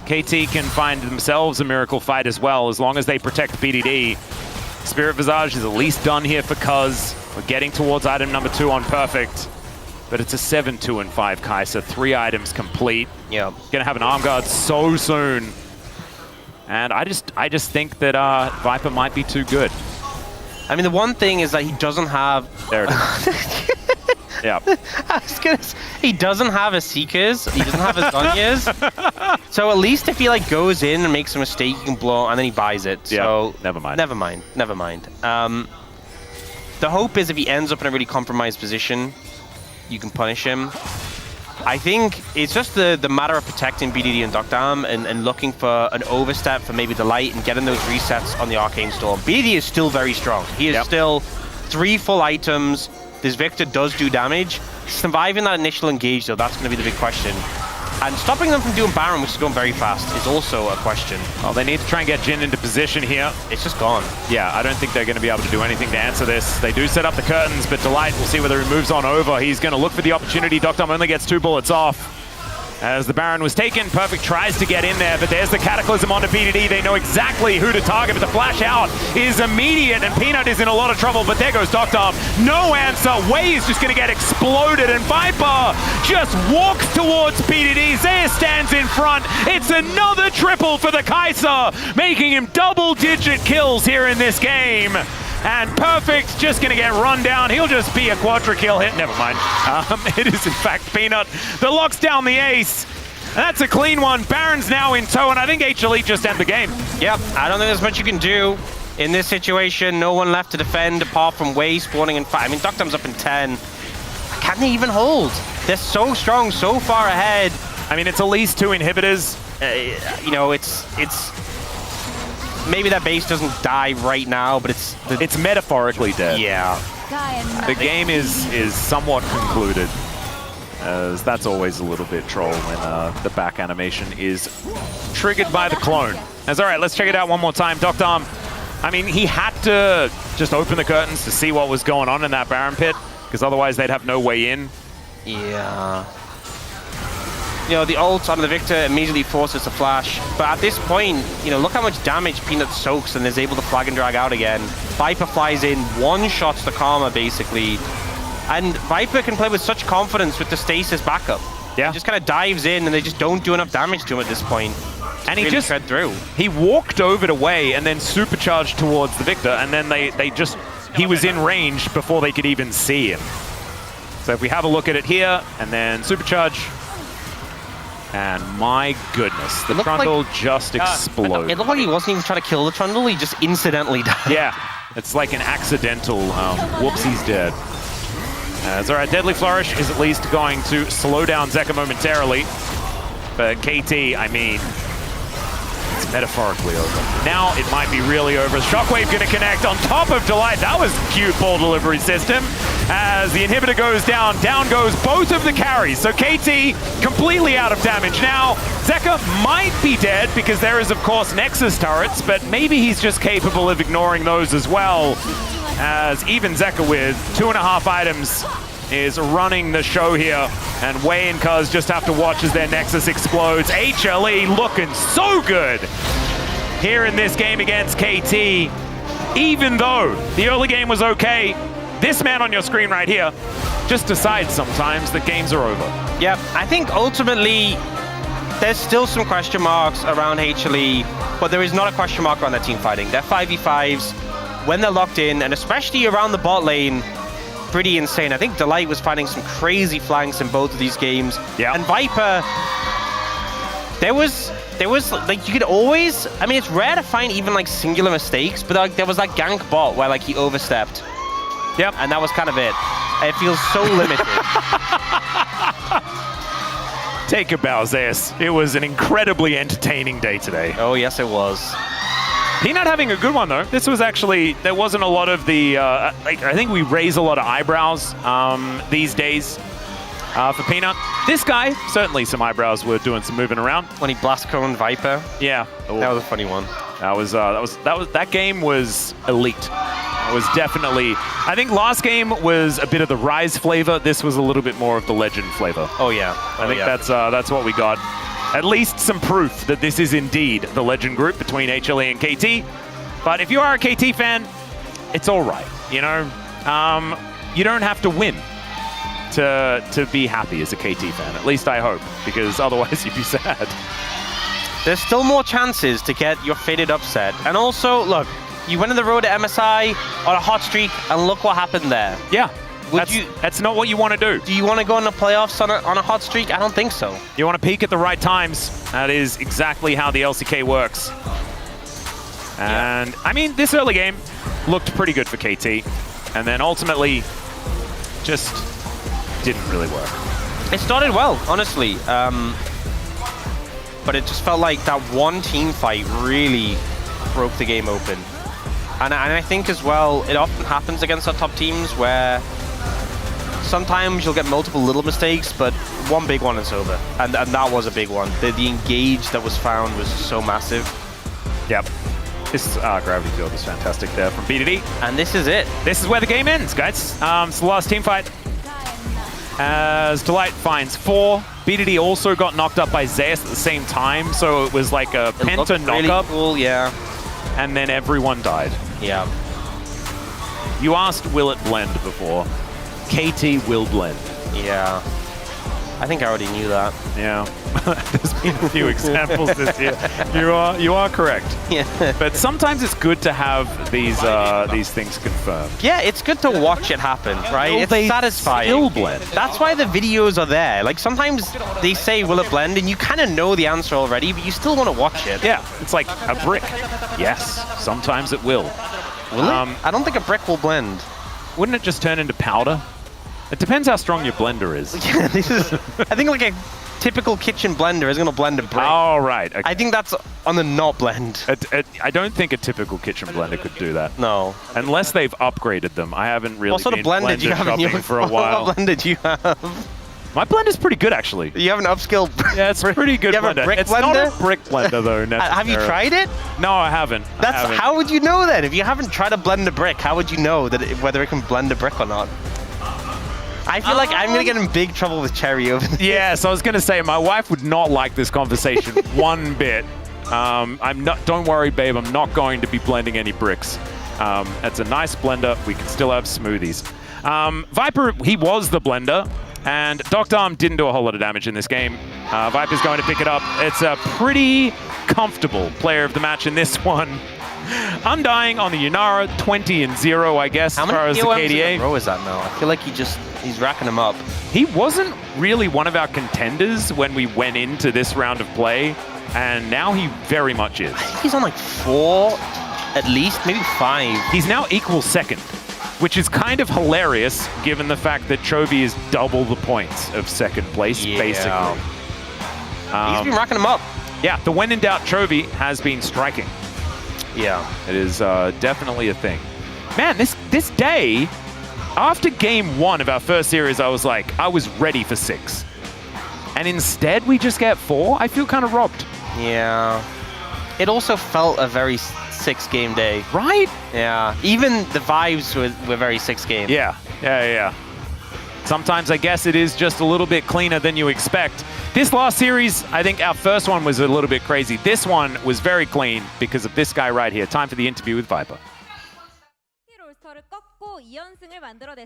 KT can find themselves a miracle fight as well, as long as they protect BDD. Spirit Visage is at least done here for Cuz. We're getting towards item number 2 on Perfect. But it's a 7-2-5 Kai'Sa. 3 items complete. Yeah. Gonna have an arm guard so soon. And I just think that Viper might be too good. I mean, the one thing is that he doesn't have... There it is. Yeah. I was gonna say, he doesn't have a Seekers, he doesn't have a Zhonya's. So at least if he like goes in and makes a mistake, he can blow and then he buys it. So never mind. Never mind. Never mind. The hope is if he ends up in a really compromised position, you can punish him. I think it's just the matter of protecting BDD and Dokdam and looking for an overstep for maybe the light and getting those resets on the Arcane Storm. BDD is still very strong. He is still 3 full items. This Victor does do damage. Surviving that initial engage, though, that's going to be the big question. And stopping them from doing Baron, which is going very fast, is also a question. Well, they need to try and get Jhin into position here. It's just gone. Yeah, I don't think they're going to be able to do anything to answer this. They do set up the curtains, but Delight, we'll see whether he moves on over. He's going to look for the opportunity. Dokdam only gets 2 bullets off. As the Baron was taken, Perfect tries to get in there, but there's the Cataclysm onto BDD. They know exactly who to target, but the flash out is immediate, and Peanut is in a lot of trouble, but there goes Dokdam. No answer. Wei is just going to get exploded, and Viper just walks towards BDD. Zaya stands in front. It's another triple for the Kai'Sa, making him double-digit kills here in this game. And Perfect's just going to get run down. He'll just be a quadra-kill hit. Never mind. It is, in fact, Peanut that locks down the ace. And that's a clean one. Baron's now in tow, and I think HLE just end the game. Yep, I don't think there's much you can do in this situation. No one left to defend apart from Wei spawning in 5. I mean, Dokdam's up in 10. Can they even hold? They're so strong, so far ahead. I mean, it's at least 2 inhibitors. You know, it's maybe that base doesn't die right now, but it's metaphorically dead. Yeah. The game is somewhat concluded, as that's always a little bit troll when the back animation is triggered by the clone. As all right, let's check it out one more time. Dokdam, I mean, he had to just open the curtains to see what was going on in that Baron pit, because otherwise they'd have no way in. Yeah. You know, the ult on the Victor immediately forces the flash. But at this point, you know, look how much damage Peanut soaks and is able to flag and drag out again. Viper flies in, one-shots the Karma, basically. And Viper can play with such confidence with the stasis backup. Yeah. He just kind of dives in and they just don't do enough damage to him at this point. And he really just tread through. He walked over to Wei and then supercharged towards the Victor, and then he was in range before they could even see him. So if we have a look at it here, and then supercharge, and my goodness, the Trundle just exploded. It looked like he wasn't even trying to kill the Trundle, he just incidentally died. Yeah, it's like an accidental, whoops, he's dead. All right, Deadly Flourish is at least going to slow down Zeka momentarily. But KT, I mean, it's metaphorically over. Now it might be really over. Shockwave going to connect on top of Delight. That was cute ball delivery system. As the inhibitor goes down goes both of the carries. So KT completely out of damage. Now, Zeka might be dead because there is, of course, Nexus turrets, but maybe he's just capable of ignoring those as well. As even Zeka with 2.5 items is running the show here, and Wei and Cuz just have to watch as their Nexus explodes. HLE looking so good here in this game against KT. Even though the early game was okay, this man on your screen right here just decides sometimes that games are over. Yeah, I think ultimately there's still some question marks around HLE, but there is not a question mark around their team fighting. They're 5v5s when they're locked in, and especially around the bot lane, pretty insane. I think Delight was finding some crazy flanks in both of these games. Yeah. And Viper, there was like, you could always, I mean, it's rare to find even like singular mistakes, but like there was that gank bot where like he overstepped. Yep. And that was kind of it. It feels so limited. Take a bow, Zeus. It was an incredibly entertaining day today. Oh, yes, it was. Peanut having a good one, though. This was actually, there wasn't a lot of the, I think we raise a lot of eyebrows these days for Peanut. This guy, certainly some eyebrows were doing some moving around. When he blast cone Viper. Yeah. That was a funny one. That game was elite. It was definitely, I think last game was a bit of the Rise flavor. This was a little bit more of the Legend flavor. Oh, yeah. I think that's what we got. At least some proof that this is indeed the Legend group between HLE and KT. But if you are a KT fan, it's all right. You know, you don't have to win to be happy as a KT fan. At least I hope, because otherwise you'd be sad. There's still more chances to get your fated upset. And also, look, you went on the road to MSI on a hot streak, and look what happened there. Yeah. That's not what you want to do. Do you want to go in the playoffs on a hot streak? I don't think so. You want to peak at the right times. That is exactly how the LCK works. And, I mean, this early game looked pretty good for KT. And then ultimately, just didn't really work. It started well, honestly. But it just felt like that one team fight really broke the game open. And I think as well, it often happens against our top teams where sometimes you'll get multiple little mistakes, but one big one is over. And that was a big one. The engage that was found was so massive. Yep. This gravity field is fantastic there from BDD. And this is it. This is where the game ends, guys. It's the last team fight. As Delight finds 4. BDD also got knocked up by Zeus at the same time, so it was like a penta knockup. Really cool, yeah. And then everyone died. Yeah. You asked, will it blend before? KT will blend. Yeah. I think I already knew that. Yeah. There's been a few examples this year. You are correct. Yeah. But sometimes it's good to have these things confirmed. Yeah, it's good to watch it happen, right? It's satisfying. Still blend. That's why the videos are there. Like sometimes they say, will it blend? And you kind of know the answer already, but you still want to watch it. Yeah, it's like a brick. Yes, sometimes it will. Will it? I don't think a brick will blend. Wouldn't it just turn into powder? It depends how strong your blender is. Yeah, this is. I think like a typical kitchen blender is going to blend a brick. Oh, right. Okay. I think that's on the not blend. I don't think a typical kitchen blender could do that. No. Unless they've upgraded them. I haven't really what sort of blender did you have in your for a while. What blender did you have? My blender's pretty good, actually. You have an upscaled. Yeah, it's pretty good. You have blender. a brick it's blender? Not a brick blender, though. Have you tried it? No, I haven't. How would you know then? If you haven't tried to blend a brick, how would you know that whether it can blend a brick or not? I feel like I'm going to get in big trouble with Cherry over this. Yeah, so I was going to say, my wife would not like this conversation one bit. Don't worry, babe, I'm not going to be blending any bricks. It's a nice blender. We can still have smoothies. Viper, he was the blender, and Dr. Arm didn't do a whole lot of damage in this game. Viper's going to pick it up. It's a pretty comfortable player of the match in this one. Undying on the Yunara, 20-0, I guess, as far as the KDA. How is that now? I feel like he's racking them up. He wasn't really one of our contenders when we went into this round of play, and now he very much is. I think he's on like 4, at least, maybe 5. He's now equal second, which is kind of hilarious given the fact that Chovy is double the points of second place, basically. He's been racking them up. Yeah, the when in doubt Chovy has been striking. Yeah. It is definitely a thing. Man, this day, after game 1 of our first series, I was ready for 6. And instead, we just get 4? I feel kind of robbed. Yeah. It also felt a very 6-game day. Right? Yeah. Even the vibes were very 6-game. Yeah. Sometimes I guess it is just a little bit cleaner than you expect. This last series, I think our first one was a little bit crazy. This one was very clean because of this guy right here. Time for the interview with Viper.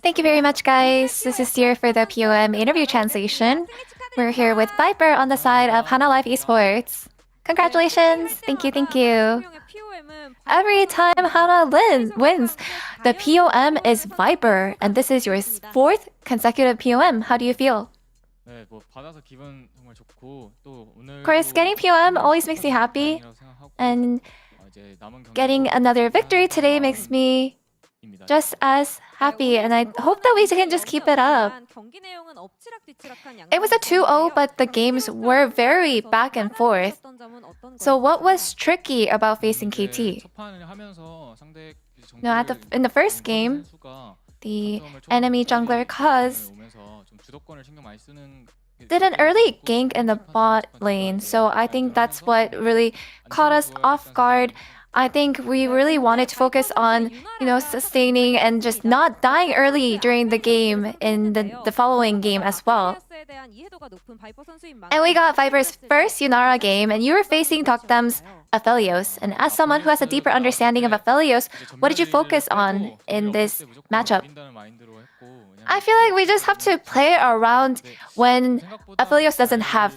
Thank you very much, guys. This is Seer for the POM interview translation. We're here with Viper on the side of Hana Live Esports. Congratulations. Thank you. Every time Hana wins, the POM is Viper, and this is your 4th consecutive POM. How do you feel? Of course, getting POM always makes me happy, and getting another victory today makes me just as happy, and I hope that we can just keep it up. It was a 2-0, but the games were very back and forth. So what was tricky about facing KT? No, in the first game, the enemy jungler Kaz did an early gank in the bot lane, so I think that's what really caught us off guard. I think we really wanted to focus on, sustaining and just not dying early during the game in the following game as well. And we got Viper's first Yunara game, and you were facing Dokdam's Aphelios. And as someone who has a deeper understanding of Aphelios, what did you focus on in this matchup? I feel like we just have to play around when Aphelios doesn't have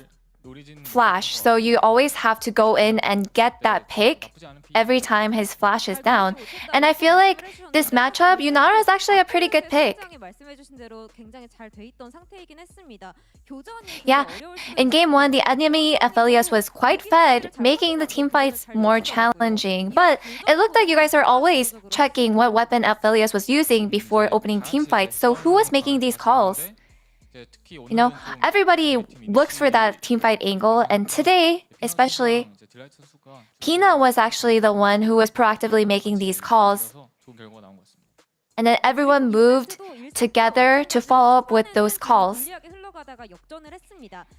flash, so you always have to go in and get that pick every time his flash is down. And I feel like this matchup, Yunara is actually a pretty good pick. Yeah, in game 1, the enemy Aphelios was quite fed, making the teamfights more challenging. But it looked like you guys are always checking what weapon Aphelios was using before opening teamfights. So who was making these calls? Everybody looks for that teamfight angle, and today, especially, Pina was actually the one who was proactively making these calls. And then everyone moved together to follow up with those calls.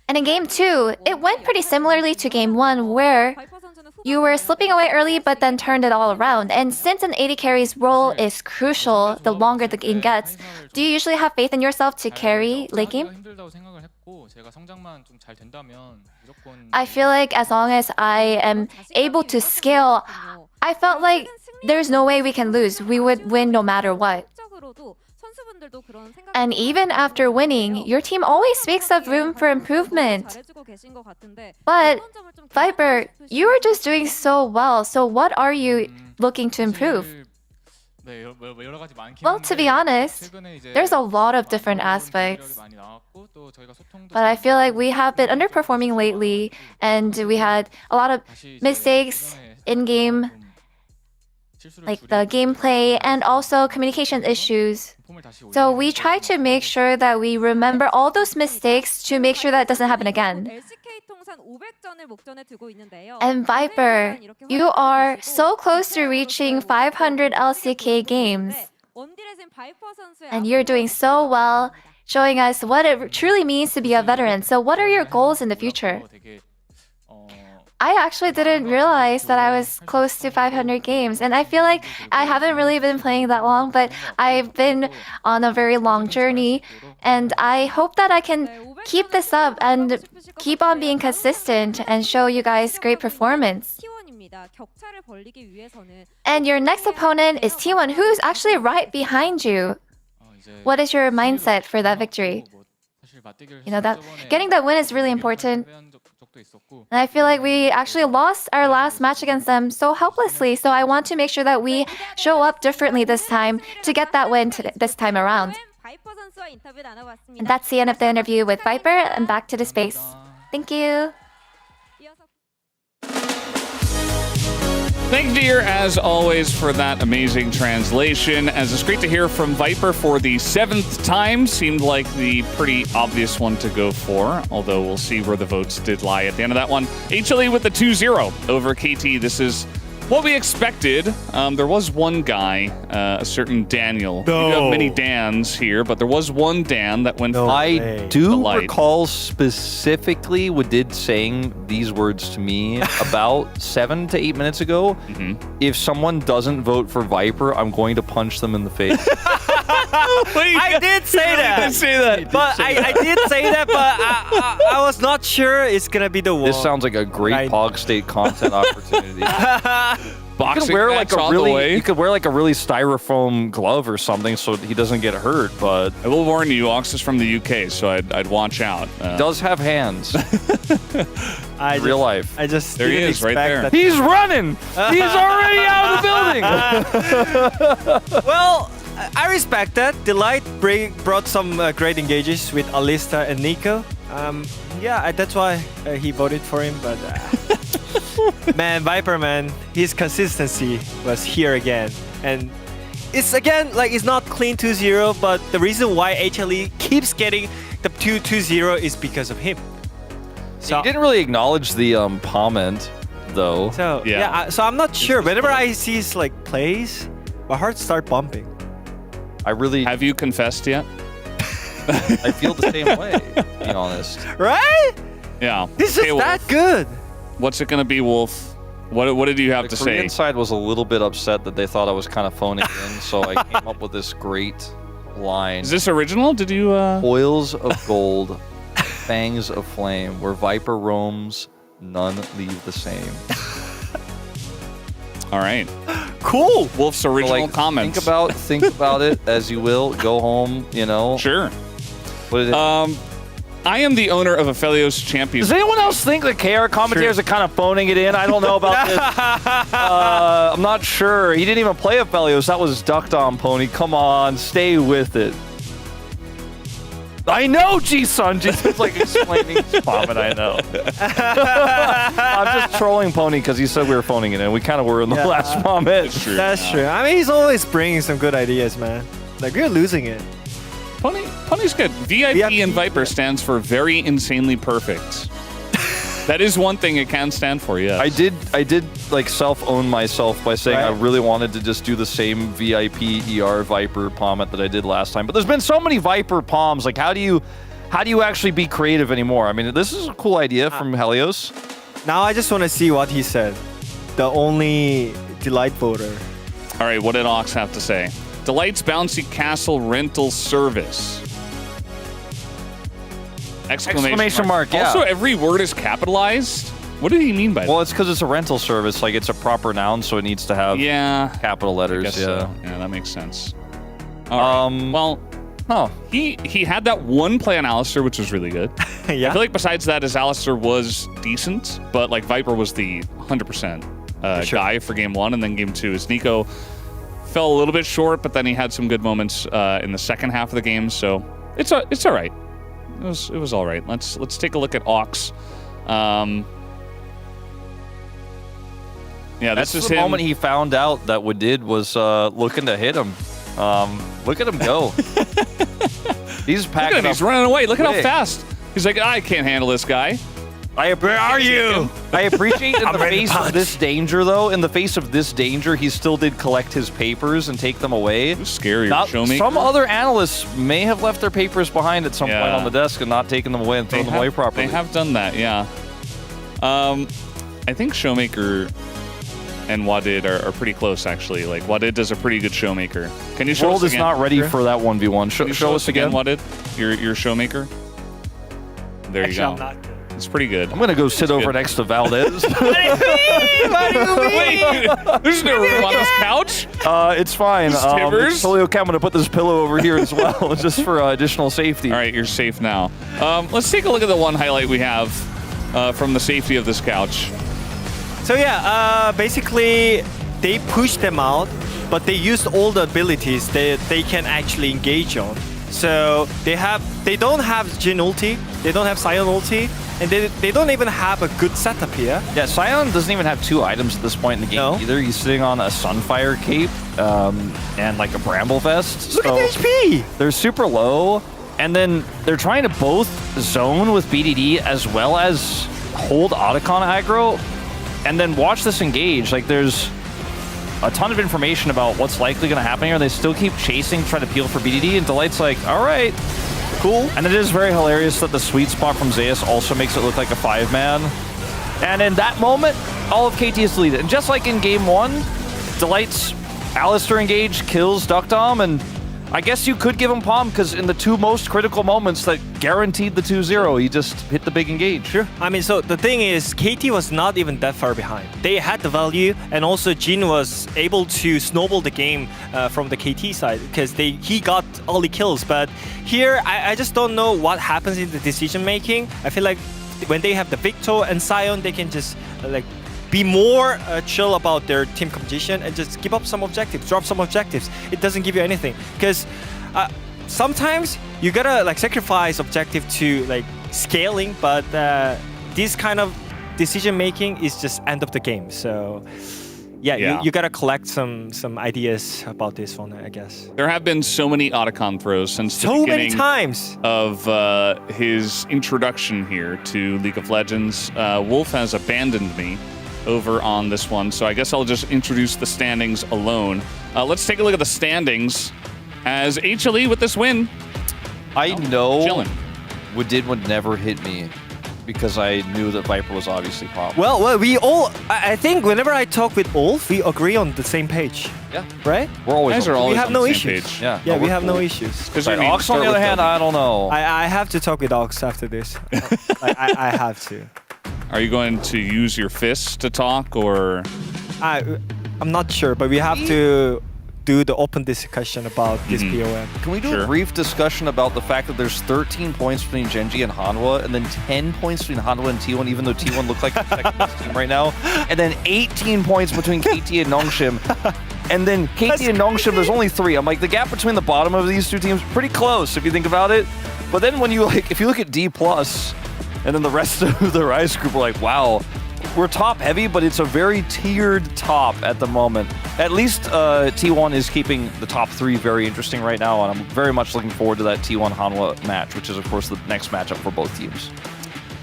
And in game 2, it went pretty similarly to game 1, where you were slipping away early but then turned it all around. And since an AD carry's role is crucial the longer the game gets, do you usually have faith in yourself to carry late game? I feel like as long as I am able to scale, I felt like there's no way we can lose. We would win no matter what. And even after winning, your team always speaks of room for improvement. But Viper, you are just doing so well. So what are you looking to improve? Well, to be honest, there's a lot of different aspects. But I feel like we have been underperforming lately, and we had a lot of mistakes in-game, like the gameplay and also communication issues. So we try to make sure that we remember all those mistakes to make sure that it doesn't happen again. And Viper, you are so close to reaching 500 LCK games. And you're doing so well, showing us what it truly means to be a veteran. So what are your goals in the future? I actually didn't realize that I was close to 500 games, and I feel like I haven't really been playing that long, but I've been on a very long journey, and I hope that I can keep this up and keep on being consistent and show you guys great performance. And your next opponent is T1, who's actually right behind you. What is your mindset for that victory? That getting that win is really important. And I feel like we actually lost our last match against them so helplessly. So I want to make sure that we show up differently this time to get that win this time around. And that's the end of the interview with Viper, and back to the space. Thank you. Thank you, dear, as always, for that amazing translation. As it's great to hear from Viper for the 7th time. Seemed like the pretty obvious one to go for, although we'll see where the votes did lie at the end of that one. HLE with the 2-0 over KT. This is what we expected. There was one guy, a certain Daniel. We do have many Dans here, but there was one Dan that went for I do recall specifically what did saying these words to me about 7 to 8 minutes ago. If someone doesn't vote for Viper, I'm going to punch them in the face. I did say that. But I did say that, but I was not sure it's gonna be the one. This sounds like a great Pog State content opportunity. Boxing you could wear like on the way. you could wear like a really styrofoam glove or something so he doesn't get hurt. But I will warn you, Ox is from the UK, so I'd watch out. He does have hands. Real life. I just there he is, right there. He's running. He's already out of the building. Well, I respect that. Delight brought some great engages with Alista and Nico. Yeah, that's why he voted for him. But man, Viper, man, his consistency was here again. And it's again like it's not clean 2-0, but the reason why HLE keeps getting the 2-0 is because of him. So you didn't really acknowledge the comment though. So so I'm not sure. Whenever I see his like plays, my heart start bumping. I really have you confessed yet? I feel the same way, to be honest. Right? Yeah. This is that good. What's it gonna be, Wolf? What did you have to The Korean say? side was a little bit upset that they thought I was kind of phoning in, so I came up with this great line. Is this original? Did you? Oils of gold, fangs of flame, where Viper roams, none leave the same. All right. Cool. Wolf's original comments. Think about it as you will. Go home, you know. Sure. What is it? I am the owner of Aphelios Champions. Does anyone else think the KR commentators are kind of phoning it in? I don't know about this. I'm not sure. He didn't even play Aphelios. That was ducked on, Pony. Come on, stay with it. I know, G-Sun. G-Sun's like explaining his comment, I know. I'm just trolling Pony because he said we were phoning it in. We kind of were in the last moment. That's true. I mean, he's always bringing some good ideas, man. Like, we're losing it. Pony's good. VIP in Viper stands for very insanely perfect. That is one thing it can stand for, yes. I did like self-own myself by saying I really wanted to just do the same VIP ER Viper pommet that I did last time. But there's been so many Viper poms. Like, how do you actually be creative anymore? I mean, this is a cool idea from Helios. Now I just want to see what he said. The only Delight voter. All right, what did Ox have to say? Delight's Bouncy Castle Rental Service. Exclamation mark, yeah. Also, every word is capitalized. What did he mean by that? Well, it's because it's a rental service. Like, it's a proper noun, so it needs to have capital letters. I guess yeah. so. Yeah, that makes sense. All right. Well, he had that one play on Alistair, which was really good. Yeah. I feel like besides that, his Alistair was decent, but like Viper was the 100% guy for game one, and then game two is Nico. Fell a little bit short, but then he had some good moments in the second half of the game, so it's all right. It was all right. Let's take a look at Ox. Yeah, that's this is the him. moment he found out that Wadid was looking to hit him. Look at him go. He's packing up. He's running away. Look at how quick. fast. He's like, I can't handle this guy. Where are you? I appreciate in the face of this danger, though. In the face of this danger, he still did collect his papers and take them away. It was scary. Some other analysts may have left their papers behind at some point on the desk and not taken them away and thrown them away properly. They have done that, yeah. I think Showmaker and Wadid are pretty close, actually. Like, Wadid does a pretty good Showmaker. Can you show us again? World is not ready for that 1v1. Show us again, Wadid. Your Showmaker. There you go. It's pretty good. I'm going to go sit over next to Valdez. Wait, there's no room on this couch? It's fine. It's totally okay. I'm going to put this pillow over here as well, just for additional safety. All right, you're safe now. Let's take a look at the one highlight we have from the safety of this couch. So yeah, basically they pushed them out, but they used all the abilities that they can actually engage on. So they don't have Jin ulti, they don't have Sion ulti, and they don't even have a good setup here. Yeah, Sion doesn't even have 2 items at this point in the game either. He's sitting on a Sunfire cape and like a Bramble vest. Look at the HP! They're super low, and then they're trying to both zone with BDD as well as hold Otacon aggro, and then watch this engage. Like, there's a ton of information about what's likely going to happen here. They still keep chasing, trying to peel for BDD, and Delight's like, all right, cool. And it is very hilarious that the sweet spot from Zeus also makes it look like a 5-man. And in that moment, all of KT is deleted. And just like in game 1, Delight's Alistair engage kills Duckdom, and I guess you could give him Palm because in the 2 most critical moments that guaranteed the 2-0, he just hit the big engage. Sure. I mean, so the thing is, KT was not even that far behind. They had the value, and also Jin was able to snowball the game from the KT side because he got all the kills. But here, I just don't know what happens in the decision making. I feel like when they have the Victor and Sion, they can just like be more chill about their team composition and just give up some objectives, drop some objectives. It doesn't give you anything because sometimes you gotta like sacrifice objective to like scaling, but this kind of decision making is just end of the game. So Yeah. you gotta collect some ideas about this one, I guess. There have been so many Otacon throws since the So beginning many times of his introduction here to League of Legends. Wolf has abandoned me over on this one, so I guess I'll just introduce the standings alone. Let's take a look at the standings as HLE with this win. I know chilling. Would never hit me because I knew that Viper was obviously popular. Well, we all, I think whenever I talk with Ulf, we agree on the same page. Yeah. Right? We're always we have on no the same issues. page. Yeah, we have no issues. Because Ox, on the other hand, I don't know. I have to talk with Ox after this. I have to. Are you going to use your fists to talk, or? I'm not sure, but we have to do the open discussion about this POM. Can we do a brief discussion about the fact that there's 13 points between Genji and Hanwha, and then 10 points between Hanwha and T1, even though T1 looks like the second best team right now, and then 18 points between KT and Nongshim, and then KT and Nongshim, there's only 3. I'm like, the gap between the bottom of these two teams pretty close if you think about it. But then when you if you look at D+, and then the rest of the Rise group are like, wow, we're top heavy, but it's a very tiered top at the moment. At least T1 is keeping the top 3 very interesting right now, and I'm very much looking forward to that T1 Hanwha match, which is, of course, the next matchup for both teams.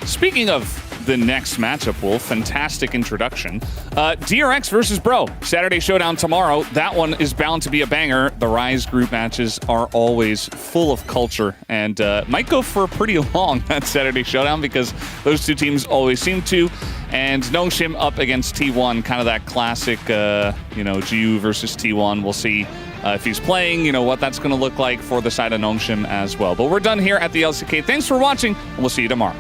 Speaking of the next matchup, Wolf, fantastic introduction. DRX versus Bro, Saturday Showdown tomorrow. That one is bound to be a banger. The Rise group matches are always full of culture and might go for pretty long, that Saturday Showdown, because those two teams always seem to. And Nongshim up against T1, kind of that classic, GU versus T1. We'll see if he's playing, what that's going to look like for the side of Nongshim as well. But we're done here at the LCK. Thanks for watching, and we'll see you tomorrow.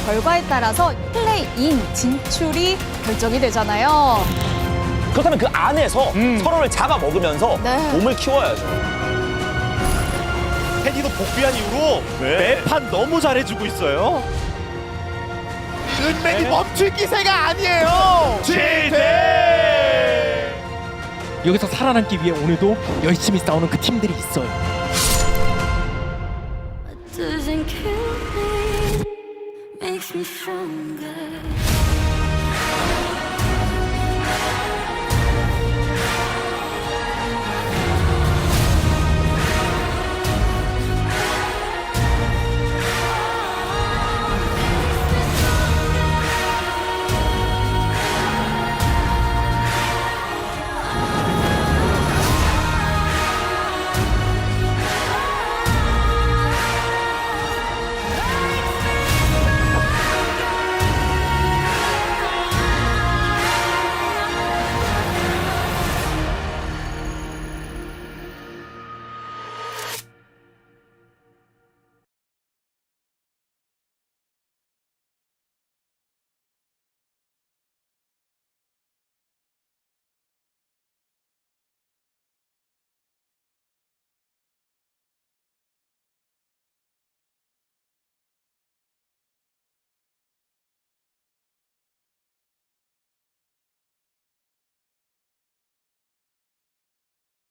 결과에 따라서 플레이인 진출이 결정이 되잖아요. 그렇다면 그 안에서 서로를 잡아먹으면서 몸을 키워야죠. 테디도 복귀한 이후로 매판 너무 잘해주고 있어요. 은맨이 멈출 기세가 아니에요. 지대! 여기서 살아남기 위해 오늘도 열심히 싸우는 그 팀들이 있어요. Doesn't kill me, makes me stronger.